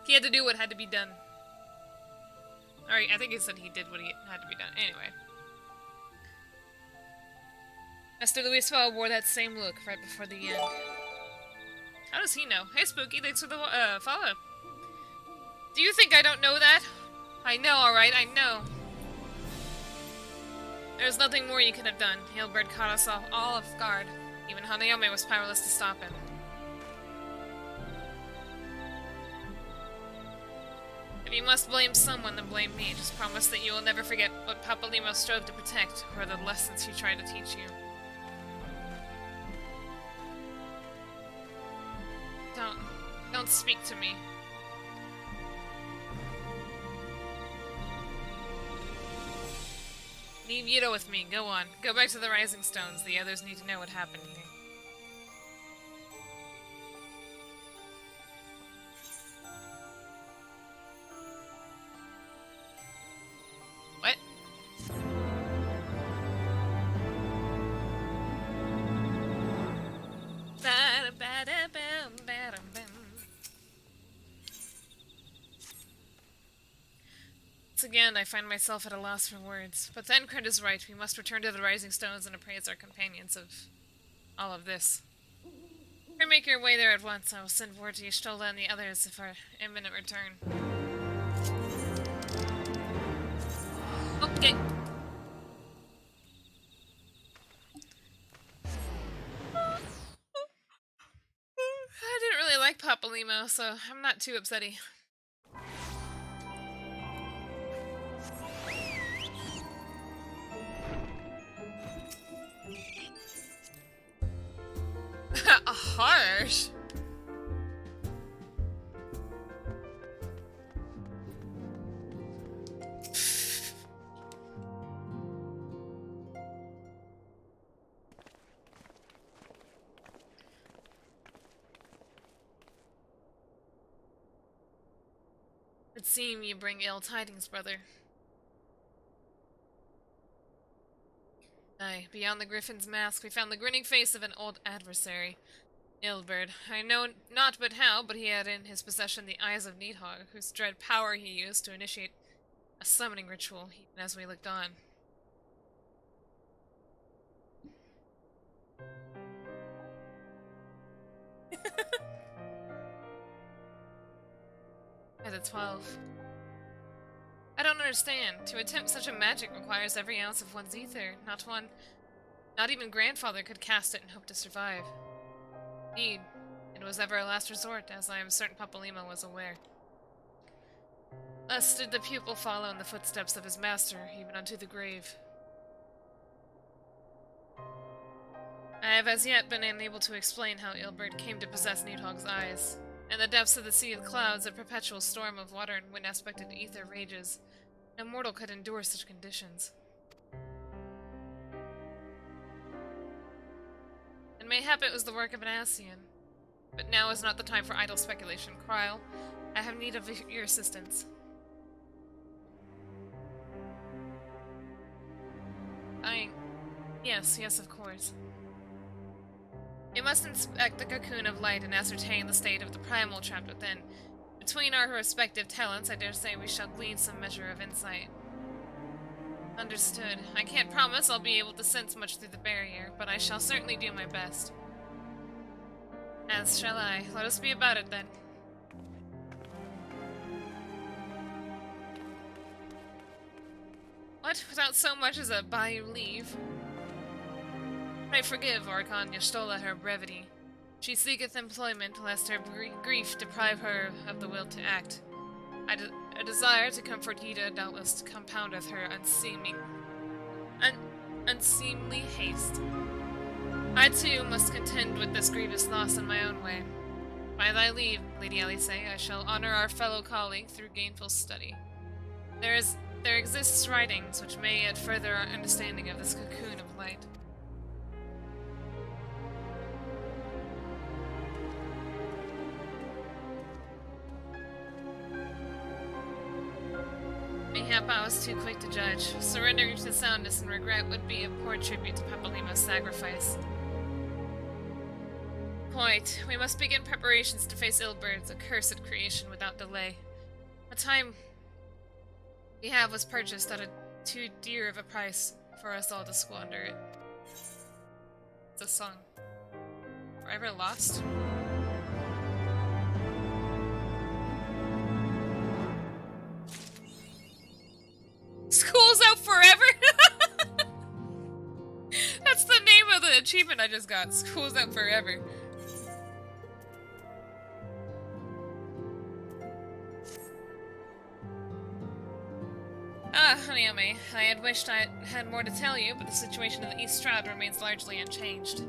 he had to do what had to be done. Alright, I think he said he did what he had to be done. Anyway. Master Louis wore that same look right before the end. How does he know? Hey Spooky, thanks for the follow. Do you think I don't know that? I know, alright, I know. There's nothing more you could have done. Hilbert caught us all off guard. Even Hanayome was powerless to stop him. If you must blame someone, then blame me. Just promise that you will never forget what Papalymo strove to protect, or the lessons he tried to teach you. Don't speak to me. Leave Yuto with me. Go on. Go back to the Rising Stones. The others need to know what happened here. What? Once again, I find myself at a loss for words. But Thancred is right. We must return to the Rising Stones and appraise our companions of all of this. Make your way there at once. I will send word to Y'shtola and the others of our imminent return. Okay. I didn't really like Papalymo, so I'm not too upsetty. Harsh. It seems you bring ill tidings, brother. Aye, beyond the Griffin's mask, we found the grinning face of an old adversary. Ilberd. I know not but how, but he had in his possession the eyes of Needhog, whose dread power he used to initiate a summoning ritual, even as we looked on. At the 12. I don't understand. To attempt such a magic requires every ounce of one's ether. Not even grandfather could cast it and hope to survive. Indeed, it was ever a last resort, as I am certain Papalymo was aware. Thus did the pupil follow in the footsteps of his master, even unto the grave. I have as yet been unable to explain how Ilbert came to possess Needhog's eyes. In the depths of the sea of clouds, a perpetual storm of water and wind-aspected ether rages. No mortal could endure such conditions. And mayhap it was the work of an Ascian. But now is not the time for idle speculation, Kryl. I have need of your assistance. Yes, of course. We must inspect the cocoon of light and ascertain the state of the primal trapped within. Between our respective talents, I dare say we shall glean some measure of insight. Understood. I can't promise I'll be able to sense much through the barrier, but I shall certainly do my best. As shall I. Let us be about it, then. What? Without so much as a by you leave? Pray forgive, Archon Y'shtola, her brevity. She seeketh employment, lest her grief deprive her of the will to act. A desire to comfort Yida doubtless compoundeth her unseemly haste. I too must contend with this grievous loss in my own way. By thy leave, Lady Alice, I shall honor our fellow colleague through gainful study. There exists writings which may yet further our understanding of this cocoon of light. Mayhap I was too quick to judge. Surrendering to soundness and regret would be a poor tribute to Papalymo's sacrifice. point. We must begin preparations to face Ilber's accursed creation without delay. The time we have was purchased at a too dear of a price for us all to squander it. It's a song. Forever Lost? School's out forever? That's the name of the achievement I just got. School's out forever. Ah, Hanayome, I had wished I had more to tell you, but the situation in the East Stroud remains largely unchanged.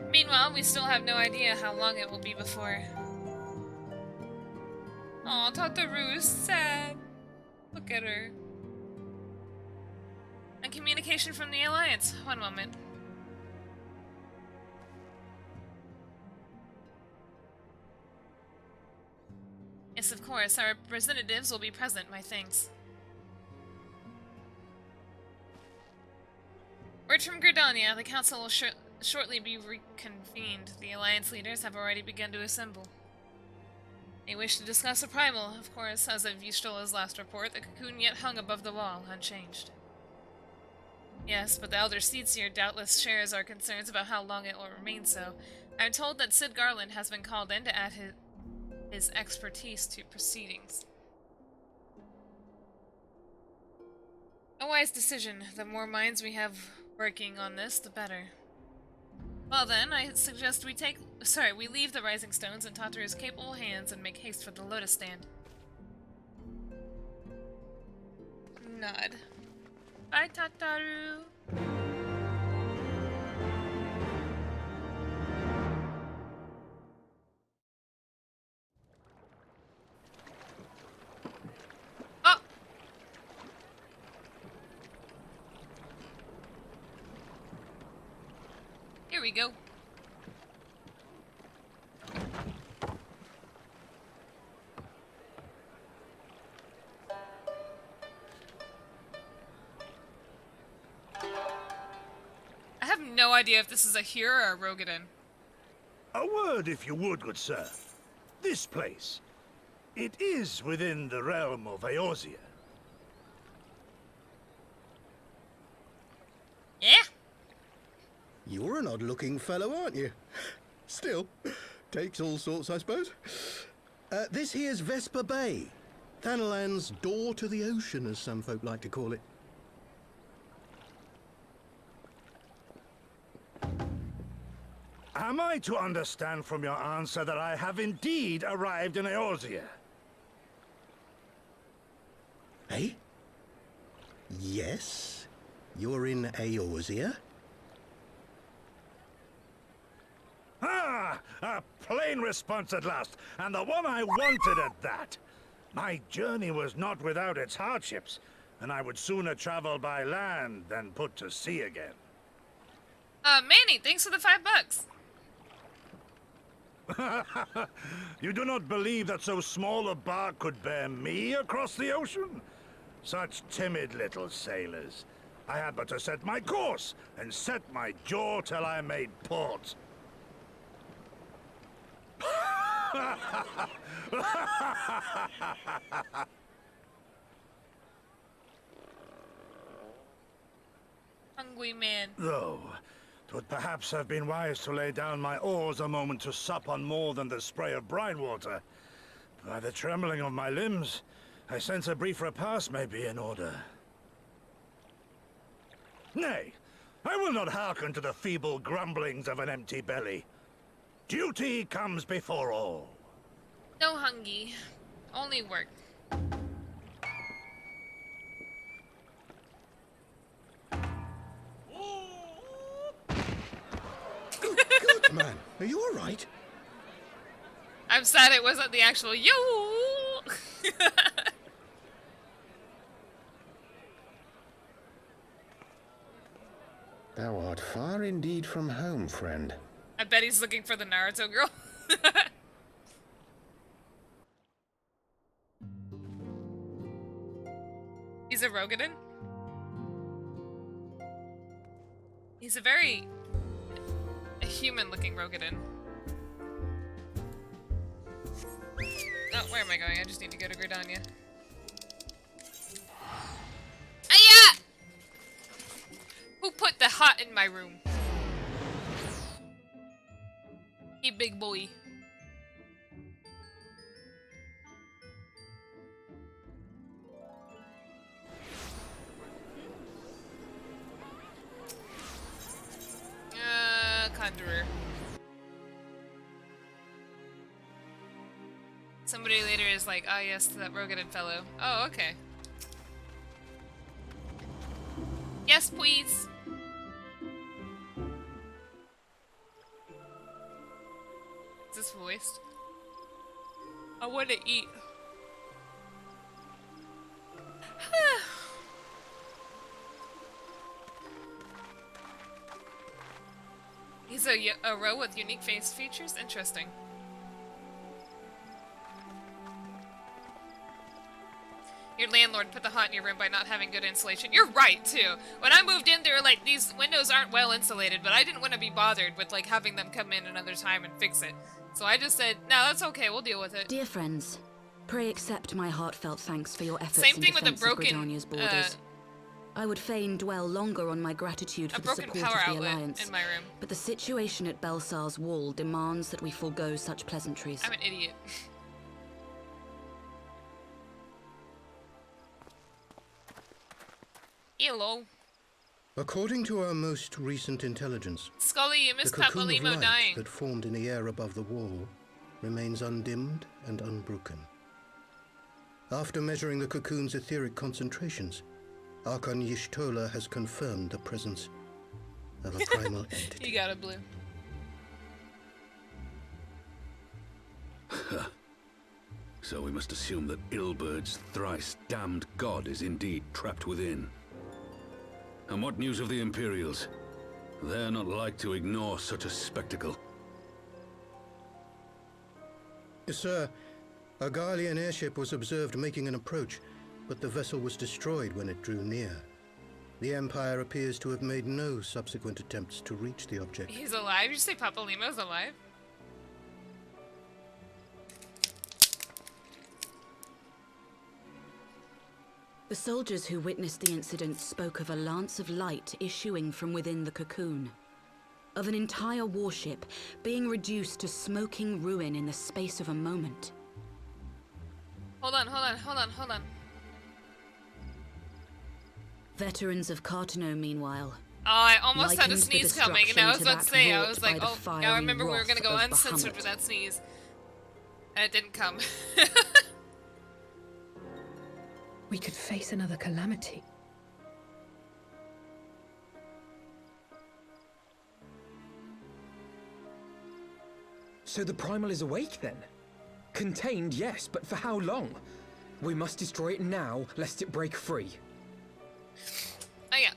Meanwhile, we still have no idea how long it will be before... Aw, Tataru's sad. Look at her. And communication from the Alliance. One moment. Yes, of course. Our representatives will be present, my thanks. Word from Gridania. The Council will shortly be reconvened. The Alliance leaders have already begun to assemble. They wish to discuss a primal, of course. As of Yustola's last report, the cocoon yet hung above the wall, unchanged. Yes, but the Elder Seedseer doubtless shares our concerns about how long it will remain so. I'm told that Sid Garland has been called in to add his expertise to proceedings. A wise decision. The more minds we have working on this, the better. Well then, I suggest we leave the Rising Stones in Tataru's capable hands and make haste for the Lotus Stand. Nod. Bye, Tataru. Oh! Here we go. I have no idea if this is a Hero or a Rogadin. A word, if you would, good sir. This place. It is within the realm of Eorzea. Yeah? You're an odd-looking fellow, aren't you? Still, takes all sorts, I suppose. This here's Vesper Bay. Thanalan's door to the ocean, as some folk like to call it. Am I to understand from your answer that I have indeed arrived in Eorzea? Eh? Yes, you're in Eorzea. Ah! A plain response at last, and the one I wanted at that. My journey was not without its hardships, and I would sooner travel by land than put to sea again. Manny, thanks for the $5. You do not believe that so small a bark could bear me across the ocean? Such timid little sailors. I had but to set my course and set my jaw till I made port. Hungry man. Though, 'twould perhaps have been wise to lay down my oars a moment to sup on more than the spray of brine water. By the trembling of my limbs, I sense a brief repast may be in order. Nay, I will not hearken to the feeble grumblings of an empty belly. Duty comes before all. No hungry. Only work. Good man, are you all right? I'm sad it wasn't the actual yo. Thou art far indeed from home, friend. I bet he's looking for the Naruto girl. He's a Rogadin? He's a very human-looking Rogadin. Oh, where am I going? I just need to go to Gridania. Aya! Who put the hut in my room? Hey, big boy. Conjurer. Somebody later is like, ah yes, that Rogadin fellow. Oh, okay. Yes, please. Is this voiced? I want to eat. He's a row with unique face features? Interesting. Your landlord put the hut in your room by not having good insulation. You're right, too. When I moved in, they were like, these windows aren't well insulated, but I didn't want to be bothered with, like, having them come in another time and fix it. So I just said, no, that's okay, we'll deal with it. Dear friends, pray accept my heartfelt thanks for your efforts Same in thing with defense the broken, of Gridania's borders. I would fain dwell longer on my gratitude for the support power of the outlet Alliance, in my room. but the situation at Belsar's wall demands that we forego such pleasantries. I'm an idiot. Hello. According to our most recent intelligence, Scully, you missed the cocoon of Papalimo light dying. that formed in the air above the wall remains undimmed and unbroken. After measuring the cocoon's etheric concentrations, Archon Y'shtola has confirmed the presence of a primal entity. You got it, Blue. So we must assume that Ilbert's thrice damned god is indeed trapped within. And what news of the Imperials? They're not like to ignore such a spectacle. Sir, a Garlean airship was observed making an approach, but the vessel was destroyed when it drew near. The Empire appears to have made no subsequent attempts to reach the object. He's alive? Did you say Papalimo's alive? The soldiers who witnessed the incident spoke of a lance of light issuing from within the cocoon, of an entire warship being reduced to smoking ruin in the space of a moment. Hold on. Veterans of Cartano, meanwhile. Oh, I almost had a likened the sneeze coming, and I was about to destruction say, to I that was wrought like, by the oh, fiery I remember we were gonna go wrath of uncensored Bahamut. with that sneeze. And it didn't come. We could face another calamity. So the primal is awake then? Contained, yes, but for how long? We must destroy it now, lest it break free. Oh yeah.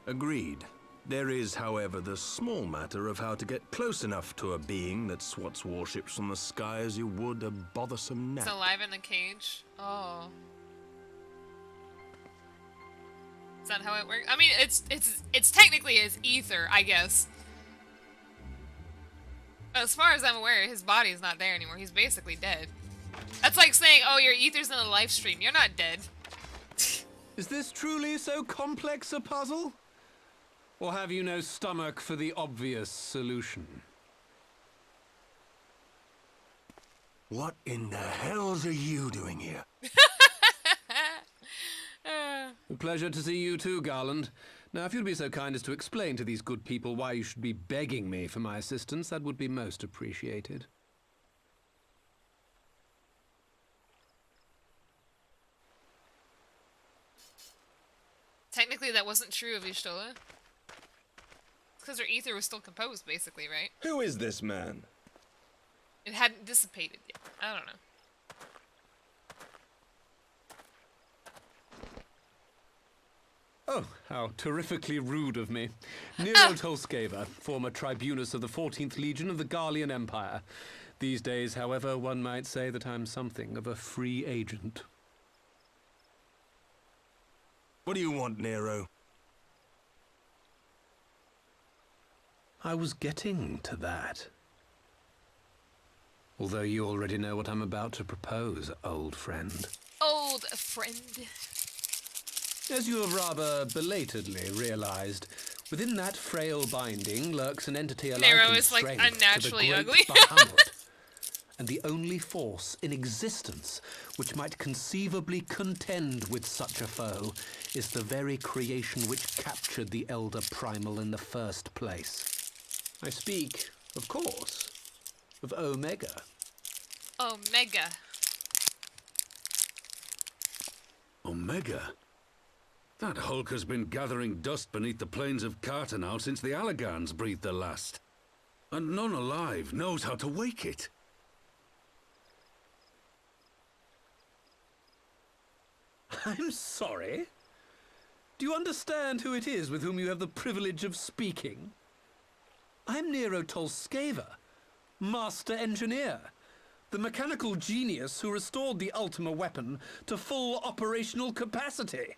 Agreed. There is, however, the small matter of how to get close enough to a being that swats warships from the sky as you would a bothersome gnat. It's alive in the cage. Oh. Is that how it works? I mean, it's technically his ether, I guess. As far as I'm aware, his body is not there anymore. He's basically dead. That's like saying, oh, your ether's in a live stream. You're not dead. Is this truly so complex a puzzle? Or have you no stomach for the obvious solution? What in the hells are you doing here? A pleasure to see you too, Garland. Now, if you'd be so kind as to explain to these good people why you should be begging me for my assistance, that would be most appreciated. Technically, that wasn't true of Y'shtola. Because her ether was still composed, basically, right? Who is this man? It hadn't dissipated yet. I don't know. Oh, how terrifically rude of me. Nero Tolskeva, former tribunus of the 14th Legion of the Garlean Empire. These days, however, one might say that I'm something of a free agent. What do you want, Nero? I was getting to that. Although you already know what I'm about to propose, old friend. Old friend. As you have rather belatedly realized, within that frail binding lurks an entity alike Nero in is like strength unnaturally to the ugly. great Bahamut, and the only force in existence which might conceivably contend with such a foe is the very creation which captured the Elder Primal in the first place. I speak, of course, of Omega. Omega. Omega? That hulk has been gathering dust beneath the plains of Cartanau since the Allagans breathed their last. And none alive knows how to wake it. I'm sorry? Do you understand who it is with whom you have the privilege of speaking? I'm Nero Tolskeva, Master Engineer, the mechanical genius who restored the Ultima weapon to full operational capacity.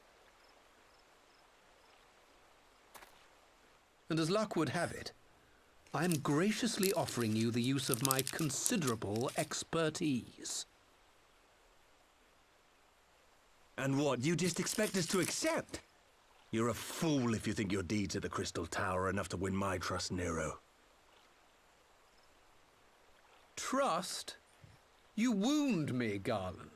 And as luck would have it, I am graciously offering you the use of my considerable expertise. And what, you just expect us to accept? You're a fool if you think your deeds at the Crystal Tower are enough to win my trust, Nero. Trust? You wound me, Garland.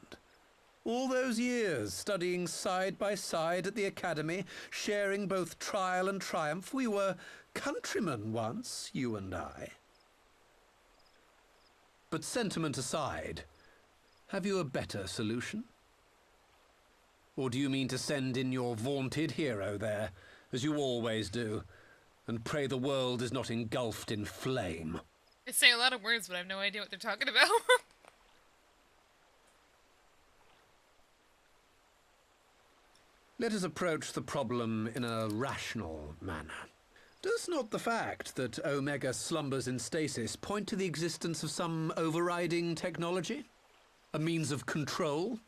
All those years, studying side by side at the Academy, sharing both trial and triumph, we were countrymen once, you and I. But sentiment aside, have you a better solution? Or do you mean to send in your vaunted hero there, as you always do, and pray the world is not engulfed in flame? They say a lot of words, but I have no idea what they're talking about. Let us approach the problem in a rational manner. Does not the fact that Omega slumbers in stasis point to the existence of some overriding technology? A means of control?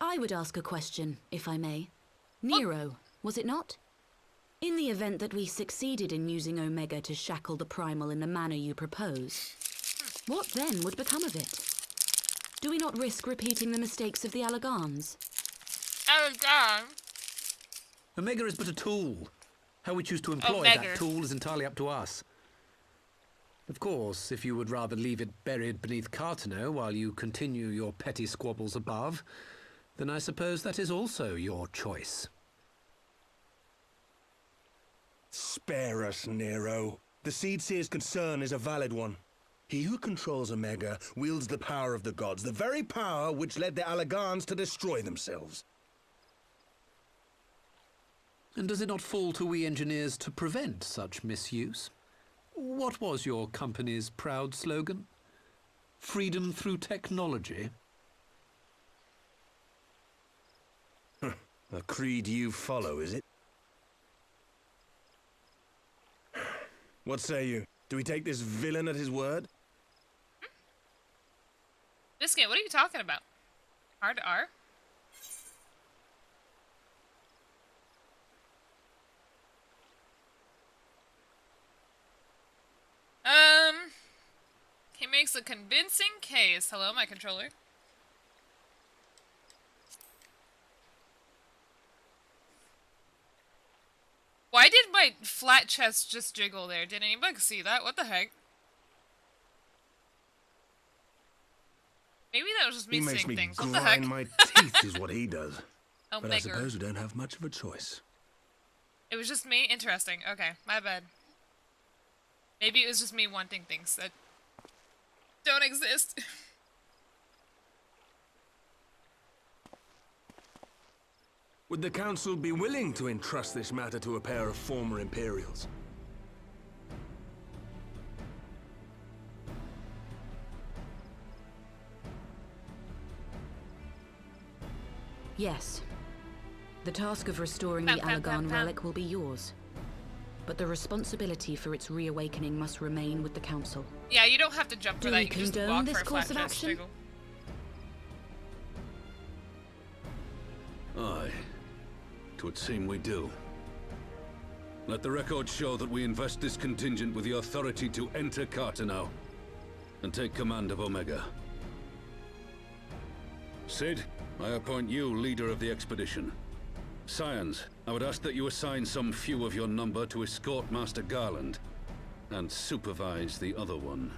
I would ask a question, if I may. Nero, was it not? In the event that we succeeded in using Omega to shackle the Primal in the manner you propose, what then would become of it? Do we not risk repeating the mistakes of the Allagans? Allagan? Omega is but a tool. How we choose to employ Omega. that tool is entirely up to us. Of course, if you would rather leave it buried beneath Cartanau while you continue your petty squabbles above, then I suppose that is also your choice. Spare us, Nero. The Seedseer's concern is a valid one. He who controls Omega wields the power of the gods, the very power which led the Allagans to destroy themselves. And does it not fall to we engineers to prevent such misuse? What was your company's proud slogan? Freedom through technology? A creed you follow, is it? What say you? Do we take this villain at his word? Biscuit, what are you talking about? R to R? He makes a convincing case. Hello, my controller. Why did my flat chest just jiggle there? Did anybody see that? What the heck? Maybe that was just me He makes seeing me things. What the heck? grind my teeth is what he does. Oh, But I Megger. suppose we don't have much of a choice. It was just me? Interesting. Okay, my bad. Maybe it was just me wanting things that don't exist. Would the Council be willing to entrust this matter to a pair of former Imperials? Yes. The task of restoring the Allagan relic will be yours. But the responsibility for its reawakening must remain with the Council. Yeah, you don't have to jump for Do that. we You can just condone walk this for a course flat of chest action? jiggle. Aye. 'Twould seem we do. Let the record show that we invest this contingent with the authority to enter Carteneau and take command of Omega. Sid, I appoint you leader of the expedition. Scions, I would ask that you assign some few of your number to escort Master Garland and supervise the other one.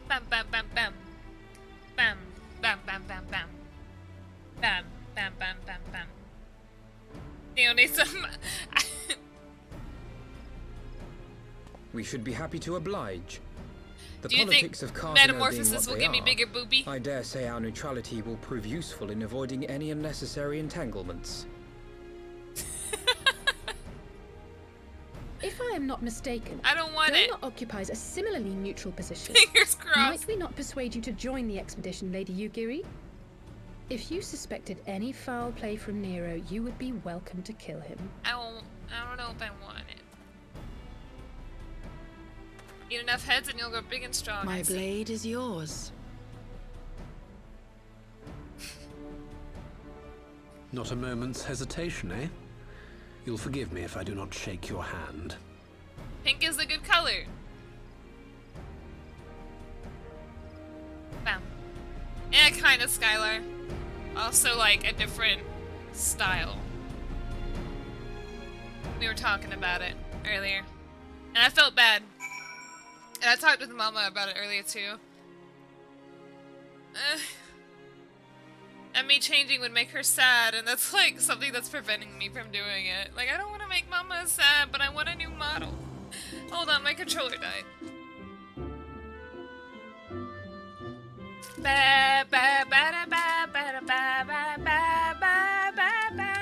Bam, bam, bam, bam. Bam, bam, bam, bam, bam. Bam, bam, bam, bam, bam. You need some... We should be happy to oblige. The Do you politics think of Carteneau metamorphosis being what will they give me are, bigger boobie? I dare say our neutrality will prove useful in avoiding any unnecessary entanglements. If I am not mistaken, I don't want it. Velma occupies a similarly neutral position. Fingers crossed. Might we not persuade you to join the expedition, Lady Yugiri? If you suspected any foul play from Nero, you would be welcome to kill him. I don't know if I want it. Eat enough heads and you'll grow big and strong. My blade is yours. Not a moment's hesitation, eh? You'll forgive me if I do not shake your hand. Pink is a good color. Bam. Yeah, kind of Skylar. Also, like, a different style. We were talking about it earlier. And I felt bad. And I talked with Mama about it earlier, too. And me changing would make her sad, and that's, like, something that's preventing me from doing it. Like, I don't want to make Mama sad, but I want a new model. Hold on, my controller died. Ba ba ba da ba ba da ba ba ba ba ba ba.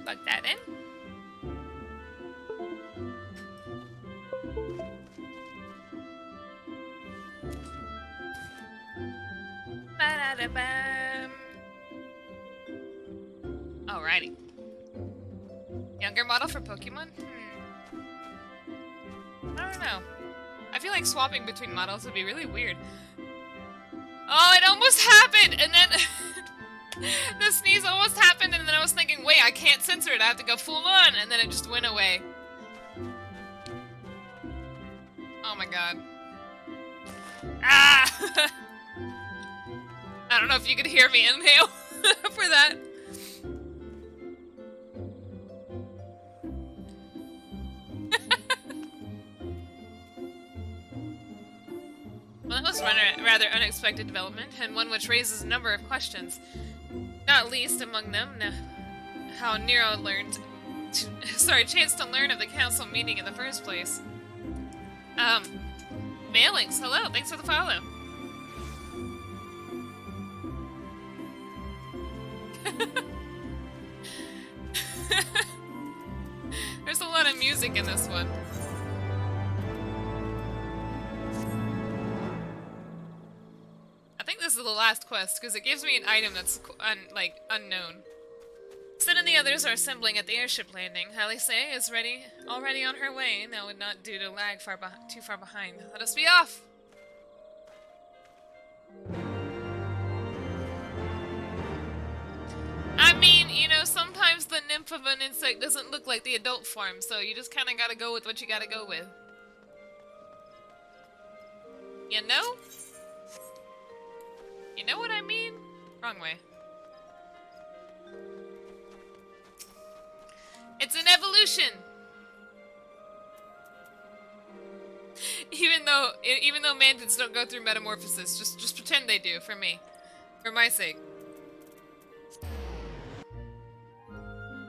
Plug that in. Ba-da-da-bam. Alrighty. Younger model for Pokemon? I don't know. I feel like swapping between models would be really weird. Oh, it almost happened! And then the sneeze almost happened, and then I was thinking, wait, I can't censor it, I have to go full on, and then it just went away. Oh my god. Ah! I don't know if you could hear me inhale for that. Well, that was a rather unexpected development, and one which raises a number of questions. Not least among them, how Nero chanced to learn of the council meeting in the first place. Mailings, hello, thanks for the follow. There's a lot of music in this one. I think this is the last quest because it gives me an item that's unknown. Sid and the others are assembling at the airship landing. Halise is already on her way. That would not do to lag too far behind. Let us be off. I mean, you know, sometimes the nymph of an insect doesn't look like the adult form, so you just kind of gotta go with what you gotta go with. You know? You know what I mean? Wrong way. It's an evolution! Even though mantids don't go through metamorphosis, just pretend they do, for me. For my sake.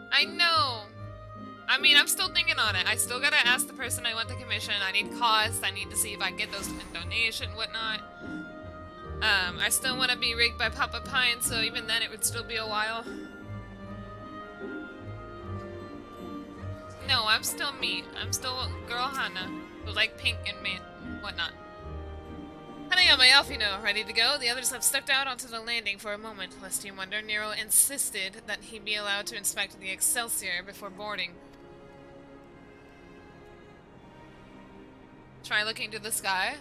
I know. I mean, I'm still thinking on it. I still gotta ask the person I want to commission. I need costs. I need to see if I can get those in donation, whatnot. I still want to be rigged by Papa Pine, so even then it would still be a while. No, I'm still me. I'm still girl Hana, who like pink and whatnot. Hanayome, Alfino, ready to go? The others have stepped out onto the landing for a moment, lest you wonder. Nero insisted that he be allowed to inspect the Excelsior before boarding. Try looking to the sky.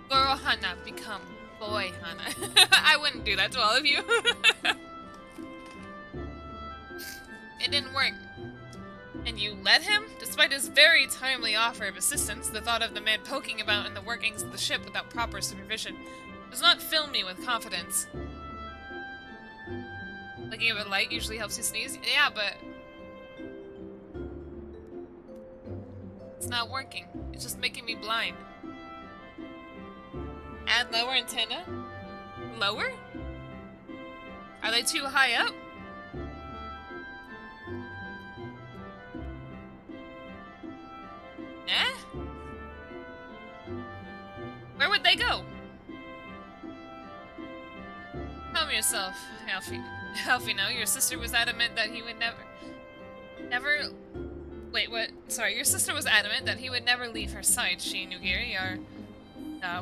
Girl Hana, become boy Hana. I wouldn't do that to all of you. It didn't work. And you let him? Despite his very timely offer of assistance, the thought of the man poking about in the workings of the ship without proper supervision does not fill me with confidence. Looking at a light usually helps you sneeze? Yeah, but... it's not working. It's just making me blind. Add lower antenna? Lower? Are they too high up? Eh? Where would they go? Calm yourself, Alfie. Alfie, no, your sister was adamant that he would never... Wait, what? Sorry, your sister was adamant that he would never leave her side. She and Yugiri are...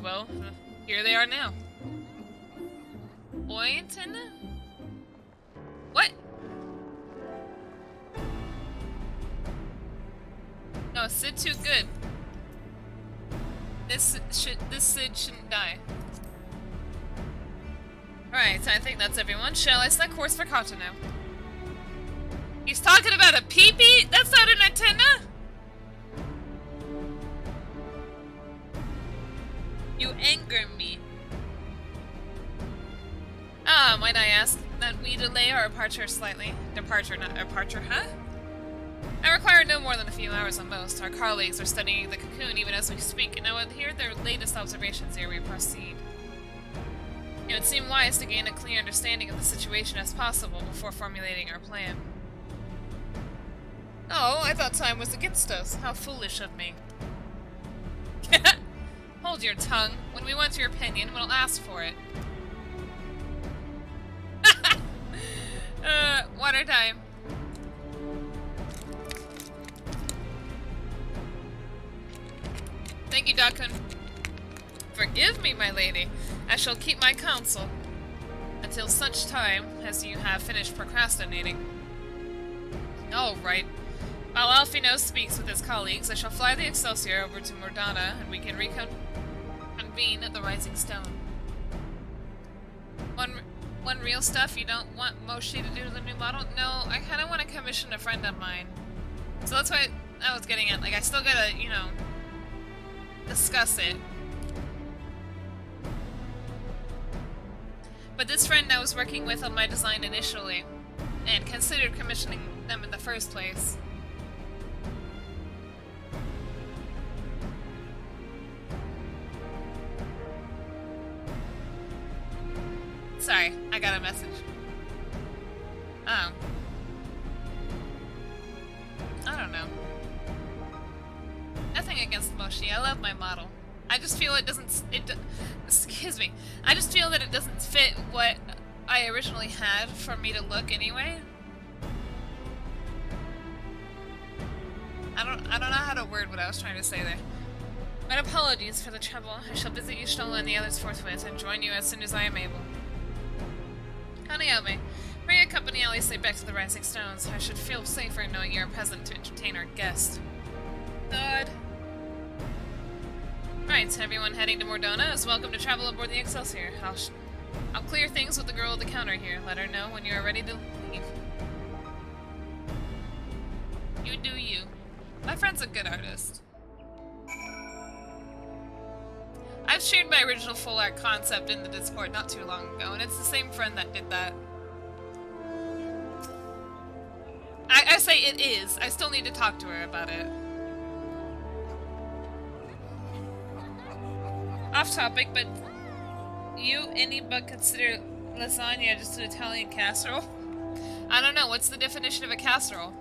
well, here they are now. Boy antenna? What? No, Sid too good. This Sid shouldn't die. Alright, I think that's everyone. Shall I set course for Kato now? He's talking about a peepee? That's not an antenna! You anger me. Might I ask that we delay our departure slightly? Departure, not departure, huh? I require no more than a few hours on most. Our colleagues are studying the cocoon even as we speak, and I will hear their latest observations ere we proceed. It would seem wise to gain a clear understanding of the situation as possible before formulating our plan. Oh, I thought time was against us. How foolish of me. Hold your tongue. When we want your opinion, we'll ask for it. Water time. Thank you, Dakun. Forgive me, my lady. I shall keep my counsel until such time as you have finished procrastinating. All right. While Alfino speaks with his colleagues, I shall fly the Excelsior over to Mordana, and we can reconvene at the Rising Stone. One real stuff, you don't want Moshi to do the new model? No, I kind of want to commission a friend of mine. So that's why I was getting at. Like, I still gotta, you know, discuss it. But this friend I was working with on my design initially, and considered commissioning them in the first place. Sorry, I got a message. I don't know. Nothing against Moshi. I love my model. I just feel it doesn't... excuse me. I just feel that it doesn't fit what I originally had for me to look anyway. I don't know how to word what I was trying to say there. My apologies for the trouble. I shall visit Yushnola and the others forthwith and join you as soon as I am able. Hanayome, bring accompany Alice back to the Rising Stones. I should feel safer knowing you are present to entertain our guest. God. Right, everyone heading to Mordana is welcome to travel aboard the Excelsior. I'll clear things with the girl at the counter here. Let her know when you are ready to leave. You do you. My friend's a good artist. I've shared my original full art concept in the Discord not too long ago, and it's the same friend that did that. I say it is. I still need to talk to her about it. Off topic, but you any but consider lasagna just an Italian casserole? I don't know. What's the definition of a casserole?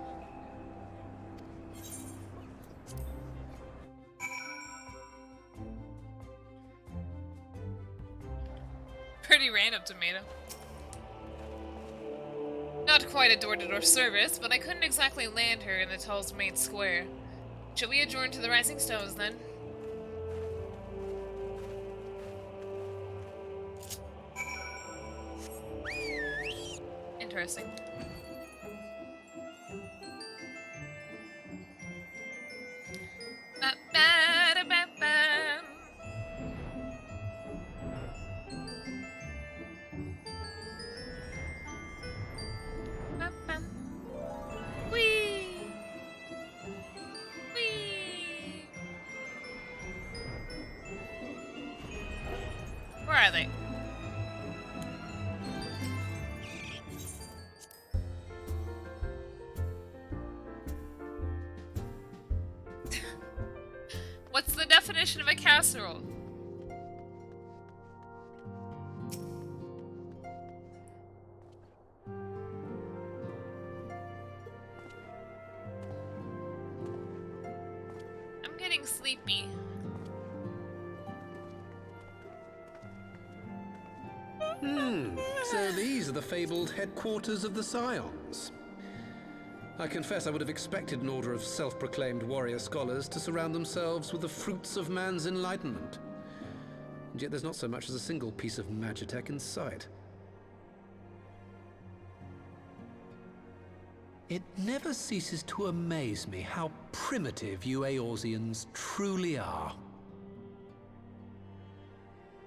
Pretty random, tomato. Not quite a door-to-door service, but I couldn't exactly land her in the Tull's main square. Shall we adjourn to the Rising Stones, then? Interesting. definition of a casserole? I'm getting sleepy. So these are the fabled headquarters of the Scions. I confess I would have expected an order of self-proclaimed warrior scholars to surround themselves with the fruits of man's enlightenment. And yet there's not so much as a single piece of magitech in sight. It never ceases to amaze me how primitive you Eorzeans truly are.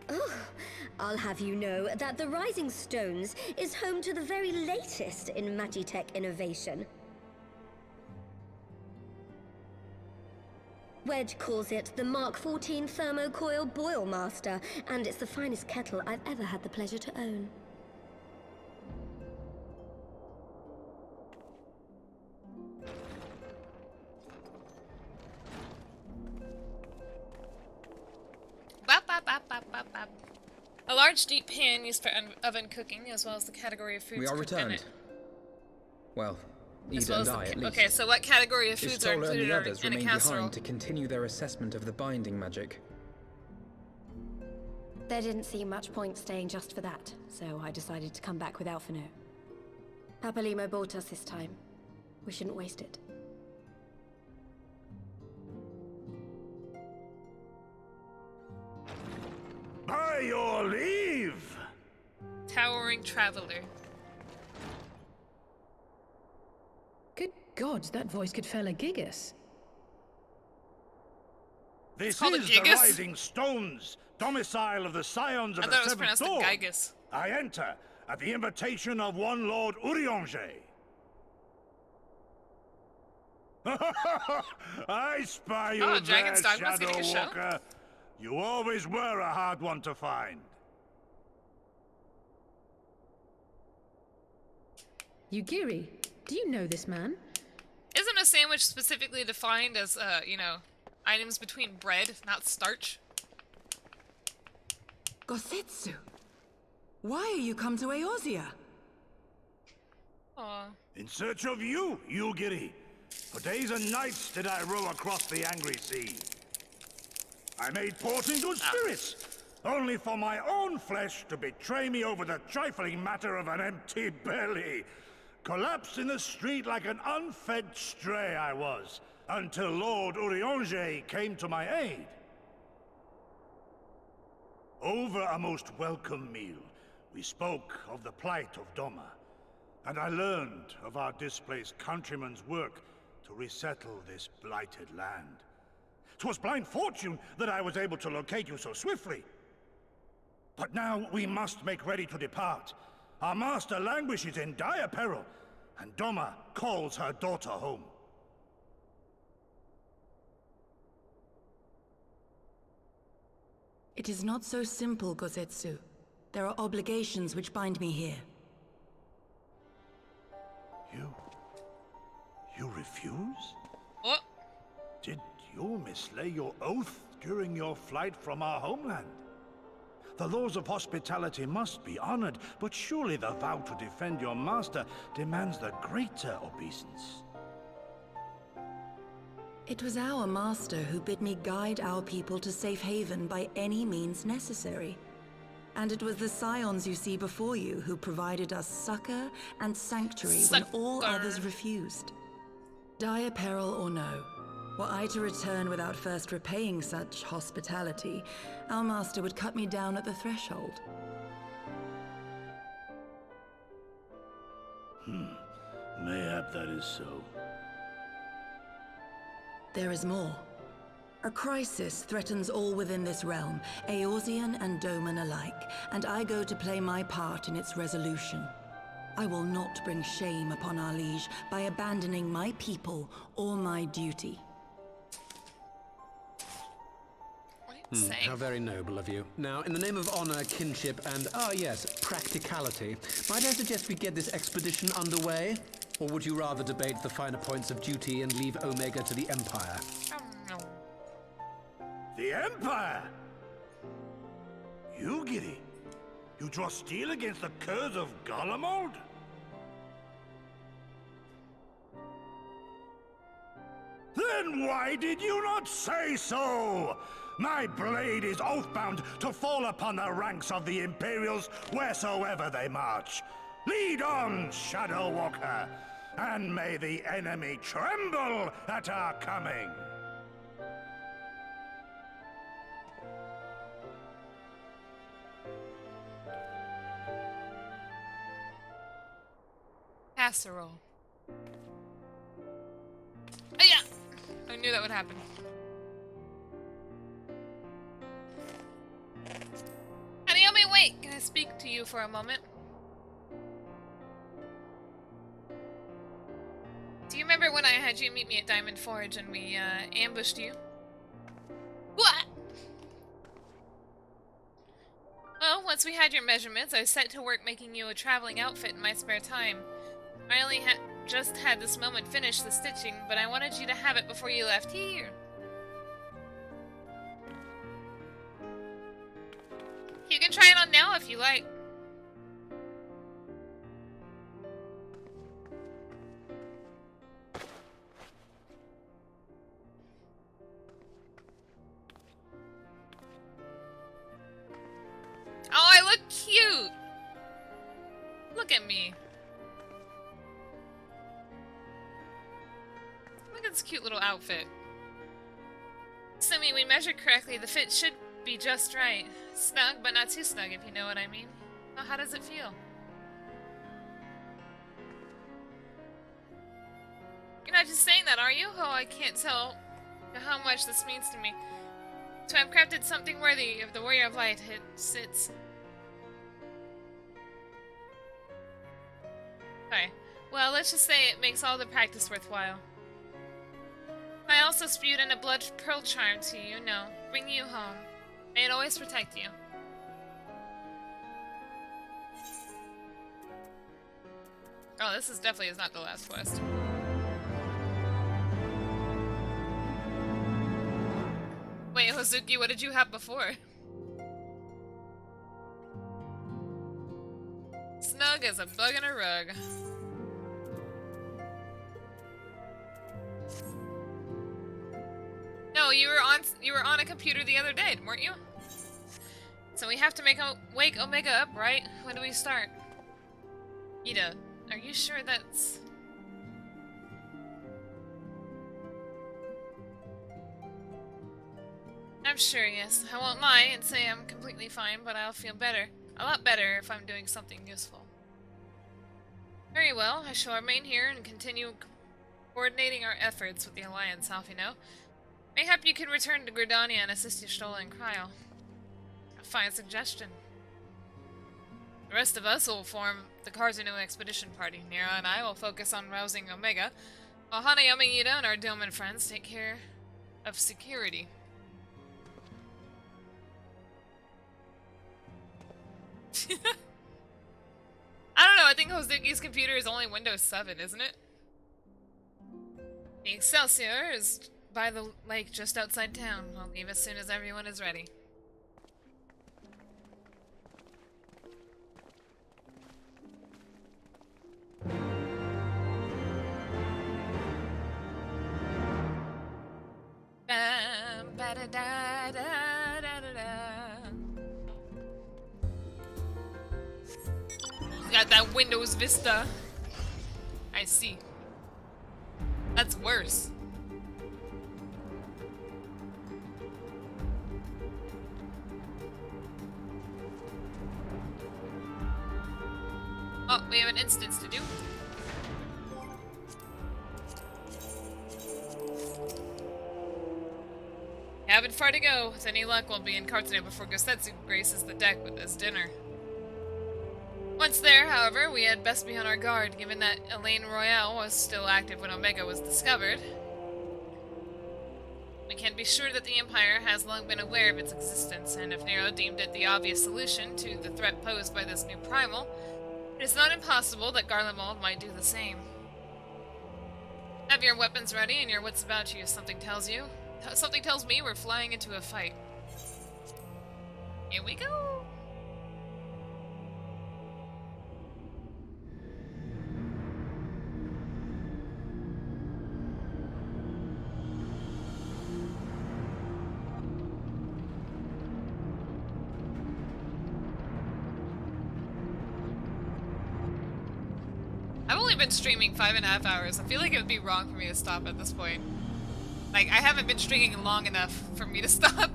Oh, I'll have you know that the Rising Stones is home to the very latest in magitech innovation. Wedge calls it the Mark 14 Thermocoil Boil Master, and it's the finest kettle I've ever had the pleasure to own. Bop, bop, bop, bop, bop, bop. A large deep pan used for oven cooking, as well as the category of foods We are cooked in returned. it. Well, As Ida well and as I, at least. okay, so what category of foods are Istola and included the others in a remain casserole? behind to continue their assessment of the binding magic. There didn't seem much point staying just for that, so I decided to come back with Alphino. Papalimo bought us this time. We shouldn't waste it. By your leave! Towering traveler. Good God, that voice could fell a gigas. This called a is the gigas? Rising Stones, domicile of the Scions of I the thought it was Seventh pronounced a Dawn. gigas. I enter at the invitation of one Lord Urianger. I spy you Oh, there, Dragon's Dogma's getting a show? Shadow Walker. You always were a hard one to find. Yugiri, do you know this man? Isn't a sandwich specifically defined as, you know, items between bread, not starch? Gosetsu, why are you come to Eorzea? Aw. In search of you, Yugiri. For days and nights did I row across the angry sea. I made port in good spirits, only for my own flesh to betray me over the trifling matter of an empty belly. Collapsed in the street like an unfed stray I was, until Lord Urianger came to my aid. Over a most welcome meal, we spoke of the plight of Doma, and I learned of our displaced countrymen's work to resettle this blighted land. 'Twas blind fortune that I was able to locate you so swiftly. But now we must make ready to depart. Our master languishes in dire peril, and Doma calls her daughter home. It is not so simple, Gosetsu. There are obligations which bind me here. You refuse? What? Did you mislay your oath during your flight from our homeland? The laws of hospitality must be honored, but surely the vow to defend your master demands the greater obeisance. It was our master who bid me guide our people to safe haven by any means necessary. And it was the Scions you see before you who provided us succor and sanctuary when all others refused. Dire peril or no, were I to return without first repaying such hospitality, our master would cut me down at the threshold. Mayhap that is so. There is more. A crisis threatens all within this realm, Eorzean and Doman alike, and I go to play my part in its resolution. I will not bring shame upon our liege by abandoning my people or my duty. How very noble of you. Now, in the name of honor, kinship, and, yes, practicality, might I suggest we get this expedition underway? Or would you rather debate the finer points of duty and leave Omega to the Empire? The Empire? You, Giddy? You draw steel against the curse of Garlemald? Then why did you not say so? My blade is oath-bound to fall upon the ranks of the Imperials wheresoever they march. Lead on, Shadow Walker, and may the enemy tremble at our coming. Casserole. Oh yeah! I knew that would happen. Hanayome, wait! Can I speak to you for a moment? Do you remember when I had you meet me at Diamond Forge and we ambushed you? What? Well, once we had your measurements, I set to work making you a traveling outfit in my spare time. I only just had this moment finish the stitching, but I wanted you to have it before you left here. You can try it on now if you like. Oh, I look cute! Look at me. Look at this cute little outfit. Assuming we measured correctly, the fit should be just right. Snug, but not too snug, if you know what I mean. Well, how does it feel? You're not just saying that, are you? Oh, I can't tell how much this means to me. So I've crafted something worthy of the Warrior of Light. It sits. Sorry. Well, let's just say it makes all the practice worthwhile. I also spewed in a blood pearl charm to you, bring you home. May it always protect you. Oh, this definitely is not the last quest. Wait, Hozuki, what did you have before? Snug as a bug in a rug. No, you were on a computer the other day, weren't you? So we have to wake Omega up, right? When do we start? Ida, are you sure that's... I'm sure, yes. I won't lie and say I'm completely fine, but I'll feel better. A lot better if I'm doing something useful. Very well, I shall remain here and continue coordinating our efforts with the Alliance, Alfino. Mayhap you can return to Gridania and assist Y'shtola and Cryo. A fine suggestion. The rest of us will form the Karzanu Expedition Party. Nira and I will focus on rousing Omega, while Hanayome, Ida, and our Doman friends take care of security. I don't know, I think Hozuki's computer is only Windows 7, isn't it? The Excelsior is by the lake just outside town. I'll leave as soon as everyone is ready. Got that Windows Vista. I see. That's worse. Oh, we have an instance to do. Haven't far to go. With any luck, we'll be in Karzanu before Gosetsu graces the deck with his dinner. Once there, however, we had best be on our guard, given that Elaine Royale was still active when Omega was discovered. We can be sure that the Empire has long been aware of its existence, and if Nero deemed it the obvious solution to the threat posed by this new primal, it is not impossible that Garlemald might do the same. Have your weapons ready and your wits about you if something tells you. Something tells me we're flying into a fight. Here we go. I've only been streaming 5.5 hours. I feel like it would be wrong for me to stop at this point. Like, I haven't been streaming long enough for me to stop.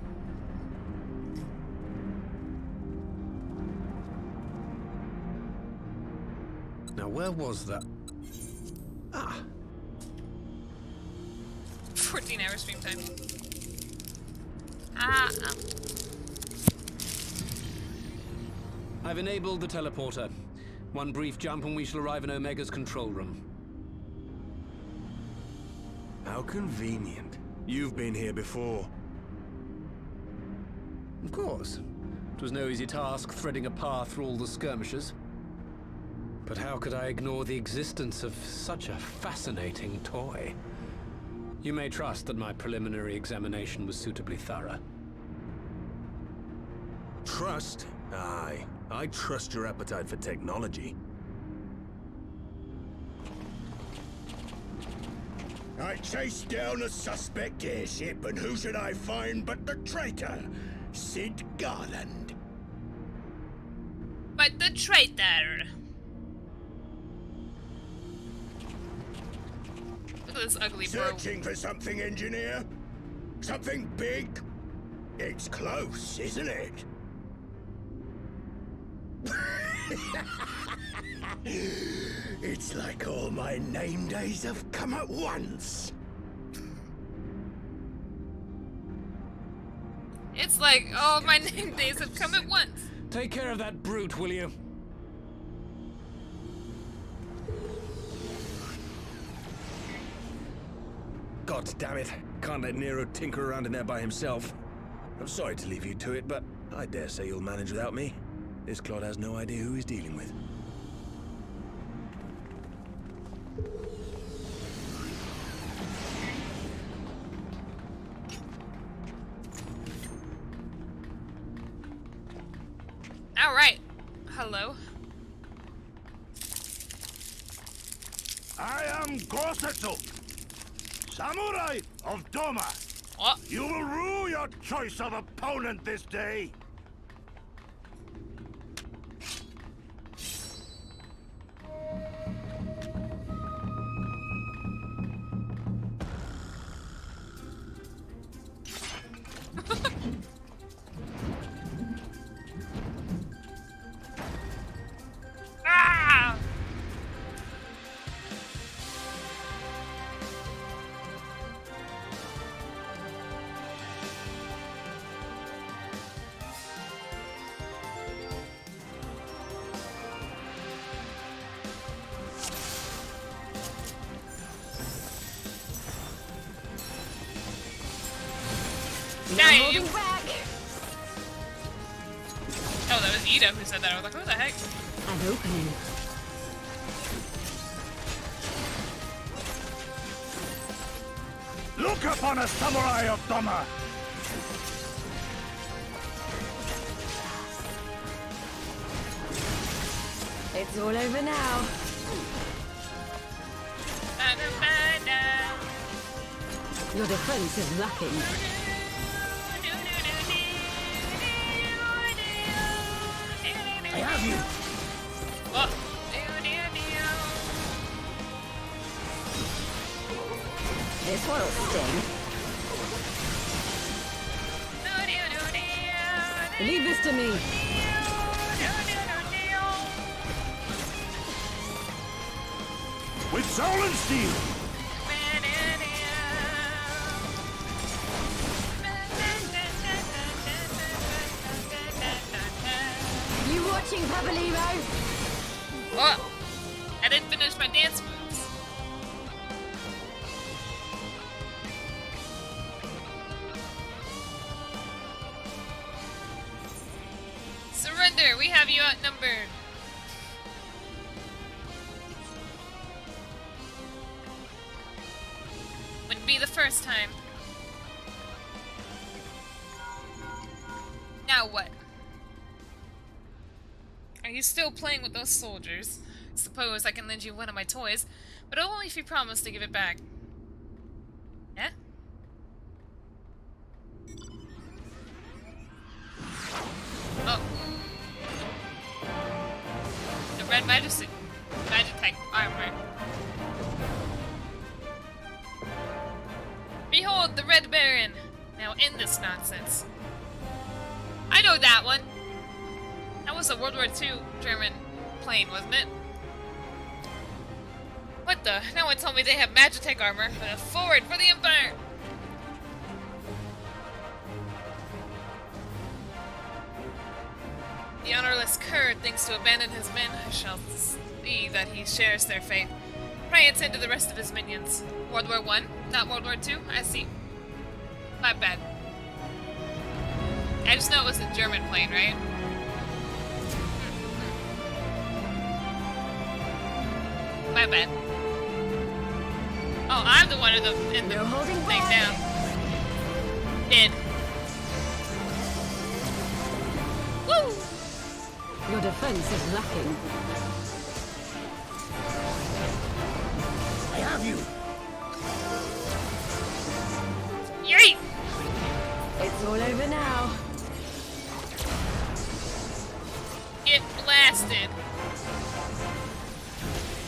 Now, where was that? Ah. 14-hour stream time. I've enabled the teleporter. One brief jump and we shall arrive in Omega's control room. How convenient. You've been here before. Of course. It was no easy task threading a path through all the skirmishes. But how could I ignore the existence of such a fascinating toy? You may trust that my preliminary examination was suitably thorough. Trust? Aye. I trust your appetite for technology. I chased down a suspect airship, and who should I find but the traitor, Sid Garland. But the traitor. Look at this ugly bro. Searching for something, engineer? Something big? It's close, isn't it? It's like all my name days have come at once. It's like all my name days have come at once. Take care of that brute, will you? God damn it. Can't let Nero tinker around in there by himself. I'm sorry to leave you to it, but I dare say you'll manage without me. This clod has no idea who he's dealing with. Alright. Hello. I am Gosetsu, Samurai of Doma. What? You will rue your choice of opponent this day. Ah! Now you back. Oh, that was Ida who said that. I was like, who the heck? An opening. Look upon a samurai of Doma. It's all over now. Your defense is lacking. I have you! What? This one'll sting. Leave this to me. With soul and steel. You watching, Papalimo? What? I didn't finish my dance moves. Surrender, we have you outnumbered. Wouldn't be the first time. Now what? Are you still playing with those soldiers? Suppose I can lend you one of my toys, but only if you promise to give it back. Yeah? Oh. The red Magitech armor. Behold, the Red Baron! Now end this nonsense. I know that one! That was a World War II German plane, wasn't it? What the? No one told me they have Magitech armor, but forward for the Empire! The honorless Kurd thinks to abandon his men. I shall see that he shares their fate. Pray attend to the rest of his minions. World War I, not World War II? I see. My bad. I just know it was a German plane, right? My bad. Oh, I'm the one in the thing down. Dead. Woo! Your defense is lacking. I have you. Yay! It's all over now. Get blasted.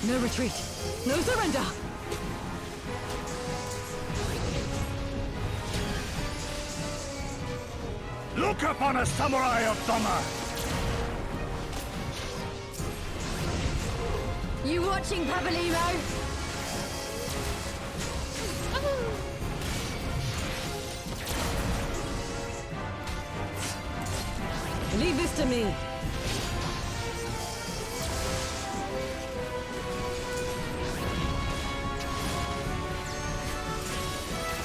No retreat. No surrender. Look upon a samurai of Dama. You watching, Pabalimo? Leave this to me.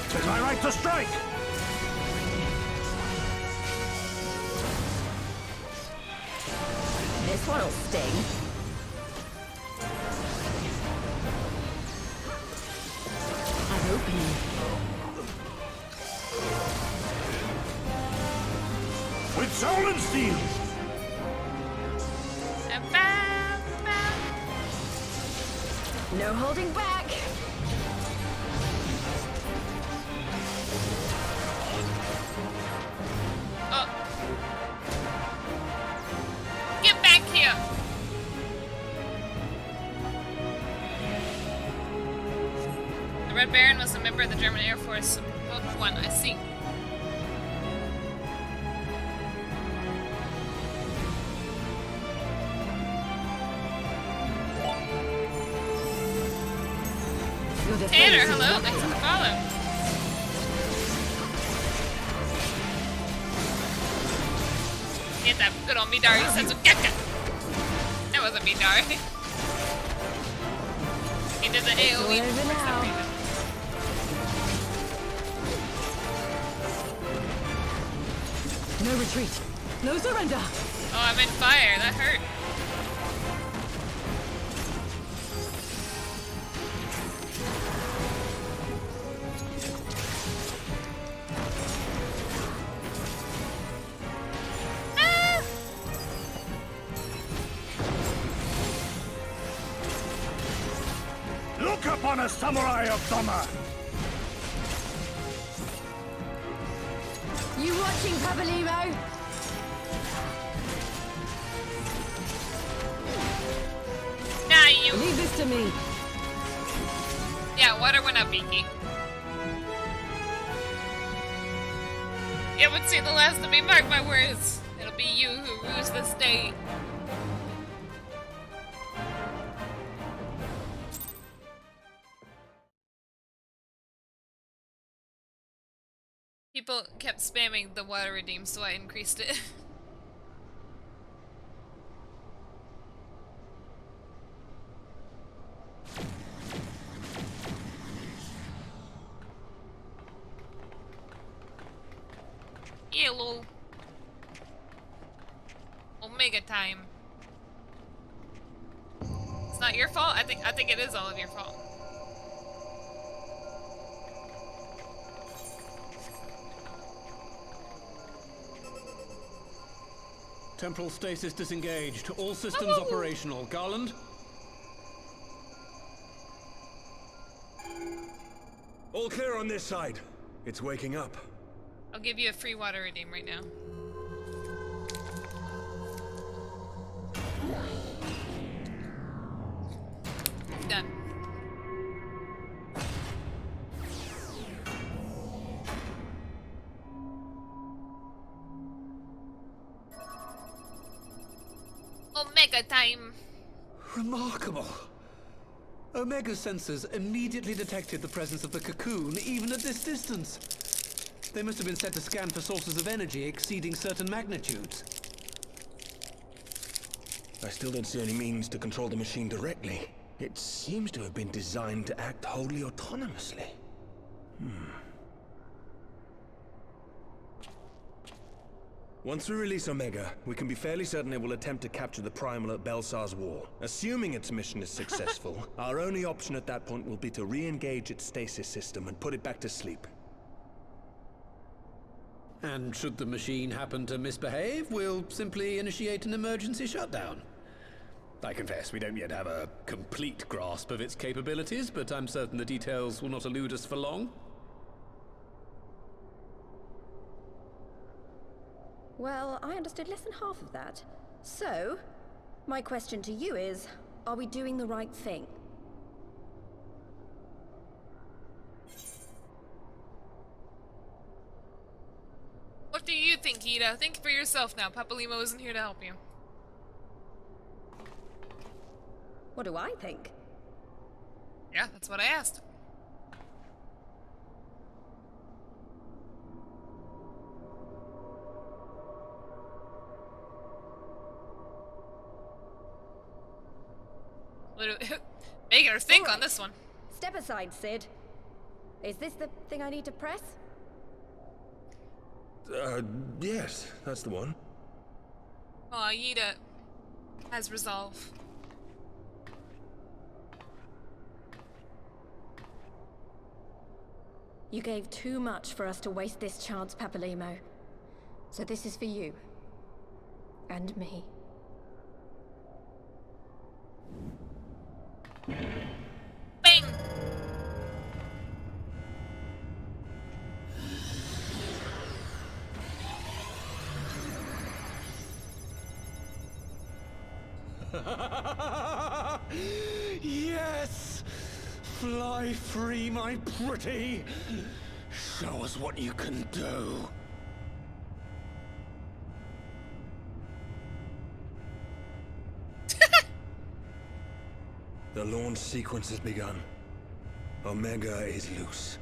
Tis my right to strike. This one'll sting. An opening. With soul and steel. No holding back. Oh. Get back here. The Red Baron was a member of the German Air Force. World War I see. Tanner, hello, thanks for the follow. Get that good old Midari Setsugeka. That wasn't Midari. He did the AoE for some reason. No retreat. No surrender. Oh, I'm in fire. That hurt. Look upon a samurai of Dama. You watching, Pabalimo? Nah, you. Leave this to me. Yeah, water went up, Beaky. You haven't seen the last of me, mark my words. It'll be you who rules this day. People kept spamming the water redeem, so I increased it. Yellow. Omega time. It's not your fault. I think it is all of your fault. Temporal stasis disengaged. All systems operational. Garland? All clear on this side. It's waking up. I'll give you a free water redeem right now. Done. Omega time. Remarkable. Omega sensors immediately detected the presence of the cocoon, even at this distance. They must have been set to scan for sources of energy exceeding certain magnitudes. I still don't see any means to control the machine directly. It seems to have been designed to act wholly autonomously. Once we release Omega, we can be fairly certain it will attempt to capture the Primal at Belsar's Wall. Assuming its mission is successful, our only option at that point will be to re-engage its stasis system and put it back to sleep. And should the machine happen to misbehave, we'll simply initiate an emergency shutdown. I confess we don't yet have a complete grasp of its capabilities, but I'm certain the details will not elude us for long. Well, I understood less than half of that. So, my question to you is, are we doing the right thing? What do you think, Ida? Think for yourself now. Papalimo isn't here to help you. What do I think? Yeah, that's what I asked. Making her think on this one. Step aside, Sid. Is this the thing I need to press? Yes, that's the one. Aw, Yida has resolve. You gave too much for us to waste this chance, Papalimo. So this is for you. And me. Bing! Yes! Fly free, my pretty! Show us what you can do. The launch sequence has begun. Omega is loose.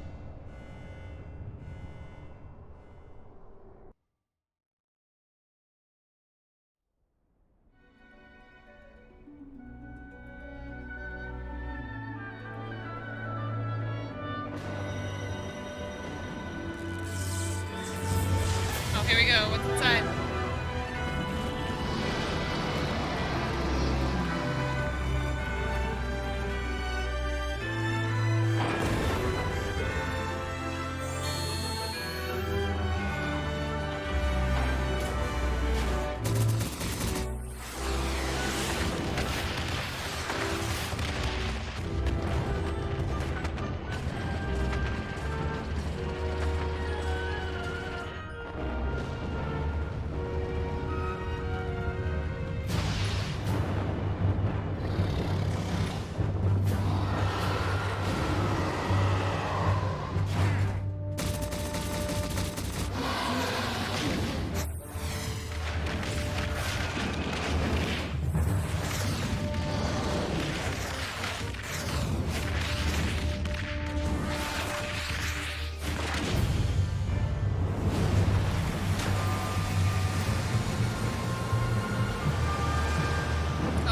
Oh, here we go. What's inside?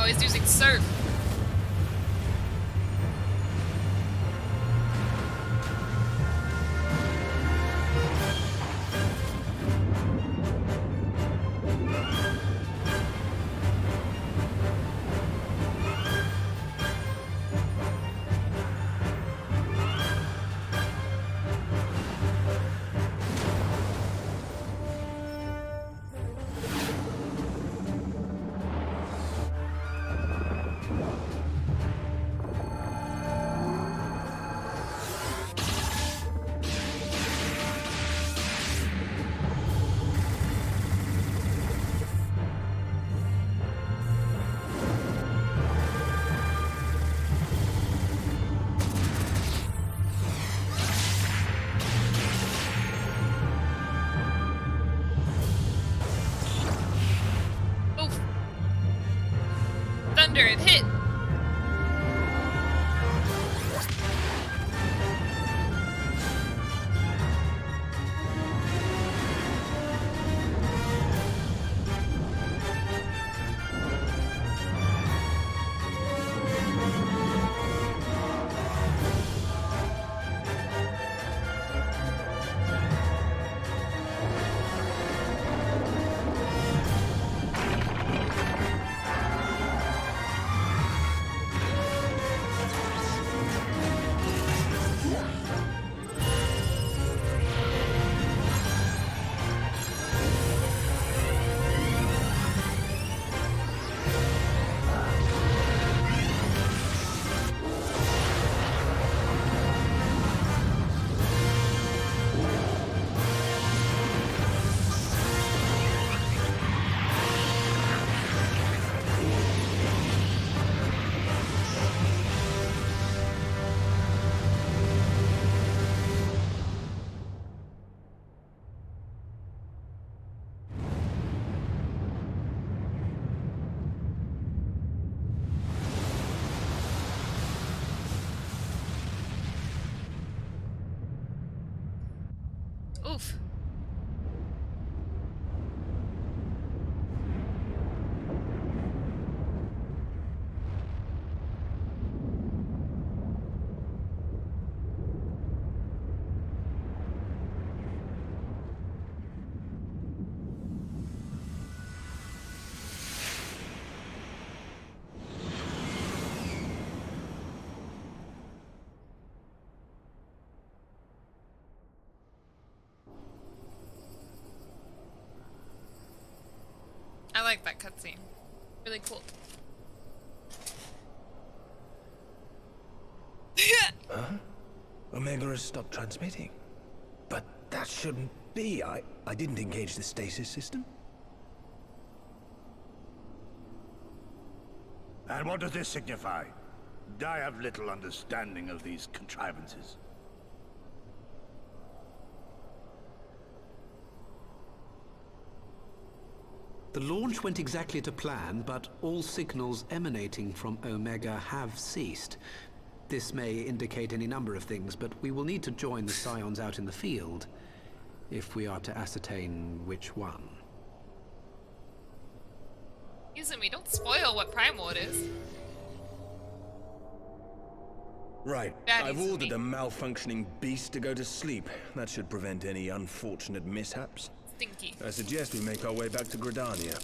Oh, he's using surf. Thunder, it hit! Oof. I like that cutscene. Really cool. Huh? Omega has stopped transmitting. But that shouldn't be. I didn't engage the stasis system. And what does this signify? I have little understanding of these contrivances. The launch went exactly to plan, but all signals emanating from Omega have ceased. This may indicate any number of things, but we will need to join the Scions out in the field if we are to ascertain which one. Izumi, don't spoil what Primal it is. Right. That I've is ordered me. a malfunctioning beast to go to sleep. That should prevent any unfortunate mishaps. Stinky. I suggest we make our way back to Gridania.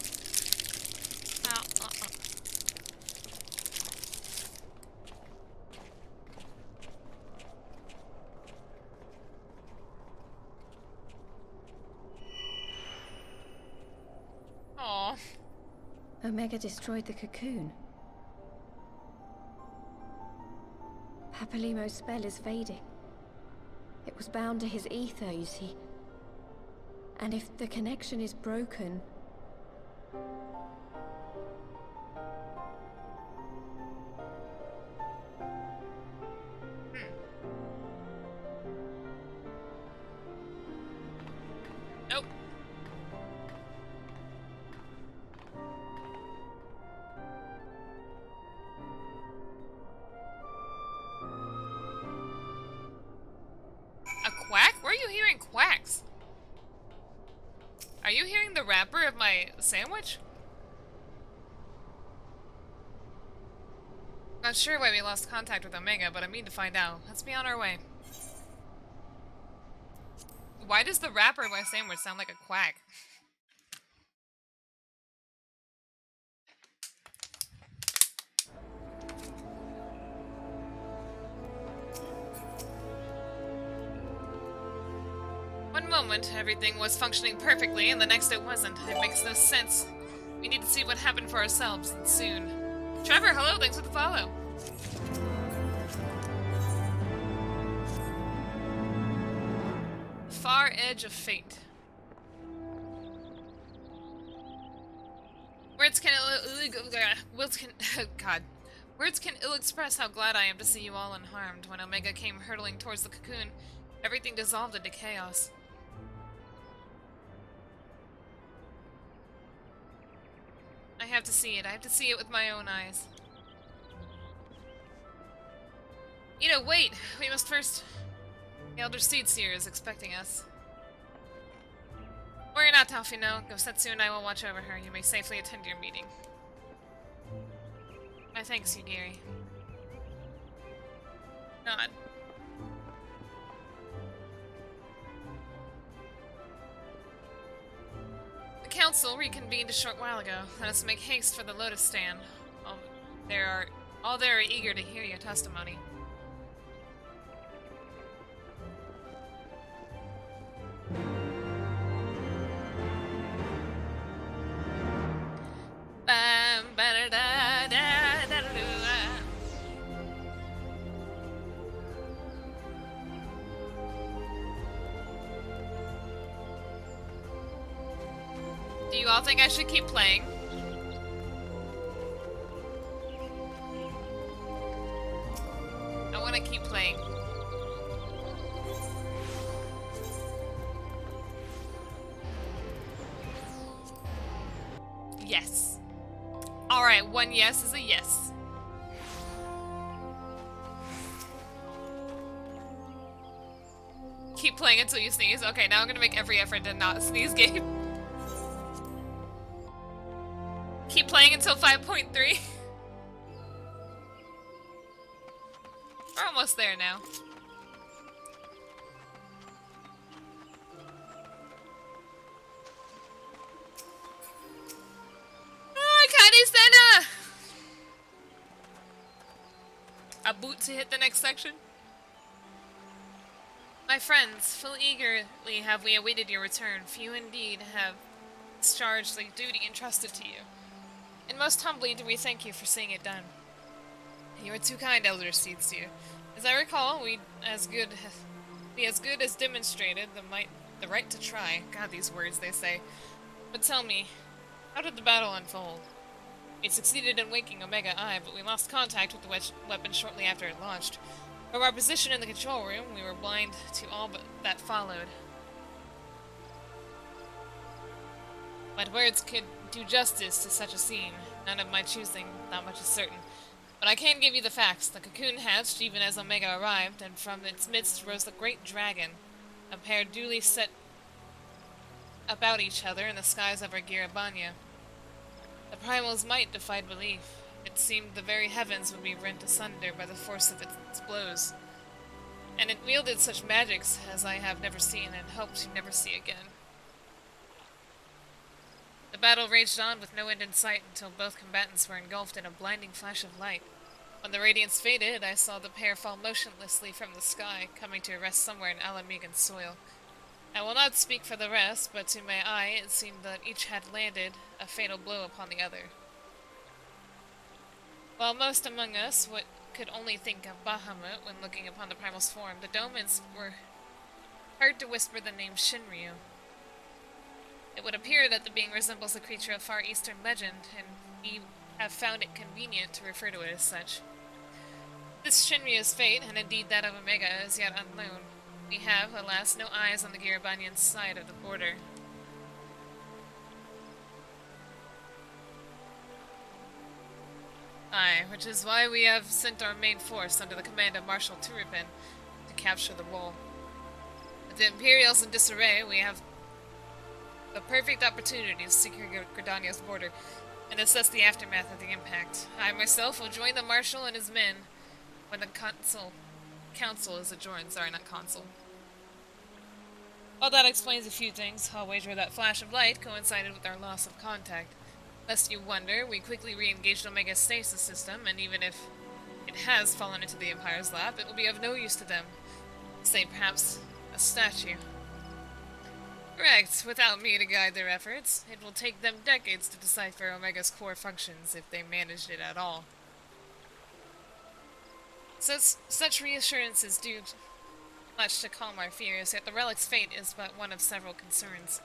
Aww. Omega destroyed the cocoon. Papalimo's spell is fading. It was bound to his ether, you see. And if the connection is broken... Nope. A quack? Where are you hearing quacks? Are you hearing the wrapper of my sandwich? Not sure why we lost contact with Omega, but I mean to find out. Let's be on our way. Why does the wrapper of my sandwich sound like a quack? One moment, everything was functioning perfectly, and the next it wasn't. It makes no sense. We need to see what happened for ourselves, and soon. Trevor, hello, thanks for the follow. Far edge of fate. Words can God. Words can ill express how glad I am to see you all unharmed. When Omega came hurtling towards the cocoon, everything dissolved into chaos. I have to see it. I have to see it with my own eyes. You know, wait! We must first... The Elder Seedseer is expecting us. Worry not, Talfino. Gosetsu and I will watch over her. You may safely attend your meeting. My thanks, Yugiri. Nod. The council reconvened a short while ago. Let us make haste for the Lotus Stand. All there are eager to hear your testimony. Do you all think I should keep playing? I want to keep playing. Yes. Alright, one yes is a yes. Keep playing until you sneeze. Okay, now I'm gonna make every effort to not sneeze game. Keep playing until 5.3. We're almost there now. Kani-senna! A boot to hit the next section. My friends, full eagerly have we awaited your return. Few indeed have discharged the duty entrusted to you. And most humbly do we thank you for seeing it done. You are too kind, Elder Seedseer. As I recall, we as good as demonstrated the right to try. God, these words they say. But tell me, how did the battle unfold? We succeeded in waking Omega Eye, but we lost contact with the weapon shortly after it launched. From our position in the control room, we were blind to all but that followed. My words could do justice to such a scene. None of my choosing, not much is certain. But I can give you the facts. The cocoon hatched even as Omega arrived, and from its midst rose the great dragon, a pair duly set about each other in the skies over Girabanya. The primal's might defied belief. It seemed the very heavens would be rent asunder by the force of its blows. And it wielded such magics as I have never seen and hope to never see again. The battle raged on with no end in sight until both combatants were engulfed in a blinding flash of light. When the radiance faded, I saw the pair fall motionlessly from the sky, coming to rest somewhere in Alamegan soil. I will not speak for the rest, but to my eye it seemed that each had landed a fatal blow upon the other. While most among us could only think of Bahamut when looking upon the primal's form, the Domans were heard to whisper the name Shinryu. It would appear that the being resembles a creature of far eastern legend, and we have found it convenient to refer to it as such. This Shinryu's fate, and indeed that of Omega, is yet unknown. We have, alas, no eyes on the Girabanyan side of the border. Aye, which is why we have sent our main force under the command of Marshal Turipin to capture the wall. With the Imperials in disarray, we have the perfect opportunity to secure Gridania's border and assess the aftermath of the impact. I myself will join the Marshal and his men when the council is adjourned. Sorry, not consul. While that explains a few things, I'll wager that flash of light coincided with our loss of contact. Lest you wonder, we quickly re-engaged Omega's stasis system, and even if it has fallen into the Empire's lap, it will be of no use to them. Say, perhaps, a statue. Correct. Without me to guide their efforts, it will take them decades to decipher Omega's core functions if they managed it at all. Such reassurances do much to calm our fears, yet the relic's fate is but one of several concerns.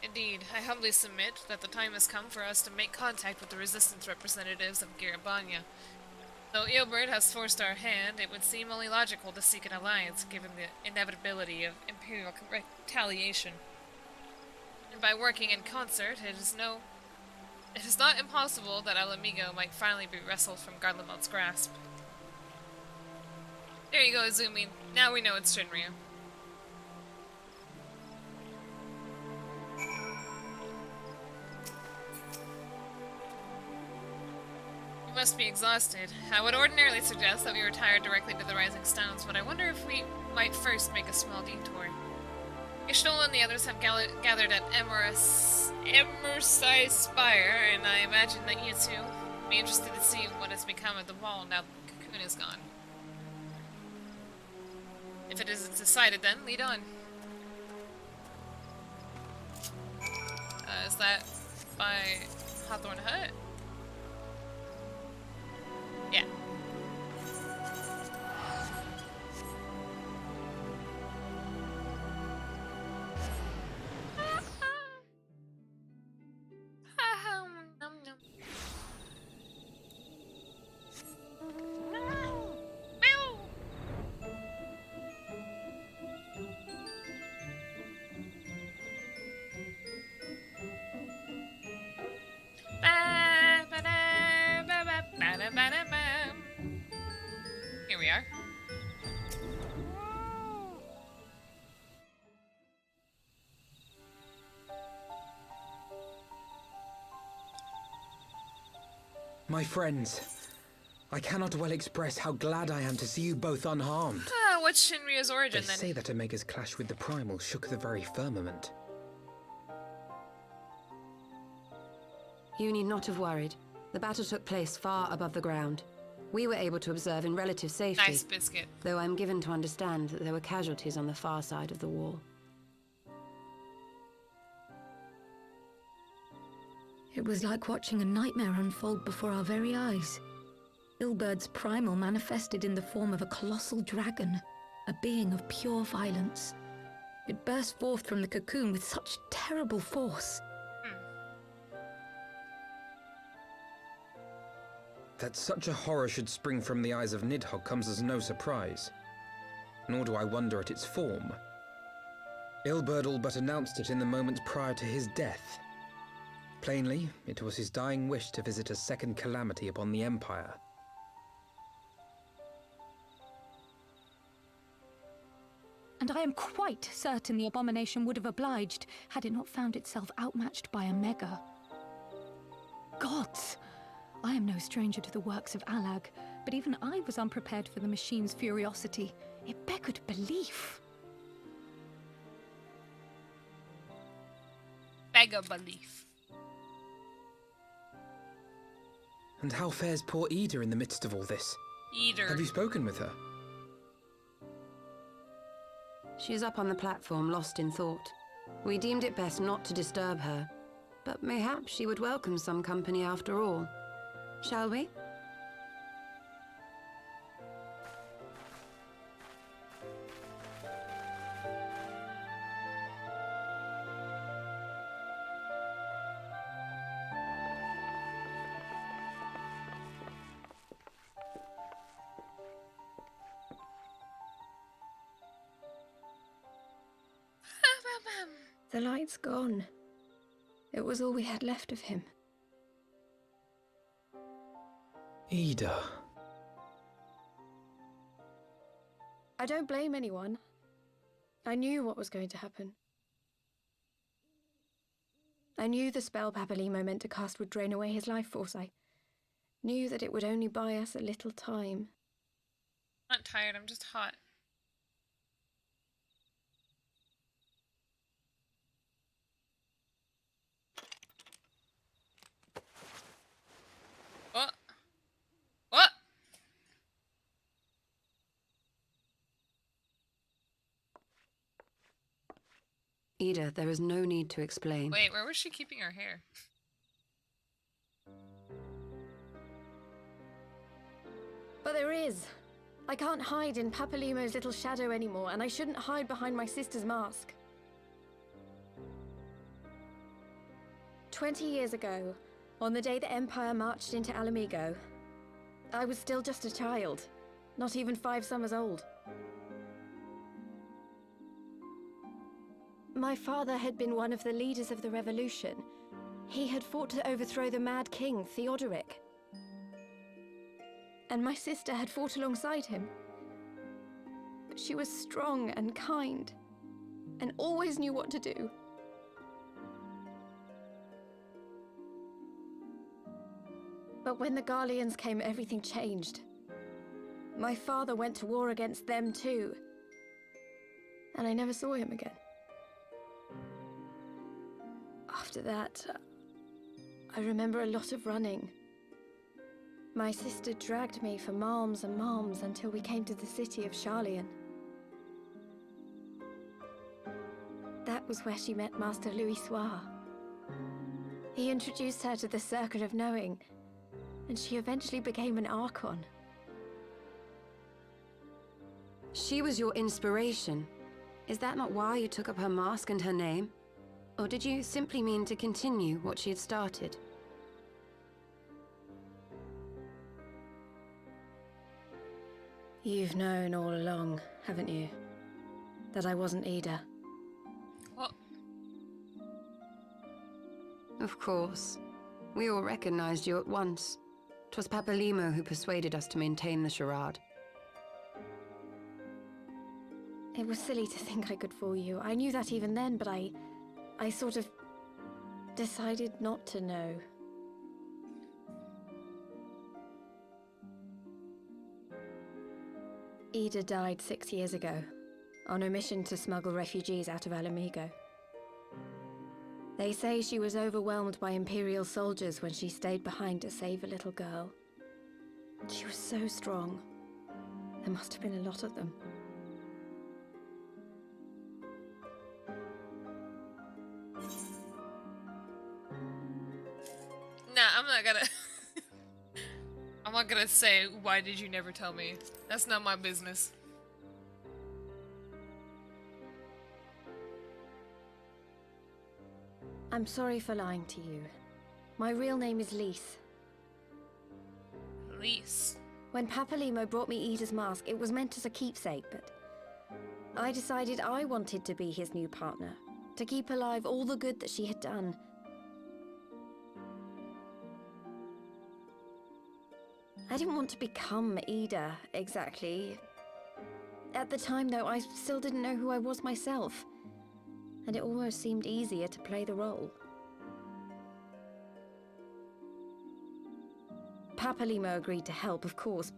Indeed, I humbly submit that the time has come for us to make contact with the resistance representatives of Girabanya. Though Eobert has forced our hand, it would seem only logical to seek an alliance, given the inevitability of Imperial retaliation. And by working in concert, it is not impossible that Alamigo might finally be wrestled from Garlemald's grasp. There you go, Izumi. Now we know it's Shinryu. You must be exhausted. I would ordinarily suggest that we retire directly to the Rising Stones, but I wonder if we might first make a small detour. Ishnola and the others have gathered at Emersai Spire, and I imagine that you two would be interested to see what has become of the wall now the cocoon is gone. If it is decided, then lead on. Is that by Hawthorne Hut? Yeah. Here we are. My friends, I cannot well express how glad I am to see you both unharmed. What's Shinryu's origin They then? say that Omega's clash with the Primal shook the very firmament. You need not have worried. The battle took place far above the ground. We were able to observe in relative safety. Nice biscuit. Though I'm given to understand that there were casualties on the far side of the wall. It was like watching a nightmare unfold before our very eyes. Ilbird's primal manifested in the form of a colossal dragon, a being of pure violence. It burst forth from the cocoon with such terrible force. That such a horror should spring from the eyes of Nidhogg comes as no surprise. Nor do I wonder at its form. Ilberd all but announced it in the moments prior to his death. Plainly, it was his dying wish to visit a second calamity upon the Empire. And I am quite certain the abomination would have obliged had it not found itself outmatched by Omega. Gods! I am no stranger to the works of Alag, but even I was unprepared for the machine's furiosity. It beggared belief. Beggar belief. And how fares poor Ida in the midst of all this? Ida. Have you spoken with her? She's up on the platform, lost in thought. We deemed it best not to disturb her, but mayhaps she would welcome some company after all. Shall we? The light's gone. It was all we had left of him. Ida. I don't blame anyone. I knew what was going to happen. I knew the spell Papalimo meant to cast would drain away his life force. I knew that it would only buy us a little time. I'm not tired, I'm just hot. What? What? Ida, there is no need to explain. Wait, where was she keeping her hair? But there is. I can't hide in Papalimo's little shadow anymore, and I shouldn't hide behind my sister's mask. 20 years ago, on the day the Empire marched into Alamigo, I was still just a child, not even 5 summers old. My father had been one of the leaders of the revolution. He had fought to overthrow the Mad King, Theodoric. And my sister had fought alongside him. but she was strong and kind, and always knew what to do. But when the Garleans came, everything changed. My father went to war against them too, and I never saw him again. After that, I remember a lot of running. My sister dragged me for malms and malms until we came to the city of Sharlayan. That was where she met Master Louis Soir. He introduced her to the Circle of Knowing, and she eventually became an Archon. She was your inspiration. Is that not why you took up her mask and her name? Or did you simply mean to continue what she had started? You've known all along, haven't you? That I wasn't Ida. What? Of course. We all recognized you at once. 'Twas Papalimo who persuaded us to maintain the charade. It was silly to think I could fool you. I knew that even then, but I sort of decided not to know. Ida died 6 years ago, on a mission to smuggle refugees out of Alamigo. They say she was overwhelmed by Imperial soldiers when she stayed behind to save a little girl. She was so strong. There must have been a lot of them. Nah, I'm not gonna... I'm not gonna say, why did you never tell me? That's not my business. I'm sorry for lying to you. My real name is Lise. Lise. When Papalimo brought me Ida's mask, it was meant as a keepsake, but I decided I wanted to be his new partner, to keep alive all the good that she had done. I didn't want to become Ida, exactly. At the time, though, I still didn't know who I was myself, and it almost seemed easier to play the role. Papalimo agreed to help, of course,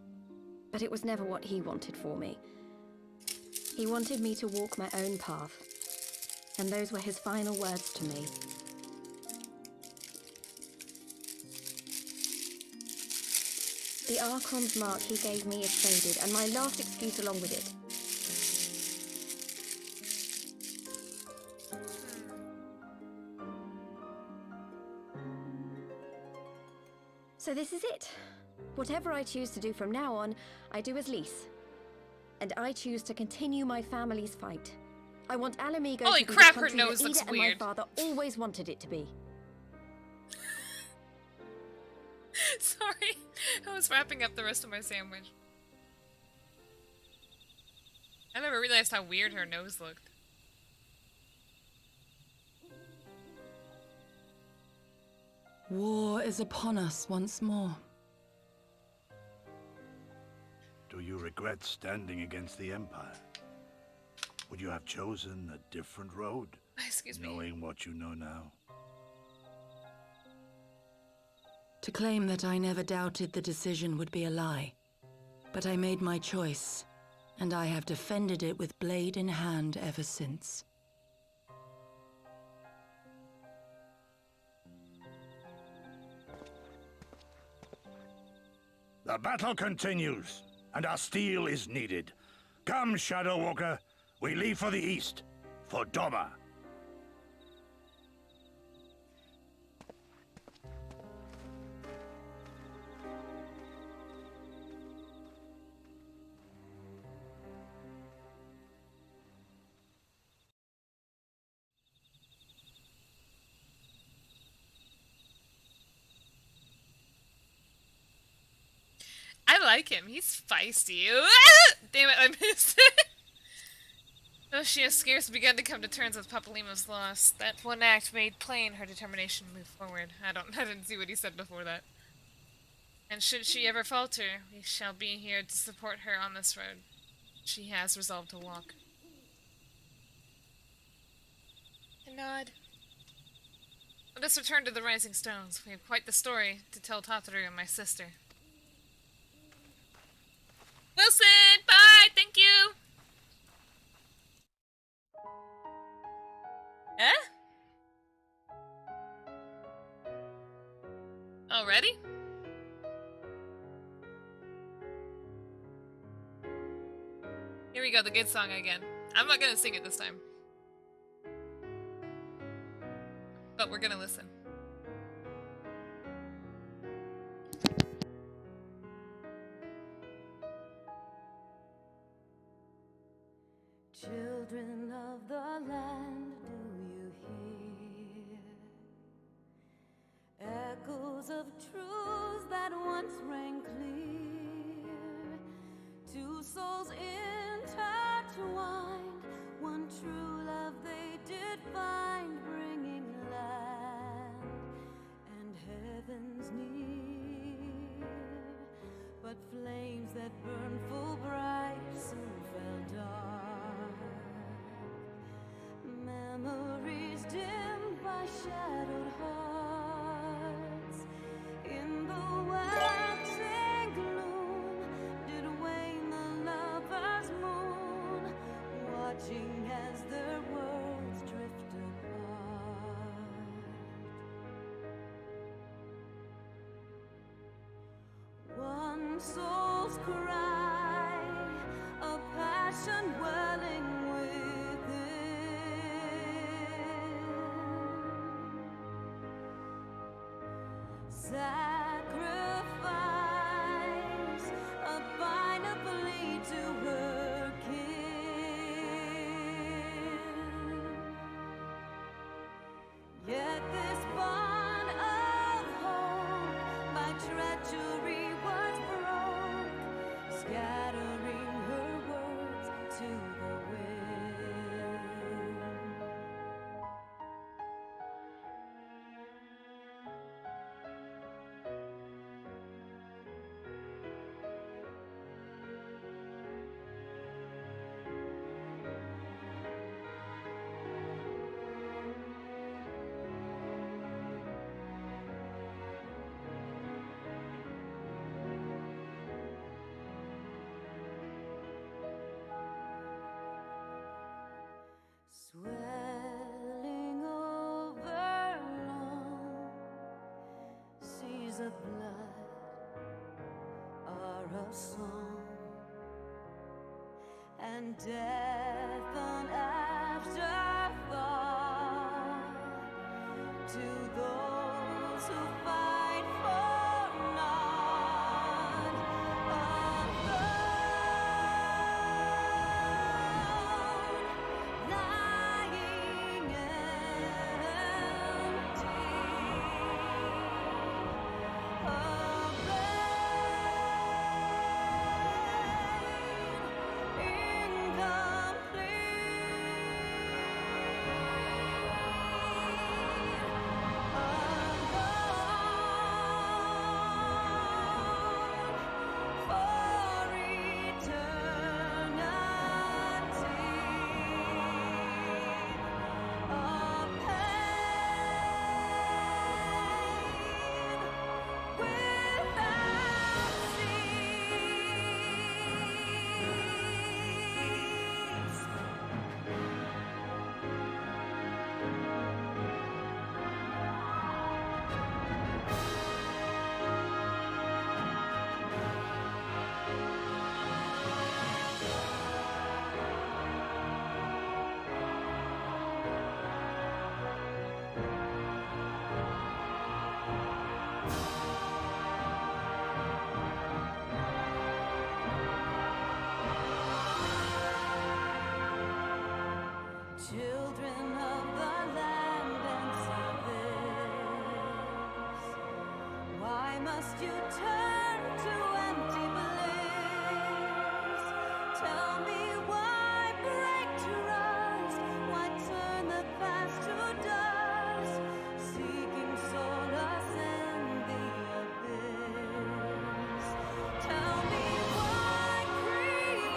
but it was never what he wanted for me. He wanted me to walk my own path, and those were his final words to me. The Archon's mark he gave me is faded, and my last excuse along with it. So this is it. Whatever I choose to do from now on, I do as Lise. And I choose to continue my family's fight. I want Alamigo Holy to be crap, the her country nose that looks Ida and weird. my father always wanted it to be. Sorry, I was wrapping up the rest of my sandwich. I never realized how weird her nose looked. War is upon us once more. Do you regret standing against the Empire? Would you have chosen a different road? Excuse me. Knowing what you know now? To claim that I never doubted the decision would be a lie. But I made my choice, and I have defended it with blade in hand ever since. The battle continues, and our steel is needed. Come, Shadow Walker, we leave for the east, for Doma. I like him. He's feisty. Damn it, I missed it. Though she has scarce begun to come to terms with Papalimo's loss, that one act made plain her determination to move forward. I didn't see what he said before that. And should she ever falter, we shall be here to support her on this road. She has resolved to walk. A nod. Let us return to the Rising Stones. We have quite the story to tell Tataru and my sister. Wilson! Bye! Thank you! Eh? Already? Here we go, the good song again. I'm not gonna sing it this time. But we're gonna listen. Children of the land, do you hear echoes of truths that once rang clear? Two souls intertwined, one true love they did find, bringing land and heavens near. But flames that burn full bright soon fell dark. Memories dimmed by shadowed hearts. In the waxing gloom did wane the lover's moon, watching as their worlds drift apart. One soul's cry, a passion welling within. Sacrifice, a final plea to her kin. Yet this bond of hope by treachery was broke, scattering her words to the wind. Swelling over long seas of blood are a song, and death an afterthought to those who fight for naught. Lying Children of the land and service, why must you turn to empty bliss? Tell me why break trust, why turn the past to dust, seeking solace in the abyss. Tell me why create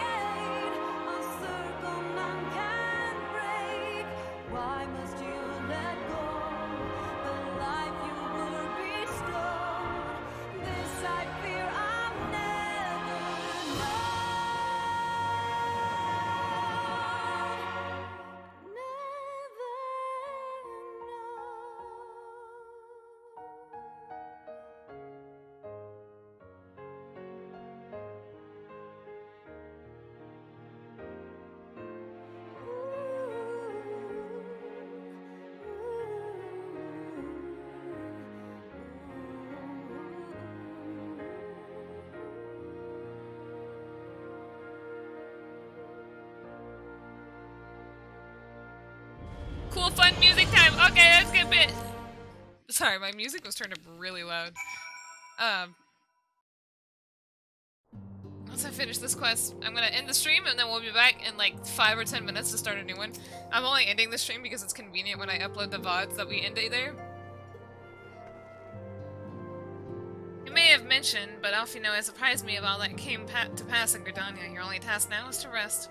Cool, fun music time. Okay, let's get bit. Sorry, my music was turned up really loud. Once I finish this quest, I'm gonna end the stream and then we'll be back in like 5 or 10 minutes to start a new one. I'm only ending the stream because it's convenient when I upload the VODs that we end it there. You may have mentioned, but Alfino has surprised me of all that came to pass in Gridania. Your only task now is to rest.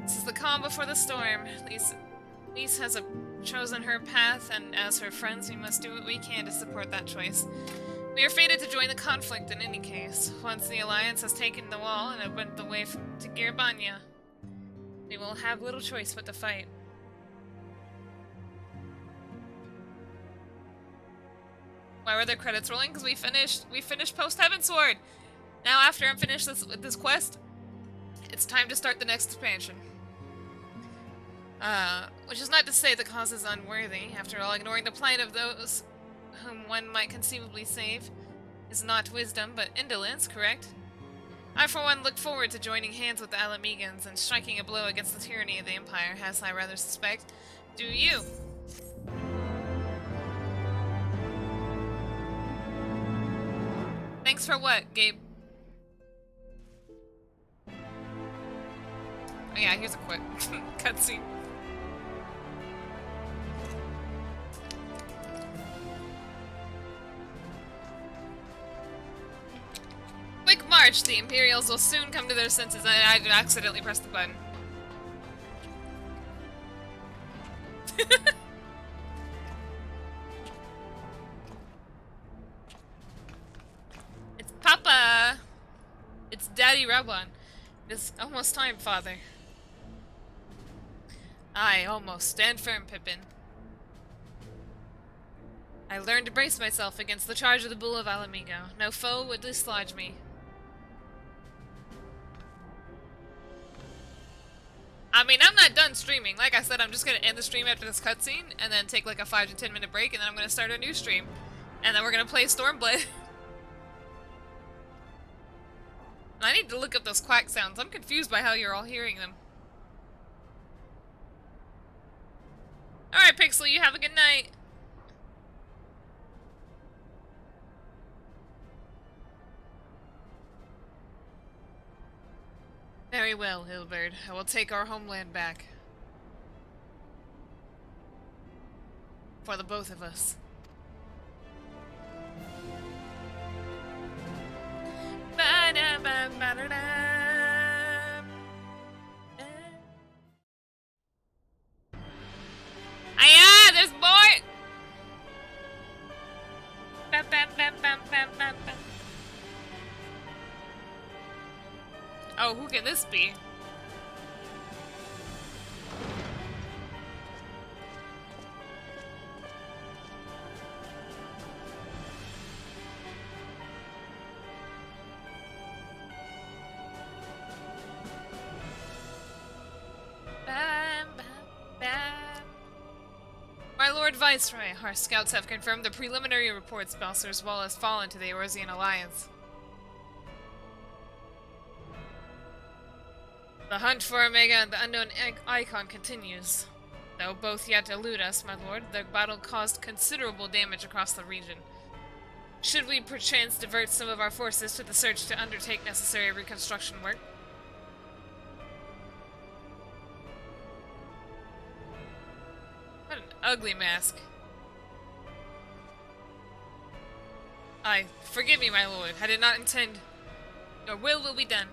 This is the calm before the storm. Lise has chosen her path, and as her friends, we must do what we can to support that choice. We are fated to join the conflict in any case. Once the Alliance has taken the wall and opened the way to Giribania, we will have little choice but to fight. Why were there credits rolling? Because we finished Post-Heavensward! Now after I'm finished with this quest, it's time to start the next expansion. Which is not to say the cause is unworthy. After all, ignoring the plight of those whom one might conceivably save is not wisdom, but indolence, correct? I, for one, look forward to joining hands with the Alamegans and striking a blow against the tyranny of the Empire, as I rather suspect. Do you? Thanks for what, Gabe? Oh yeah, here's a quick cutscene. Quick march! The Imperials will soon come to their senses, and I accidentally pressed the button. It's Papa! It's Daddy Rabban. It is almost time, Father. Aye, almost. Stand firm, Pippin. I learned to brace myself against the charge of the Bull of Alamigo. No foe would dislodge me. I mean, I'm not done streaming. Like I said, I'm just gonna end the stream after this cutscene, and then take like a 5 to 10 minute break, and then I'm gonna start a new stream. And then we're gonna play Stormblade. I need to look up those quack sounds. I'm confused by how you're all hearing them. Alright, Pixel, you have a good night. Very well, Hilbert. I will take our homeland back. For the both of us. Ah, there's more! Oh, who can this be? My Lord Viceroy, our scouts have confirmed the preliminary reports Balser's Wall has fallen to the Eorzean Alliance. The hunt for Omega and the unknown icon continues. Though both yet elude us, my lord, the battle caused considerable damage across the region. Should we perchance divert some of our forces to the search to undertake necessary reconstruction work? What an ugly mask. Aye, forgive me, my lord. I did not intend. Your will be done.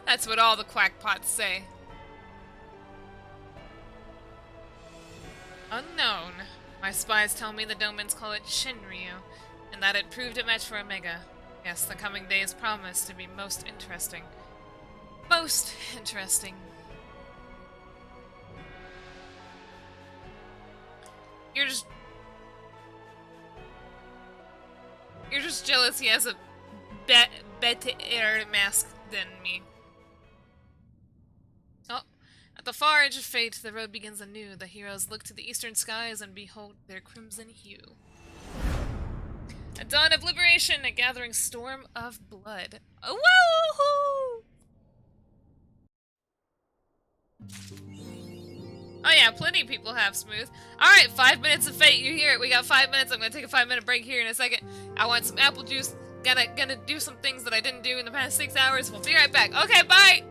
That's what all the quackpots say. Unknown. My spies tell me the Domans call it Shinryu, and that it proved a match for Omega. Yes, the coming days promise to be most interesting. Most interesting. You're just jealous he has a better mask than me. Oh, at the far edge of fate, the road begins anew. The heroes look to the eastern skies and behold their crimson hue. A dawn of liberation, a gathering storm of blood. Oh, woohoo! Oh yeah, plenty of people have smooth. Alright, 5 minutes of fate, you hear it. We got 5 minutes. I'm gonna take a 5-minute break here in a second. I want some apple juice. Gonna do some things that I didn't do in the past 6 hours. We'll be right back. Okay, bye!